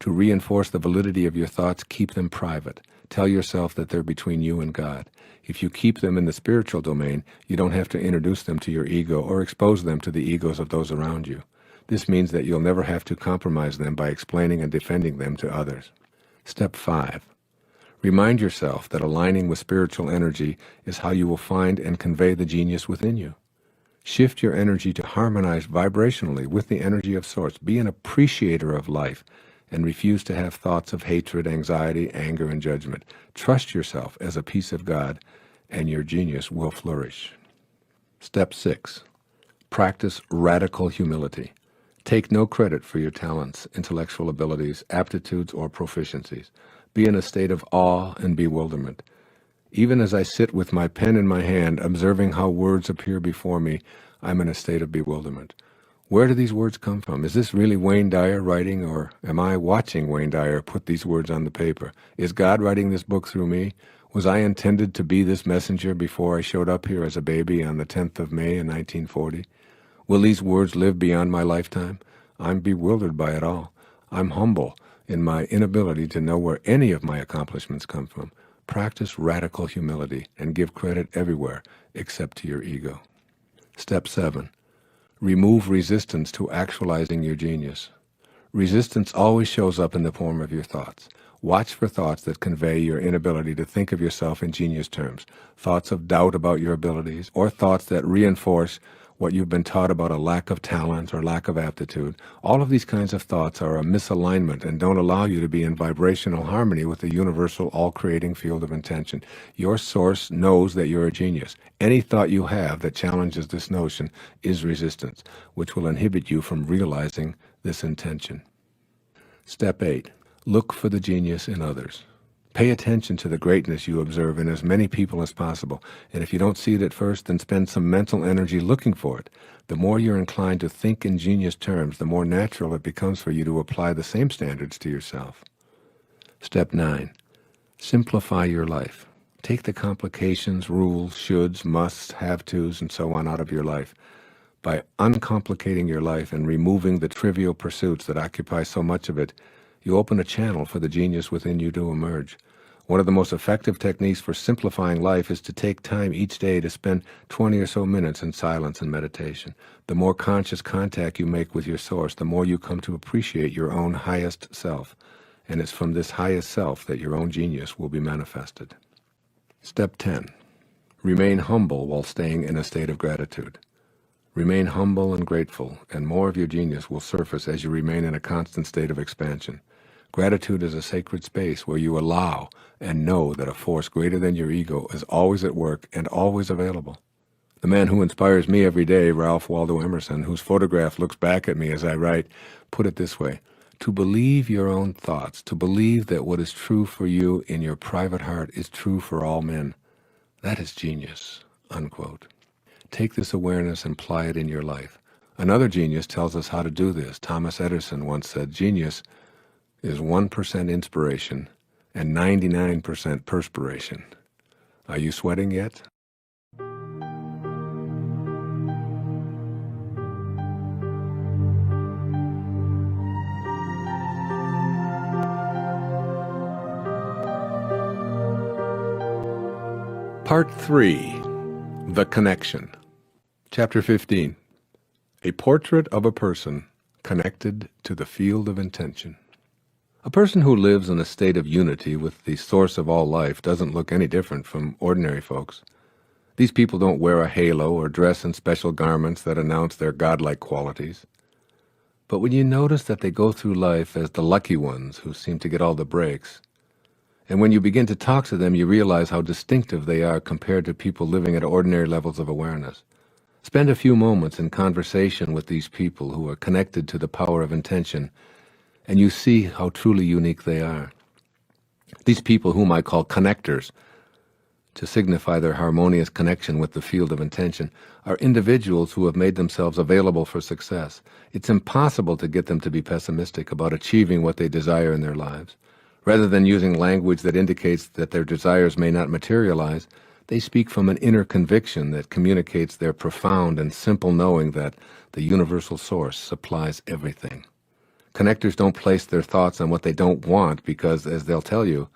To reinforce the validity of your thoughts, keep them private. Tell yourself that they're between you and God. If you keep them in the spiritual domain, you don't have to introduce them to your ego or expose them to the egos of those around you. This means that you'll never have to compromise them by explaining and defending them to others. Step 5. Remind yourself that aligning with spiritual energy is how you will find and convey the genius within you. Shift your energy to harmonize vibrationally with the energy of Source. Be an appreciator of life and refuse to have thoughts of hatred, anxiety, anger, and judgment. Trust yourself as a piece of God, and your genius will flourish. Step 6. Practice radical humility. Take no credit for your talents, intellectual abilities, aptitudes, or proficiencies. Be in a state of awe and bewilderment. Even as I sit with my pen in my hand, observing how words appear before me, I'm in a state of bewilderment. Where do these words come from? Is this really Wayne Dyer writing, or am I watching Wayne Dyer put these words on the paper? Is God writing this book through me? Was I intended to be this messenger before I showed up here as a baby on the 10th of May in 1940? Will these words live beyond my lifetime? I'm bewildered by it all. I'm humble in my inability to know where any of my accomplishments come from. Practice radical humility and give credit everywhere except to your ego. Step 7. Remove resistance to actualizing your genius. Resistance always shows up in the form of your thoughts. Watch for thoughts that convey your inability to think of yourself in genius terms, thoughts of doubt about your abilities, or thoughts that reinforce what you've been taught about a lack of talent or lack of aptitude. All of these kinds of thoughts are a misalignment and don't allow you to be in vibrational harmony with the universal, all-creating field of intention. Your Source knows that you're a genius. Any thought you have that challenges this notion is resistance, which will inhibit you from realizing this intention. Step 8. Look for the genius in others. Pay attention to the greatness you observe in as many people as possible, and if you don't see it at first, then spend some mental energy looking for it. The more you're inclined to think in genius terms, the more natural it becomes for you to apply the same standards to yourself. Step 9. Simplify your life. Take the complications, rules, shoulds, musts, have-tos, and so on out of your life. By uncomplicating your life and removing the trivial pursuits that occupy so much of it, you open a channel for the genius within you to emerge. One of the most effective techniques for simplifying life is to take time each day to spend 20 or so minutes in silence and meditation. The more conscious contact you make with your Source, the more you come to appreciate your own highest self. And it's from this highest self that your own genius will be manifested. Step 10. Remain humble while staying in a state of gratitude. Remain humble and grateful, and more of your genius will surface as you remain in a constant state of expansion. Gratitude is a sacred space where you allow and know that a force greater than your ego is always at work and always available. The man who inspires me every day, Ralph Waldo Emerson, whose photograph looks back at me as I write, put it this way: to believe your own thoughts, to believe that what is true for you in your private heart is true for all men. That is genius, unquote. Take this awareness and apply it in your life. Another genius tells us how to do this. Thomas Edison once said, genius is 1% inspiration and 99% perspiration. Are you sweating yet? Part 3. The Connection. Chapter 15. A portrait of a person connected to the field of intention. A person who lives in a state of unity with the source of all life doesn't look any different from ordinary folks. These people don't wear a halo or dress in special garments that announce their godlike qualities. But when you notice that they go through life as the lucky ones who seem to get all the breaks, and when you begin to talk to them, you realize how distinctive they are compared to people living at ordinary levels of awareness. Spend a few moments in conversation with these people who are connected to the power of intention, and you see how truly unique they are. These people, whom I call connectors, to signify their harmonious connection with the field of intention, are individuals who have made themselves available for success. It's impossible to get them to be pessimistic about achieving what they desire in their lives. Rather than using language that indicates that their desires may not materialize, they speak from an inner conviction that communicates their profound and simple knowing that the universal source supplies everything. Connectors don't place their thoughts on what they don't want because, as they'll tell you,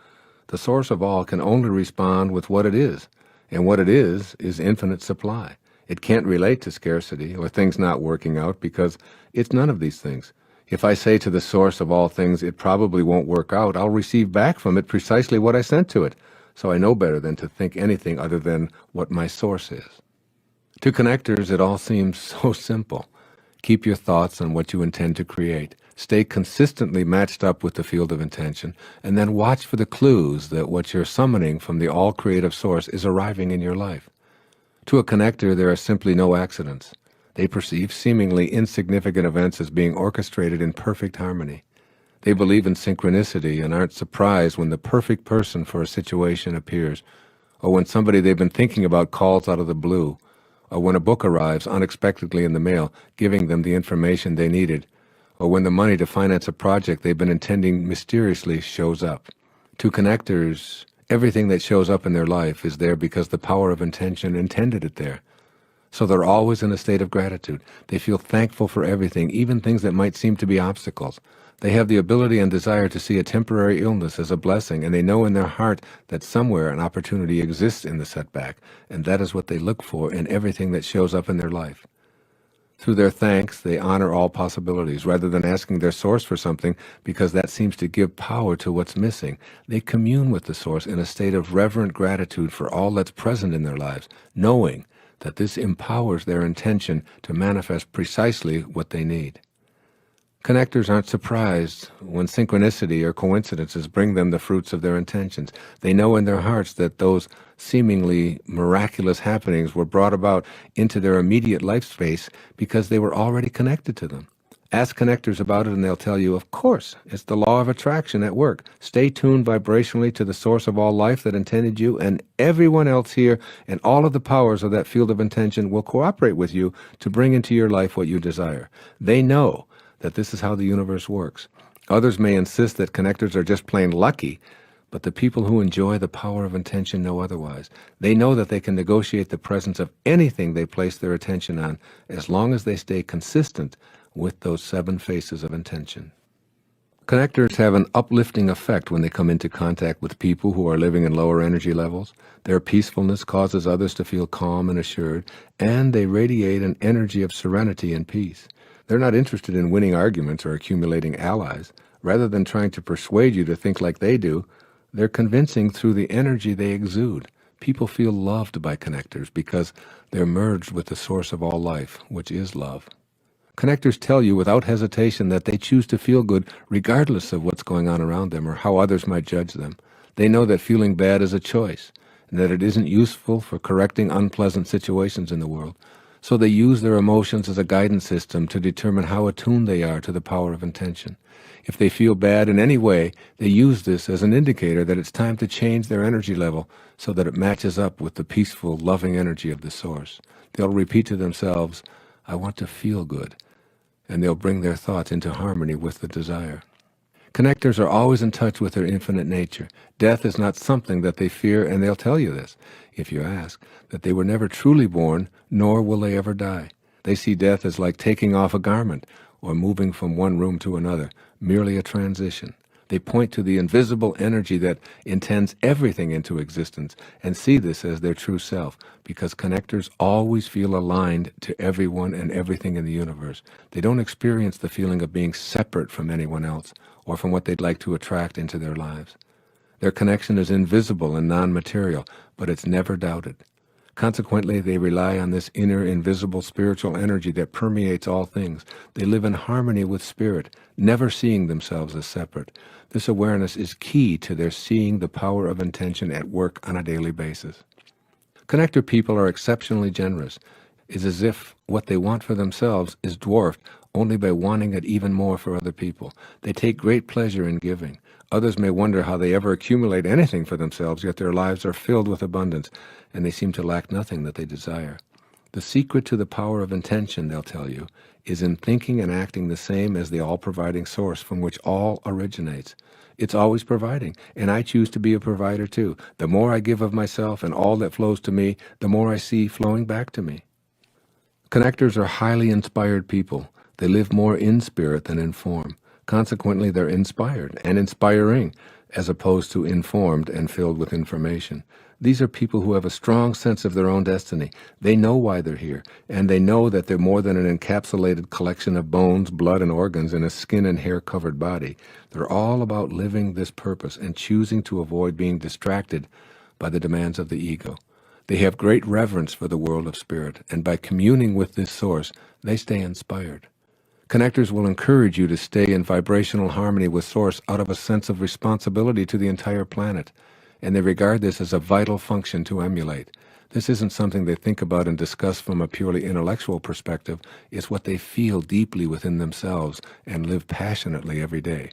the source of all can only respond with what it is, and what it is infinite supply. It can't relate to scarcity or things not working out because it's none of these things. If I say to the source of all things, it probably won't work out, I'll receive back from it precisely what I sent to it. So I know better than to think anything other than what my source is. To connectors, it all seems so simple. Keep your thoughts on what you intend to create. Stay consistently matched up with the field of intention, and then watch for the clues that what you're summoning from the all-creative source is arriving in your life. To a connector, there are simply no accidents. They perceive seemingly insignificant events as being orchestrated in perfect harmony. They believe in synchronicity and aren't surprised when the perfect person for a situation appears, or when somebody they've been thinking about calls out of the blue, or when a book arrives unexpectedly in the mail, giving them the information they needed, or when the money to finance a project they've been intending mysteriously shows up. To connectors, everything that shows up in their life is there because the power of intention intended it there. So they're always in a state of gratitude. They feel thankful for everything, even things that might seem to be obstacles. They have the ability and desire to see a temporary illness as a blessing, and they know in their heart that somewhere an opportunity exists in the setback, and that is what they look for in everything that shows up in their life. Through their thanks, they honor all possibilities, rather than asking their source for something, because that seems to give power to what's missing. They commune with the source in a state of reverent gratitude for all that's present in their lives, knowing that this empowers their intention to manifest precisely what they need. Connectors aren't surprised when synchronicity or coincidences bring them the fruits of their intentions. They know in their hearts that those seemingly miraculous happenings were brought about into their immediate life space because they were already connected to them. Ask connectors about it and they'll tell you, of course, it's the law of attraction at work. Stay tuned vibrationally to the source of all life that intended you, and everyone else here and all of the powers of that field of intention will cooperate with you to bring into your life what you desire. They know that this is how the universe works. Others may insist that connectors are just plain lucky, but the people who enjoy the power of intention know otherwise. They know that they can negotiate the presence of anything they place their attention on as long as they stay consistent with those 7 faces of intention. Connectors have an uplifting effect when they come into contact with people who are living in lower energy levels. Their peacefulness causes others to feel calm and assured, and they radiate an energy of serenity and peace. They're not interested in winning arguments or accumulating allies. Rather than trying to persuade you to think like they do, they're convincing through the energy they exude. People feel loved by connectors because they're merged with the source of all life, which is love. Connectors tell you without hesitation that they choose to feel good regardless of what's going on around them or how others might judge them. They know that feeling bad is a choice and that it isn't useful for correcting unpleasant situations in the world. So they use their emotions as a guidance system to determine how attuned they are to the power of intention. If they feel bad in any way, they use this as an indicator that it's time to change their energy level so that it matches up with the peaceful, loving energy of the source. They'll repeat to themselves, "I want to feel good," and they'll bring their thoughts into harmony with the desire. Connectors are always in touch with their infinite nature. Death is not something that they fear, and they'll tell you this, if you ask, that they were never truly born, nor will they ever die. They see death as like taking off a garment or moving from one room to another, merely a transition. They point to the invisible energy that intends everything into existence and see this as their true self, because connectors always feel aligned to everyone and everything in the universe. They don't experience the feeling of being separate from anyone else or from what they'd like to attract into their lives. Their connection is invisible and non-material, but it's never doubted. Consequently, they rely on this inner, invisible spiritual energy that permeates all things. They live in harmony with spirit, never seeing themselves as separate. This awareness is key to their seeing the power of intention at work on a daily basis. Connector people are exceptionally generous. It's as if what they want for themselves is dwarfed only by wanting it even more for other people. They take great pleasure in giving. Others may wonder how they ever accumulate anything for themselves, yet their lives are filled with abundance, and they seem to lack nothing that they desire. The secret to the power of intention, they'll tell you, is in thinking and acting the same as the all-providing source from which all originates. It's always providing, and I choose to be a provider too. The more I give of myself and all that flows to me, the more I see flowing back to me. Connectors are highly inspired people. They live more in spirit than in form. Consequently, they're inspired and inspiring, as opposed to informed and filled with information. These are people who have a strong sense of their own destiny. They know why they're here, and they know that they're more than an encapsulated collection of bones, blood, and organs in a skin and hair-covered body. They're all about living this purpose and choosing to avoid being distracted by the demands of the ego. They have great reverence for the world of spirit, and by communing with this source, they stay inspired. Connectors will encourage you to stay in vibrational harmony with Source out of a sense of responsibility to the entire planet, and they regard this as a vital function to emulate. This isn't something they think about and discuss from a purely intellectual perspective. It's what they feel deeply within themselves and live passionately every day.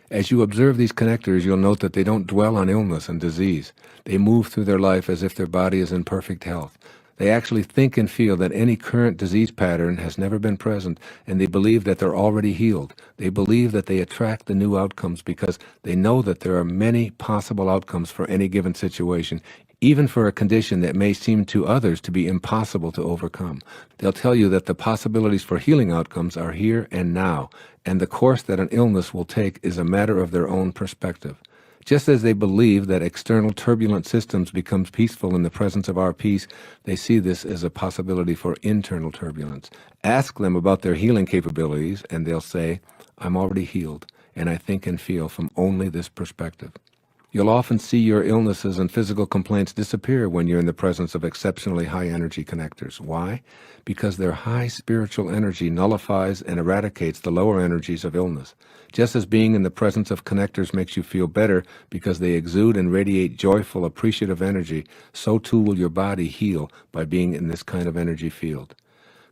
As you observe these connectors, you'll note that they don't dwell on illness and disease. They move through their life as if their body is in perfect health. They actually think and feel that any current disease pattern has never been present, and they believe that they're already healed. They believe that they attract the new outcomes because they know that there are many possible outcomes for any given situation, even for a condition that may seem to others to be impossible to overcome. They'll tell you that the possibilities for healing outcomes are here and now, and the course that an illness will take is a matter of their own perspective. Just as they believe that external turbulent systems becomes peaceful in the presence of our peace, they see this as a possibility for internal turbulence. Ask them about their healing capabilities, and they'll say, "I'm already healed, and I think and feel from only this perspective." You'll often see your illnesses and physical complaints disappear when you're in the presence of exceptionally high energy connectors. Why? Because their high spiritual energy nullifies and eradicates the lower energies of illness. Just as being in the presence of connectors makes you feel better because they exude and radiate joyful, appreciative energy, so too will your body heal by being in this kind of energy field.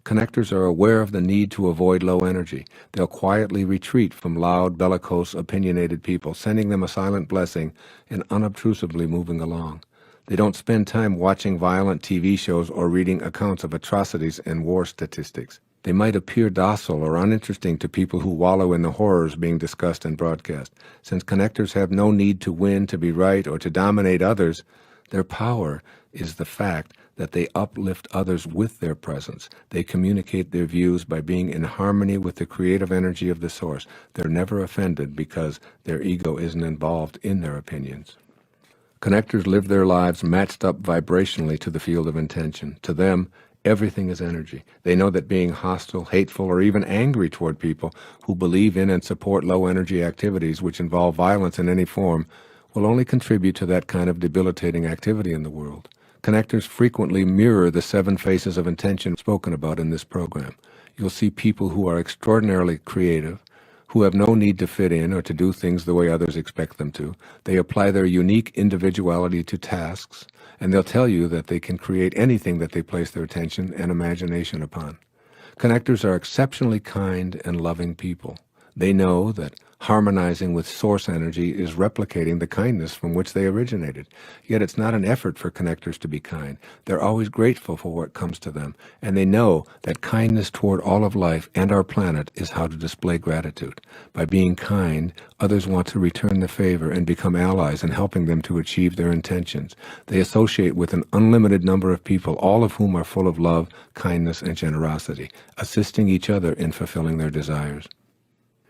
Connectors are aware of the need to avoid low energy. They'll quietly retreat from loud, bellicose, opinionated people, sending them a silent blessing and unobtrusively moving along. They don't spend time watching violent TV shows or reading accounts of atrocities and war statistics. They might appear docile or uninteresting to people who wallow in the horrors being discussed and broadcast. Since connectors have no need to win, to be right, or to dominate others, their power is the fact that they uplift others with their presence. They communicate their views by being in harmony with the creative energy of the source. They're never offended because their ego isn't involved in their opinions. Connectors live their lives matched up vibrationally to the field of intention. To them, everything is energy. They know that being hostile, hateful, or even angry toward people who believe in and support low-energy activities which involve violence in any form will only contribute to that kind of debilitating activity in the world. Connectors frequently mirror the 7 faces of intention spoken about in this program. You'll see people who are extraordinarily creative, who have no need to fit in or to do things the way others expect them to. They apply their unique individuality to tasks, and they'll tell you that they can create anything that they place their attention and imagination upon. Connectors are exceptionally kind and loving people. They know that harmonizing with source energy is replicating the kindness from which they originated. Yet it's not an effort for connectors to be kind. They're always grateful for what comes to them, and they know that kindness toward all of life and our planet is how to display gratitude. By being kind, others want to return the favor and become allies in helping them to achieve their intentions. They associate with an unlimited number of people, all of whom are full of love, kindness, and generosity, assisting each other in fulfilling their desires.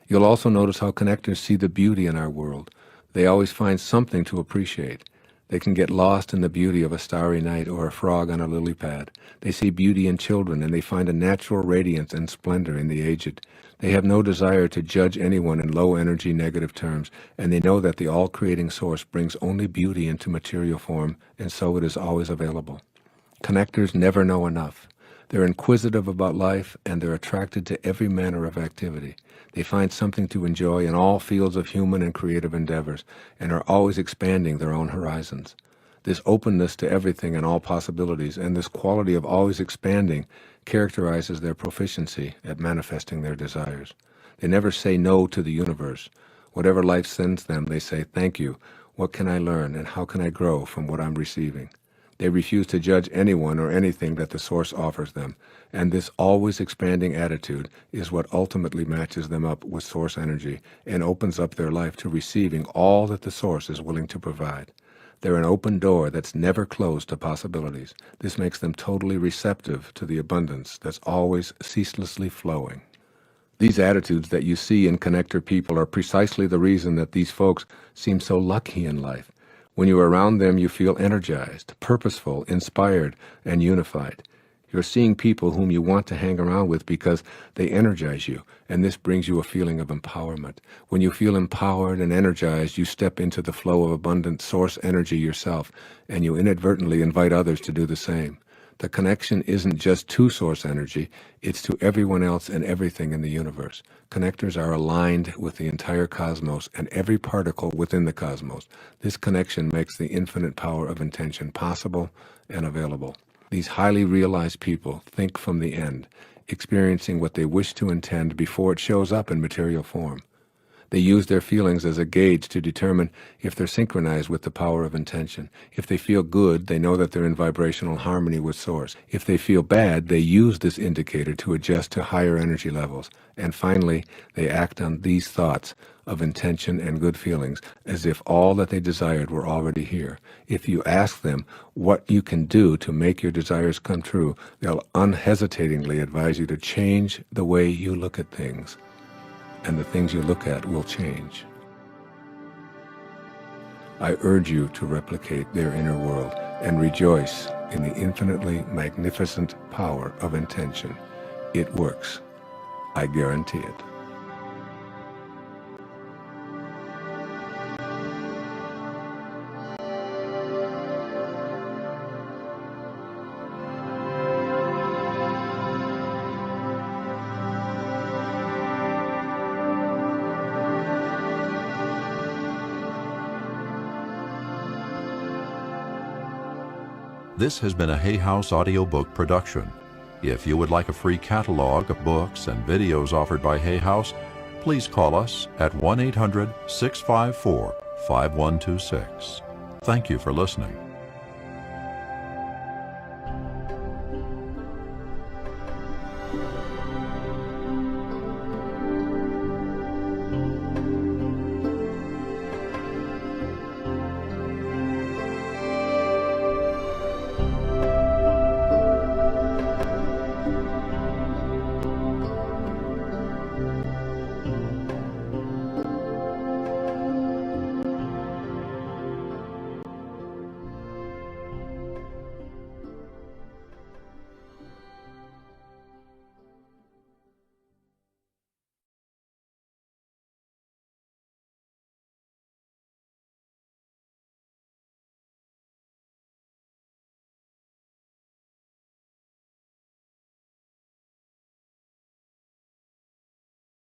You'll also notice how connectors see the beauty in our world. They always find something to appreciate. They can get lost in the beauty of a starry night or a frog on a lily pad. They see beauty in children, and they find a natural radiance and splendor in the aged. They have no desire to judge anyone in low-energy negative terms, and they know that the all-creating source brings only beauty into material form, and so it is always available. Connectors never know enough. They're inquisitive about life, and they're attracted to every manner of activity. They find something to enjoy in all fields of human and creative endeavors, and are always expanding their own horizons. This openness to everything and all possibilities, and this quality of always expanding, characterizes their proficiency at manifesting their desires. They never say no to the universe. Whatever life sends them, they say, "Thank you. What can I learn, and how can I grow from what I'm receiving?" They refuse to judge anyone or anything that the source offers them, and this always expanding attitude is what ultimately matches them up with source energy and opens up their life to receiving all that the source is willing to provide. They're an open door that's never closed to possibilities. This makes them totally receptive to the abundance that's always ceaselessly flowing. These attitudes that you see in connector people are precisely the reason that these folks seem so lucky in life. When you're around them, you feel energized, purposeful, inspired, and unified. You're seeing people whom you want to hang around with because they energize you, and this brings you a feeling of empowerment. When you feel empowered and energized, you step into the flow of abundant source energy yourself, and you inadvertently invite others to do the same. The connection isn't just to source energy, it's to everyone else and everything in the universe. Connectors are aligned with the entire cosmos and every particle within the cosmos. This connection makes the infinite power of intention possible and available. These highly realized people think from the end, experiencing what they wish to intend before it shows up in material form. They use their feelings as a gauge to determine if they're synchronized with the power of intention. If they feel good, they know that they're in vibrational harmony with Source. If they feel bad, they use this indicator to adjust to higher energy levels. And finally, they act on these thoughts of intention and good feelings as if all that they desired were already here. If you ask them what you can do to make your desires come true, they'll unhesitatingly advise you to change the way you look at things. And the things you look at will change. I urge you to replicate their inner world and rejoice in the infinitely magnificent power of intention. It works. I guarantee it. This has been a Hay House audiobook production. If you would like a free catalog of books and videos offered by Hay House, please call us at 1-800-654-5126. Thank you for listening.